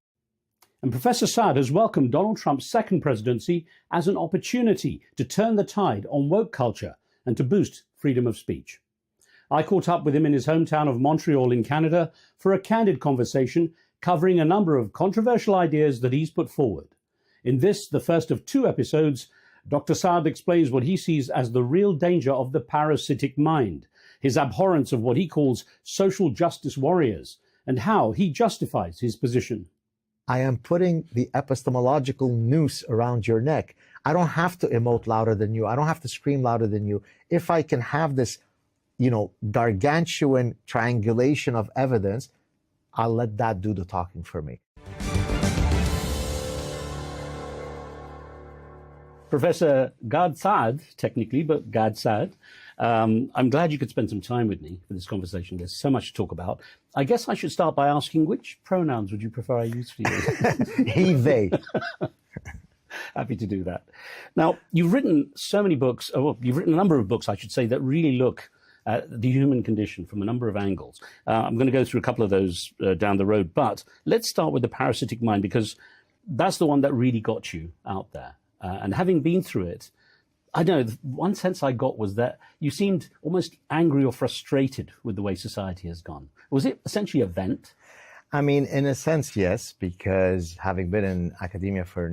And Professor Saad has welcomed Donald Trump's second presidency as an opportunity to turn the tide on woke culture and to boost freedom of speech. I caught up with him in his hometown of Montreal in Canada for a candid conversation covering a number of controversial ideas that he's put forward. In this, the first of 2 episodes, Dr. Saad explains what he sees as the real danger of the parasitic mind, his abhorrence of what he calls social justice warriors, and how he justifies his position. I am putting the epistemological noose around your neck. I don't have to emote louder than you. I don't have to scream louder than you. If I can have this, gargantuan triangulation of evidence, I'll let that do the talking for me. Professor Gad Saad, technically, but Gad Saad, I'm glad you could spend some time with me for this conversation. There's so much to talk about. I guess I should start by asking, which pronouns would you prefer I use for you? He, they. Happy to do that. Now, you've written so many books, you've written a number of books, I should say, that really look at the human condition from a number of angles. I'm going to go through a couple of those down the road, but let's start with the parasitic mind, because that's the one that really got you out there. And having been through it, I know one sense I got was that you seemed almost angry or frustrated with the way society has gone. Was it essentially a vent? I mean, in a sense, yes, because having been in academia for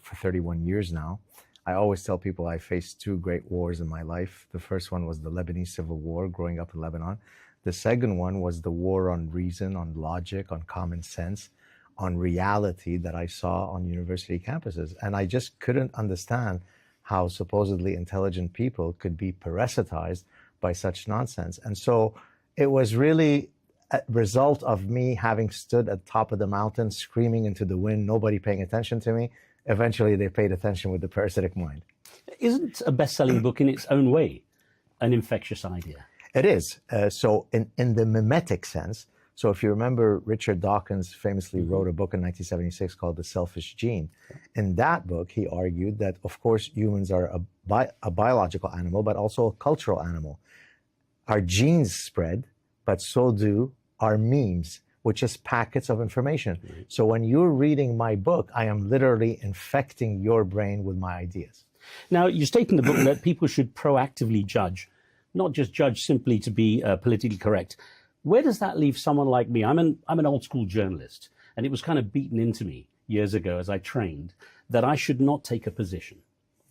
for 31 years now, I always tell people I faced 2 great wars in my life. The first one was the Lebanese Civil War, growing up in Lebanon. The second one was the war on reason, on logic, on common sense, on reality that I saw on university campuses. And I just couldn't understand how supposedly intelligent people could be parasitized by such nonsense. And so it was really a result of me having stood at the top of the mountain, screaming into the wind, nobody paying attention to me. Eventually they paid attention with the parasitic mind. Isn't a best-selling book in its own way an infectious idea? It is. So in the mimetic sense, so if you remember, Richard Dawkins famously wrote a book in 1976 called The Selfish Gene. In that book, he argued that, of course, humans are a biological animal, but also a cultural animal. Our genes spread, but so do our memes, which is packets of information. So when you're reading my book, I am literally infecting your brain with my ideas. Now, you state in the book that people should proactively judge, not just judge simply to be politically correct. Where does that leave someone like me? I'm an old school journalist, and it was kind of beaten into me years ago as I trained that I should not take a position,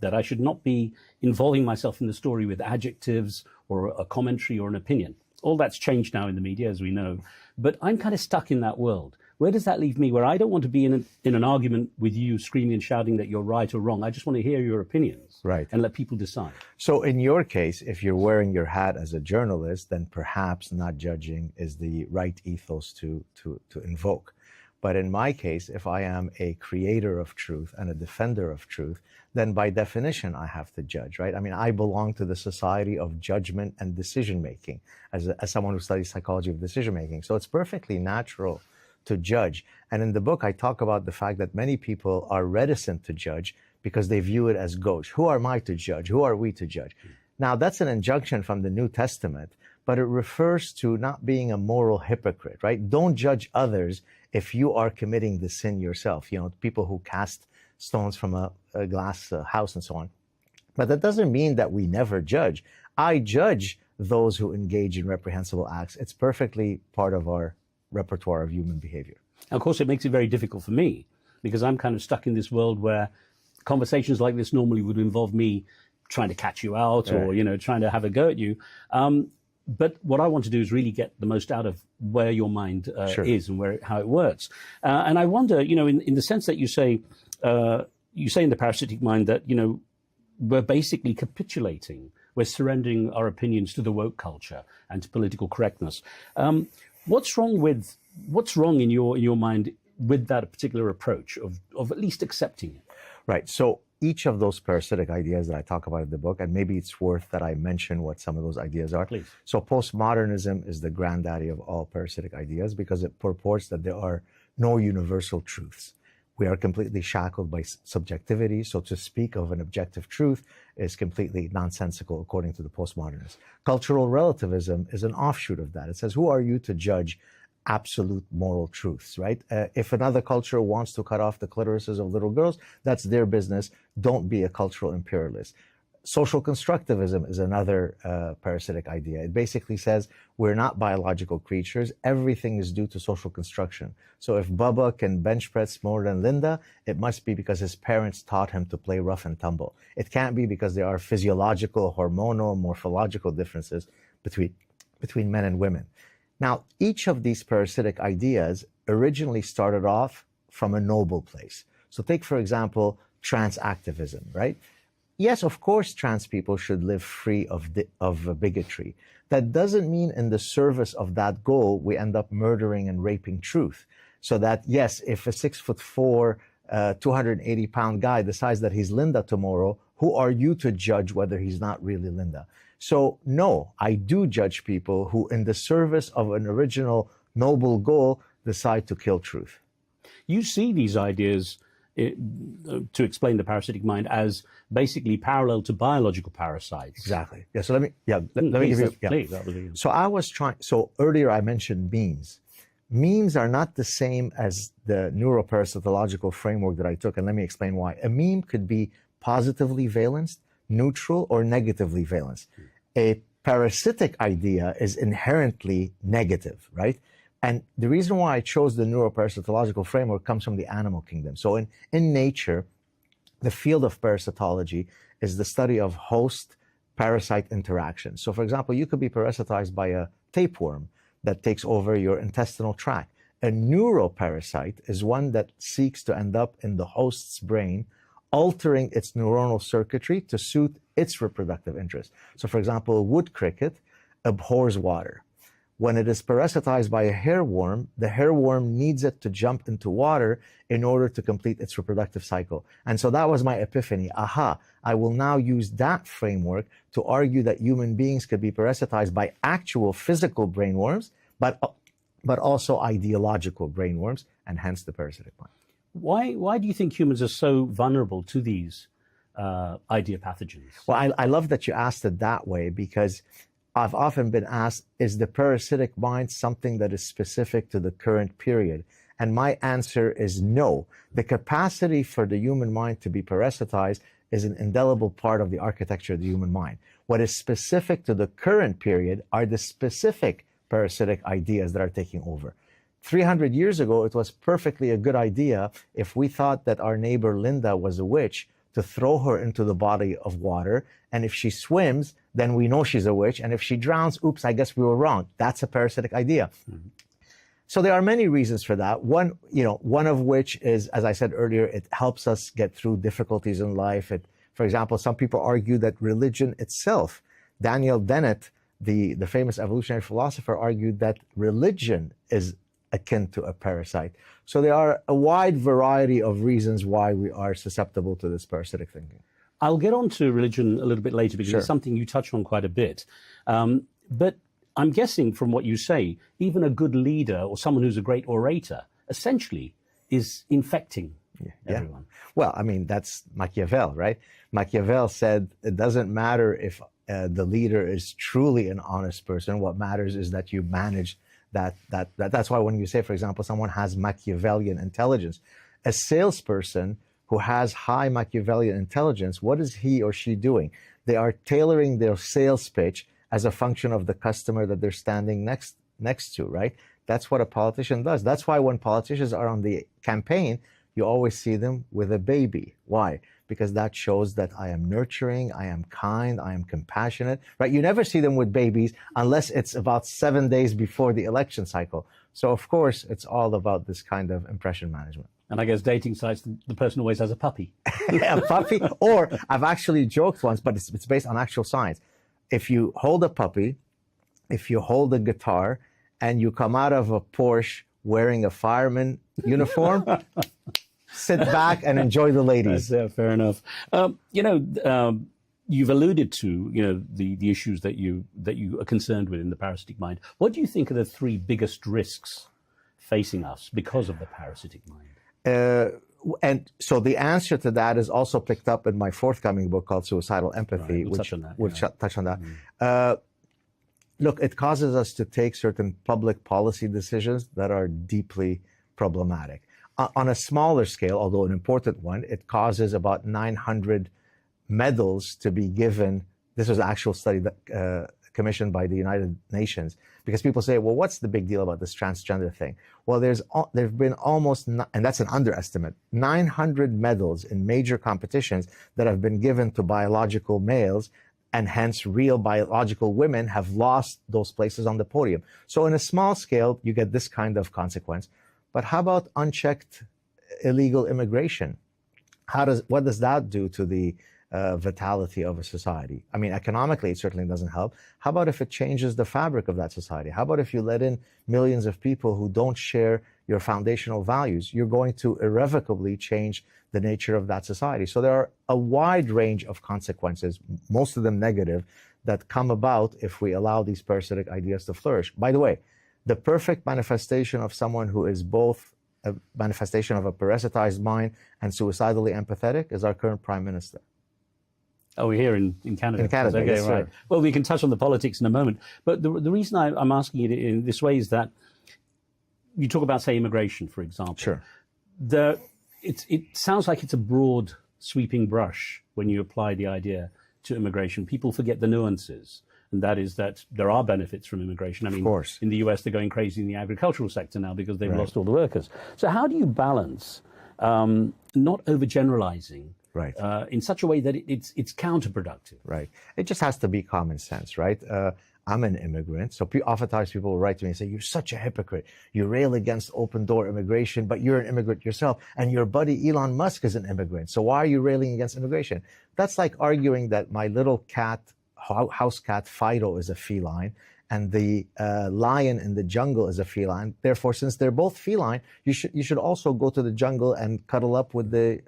that I should not be involving myself in the story with adjectives or a commentary or an opinion. All that's changed now in the media, as we know, but I'm kind of stuck in that world. Where does that leave me, where I don't want to be in an argument with you screaming and shouting that you're right or wrong? I just want to hear your opinions, right, and let people decide. So in your case, if you're wearing your hat as a journalist, then perhaps not judging is the right ethos to invoke. But in my case, if I am a creator of truth and a defender of truth, then by definition, I have to judge, right? I mean, I belong to the society of judgment and decision-making as someone who studies psychology of decision-making. So it's perfectly natural to judge. And in the book, I talk about the fact that many people are reticent to judge because they view it as gauche. Who am I to judge? Who are we to judge? Now, that's an injunction from the New Testament, but it refers to not being a moral hypocrite, right? Don't judge others if you are committing the sin yourself. You know, people who cast stones from a glass house and so on. But that doesn't mean that we never judge. I judge those who engage in reprehensible acts. It's perfectly part of our repertoire of human behavior. Of course, it makes it very difficult for me because I'm kind of stuck in this world where conversations like this normally would involve me trying to catch you out or, Right. trying to have a go at you. But what I want to do is really get the most out of where your mind Sure. is and how it works. And I wonder, in the sense that you say in the parasitic mind that, we're basically capitulating. We're surrendering our opinions to the woke culture and to political correctness. What's wrong in your mind with that particular approach of at least accepting it? Right. So each of those parasitic ideas that I talk about in the book, and maybe it's worth that I mention what some of those ideas are. Please. So postmodernism is the granddaddy of all parasitic ideas because it purports that there are no universal truths. We are completely shackled by subjectivity. So to speak of an objective truth is completely nonsensical according to the postmodernists. Cultural relativism is an offshoot of that. It says, who are you to judge absolute moral truths, right? If another culture wants to cut off the clitorises of little girls, that's their business. Don't be a cultural imperialist. Social constructivism is another parasitic idea. It basically says we're not biological creatures. Everything is due to social construction. So if Bubba can bench press more than Linda, it must be because his parents taught him to play rough and tumble. It can't be because there are physiological, hormonal, morphological differences between men and women. Now, each of these parasitic ideas originally started off from a noble place. So take, for example, trans activism, right? Yes, of course, trans people should live free of bigotry. That doesn't mean in the service of that goal, we end up murdering and raping truth. So that, yes, if a 6'4", 280-pound guy decides that he's Linda tomorrow, who are you to judge whether he's not really Linda? So no, I do judge people who, in the service of an original noble goal, decide to kill truth. You see these ideas, to explain the parasitic mind, as basically parallel to biological parasites. Exactly. Yeah. So let me give you. Yeah. Please, So earlier I mentioned memes. Memes are not the same as the neuroparasitological framework that I took, and let me explain why. A meme could be positively valenced, neutral, or negatively valenced. A parasitic idea is inherently negative, right? And the reason why I chose the neuroparasitological framework comes from the animal kingdom. So in nature, the field of parasitology is the study of host-parasite interaction. So for example, you could be parasitized by a tapeworm that takes over your intestinal tract. A neuroparasite is one that seeks to end up in the host's brain, altering its neuronal circuitry to suit its reproductive interest. So for example, a wood cricket abhors water. When it is parasitized by a hairworm, the hairworm needs it to jump into water in order to complete its reproductive cycle. And so that was my epiphany. Aha, I will now use that framework to argue that human beings could be parasitized by actual physical brainworms, but also ideological brainworms, and hence the parasitic mind. Why do you think humans are so vulnerable to these idea pathogens? Well, I love that you asked it that way, because I've often been asked, is the parasitic mind something that is specific to the current period? And my answer is no. The capacity for the human mind to be parasitized is an indelible part of the architecture of the human mind. What is specific to the current period are the specific parasitic ideas that are taking over. 300 years ago, it was perfectly a good idea if we thought that our neighbor Linda was a witch to throw her into the body of water. And if she swims, then we know she's a witch. And if she drowns, oops, I guess we were wrong. That's a parasitic idea. Mm-hmm. So there are many reasons for that. One of which is, as I said earlier, it helps us get through difficulties in life. For example, some people argue that religion itself, Daniel Dennett, the famous evolutionary philosopher, argued that religion is akin to a parasite. So there are a wide variety of reasons why we are susceptible to this parasitic thinking. I'll get on to religion a little bit later, because it's something you touch on quite a bit. But I'm guessing from what you say, even a good leader or someone who's a great orator essentially is infecting everyone. Well, I mean, that's Machiavelli, right? Machiavelli said it doesn't matter if the leader is truly an honest person. What matters is that you manage that's why when you say, for example, someone has Machiavellian intelligence, a salesperson who has high Machiavellian intelligence, what is he or she doing? They are tailoring their sales pitch as a function of the customer that they're standing next to, right? That's what a politician does. That's why when politicians are on the campaign, you always see them with a baby. Why? because that shows that I am nurturing, I am kind, I am compassionate, right? You never see them with babies unless it's about 7 days before the election cycle. So of course, it's all about this kind of impression management. And I guess dating sites, the person always has a puppy. A puppy, or I've actually joked once, but it's based on actual science. If you hold a puppy, if you hold a guitar, and you come out of a Porsche wearing a fireman uniform, sit back and enjoy the ladies. Fair enough. You've alluded to, the issues that you are concerned with in the parasitic mind. What do you think are the three biggest risks facing us because of the parasitic mind? And so the answer to that is also picked up in my forthcoming book called Suicidal Empathy, Right, we'll touch on that. We'll touch on that. Look, it causes us to take certain public policy decisions that are deeply problematic. On a smaller scale, although an important one, it causes about 900 medals to be given. This was an actual study that commissioned by the United Nations, because people say, well, what's the big deal about this transgender thing? Well, there've been almost, and that's an underestimate, 900 medals in major competitions that have been given to biological males, and hence real biological women have lost those places on the podium. So in a small scale, you get this kind of consequence. But how about unchecked illegal immigration? What does that do to the vitality of a society? I mean, economically, it certainly doesn't help. How about if it changes the fabric of that society? How about if you let in millions of people who don't share your foundational values? You're going to irrevocably change the nature of that society. So there are a wide range of consequences, most of them negative, that come about if we allow these parasitic ideas to flourish. By the way, the perfect manifestation of someone who is both a manifestation of a parasitized mind and suicidally empathetic is our current Prime Minister. Oh, we're here in Canada. In Canada, okay, yes, right. Sir. Well, we can touch on the politics in a moment. But the reason I'm asking it in this way is that you talk about, say, immigration, for example. Sure. It sounds like it's a broad, sweeping brush when you apply the idea to immigration. People forget the nuances, and that is that there are benefits from immigration. I mean, of course. In the US, they're going crazy in the agricultural sector now because they've Right. lost all the workers. So how do you balance not overgeneralizing right. In such a way that it's counterproductive? Right. It just has to be common sense, right? I'm an immigrant, so oftentimes people will write to me and say, you're such a hypocrite. You rail against open-door immigration, but you're an immigrant yourself, and your buddy Elon Musk is an immigrant, so why are you railing against immigration? That's like arguing that my little cat, house cat Fido, is a feline, and the lion in the jungle is a feline. Therefore, since they're both feline, you should also go to the jungle and cuddle up with the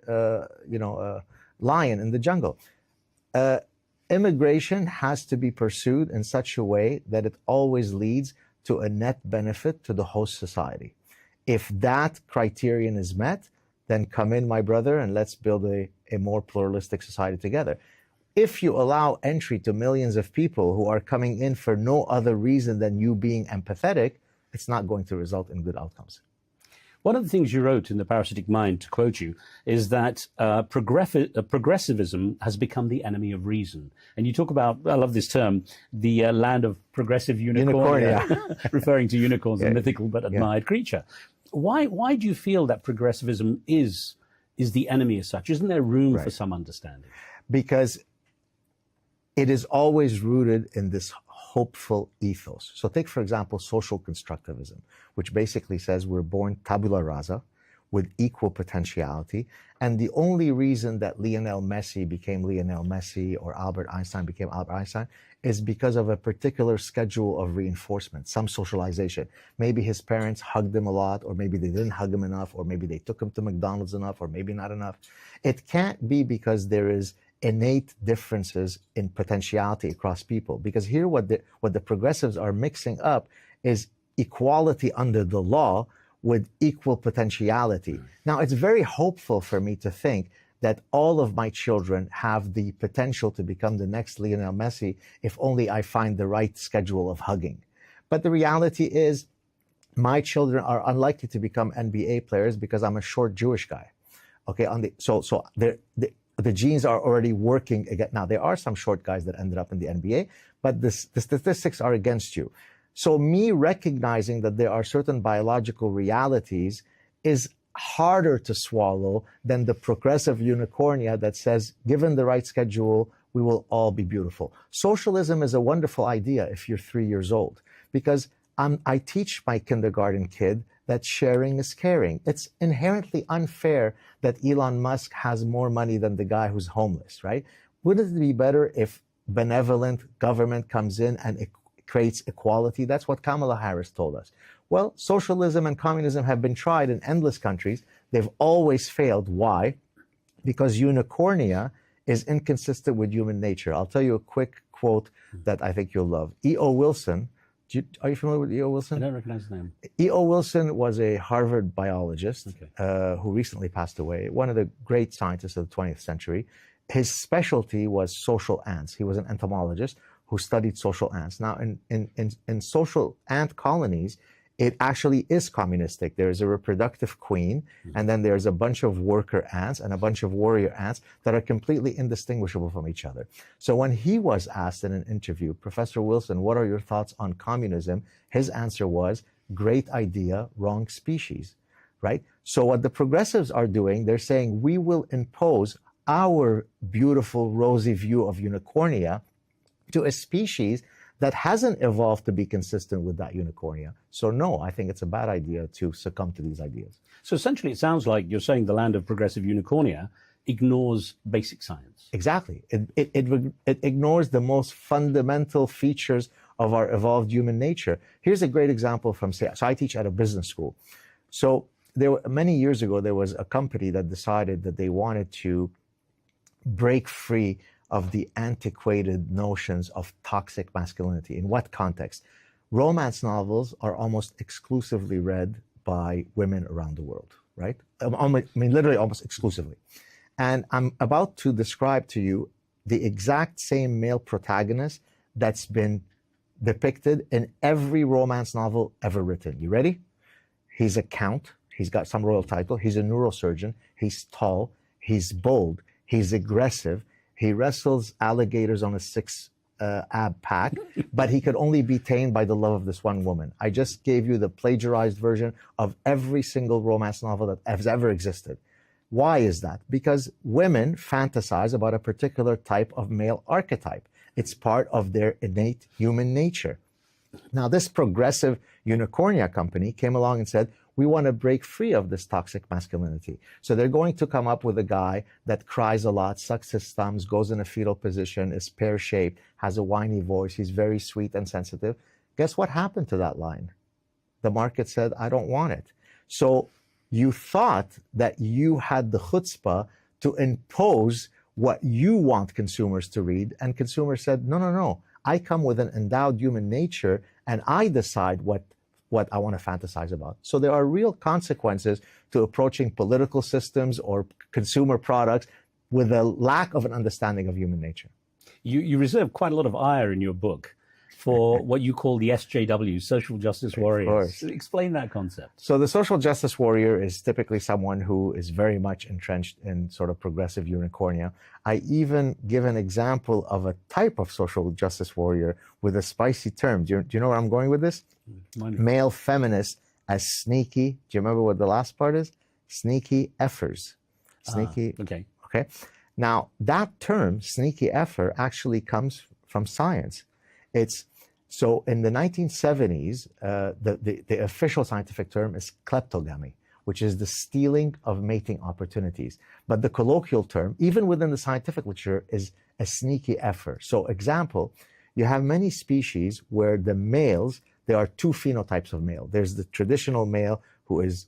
lion in the jungle. Immigration has to be pursued in such a way that it always leads to a net benefit to the host society. If that criterion is met, then come in, my brother, and let's build a more pluralistic society together. If you allow entry to millions of people who are coming in for no other reason than you being empathetic, it's not going to result in good outcomes. One of the things you wrote in The Parasitic Mind, to quote you, is that progressivism has become the enemy of reason. And you talk about, I love this term, the land of progressive unicorn, referring to unicorns, a mythical but admired creature. Why do you feel that progressivism is the enemy as such? Isn't there room for some understanding? Because it is always rooted in this hopeful ethos. So take, for example, social constructivism, which basically says we're born tabula rasa with equal potentiality. And the only reason that Lionel Messi became Lionel Messi or Albert Einstein became Albert Einstein is because of a particular schedule of reinforcement, some socialization. Maybe his parents hugged him a lot, or maybe they didn't hug him enough, or maybe they took him to McDonald's enough, or maybe not enough. It can't be because there is innate differences in potentiality across people. Because here what the progressives are mixing up is equality under the law with equal potentiality. Now, it's very hopeful for me to think that all of my children have the potential to become the next Lionel Messi if only I find the right schedule of hugging. But the reality is my children are unlikely to become NBA players because I'm a short Jewish guy. Okay, the genes are already working again. Now, there are some short guys that ended up in the NBA, but the statistics are against you. So me recognizing that there are certain biological realities is harder to swallow than the progressive unicornia that says, given the right schedule, we will all be beautiful. Socialism is a wonderful idea if you're 3 years old, because I teach my kindergarten kid that sharing is caring. It's inherently unfair that Elon Musk has more money than the guy who's homeless, right? Wouldn't it be better if benevolent government comes in and it creates equality? That's what Kamala Harris told us. Well, socialism and communism have been tried in endless countries. They've always failed. Why? Because unicornia is inconsistent with human nature. I'll tell you a quick quote that I think you'll love. E.O. Wilson, are you familiar with E.O. Wilson? I don't recognize the name. E.O. Wilson was a Harvard biologist who recently passed away, one of the great scientists of the 20th century. His specialty was social ants. He was an entomologist who studied social ants. Now, in social ant colonies, it actually is communistic. There is a reproductive queen, and then there's a bunch of worker ants and a bunch of warrior ants that are completely indistinguishable from each other. So when he was asked in an interview, Professor Wilson, what are your thoughts on communism? His answer was, great idea, wrong species, right? So what the progressives are doing, they're saying, we will impose our beautiful, rosy view of unicornia to a species that hasn't evolved to be consistent with that unicornia. So no, I think it's a bad idea to succumb to these ideas. So essentially, it sounds like you're saying the land of progressive unicornia ignores basic science. Exactly. It ignores the most fundamental features of our evolved human nature. Here's a great example from, so I teach at a business school. So many years ago, there was a company that decided that they wanted to break free of the antiquated notions of toxic masculinity. In what context? Romance novels are almost exclusively read by women around the world, right? I mean, literally almost exclusively. And I'm about to describe to you the exact same male protagonist that's been depicted in every romance novel ever written. You ready? He's a count. He's got some royal title. He's a neurosurgeon. He's tall. He's bold. He's aggressive. He wrestles alligators on a six-ab pack, but he could only be tamed by the love of this one woman. I just gave you the plagiarized version of every single romance novel that has ever existed. Why is that? Because women fantasize about a particular type of male archetype. It's part of their innate human nature. Now, this progressive unicornia company came along and said, we want to break free of this toxic masculinity. So they're going to come up with a guy that cries a lot, sucks his thumbs, goes in a fetal position, is pear-shaped, has a whiny voice, he's very sweet and sensitive. Guess what happened to that line? The market said, I don't want it. So you thought that you had the chutzpah to impose what you want consumers to read, and consumers said, no, no, no. I come with an endowed human nature, and I decide what I want to fantasize about. So there are real consequences to approaching political systems or consumer products with a lack of an understanding of human nature. You reserve quite a lot of ire in your book for what you call the SJW, social justice warriors. Explain that concept. So the social justice warrior is typically someone who is very much entrenched in sort of progressive unicornia. I even give an example of a type of social justice warrior with a spicy term. Do you know where I'm going with this? Male feminist as sneaky. Do you remember what the last part is? Sneaky effers. Sneaky. Okay. Now, that term, sneaky effer, actually comes from science. So in the 1970s, the official scientific term is kleptogamy, which is the stealing of mating opportunities. But the colloquial term, even within the scientific literature, is a sneaky effer. So example, you have many species where the males, there are two phenotypes of male. There's the traditional male who is,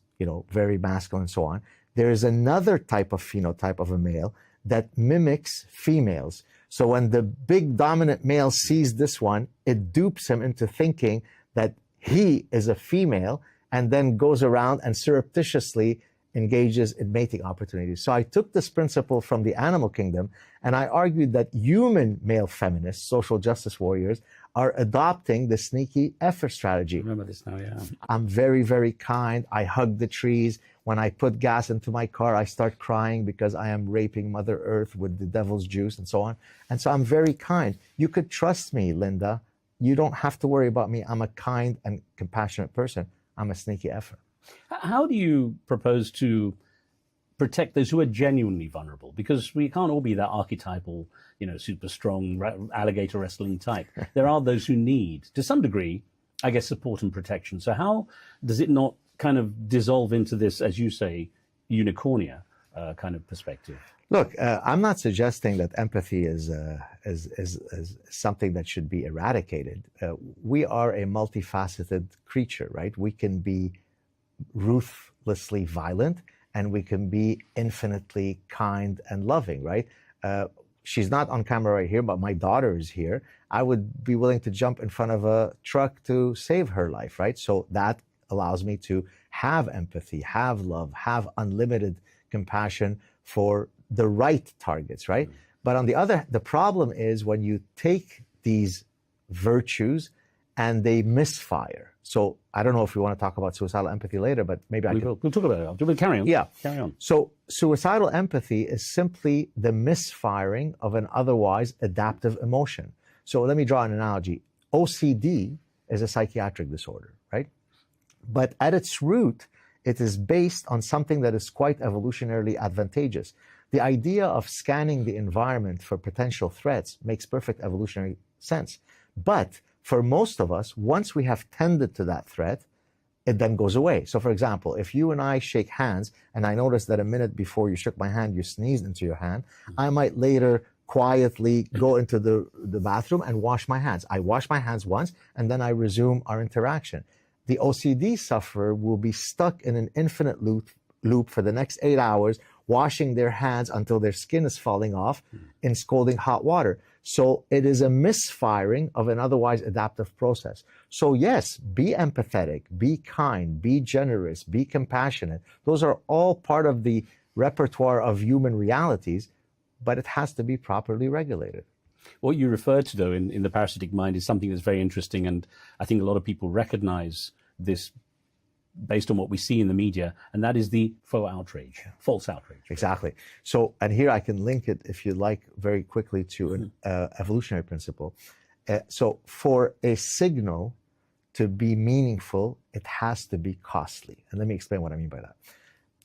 very masculine and so on. There is another type of phenotype of a male that mimics females. So when the big dominant male sees this one, it dupes him into thinking that he is a female and then goes around and surreptitiously engages in mating opportunities. So I took this principle from the animal kingdom and I argued that human male feminists, social justice warriors, are adopting the sneaky effort strategy. I remember this now, yeah. I'm very, very kind. I hug the trees. When I put gas into my car, I start crying because I am raping Mother Earth with the devil's juice and so on. And so I'm very kind. You could trust me, Linda. You don't have to worry about me. I'm a kind and compassionate person. I'm a sneaky effer. How do you propose to protect those who are genuinely vulnerable? Because we can't all be that archetypal, super strong alligator wrestling type. There are those who need, to some degree, I guess, support and protection. So how does it not kind of dissolve into this, as you say, unicornia kind of perspective? Look, I'm not suggesting that empathy is something that should be eradicated. We are a multifaceted creature, right? We can be ruthlessly violent, and we can be infinitely kind and loving, right? She's not on camera right here, but my daughter is here. I would be willing to jump in front of a truck to save her life, right? So that allows me to have empathy, have love, have unlimited compassion for the right targets, right? But on the problem is when you take these virtues and they misfire. So I don't know if we want to talk about suicidal empathy later, but maybe we'll talk about it. We'll carry on. Yeah. Carry on. So suicidal empathy is simply the misfiring of an otherwise adaptive emotion. So let me draw an analogy. OCD is a psychiatric disorder, right? But at its root, it is based on something that is quite evolutionarily advantageous. The idea of scanning the environment for potential threats makes perfect evolutionary sense. But for most of us, once we have tended to that threat, it then goes away. So for example, if you and I shake hands and I notice that a minute before you shook my hand, you sneezed into your hand, I might later quietly go into the bathroom and wash my hands. I wash my hands once and then I resume our interaction. The OCD sufferer will be stuck in an infinite loop for the next 8 hours, washing their hands until their skin is falling off in scalding hot water. So it is a misfiring of an otherwise adaptive process. So yes, be empathetic, be kind, be generous, be compassionate. Those are all part of the repertoire of human realities, but it has to be properly regulated. What you referred to, though, in the parasitic mind is something that's very interesting, and I think a lot of people recognize this based on what we see in the media, and that is the faux outrage, false outrage. Exactly. So, and here I can link it, if you like, very quickly to an evolutionary principle. So for a signal to be meaningful, it has to be costly. And let me explain what I mean by that.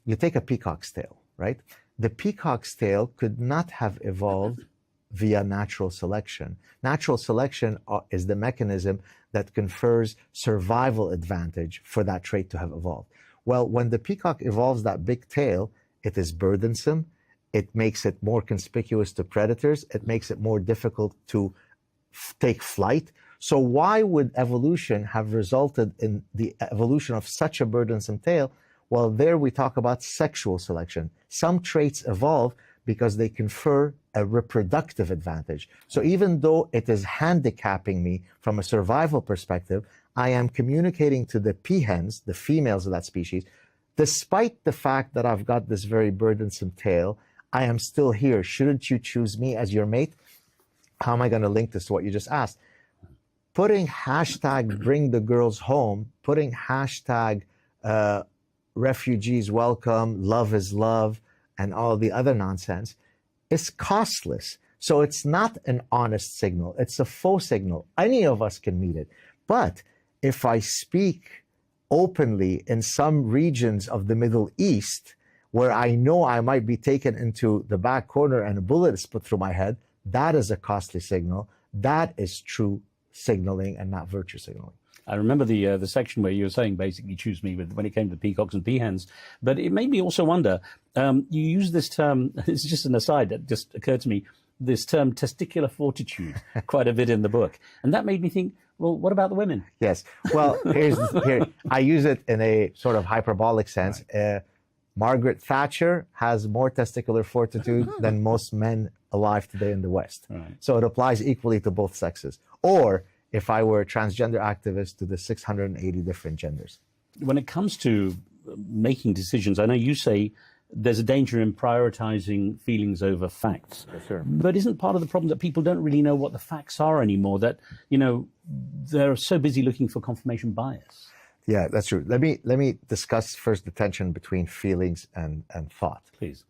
You take a peacock's tail, right? The peacock's tail could not have evolved via natural selection. Natural selection is the mechanism that confers survival advantage for that trait to have evolved. Well, when the peacock evolves that big tail, it is burdensome. It makes it more conspicuous to predators. It makes it more difficult to take flight. So why would evolution have resulted in the evolution of such a burdensome tail? Well, there we talk about sexual selection. Some traits evolve because they confer a reproductive advantage. So even though it is handicapping me from a survival perspective, I am communicating to the peahens, the females of that species, despite the fact that I've got this very burdensome tail, I am still here. Shouldn't you choose me as your mate? How am I going to link this to what you just asked? Putting hashtag bring the girls home, putting hashtag refugees welcome, love is love, and all the other nonsense is costless. So it's not an honest signal. It's a faux signal. Any of us can meet it. But if I speak openly in some regions of the Middle East where I know I might be taken into the back corner and a bullet is put through my head, that is a costly signal. That is true signaling and not virtue signaling. I remember the section where you were saying basically choose me when it came to peacocks and peahens. But it made me also wonder, you use this term, it's just an aside that just occurred to me, this term testicular fortitude quite a bit in the book. And that made me think, well, what about the women? Yes. Well, here I use it in a sort of hyperbolic sense. Right. Margaret Thatcher has more testicular fortitude than most men alive today in the West. Right. So it applies equally to both sexes. Or if I were a transgender activist, to the 680 different genders. When it comes to making decisions, I know you say there's a danger in prioritizing feelings over facts. Yes, sir. But isn't part of the problem that people don't really know what the facts are anymore, that, you know, they're so busy looking for confirmation bias? Yeah, that's true. Let me discuss first the tension between feelings and thought. Please.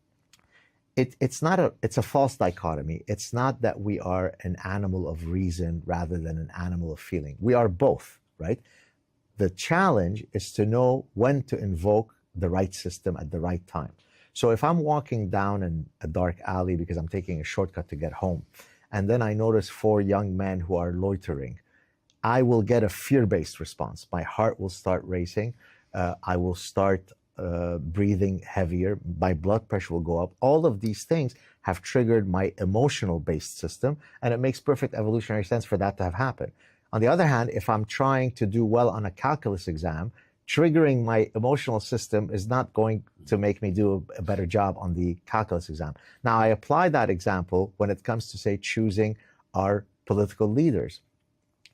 It's a false dichotomy. It's not that we are an animal of reason rather than an animal of feeling. We are both, right? The challenge is to know when to invoke the right system at the right time. So if I'm walking down in a dark alley because I'm taking a shortcut to get home, and then I notice 4 young men who are loitering, I will get a fear-based response. My heart will start racing. I will start breathing heavier. My blood pressure will go up. All of these things have triggered my emotional-based system, and it makes perfect evolutionary sense for that to have happened. On the other hand, if I'm trying to do well on a calculus exam, triggering my emotional system is not going to make me do a better job on the calculus exam. Now, I apply that example when it comes to, say, choosing our political leaders.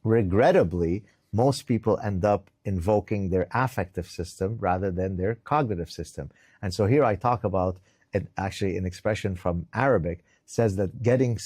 Regrettably, most people end up invoking their affective system rather than their cognitive system. And so here I talk about, actually an expression from Arabic says that getting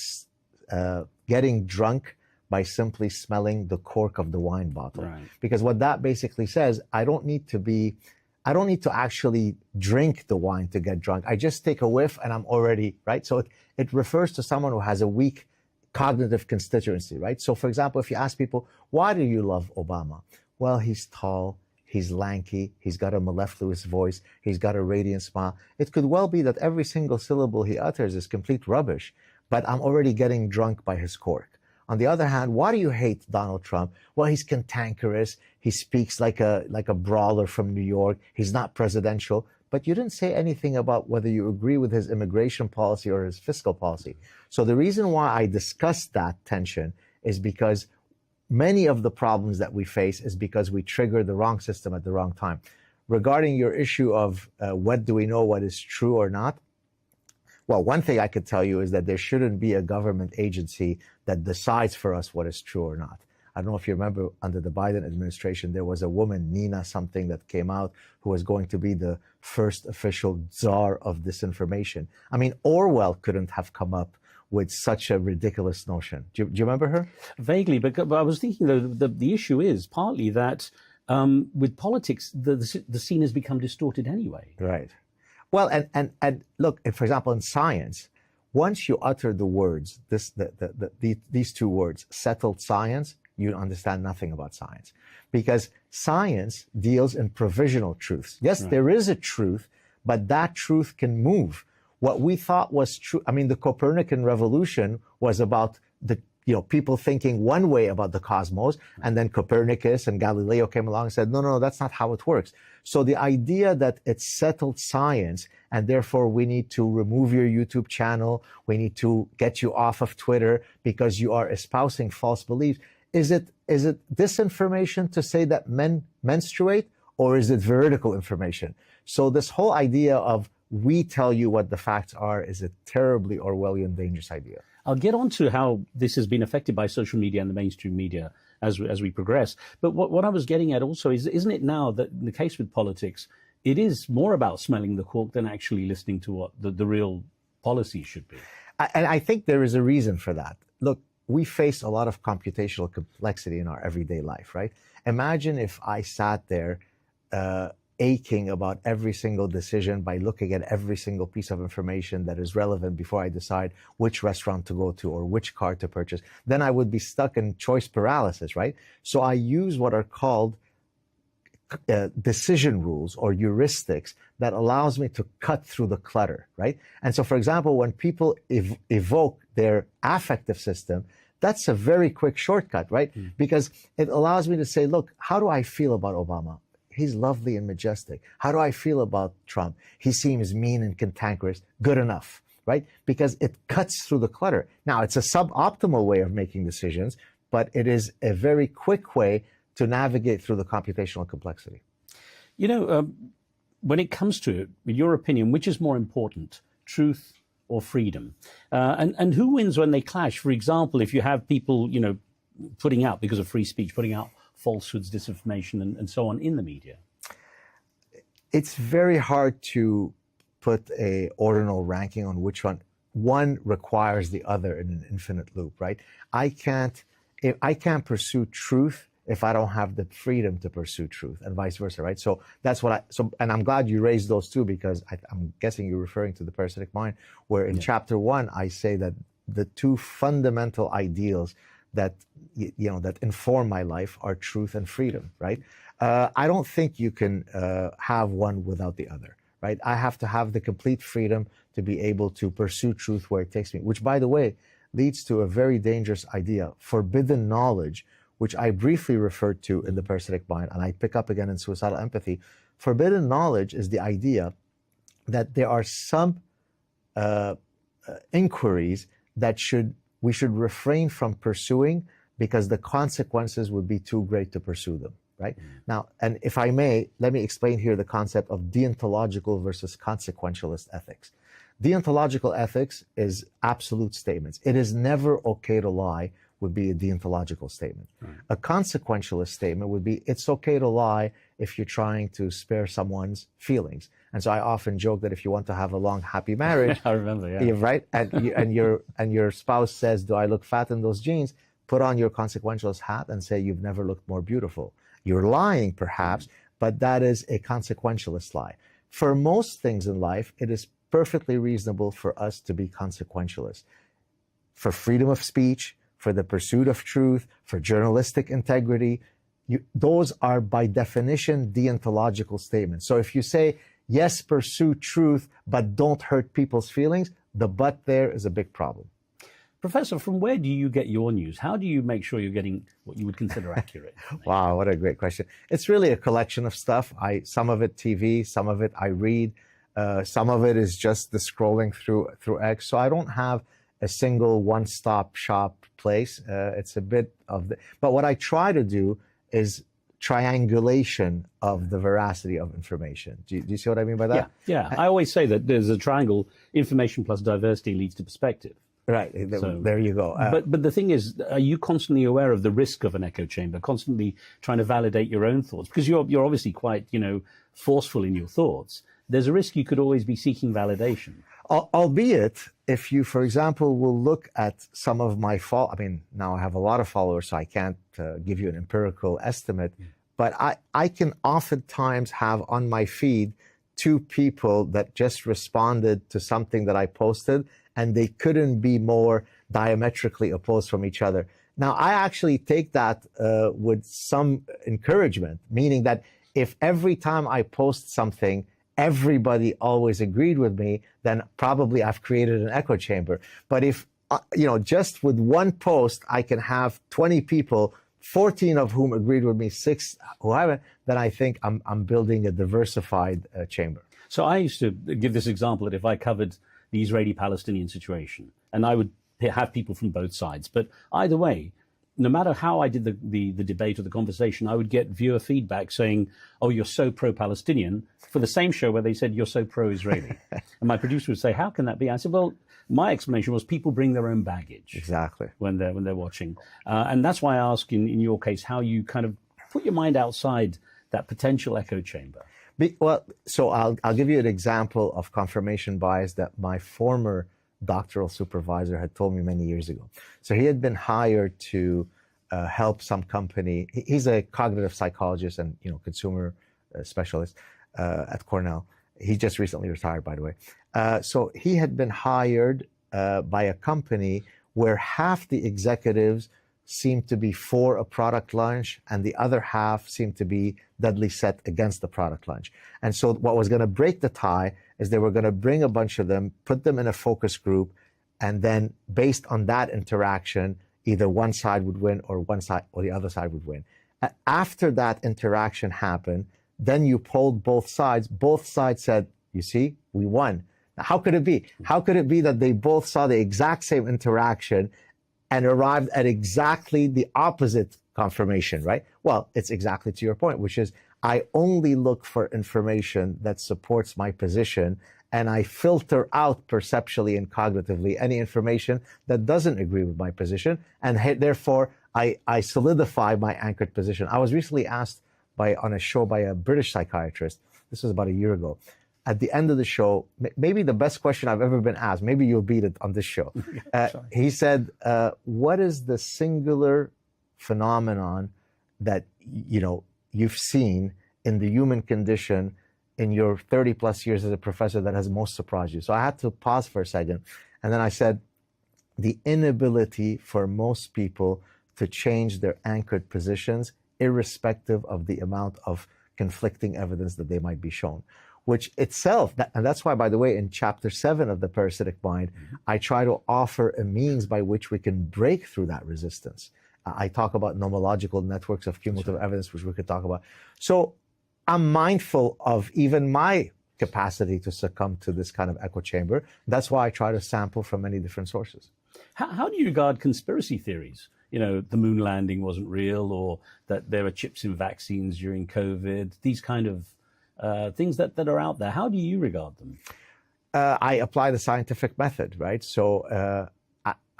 drunk by simply smelling the cork of the wine bottle. Right. Because what that basically says, I don't need to actually drink the wine to get drunk. I just take a whiff and I'm already, right? So it refers to someone who has a weak cognitive constituency, right? So for example, if you ask people, why do you love Obama? Well, he's tall, he's lanky, he's got a mellifluous voice, he's got a radiant smile. It could well be that every single syllable he utters is complete rubbish, but I'm already getting drunk by his cork. On the other hand, why do you hate Donald Trump? Well, he's cantankerous. He speaks like a brawler from New York. He's not presidential. But you didn't say anything about whether you agree with his immigration policy or his fiscal policy. So the reason why I discussed that tension is because many of the problems that we face is because we trigger the wrong system at the wrong time. Regarding your issue of what do we know what is true or not, well, one thing I could tell you is that there shouldn't be a government agency that decides for us what is true or not. I don't know if you remember under the Biden administration, there was a woman, Nina something, that came out who was going to be the first official czar of disinformation. I mean, Orwell couldn't have come up with such a ridiculous notion. Do you remember her? Vaguely, but I was thinking the issue is partly that with politics, the scene has become distorted anyway. Right. Well, and look, for example, in science, once you utter the words, these 2 words, settled science, you understand nothing about science. Because science deals in provisional truths. Yes, right. There is a truth, but that truth can move. What we thought was true, I mean, the Copernican revolution was about people thinking one way about the cosmos, and then Copernicus and Galileo came along and said, no, that's not how it works. So the idea that it's settled science, and therefore we need to remove your YouTube channel, we need to get you off of Twitter because you are espousing false beliefs. Is it disinformation to say that men menstruate, or is it veridical information? So this whole idea of we tell you what the facts are is a terribly Orwellian, dangerous idea. I'll get on to how this has been affected by social media and the mainstream media as we progress. But what I was getting at also is, isn't it now that in the case with politics, it is more about smelling the cork than actually listening to what the real policy should be? And I think there is a reason for that. Look, we face a lot of computational complexity in our everyday life, right? Imagine if I sat there aching about every single decision by looking at every single piece of information that is relevant before I decide which restaurant to go to or which car to purchase. Then I would be stuck in choice paralysis, right? So I use what are called decision rules or heuristics that allows me to cut through the clutter, right? And so, for example, when people evoke their affective system, that's a very quick shortcut, right? Because it allows me to say, look, how do I feel about Obama? He's lovely and majestic. How do I feel about Trump? He seems mean and cantankerous. Good enough, right? Because it cuts through the clutter. Now, it's a suboptimal way of making decisions, but it is a very quick way to navigate through the computational complexity. You know, when it comes to it, in your opinion, which is more important, truth or freedom? And who wins when they clash? For example, if you have people, putting out, because of free speech, putting out falsehoods, disinformation, and so on in the media? It's very hard to put a ordinal ranking on which one requires the other in an infinite loop, right? I can't pursue truth if I don't have the freedom to pursue truth, and vice versa, right? So that's what and I'm glad you raised those two, because I'm guessing you're referring to the parasitic mind, where in chapter 1, I say that the 2 fundamental ideals that that inform my life are truth and freedom, right? I don't think you can have one without the other, right? I have to have the complete freedom to be able to pursue truth where it takes me, which, by the way, leads to a very dangerous idea, forbidden knowledge, which I briefly referred to in The Parasitic Mind, and I pick up again in Suicidal Empathy. Forbidden knowledge is the idea that there are some inquiries that we should refrain from pursuing because the consequences would be too great to pursue them, right? Now, and if I may, let me explain here the concept of deontological versus consequentialist ethics. Deontological ethics is absolute statements. It is never okay to lie would be a deontological statement. A consequentialist statement would be it's okay to lie if you're trying to spare someone's feelings. And so I often joke that if you want to have a long, happy marriage, I remember, yeah. You're right, and your spouse says, "Do I look fat in those jeans?" Put on your consequentialist hat and say, "You've never looked more beautiful." You're lying, perhaps, but that is a consequentialist lie. For most things in life, it is perfectly reasonable for us to be consequentialist. For freedom of speech, for the pursuit of truth, for journalistic integrity, those are by definition deontological statements. So if you say, yes, pursue truth, but don't hurt people's feelings, the but there is a big problem. Professor, from where do you get your news? How do you make sure you're getting what you would consider accurate? Wow, what a great question. It's really a collection of stuff. Some of it TV, some of it I read, some of it is just the scrolling through X. So I don't have a single one-stop shop place. It's a bit of but what I try to do is triangulation of the veracity of information. Do you see what I mean by that? Yeah. I always say that there's a triangle: information plus diversity leads to perspective. Right. So, there you go. But the thing is, are you constantly aware of the risk of an echo chamber? Constantly trying to validate your own thoughts, because you're obviously quite forceful in your thoughts. There's a risk you could always be seeking validation. Albeit, if you, for example, will look at some of my now I have a lot of followers, so I can't give you an empirical estimate, but I can oftentimes have on my feed 2 people that just responded to something that I posted, and they couldn't be more diametrically opposed from each other. Now, I actually take that with some encouragement, meaning that if every time I post something, everybody always agreed with me, then probably I've created an echo chamber. But if, just with one post, I can have 20 people, 14 of whom agreed with me, 6 who haven't, then I think I'm building a diversified chamber. So I used to give this example that if I covered the Israeli-Palestinian situation, and I would have people from both sides, but either way, no matter how I did the debate or the conversation, I would get viewer feedback saying, "Oh, you're so pro-Palestinian," for the same show where they said, "You're so pro-Israeli." And my producer would say, "How can that be?" I said, "Well, my explanation was people bring their own baggage exactly when they're watching, and that's why I ask in your case how you kind of put your mind outside that potential echo chamber." So I'll give you an example of confirmation bias that my former doctoral supervisor had told me many years ago. So he had been hired to help some company. He's a cognitive psychologist and consumer specialist at Cornell. He just recently retired, by the way. So he had been hired by a company where half the executives seemed to be for a product launch and the other half seemed to be deadly set against the product launch. And so what was going to break the tie is they were going to bring a bunch of them, put them in a focus group, and then based on that interaction, either one side would win or one side or the other side would win. After that interaction happened, then you polled both sides. Both sides said, "You see, we won." Now, how could it be? How could it be that they both saw the exact same interaction and arrived at exactly the opposite confirmation, right? Well, it's exactly to your point, which is I only look for information that supports my position, and I filter out perceptually and cognitively any information that doesn't agree with my position, and therefore I solidify my anchored position. I was recently asked on a show by a British psychiatrist, this was about a year ago, at the end of the show, maybe the best question I've ever been asked, maybe you'll beat it on this show. He said, what is the singular phenomenon that, you've seen in the human condition in your 30 plus years as a professor that has most surprised you? So I had to pause for a second. And then I said, the inability for most people to change their anchored positions irrespective of the amount of conflicting evidence that they might be shown, which itself, and that's why, by the way, in chapter 7 of The Parasitic Mind, I try to offer a means by which we can break through that resistance. I talk about nomological networks of cumulative evidence, which we could talk about. So I'm mindful of even my capacity to succumb to this kind of echo chamber. That's why I try to sample from many different sources. How do you regard conspiracy theories? You know, the moon landing wasn't real, or that there were chips in vaccines during COVID, these kind of things that are out there. How do you regard them? I apply the scientific method, right? So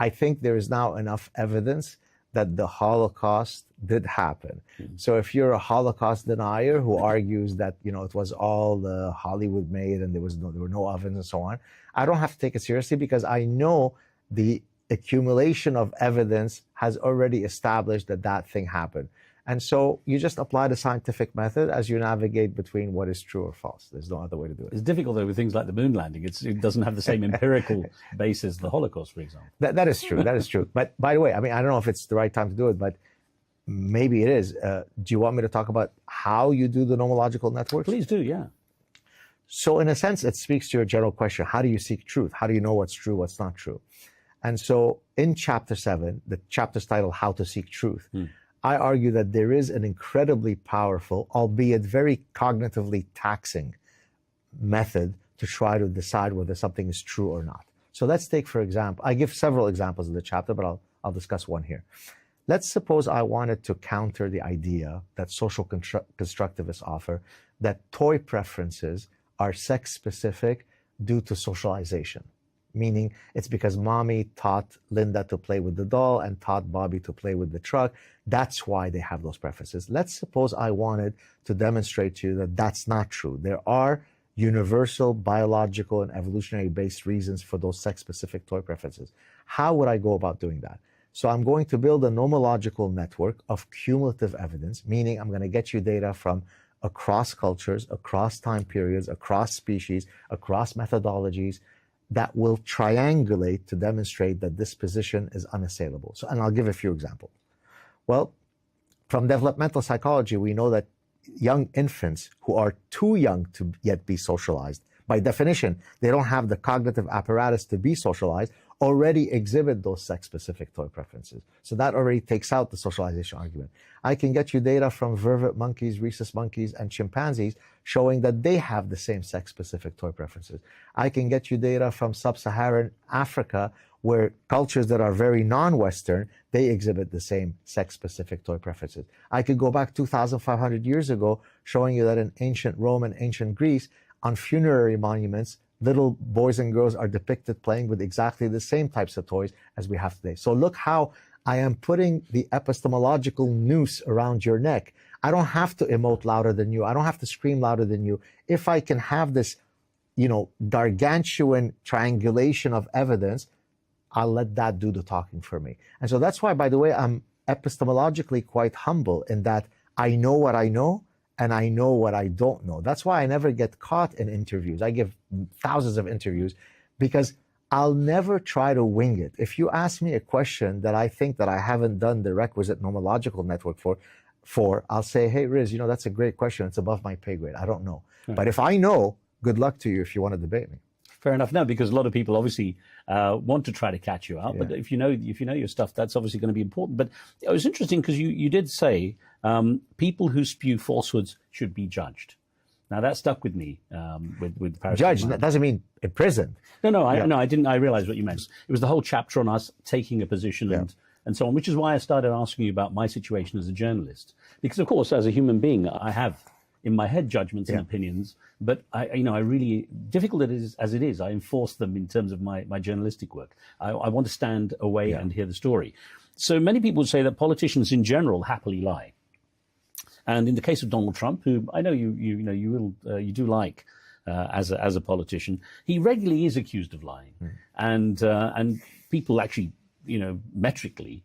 I think there is now enough evidence that the Holocaust did happen. So if you're a Holocaust denier who argues that, you know, it was all Hollywood made and there were no ovens and so on, I don't have to take it seriously, because I know the accumulation of evidence has already established that that thing happened. And so you just apply the scientific method as you navigate between what is true or false. There's no other way to do it. It's difficult, though, with things like the moon landing. It doesn't have the same empirical base as the Holocaust, for example. That is true. That is true. But by the way, I mean, I don't know if it's the right time to do it, but maybe it is. Do you want me to talk about how you do the nomological networks? Please do, yeah. So in a sense, it speaks to your general question. How do you seek truth? How do you know what's true, what's not true? And so in chapter 7, the chapter's titled How to Seek Truth, I argue that there is an incredibly powerful, albeit very cognitively taxing, method to try to decide whether something is true or not. So let's take, for example, I give several examples in the chapter, but I'll discuss one here. Let's suppose I wanted to counter the idea that social constructivists offer that toy preferences are sex-specific due to socialization. Meaning it's because mommy taught Linda to play with the doll and taught Bobby to play with the truck. That's why they have those preferences. Let's suppose I wanted to demonstrate to you that that's not true. There are universal biological and evolutionary based reasons for those sex-specific toy preferences. How would I go about doing that? So I'm going to build a nomological network of cumulative evidence, meaning I'm going to get you data from across cultures, across time periods, across species, across methodologies, that will triangulate to demonstrate that this position is unassailable. So, and I'll give a few examples. Well, from developmental psychology, we know that young infants who are too young to yet be socialized, by definition, they don't have the cognitive apparatus to be socialized, already exhibit those sex-specific toy preferences. So that already takes out the socialization argument. I can get you data from vervet monkeys, rhesus monkeys, and chimpanzees showing that they have the same sex-specific toy preferences. I can get you data from sub-Saharan Africa, where cultures that are very non-Western, they exhibit the same sex-specific toy preferences. I could go back 2,500 years ago, showing you that in ancient Rome and ancient Greece, on funerary monuments, little boys and girls are depicted playing with exactly the same types of toys as we have today. So look how I am putting the epistemological noose around your neck. I don't have to emote louder than you. I don't have to scream louder than you. If I can have this, you know, gargantuan triangulation of evidence, I'll let that do the talking for me. And so that's why, by the way, I'm epistemologically quite humble in that I know what I know, and I know what I don't know. That's why I never get caught in interviews. I give thousands of interviews because I'll never try to wing it. If you ask me a question that I think that I haven't done the requisite nomological network for, I'll say, hey, Riz, you know, that's a great question. It's above my pay grade. I don't know. But if I know, good luck to you if you want to debate me. Fair enough. No, because a lot of people obviously want to try to catch you out. Yeah. But if you know your stuff, that's obviously going to be important. But it was interesting because you did say people who spew falsehoods should be judged. Now that stuck with me. With judged, that doesn't mean imprisoned. No, I didn't. I realized what you meant. It was the whole chapter on us taking a position and so on, which is why I started asking you about my situation as a journalist. Because of course, as a human being, I have in my head judgments and opinions, but I really, difficult as it is, I enforce them in terms of my journalistic work. I want to stand away and hear the story. So many people say that politicians in general happily lie. And in the case of Donald Trump, who I know you do like as a politician, he regularly is accused of lying, and people actually metrically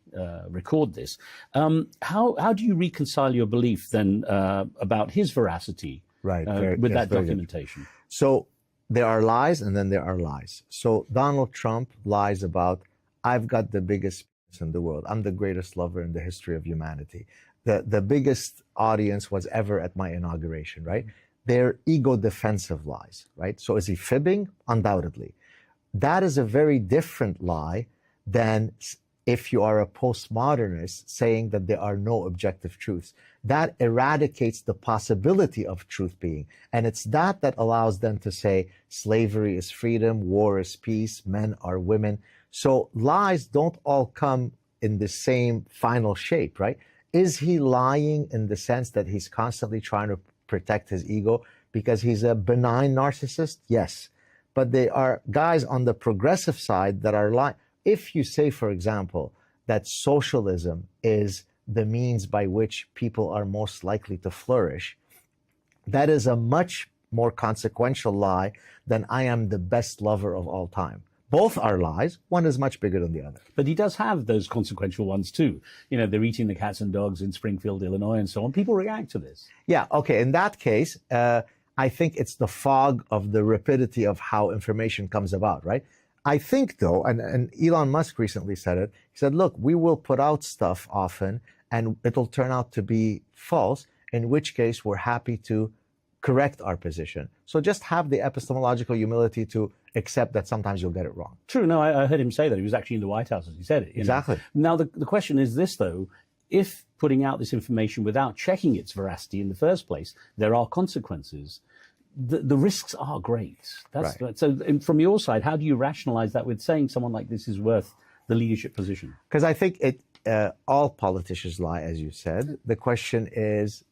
record this. How do you reconcile your belief then about his veracity with that documentation? So there are lies and then there are lies. So Donald Trump lies about, I've got the biggest penis in the world. I'm the greatest lover in the history of humanity. the biggest audience was ever at my inauguration, right? They're ego defensive lies, right? So is he fibbing? Undoubtedly. That is a very different lie than if you are a postmodernist saying that there are no objective truths. That eradicates the possibility of truth being. And it's that allows them to say slavery is freedom, war is peace, men are women. So lies don't all come in the same final shape, right? Is he lying in the sense that he's constantly trying to protect his ego because he's a benign narcissist? Yes. But there are guys on the progressive side that are lying. If you say, for example, that socialism is the means by which people are most likely to flourish, that is a much more consequential lie than I am the best lover of all time. Both are lies. One is much bigger than the other. But he does have those consequential ones too. You know, they're eating the cats and dogs in Springfield, Illinois, and so on. People react to this. Yeah, okay. In that case, I think it's the fog of the rapidity of how information comes about, right? I think, though, and Elon Musk recently said it, he said, look, we will put out stuff often and it'll turn out to be false, in which case we're happy to correct our position. So just have the epistemological humility to accept that sometimes you'll get it wrong. True. No, I heard him say that. He was actually in the White House as he said it. Exactly. Now, the question is this, though. If putting out this information without checking its veracity in the first place, there are consequences, the risks are great. Right. So from your side, how do you rationalize that with saying someone like this is worth the leadership position? Because I think all politicians lie, as you said. The question is,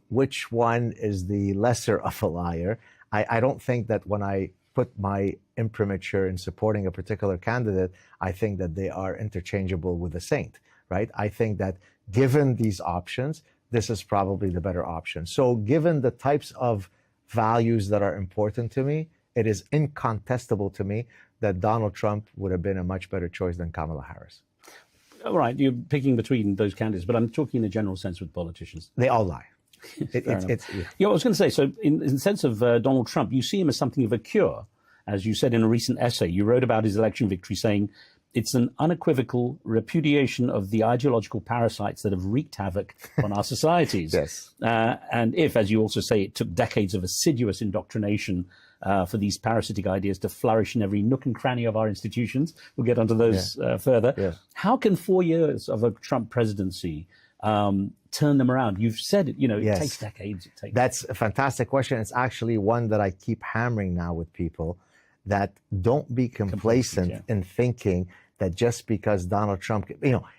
which one is the lesser of a liar? I don't think that when I put my imprimatur in supporting a particular candidate, I think that they are interchangeable with a saint, right? I think that given these options, this is probably the better option. So given the types of values that are important to me, it is incontestable to me that Donald Trump would have been a much better choice than Kamala Harris. All right, you're picking between those candidates, but I'm talking in a general sense with politicians. They all lie. I was going to say, so in the sense of Donald Trump, you see him as something of a cure. As you said in a recent essay, you wrote about his election victory saying, it's an unequivocal repudiation of the ideological parasites that have wreaked havoc on our societies. Yes. And if, as you also say, it took decades of assiduous indoctrination for these parasitic ideas to flourish in every nook and cranny of our institutions, we'll get onto those further. Yeah. How can 4 years of a Trump presidency turn them around? You've said it, it takes decades. That's a fantastic question. It's actually one that I keep hammering now with people, that don't be complacent in thinking that just because Donald Trump,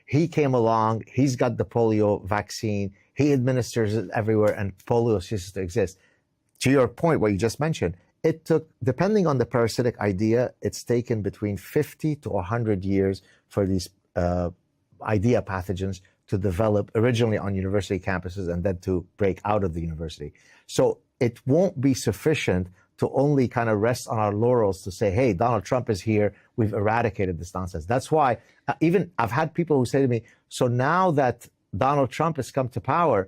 he came along, he's got the polio vaccine, he administers it everywhere, and polio ceases to exist. To your point, what you just mentioned, it took, depending on the parasitic idea, it's taken between 50 to 100 years for these idea pathogens to develop originally on university campuses and then to break out of the university. So it won't be sufficient to only kind of rest on our laurels to say, hey, Donald Trump is here, we've eradicated this nonsense. That's why even I've had people who say to me, so now that Donald Trump has come to power,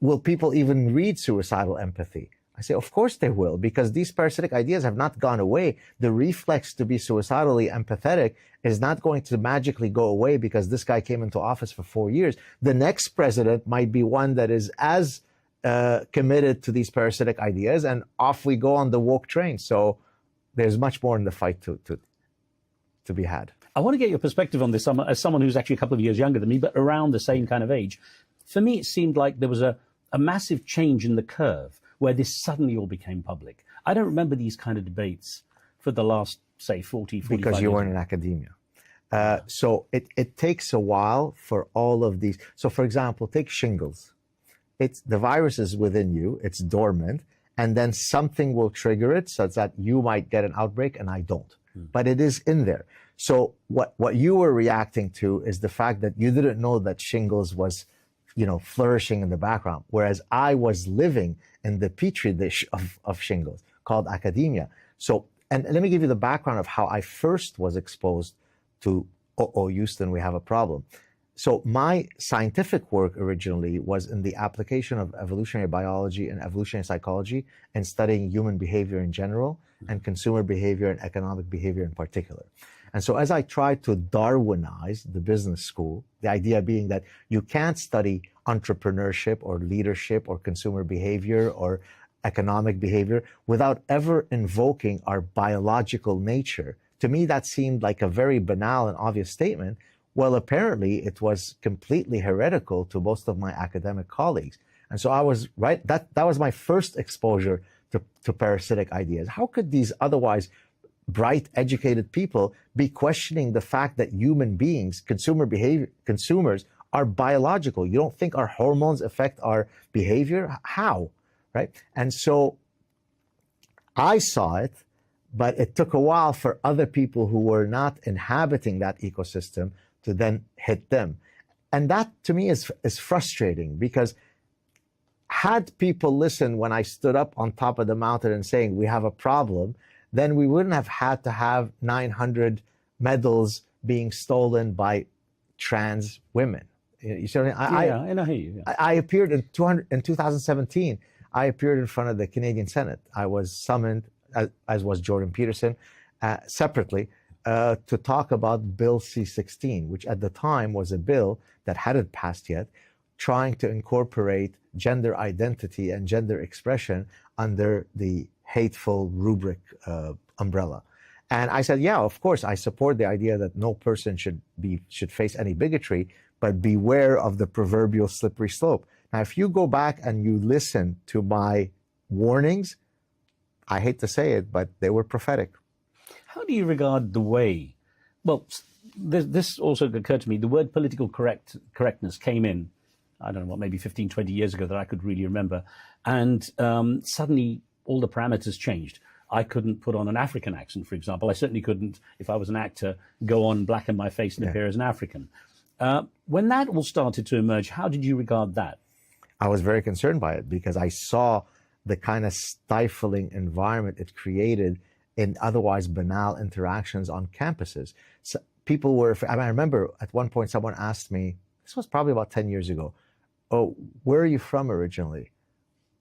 will people even read Suicidal Empathy? I say, of course they will, because these parasitic ideas have not gone away. The reflex to be suicidally empathetic is not going to magically go away because this guy came into office for 4 years. The next president might be one that is as committed to these parasitic ideas, and off we go on the woke train. So there's much more in the fight to be had. I want to get your perspective on this as someone who's actually a couple of years younger than me, but around the same kind of age. For me, it seemed like there was a massive change in the curve where this suddenly all became public. I don't remember these kind of debates for the last, say, 40, 45 years. Because you weren't in academia. So it takes a while for all of these. So, for example, take shingles. The virus is within you, it's dormant, and then something will trigger it such that you might get an outbreak and I don't. But it is in there. So what you were reacting to is the fact that you didn't know that shingles was, flourishing in the background, whereas I was living in the petri dish of shingles called academia. So, and let me give you the background of how I first was exposed to, Houston, we have a problem. So my scientific work originally was in the application of evolutionary biology and evolutionary psychology and studying human behavior in general and consumer behavior and economic behavior in particular. And so as I tried to Darwinize the business school, the idea being that you can't study entrepreneurship or leadership or consumer behavior or economic behavior without ever invoking our biological nature. To me, that seemed like a very banal and obvious statement. Well, apparently it was completely heretical to most of my academic colleagues. And so I was right, that was my first exposure to parasitic ideas. How could these otherwise bright, educated people be questioning the fact that human beings, consumers are biological? You don't think our hormones affect our behavior? How? Right? And so I saw it, but it took a while for other people who were not inhabiting that ecosystem to then hit them. And that to me is frustrating, because had people listened when I stood up on top of the mountain and saying we have a problem, then we wouldn't have had to have 900 medals being stolen by trans women. You see what I mean? I hear you. Yeah. I appeared in 2017. I appeared in front of the Canadian Senate. I was summoned, as was Jordan Peterson, separately to talk about Bill C-16, which at the time was a bill that hadn't passed yet, trying to incorporate gender identity and gender expression under the hateful rubric umbrella. And I said, yeah, of course, I support the idea that no person should face any bigotry, but beware of the proverbial slippery slope. Now, if you go back and you listen to my warnings, I hate to say it, but they were prophetic. How do you regard the way, well, this also occurred to me, the word political correctness came in, I don't know what, maybe 15, 20 years ago that I could really remember. And suddenly all the parameters changed. I couldn't put on an African accent, for example. I certainly couldn't, if I was an actor, go on, blacken my face and appear as an African. When that all started to emerge, how did you regard that? I was very concerned by it, because I saw the kind of stifling environment it created in otherwise banal interactions on campuses. So people were, I remember at one point someone asked me, this was probably about 10 years ago, oh, where are you from originally?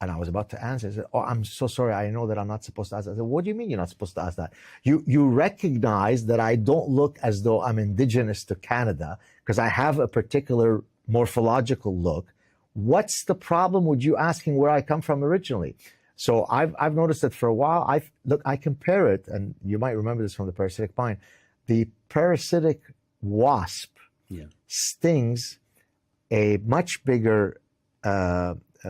And I was about to answer. I said, oh, I'm so sorry. I know that I'm not supposed to ask that. I said, what do you mean you're not supposed to ask that? You recognize that I don't look as though I'm indigenous to Canada because I have a particular morphological look. What's the problem with you asking where I come from originally? So I've noticed that for a while. I compare it, and you might remember this from the parasitic pine. The parasitic wasp stings a much bigger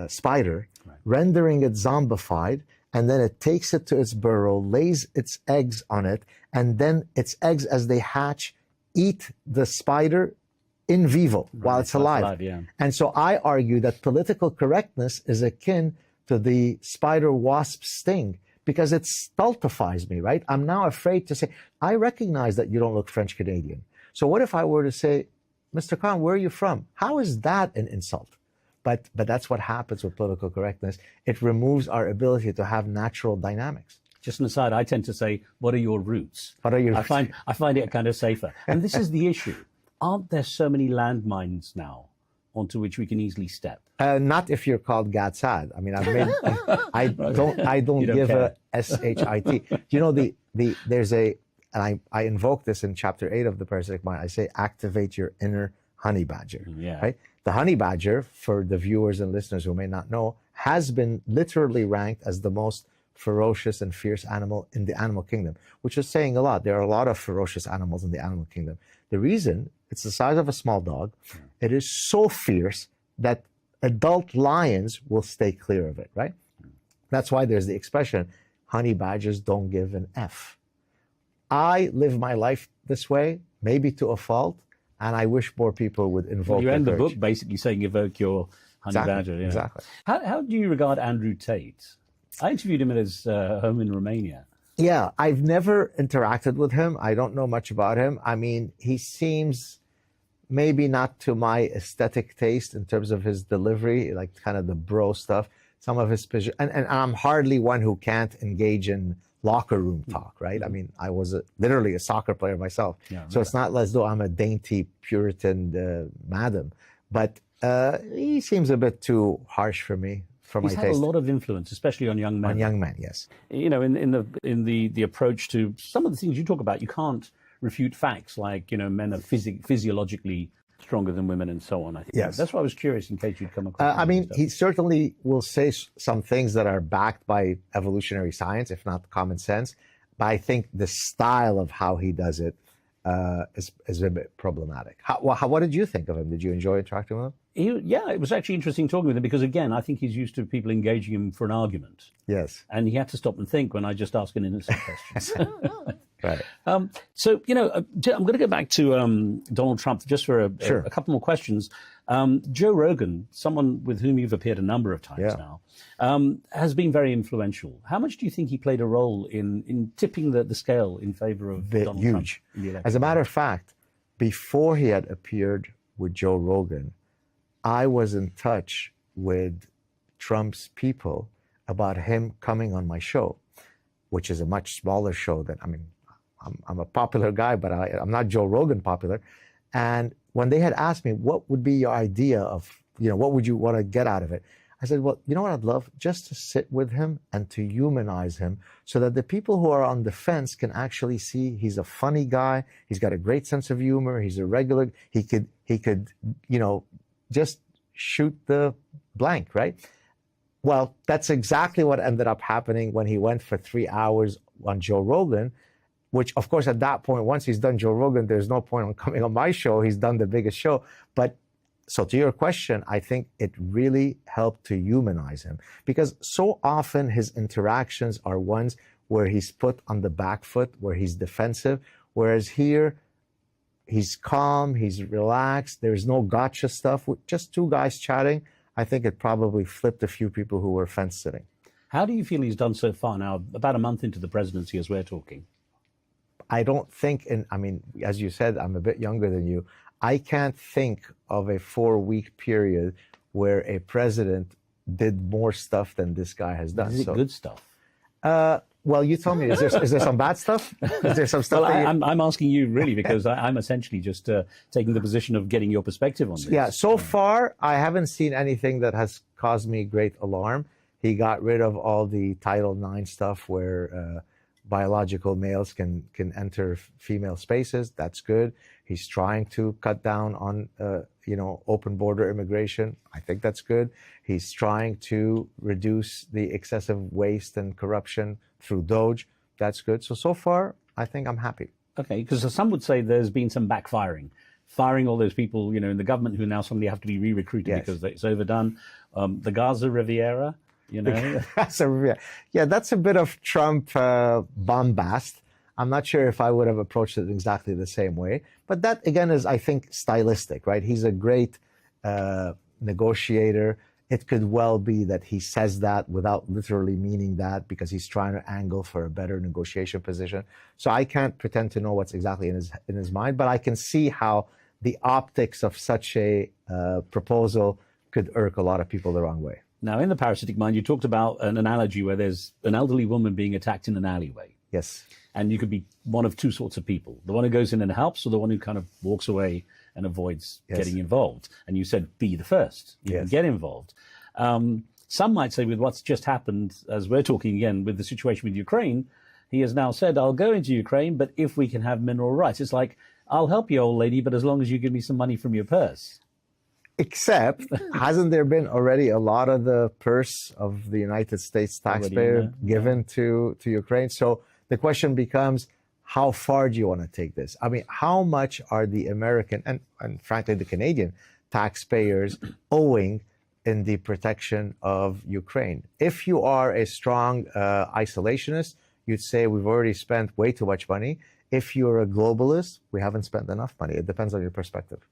spider, rendering it zombified, and then it takes it to its burrow, lays its eggs on it, and then its eggs, as they hatch, eat the spider in vivo while it's alive. And so I argue that political correctness is akin to the spider wasp sting, because it stultifies me, right? I'm now afraid to say, I recognize that you don't look French Canadian. So what if I were to say, Mr. Khan, where are you from? How is that an insult? But that's what happens with political correctness. It removes our ability to have natural dynamics. Just an aside, I tend to say, what are your roots? What are your roots? I find it kind of safer. And this is the issue. Aren't there so many landmines now onto which we can easily step? Not if you're called Gad Saad. I mean, I don't give a SHIT. You know, there's a, and I invoke this in chapter 8 of the Parasitic Mind. I say, activate your inner honey badger. Right? The honey badger, for the viewers and listeners who may not know, has been literally ranked as the most ferocious and fierce animal in the animal kingdom, which is saying a lot. There are a lot of ferocious animals in the animal kingdom. The reason, it's the size of a small dog. It is so fierce that adult lions will stay clear of it, right? That's why there's the expression, honey badgers don't give an F. I live my life this way, maybe to a fault, and I wish more people would invoke you end the courage. book basically saying evoke your honey badger. Yeah. Exactly. How do you regard Andrew Tate? I interviewed him at his home in Romania. Yeah, I've never interacted with him. I don't know much about him. I mean, he seems maybe not to my aesthetic taste in terms of his delivery, like kind of the bro stuff. Some of his, and I'm hardly one who can't engage in locker room talk, right? I mean, I was literally a soccer player myself. So it's not as though I'm a dainty Puritan madam. But he seems a bit too harsh for me, for my taste. He's had a lot of influence, especially on young men. On young men, yes. You know, in the approach to some of the things you talk about, you can't refute facts like, you know, men are physiologically stronger than women and so on. I think that's why I was curious in case you'd come across. I mean, he certainly will say some things that are backed by evolutionary science, if not common sense. But I think the style of how he does it is a bit problematic. What did you think of him? Did you enjoy interacting with him? Yeah, it was actually interesting talking with him because, again, I think he's used to people engaging him for an argument. Yes. And he had to stop and think when I just asked an innocent question. Right. So, you know, I'm going to go back to Donald Trump just for a couple more questions. Joe Rogan, someone with whom you've appeared a number of times now, has been very influential. How much do you think he played a role in tipping the scale in favor of Donald Trump? Huge. As a matter of fact, before he had appeared with Joe Rogan, I was in touch with Trump's people about him coming on my show, which is a much smaller show than, I mean, I'm a popular guy, but I'm not Joe Rogan popular. And when they had asked me, what would be your idea of, you know, what would you want to get out of it? I said, well, you know what I'd love? Just to sit with him and to humanize him so that the people who are on the fence can actually see he's a funny guy. He's got a great sense of humor. He's a regular. He could, you know, just shoot the blank, right? Well, that's exactly what ended up happening when he went for 3 hours on Joe Rogan, which, of course, at that point, once he's done Joe Rogan, there's no point on coming on my show. He's done the biggest show. But so to your question, I think it really helped to humanize him because so often his interactions are ones where he's put on the back foot, where he's defensive, whereas here he's calm, he's relaxed. There's no gotcha stuff. With just two guys chatting, I think it probably flipped a few people who were fence sitting. How do you feel he's done so far now, about a month into the presidency as we're talking? I don't think, I mean, as you said, I'm a bit younger than you. I can't think of a 4-week period where a president did more stuff than this guy has done. Is it good stuff? Well, you tell me, is there some bad stuff? Is there some stuff? Well, I'm asking you really because I'm essentially just taking the position of getting your perspective on this. Yeah, so far, I haven't seen anything that has caused me great alarm. He got rid of all the Title IX stuff where biological males can enter female spaces. That's good. He's trying to cut down on, open border immigration. I think that's good. He's trying to reduce the excessive waste and corruption through DOGE. That's good. So far, I think I'm happy. Okay, because some would say there's been some backfiring. Firing all those people, in the government who now suddenly have to be re-recruited because it's overdone. The Gaza Riviera, Yeah, that's a bit of Trump bombast. I'm not sure if I would have approached it exactly the same way. But that, again, is, I think, stylistic, right? He's a great negotiator. It could well be that he says that without literally meaning that because he's trying to angle for a better negotiation position. So I can't pretend to know what's exactly in his mind, but I can see how the optics of such a proposal could irk a lot of people the wrong way. Now, in The Parasitic Mind, you talked about an analogy where there's an elderly woman being attacked in an alleyway. Yes. And you could be one of two sorts of people. The one who goes in and helps or the one who kind of walks away and avoids getting involved. And you said, be the first. You can get involved. Some might say with what's just happened, as we're talking again with the situation with Ukraine, he has now said, I'll go into Ukraine, but if we can have mineral rights. It's like, I'll help you, old lady, but as long as you give me some money from your purse. Except, hasn't there been already a lot of the purse of the United States taxpayer given to Ukraine? So the question becomes, how far do you want to take this? I mean, how much are the American and frankly the Canadian taxpayers owing in the protection of Ukraine? If you are a strong isolationist, you'd say we've already spent way too much money. If you're a globalist, we haven't spent enough money. It depends on your perspective.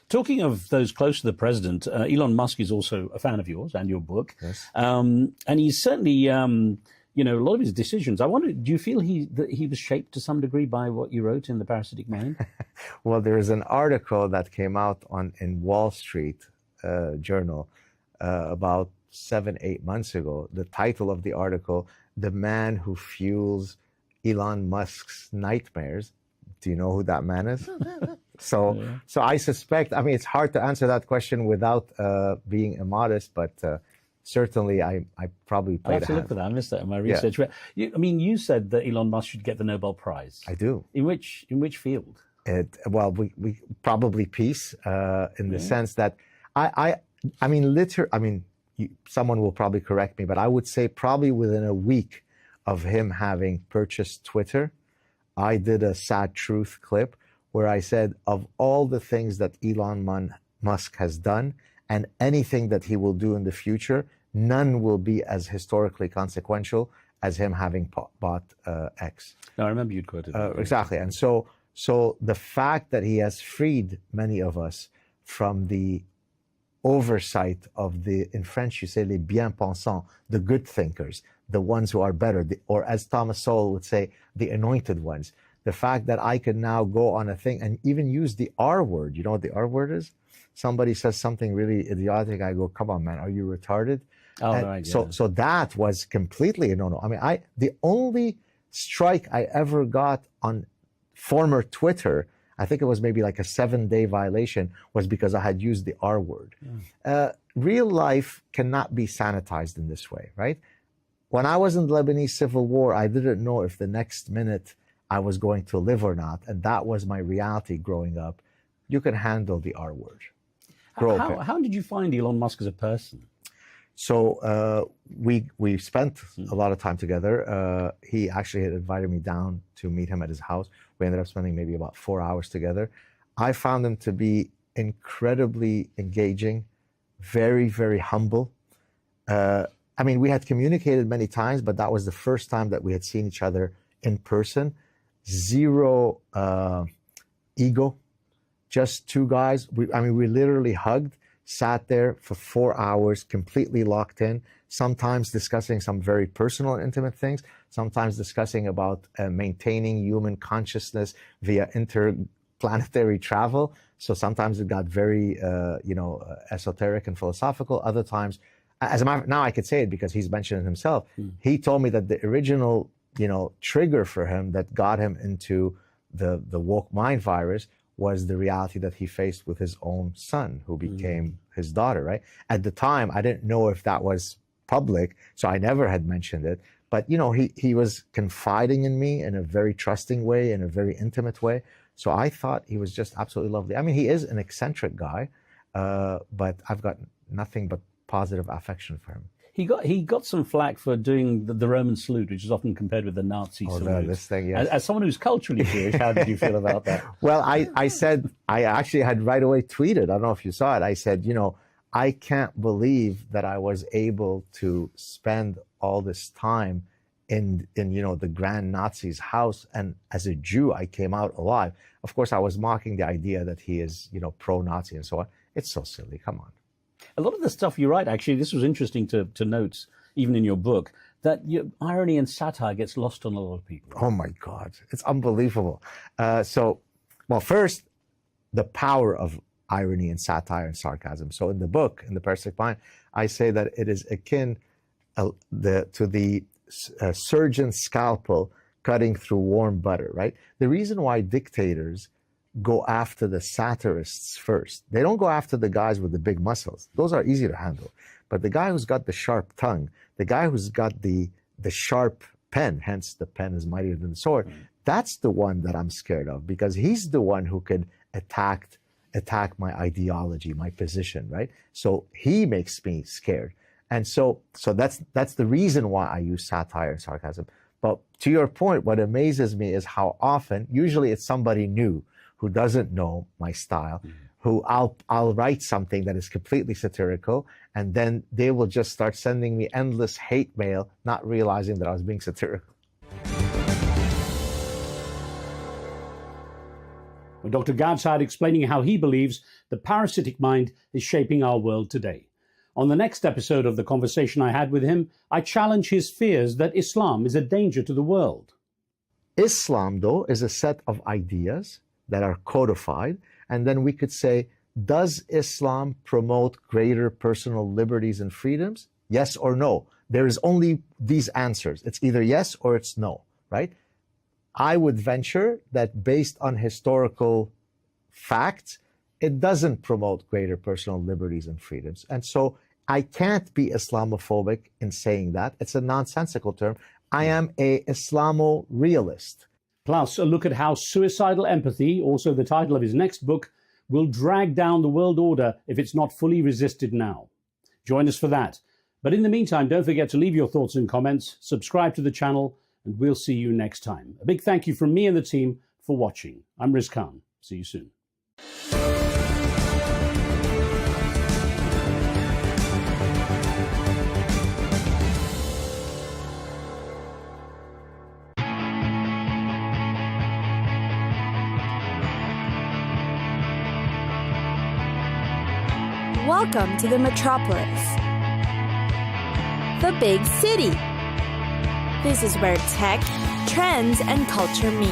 Talking of those close to the president, Elon Musk is also a fan of yours and your book. Yes. And he's certainly, a lot of his decisions. I wonder, do you feel that he was shaped to some degree by what you wrote in The Parasitic Mind? Well, there's an article that came out in Wall Street Journal about 7-8 months ago. The title of the article, the man who fuels Elon Musk's nightmares. Do you know who that man is? So I suspect, I mean, it's hard to answer that question without being immodest, but certainly I probably played a hand. Look for that. I missed that in my research. Yeah. You said that Elon Musk should get the Nobel Prize. I do. In which field? Well, we probably peace in the sense that someone will probably correct me, but I would say probably within a week of him having purchased Twitter, I did a sad truth clip where I said, of all the things that Elon Musk has done and anything that he will do in the future, none will be as historically consequential as him having bought X. No, I remember you'd quoted that. Exactly. And so the fact that he has freed many of us from the oversight of in French you say les bien-pensants, the good thinkers, the ones who are better, or as Thomas Sowell would say, the anointed ones. The fact that I can now go on a thing and even use the R word. You know what the R word is? Somebody says something really idiotic. I go, come on, man, are you retarded? Oh, right, yeah. So that was completely a no-no. I mean, the only strike I ever got on former Twitter, I think it was maybe like a 7-day violation, was because I had used the R word. Real life cannot be sanitized in this way, right? When I was in the Lebanese Civil War, I didn't know if the next minute I was going to live or not. And that was my reality growing up. You can handle the R word. How did you find Elon Musk as a person? So we spent a lot of time together. He actually had invited me down to meet him at his house. We ended up spending maybe about 4 hours together. I found him to be incredibly engaging, very, very humble. I mean, we had communicated many times, but that was the first time that we had seen each other in person. Zero ego, just two guys. We literally hugged, sat there for 4 hours, completely locked in, sometimes discussing some very personal and intimate things, sometimes discussing about maintaining human consciousness via interplanetary travel. So sometimes it got very, esoteric and philosophical. Other times, as a matter now I could say it because he's mentioned it himself. He told me that the original, trigger for him that got him into the woke mind virus was the reality that he faced with his own son, who became his daughter, right? At the time, I didn't know if that was public, so I never had mentioned it. But, he was confiding in me in a very trusting way, in a very intimate way. So I thought he was just absolutely lovely. I mean, he is an eccentric guy, but I've got nothing but positive affection for him. He got some flack for doing the Roman salute, which is often compared with the Nazi salute. This thing, yes. As someone who's culturally Jewish, how did you feel about that? Well, I said, I actually had right away tweeted, I don't know if you saw it, I said, I can't believe that I was able to spend all this time in the Grand Nazi's house, and as a Jew, I came out alive. Of course, I was mocking the idea that he is, pro-Nazi and so on. It's so silly, come on. A lot of the stuff you write, actually, this was interesting to note, even in your book, that irony and satire gets lost on a lot of people. Oh my God, it's unbelievable. First, the power of irony and satire and sarcasm. So in the book, in The Parasitic Mind, I say that it is akin to the surgeon's scalpel cutting through warm butter, right? The reason why dictators go after the satirists first. They don't go after the guys with the big muscles. Those are easy to handle. But the guy who's got the sharp tongue, the guy who's got the sharp pen, hence the pen is mightier than the sword, that's the one that I'm scared of, because he's the one who could attack my ideology, my position, right? So he makes me scared. And so that's the reason why I use satire and sarcasm. But to your point, what amazes me is how often, usually it's somebody new, who doesn't know my style, who I'll write something that is completely satirical, and then they will just start sending me endless hate mail, not realizing that I was being satirical. Well, Dr. Gad Saad explaining how he believes the parasitic mind is shaping our world today. On the next episode of the conversation I had with him, I challenge his fears that Islam is a danger to the world. Islam, though, is a set of ideas that are codified, and then we could say, does Islam promote greater personal liberties and freedoms? Yes or no? there is only these answers. It's either yes or it's no, right? I would venture that based on historical facts, it doesn't promote greater personal liberties and freedoms. And so I can't be Islamophobic in saying that. It's a nonsensical term. I am a Islamo-realist. Plus, a look at how suicidal empathy, also the title of his next book, will drag down the world order if it's not fully resisted now. Join us for that. But in the meantime, don't forget to leave your thoughts and comments, subscribe to the channel, and we'll see you next time. A big thank you from me and the team for watching. I'm Riz Khan. See you soon. Welcome to the metropolis, the big city. This is where tech, trends, and culture meet.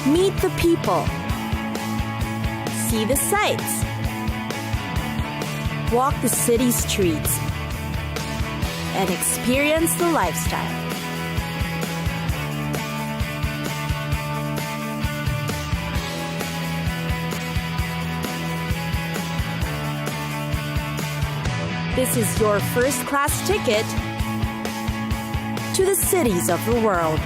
Meet the people. See the sights. Walk the city streets. And experience the lifestyle. This is your first-class ticket to the cities of the world.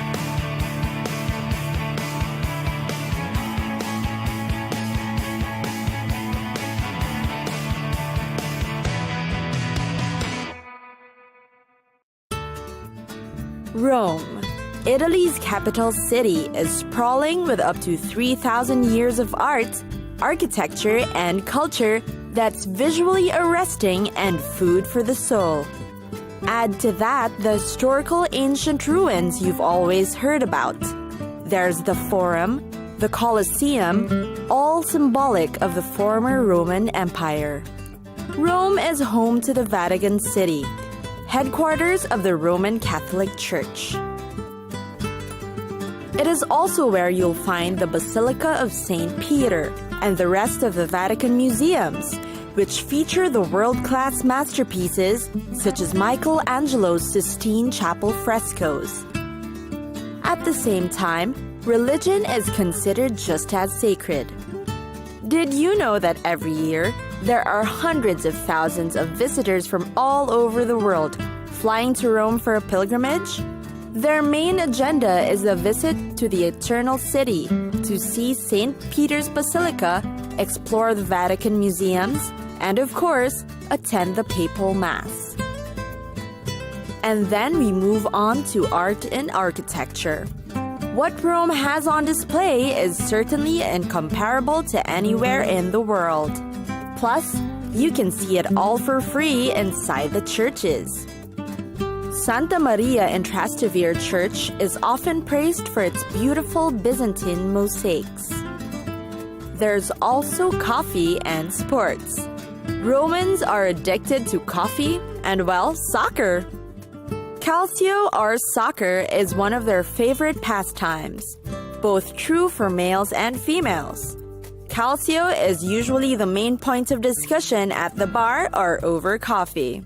Rome, Italy's capital city, is sprawling with up to 3,000 years of art, architecture, and culture that's visually arresting and food for the soul. Add to that the historical ancient ruins you've always heard about. There's the Forum, the Colosseum, all symbolic of the former Roman Empire. Rome is home to the Vatican City, headquarters of the Roman Catholic Church. It is also where you'll find the Basilica of St. Peter and the rest of the Vatican museums, which feature the world-class masterpieces such as Michelangelo's Sistine Chapel frescoes. At the same time, religion is considered just as sacred. Did you know that every year, there are hundreds of thousands of visitors from all over the world flying to Rome for a pilgrimage? Their main agenda is a visit to the Eternal City to see St. Peter's Basilica, explore the Vatican museums, and of course, attend the Papal Mass. And then we move on to art and architecture. What Rome has on display is certainly incomparable to anywhere in the world. Plus, you can see it all for free inside the churches. Santa Maria in Trastevere Church is often praised for its beautiful Byzantine mosaics. There's also coffee and sports. Romans are addicted to coffee and, well, soccer. Calcio, or soccer, is one of their favorite pastimes, both true for males and females. Calcio is usually the main point of discussion at the bar or over coffee.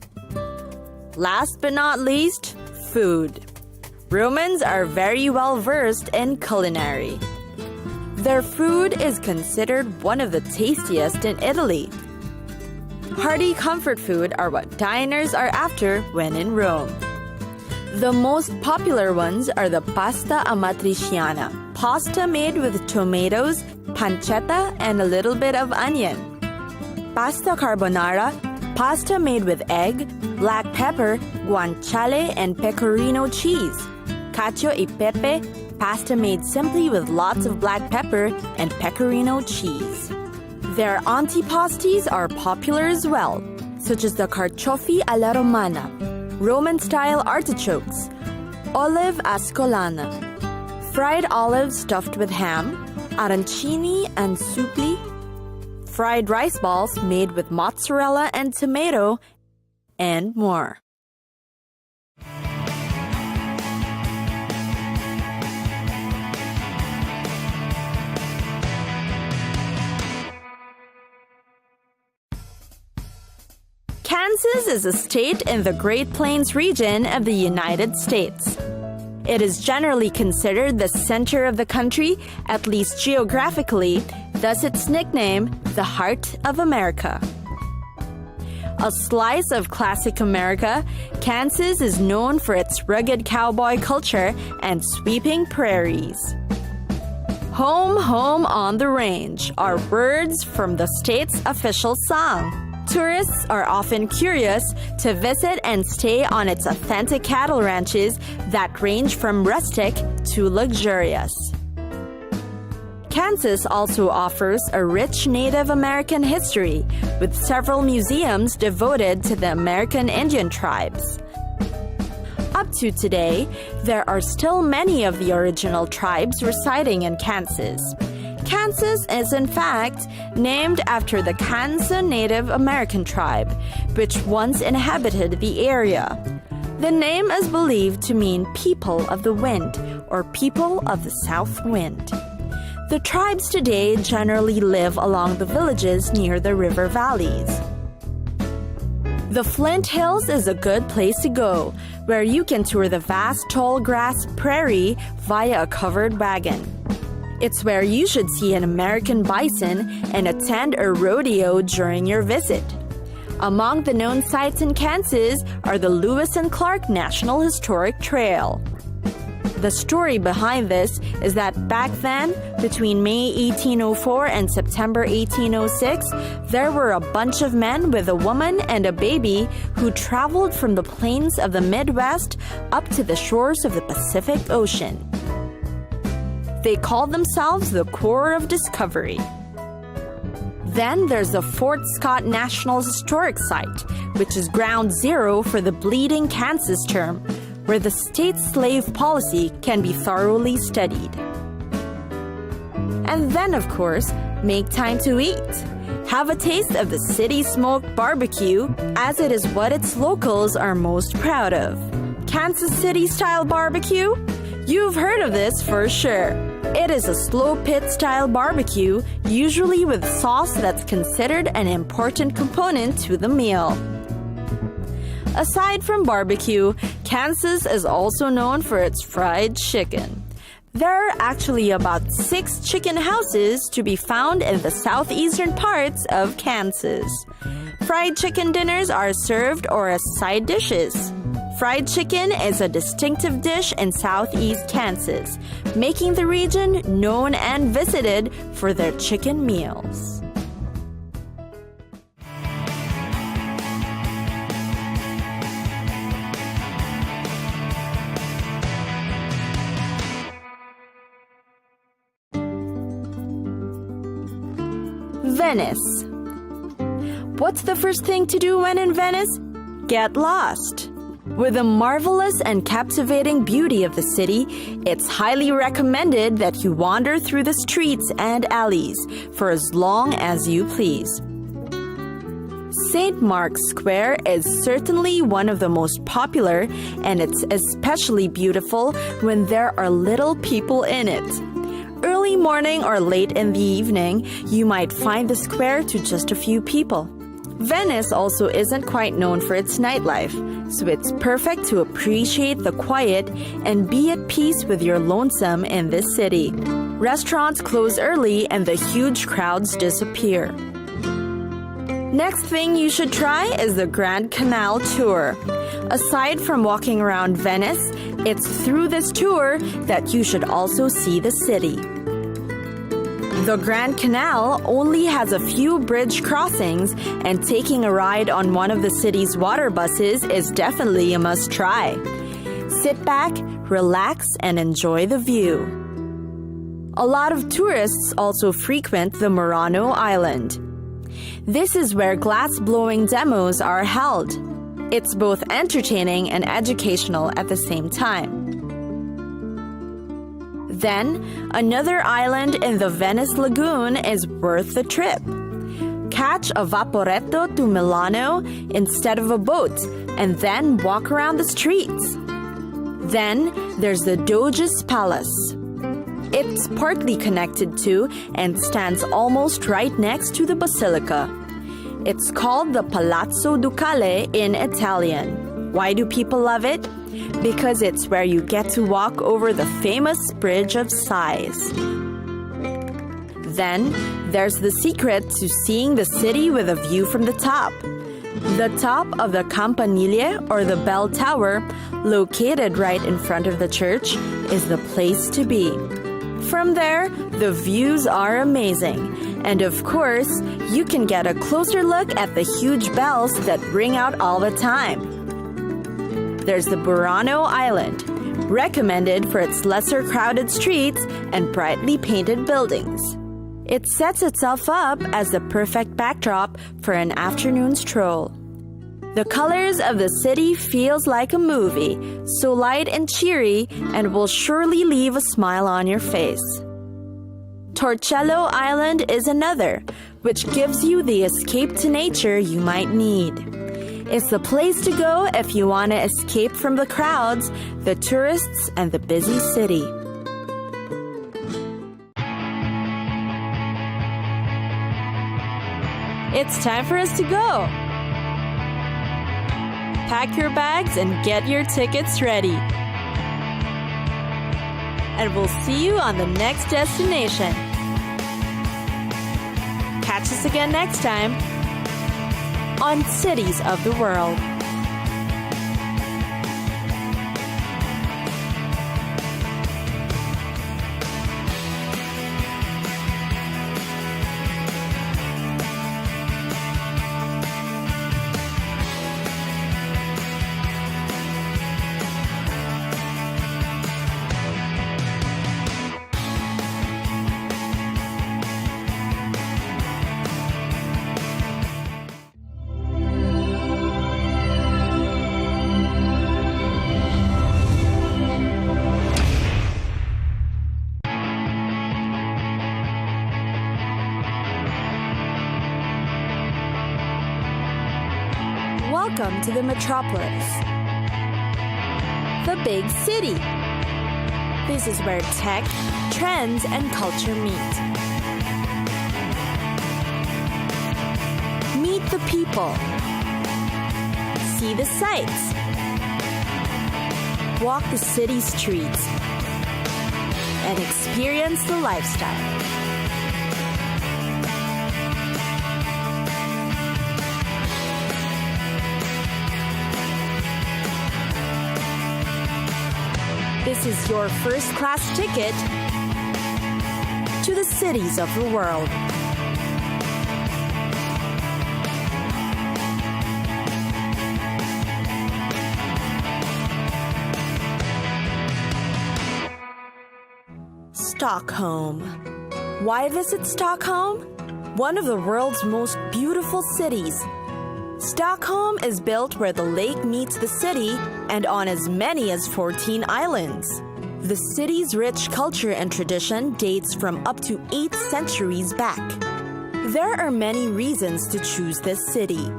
Last but not least, food. Romans are very well versed in culinary. Their food is considered one of the tastiest in Italy. Hearty comfort food are what diners are after when in Rome. The most popular ones are the pasta amatriciana, pasta made with tomatoes, pancetta, and a little bit of onion. Pasta carbonara, pasta made with egg, black pepper, guanciale, and pecorino cheese. Cacio e pepe, pasta made simply with lots of black pepper and pecorino cheese. Their antipastis are popular as well, such as the carciofi alla romana, Roman-style artichokes, olive ascolana, fried olives stuffed with ham, arancini and supli, fried rice balls made with mozzarella and tomato, and more. Kansas is a state in the Great Plains region of the United States. It is generally considered the center of the country, at least geographically, thus its nickname, the Heart of America. A slice of classic America, Kansas is known for its rugged cowboy culture and sweeping prairies. Home, home on the range are words from the state's official song. Tourists are often curious to visit and stay on its authentic cattle ranches that range from rustic to luxurious. Kansas also offers a rich Native American history, with several museums devoted to the American Indian tribes. Up to today, there are still many of the original tribes residing in Kansas. Kansas is in fact named after the Kansa Native American tribe, which once inhabited the area. The name is believed to mean people of the wind or people of the south wind. The tribes today generally live along the villages near the river valleys. The Flint Hills is a good place to go, where you can tour the vast tall grass prairie via a covered wagon. It's where you should see an American bison and attend a rodeo during your visit. Among the known sites in Kansas are the Lewis and Clark National Historic Trail. The story behind this is that back then, between May 1804 and September 1806, there were a bunch of men with a woman and a baby who traveled from the plains of the Midwest up to the shores of the Pacific Ocean. They called themselves the Corps of Discovery. Then there's the Fort Scott National Historic Site, which is ground zero for the Bleeding Kansas term, where the state's slave policy can be thoroughly studied. And then, of course, make time to eat. Have a taste of the city smoked barbecue, as it is what its locals are most proud of. Kansas City-style barbecue? You've heard of this for sure. It is a slow pit-style barbecue, usually with sauce that's considered an important component to the meal. Aside from barbecue, Kansas is also known for its fried chicken. There are actually about 6 chicken houses to be found in the southeastern parts of Kansas. Fried chicken dinners are served or as side dishes. Fried chicken is a distinctive dish in southeast Kansas, making the region known and visited for their chicken meals. Venice. What's the first thing to do when in Venice? Get lost. With the marvelous and captivating beauty of the city, it's highly recommended that you wander through the streets and alleys for as long as you please. St. Mark's Square is certainly one of the most popular, and it's especially beautiful when there are little people in it. Early morning or late in the evening, you might find the square to just a few people. Venice also isn't quite known for its nightlife, so it's perfect to appreciate the quiet and be at peace with your lonesome in this city. Restaurants close early and the huge crowds disappear. Next thing you should try is the Grand Canal Tour. Aside from walking around Venice, it's through this tour that you should also see the city. The Grand Canal only has a few bridge crossings, and taking a ride on one of the city's water buses is definitely a must-try. Sit back, relax, and enjoy the view. A lot of tourists also frequent the Murano Island. This is where glass-blowing demos are held. It's both entertaining and educational at the same time. Then, another island in the Venice Lagoon is worth the trip. Catch a vaporetto to Milano instead of a boat, and then walk around the streets. Then, there's the Doge's Palace. It's partly connected to and stands almost right next to the Basilica. It's called the Palazzo Ducale in Italian. Why do people love it? Because it's where you get to walk over the famous Bridge of Sighs. Then, there's the secret to seeing the city with a view from the top. The top of the Campanile, or the bell tower, located right in front of the church, is the place to be. From there, the views are amazing. And of course, you can get a closer look at the huge bells that ring out all the time. There's the Burano Island, recommended for its lesser crowded streets and brightly painted buildings. It sets itself up as the perfect backdrop for an afternoon stroll. The colors of the city feels like a movie, so light and cheery, and will surely leave a smile on your face. Torcello Island is another, which gives you the escape to nature you might need. It's the place to go if you want to escape from the crowds, the tourists, and the busy city. It's time for us to go. Pack your bags and get your tickets ready. And we'll see you on the next destination. Catch us again next time on Cities of the World. Welcome to the metropolis, the big city. This is where tech, trends, and culture meet. Meet the people. See the sights. Walk the city streets. And experience the lifestyle. This is your first-class ticket to the cities of the world. Stockholm. Why visit Stockholm? One of the world's most beautiful cities. Stockholm is built where the lake meets the city and on as many as 14 islands. The city's rich culture and tradition dates from up to 8 centuries back. There are many reasons to choose this city.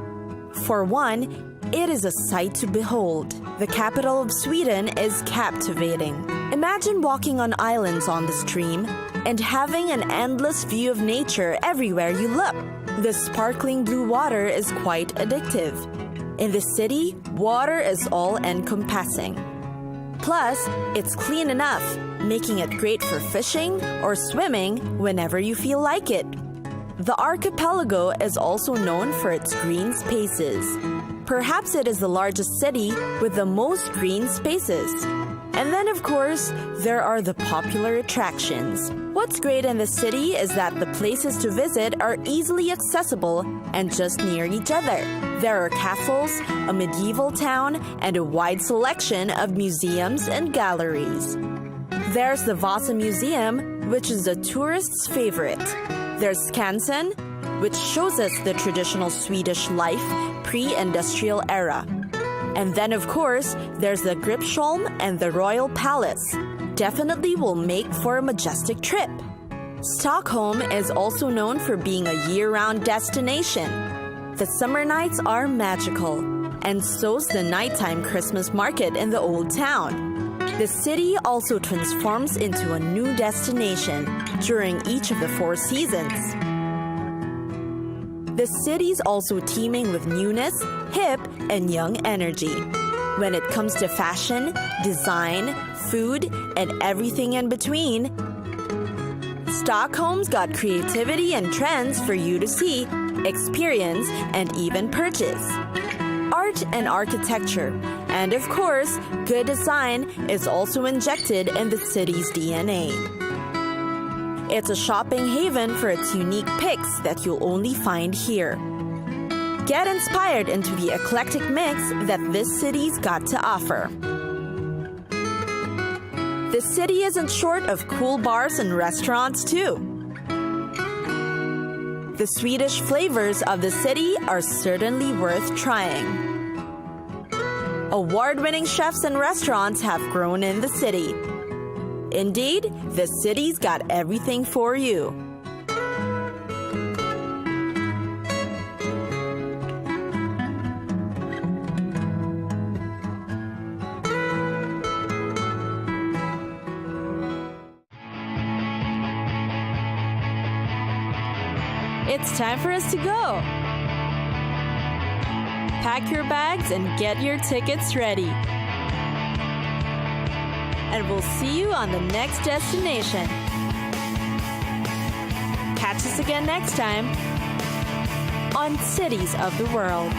For one, it is a sight to behold. The capital of Sweden is captivating. Imagine walking on islands on the stream and having an endless view of nature everywhere you look. The sparkling blue water is quite addictive. In the city, water is all-encompassing. Plus, it's clean enough, making it great for fishing or swimming whenever you feel like it. The archipelago is also known for its green spaces. Perhaps it is the largest city with the most green spaces. And then, of course, there are the popular attractions. What's great in the city is that the places to visit are easily accessible and just near each other. There are castles, a medieval town, and a wide selection of museums and galleries. There's the Vasa Museum, which is the tourist's favorite. There's Skansen, which shows us the traditional Swedish life pre-industrial era. And then, of course, there's the Gripsholm and the Royal Palace. Definitely will make for a majestic trip. Stockholm is also known for being a year-round destination. The summer nights are magical, and so's the nighttime Christmas market in the old town. The city also transforms into a new destination during each of the 4 seasons. The city's also teeming with newness, hip, and young energy. When it comes to fashion, design, food, and everything in between, Stockholm's got creativity and trends for you to see, experience, and even purchase. Art and architecture, and of course, good design is also injected in the city's DNA. It's a shopping haven for its unique picks that you'll only find here. Get inspired into the eclectic mix that this city's got to offer. The city isn't short of cool bars and restaurants too. The Swedish flavors of the city are certainly worth trying. Award-winning chefs and restaurants have grown in the city. Indeed, the city's got everything for you. It's time for us to go. Pack your bags and get your tickets ready. And we'll see you on the next destination. Catch us again next time on Cities of the World.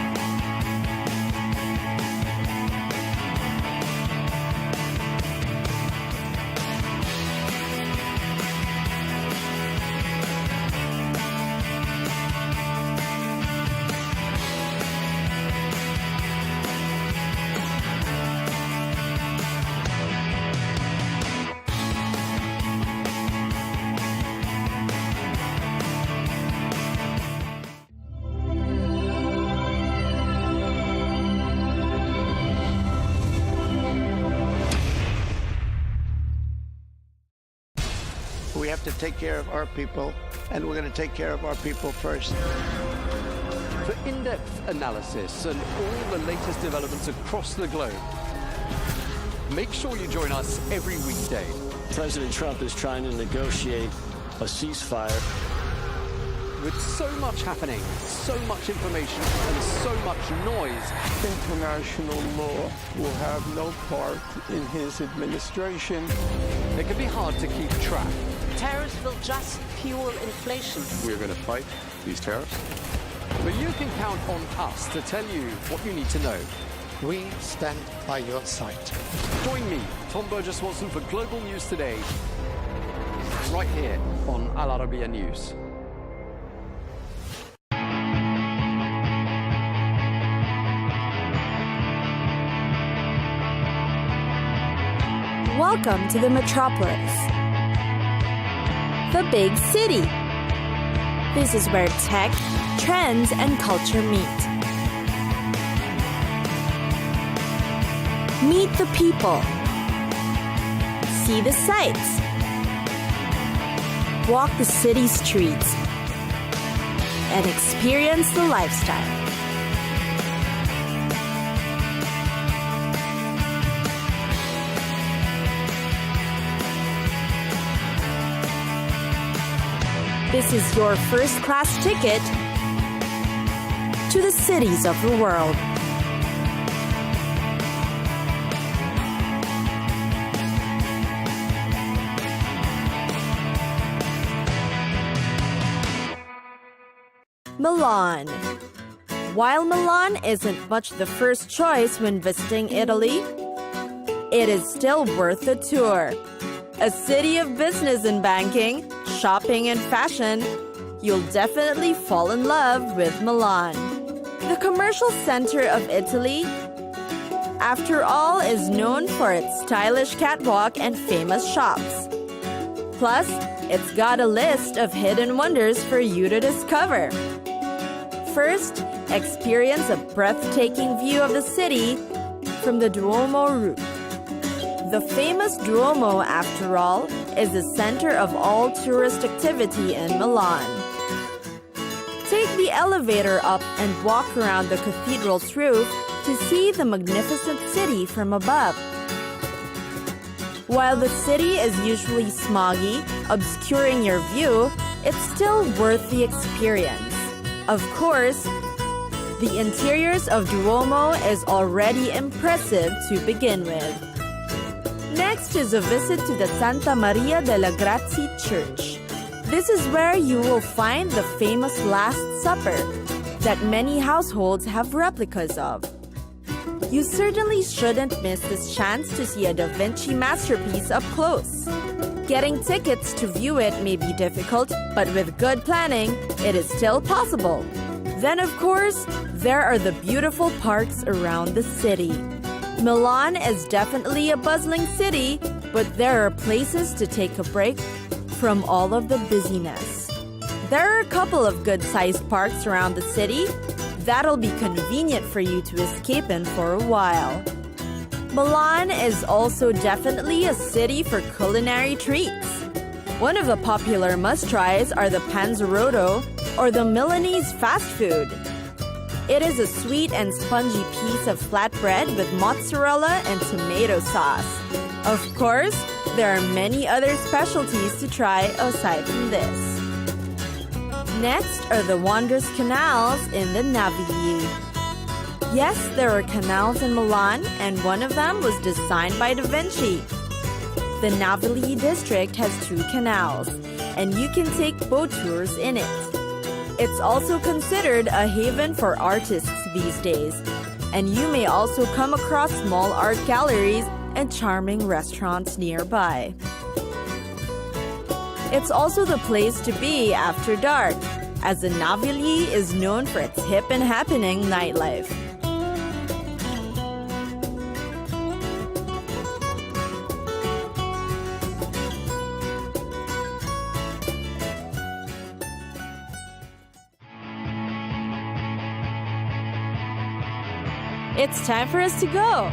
We have to take care of our people, and we're going to take care of our people first. For in-depth analysis and all the latest developments across the globe, make sure you join us every weekday. President Trump is trying to negotiate a ceasefire. With so much happening, so much information, and so much noise, International law will have no part in his administration. It can be hard to keep track. Tariffs will just fuel inflation. We're going to fight these tariffs. But you can count on us to tell you what you need to know. We stand by your side. Join me, Tom Burges Watson, for Global News Today, right here on Al Arabiya News. Welcome to the metropolis, the big city. This is where tech, trends, and culture meet. Meet the people. See the sights. Walk the city streets. And experience the lifestyle. This is your first-class ticket to the cities of the world. Milan. While Milan isn't much the first choice when visiting Italy, it is still worth the tour. A city of business and banking, shopping and fashion, you'll definitely fall in love with Milan. The commercial center of Italy, after all, is known for its stylish catwalk and famous shops. Plus, it's got a list of hidden wonders for you to discover. First, experience a breathtaking view of the city from the Duomo roof. The famous Duomo, after all, is the center of all tourist activity in Milan. Take the elevator up and walk around the cathedral's roof to see the magnificent city from above. While the city is usually smoggy, obscuring your view, it's still worth the experience. Of course, the interiors of Duomo is already impressive to begin with. Next is a visit to the Santa Maria delle Grazie Church. This is where you will find the famous Last Supper that many households have replicas of. You certainly shouldn't miss this chance to see a Da Vinci masterpiece up close. Getting tickets to view it may be difficult, but with good planning, it is still possible. Then, of course, there are the beautiful parks around the city. Milan is definitely a bustling city, but there are places to take a break from all of the busyness. There are a couple of good-sized parks around the city that'll be convenient for you to escape in for a while. Milan is also definitely a city for culinary treats. One of the popular must-tries are the panzerotto, or the Milanese fast food. It is a sweet and spongy piece of flatbread with mozzarella and tomato sauce. Of course, there are many other specialties to try aside from this. Next are the wondrous canals in the Navigli. Yes, there are canals in Milan, and one of them was designed by Da Vinci. The Navigli district has 2 canals, and you can take boat tours in it. It's also considered a haven for artists these days, and you may also come across small art galleries and charming restaurants nearby. It's also the place to be after dark, as the Navigli is known for its hip and happening nightlife. It's time for us to go.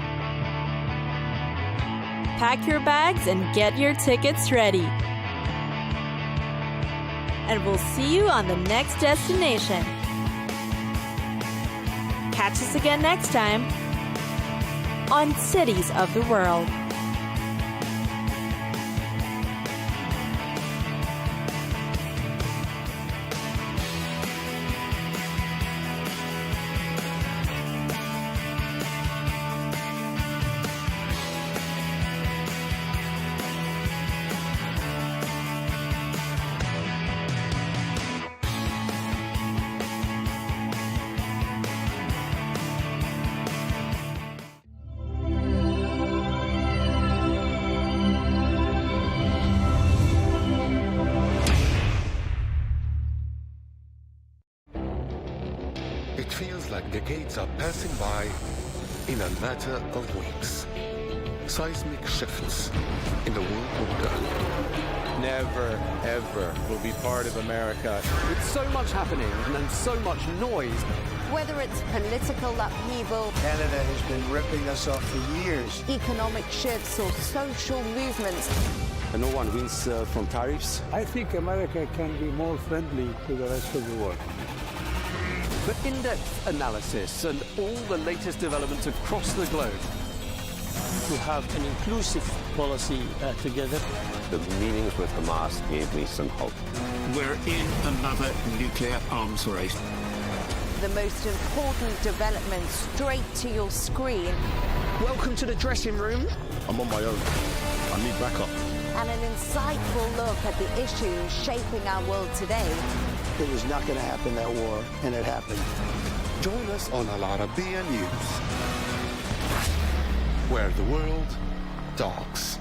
Pack your bags and get your tickets ready. And we'll see you on the next destination. Catch us again next time on Cities of the World. It feels like decades are passing by in a matter of weeks. Seismic shifts in the world order. Never, ever will be part of America. With so much happening and so much noise. Whether it's political upheaval, Canada has been ripping us off for years. economic shifts, or social movements, And no one wins from tariffs. I think America can be more friendly to the rest of the world. For in-depth analysis and all the latest developments across the globe. To have an inclusive policy together. The meetings with Hamas gave me some hope. We're in another nuclear arms race. the most important developments straight to your screen. Welcome to the dressing room. I'm on my own. I need backup. And an insightful look at the issues shaping our world today. It was not going to happen, that war, and it happened. Join us on Arabiya News, where the world talks.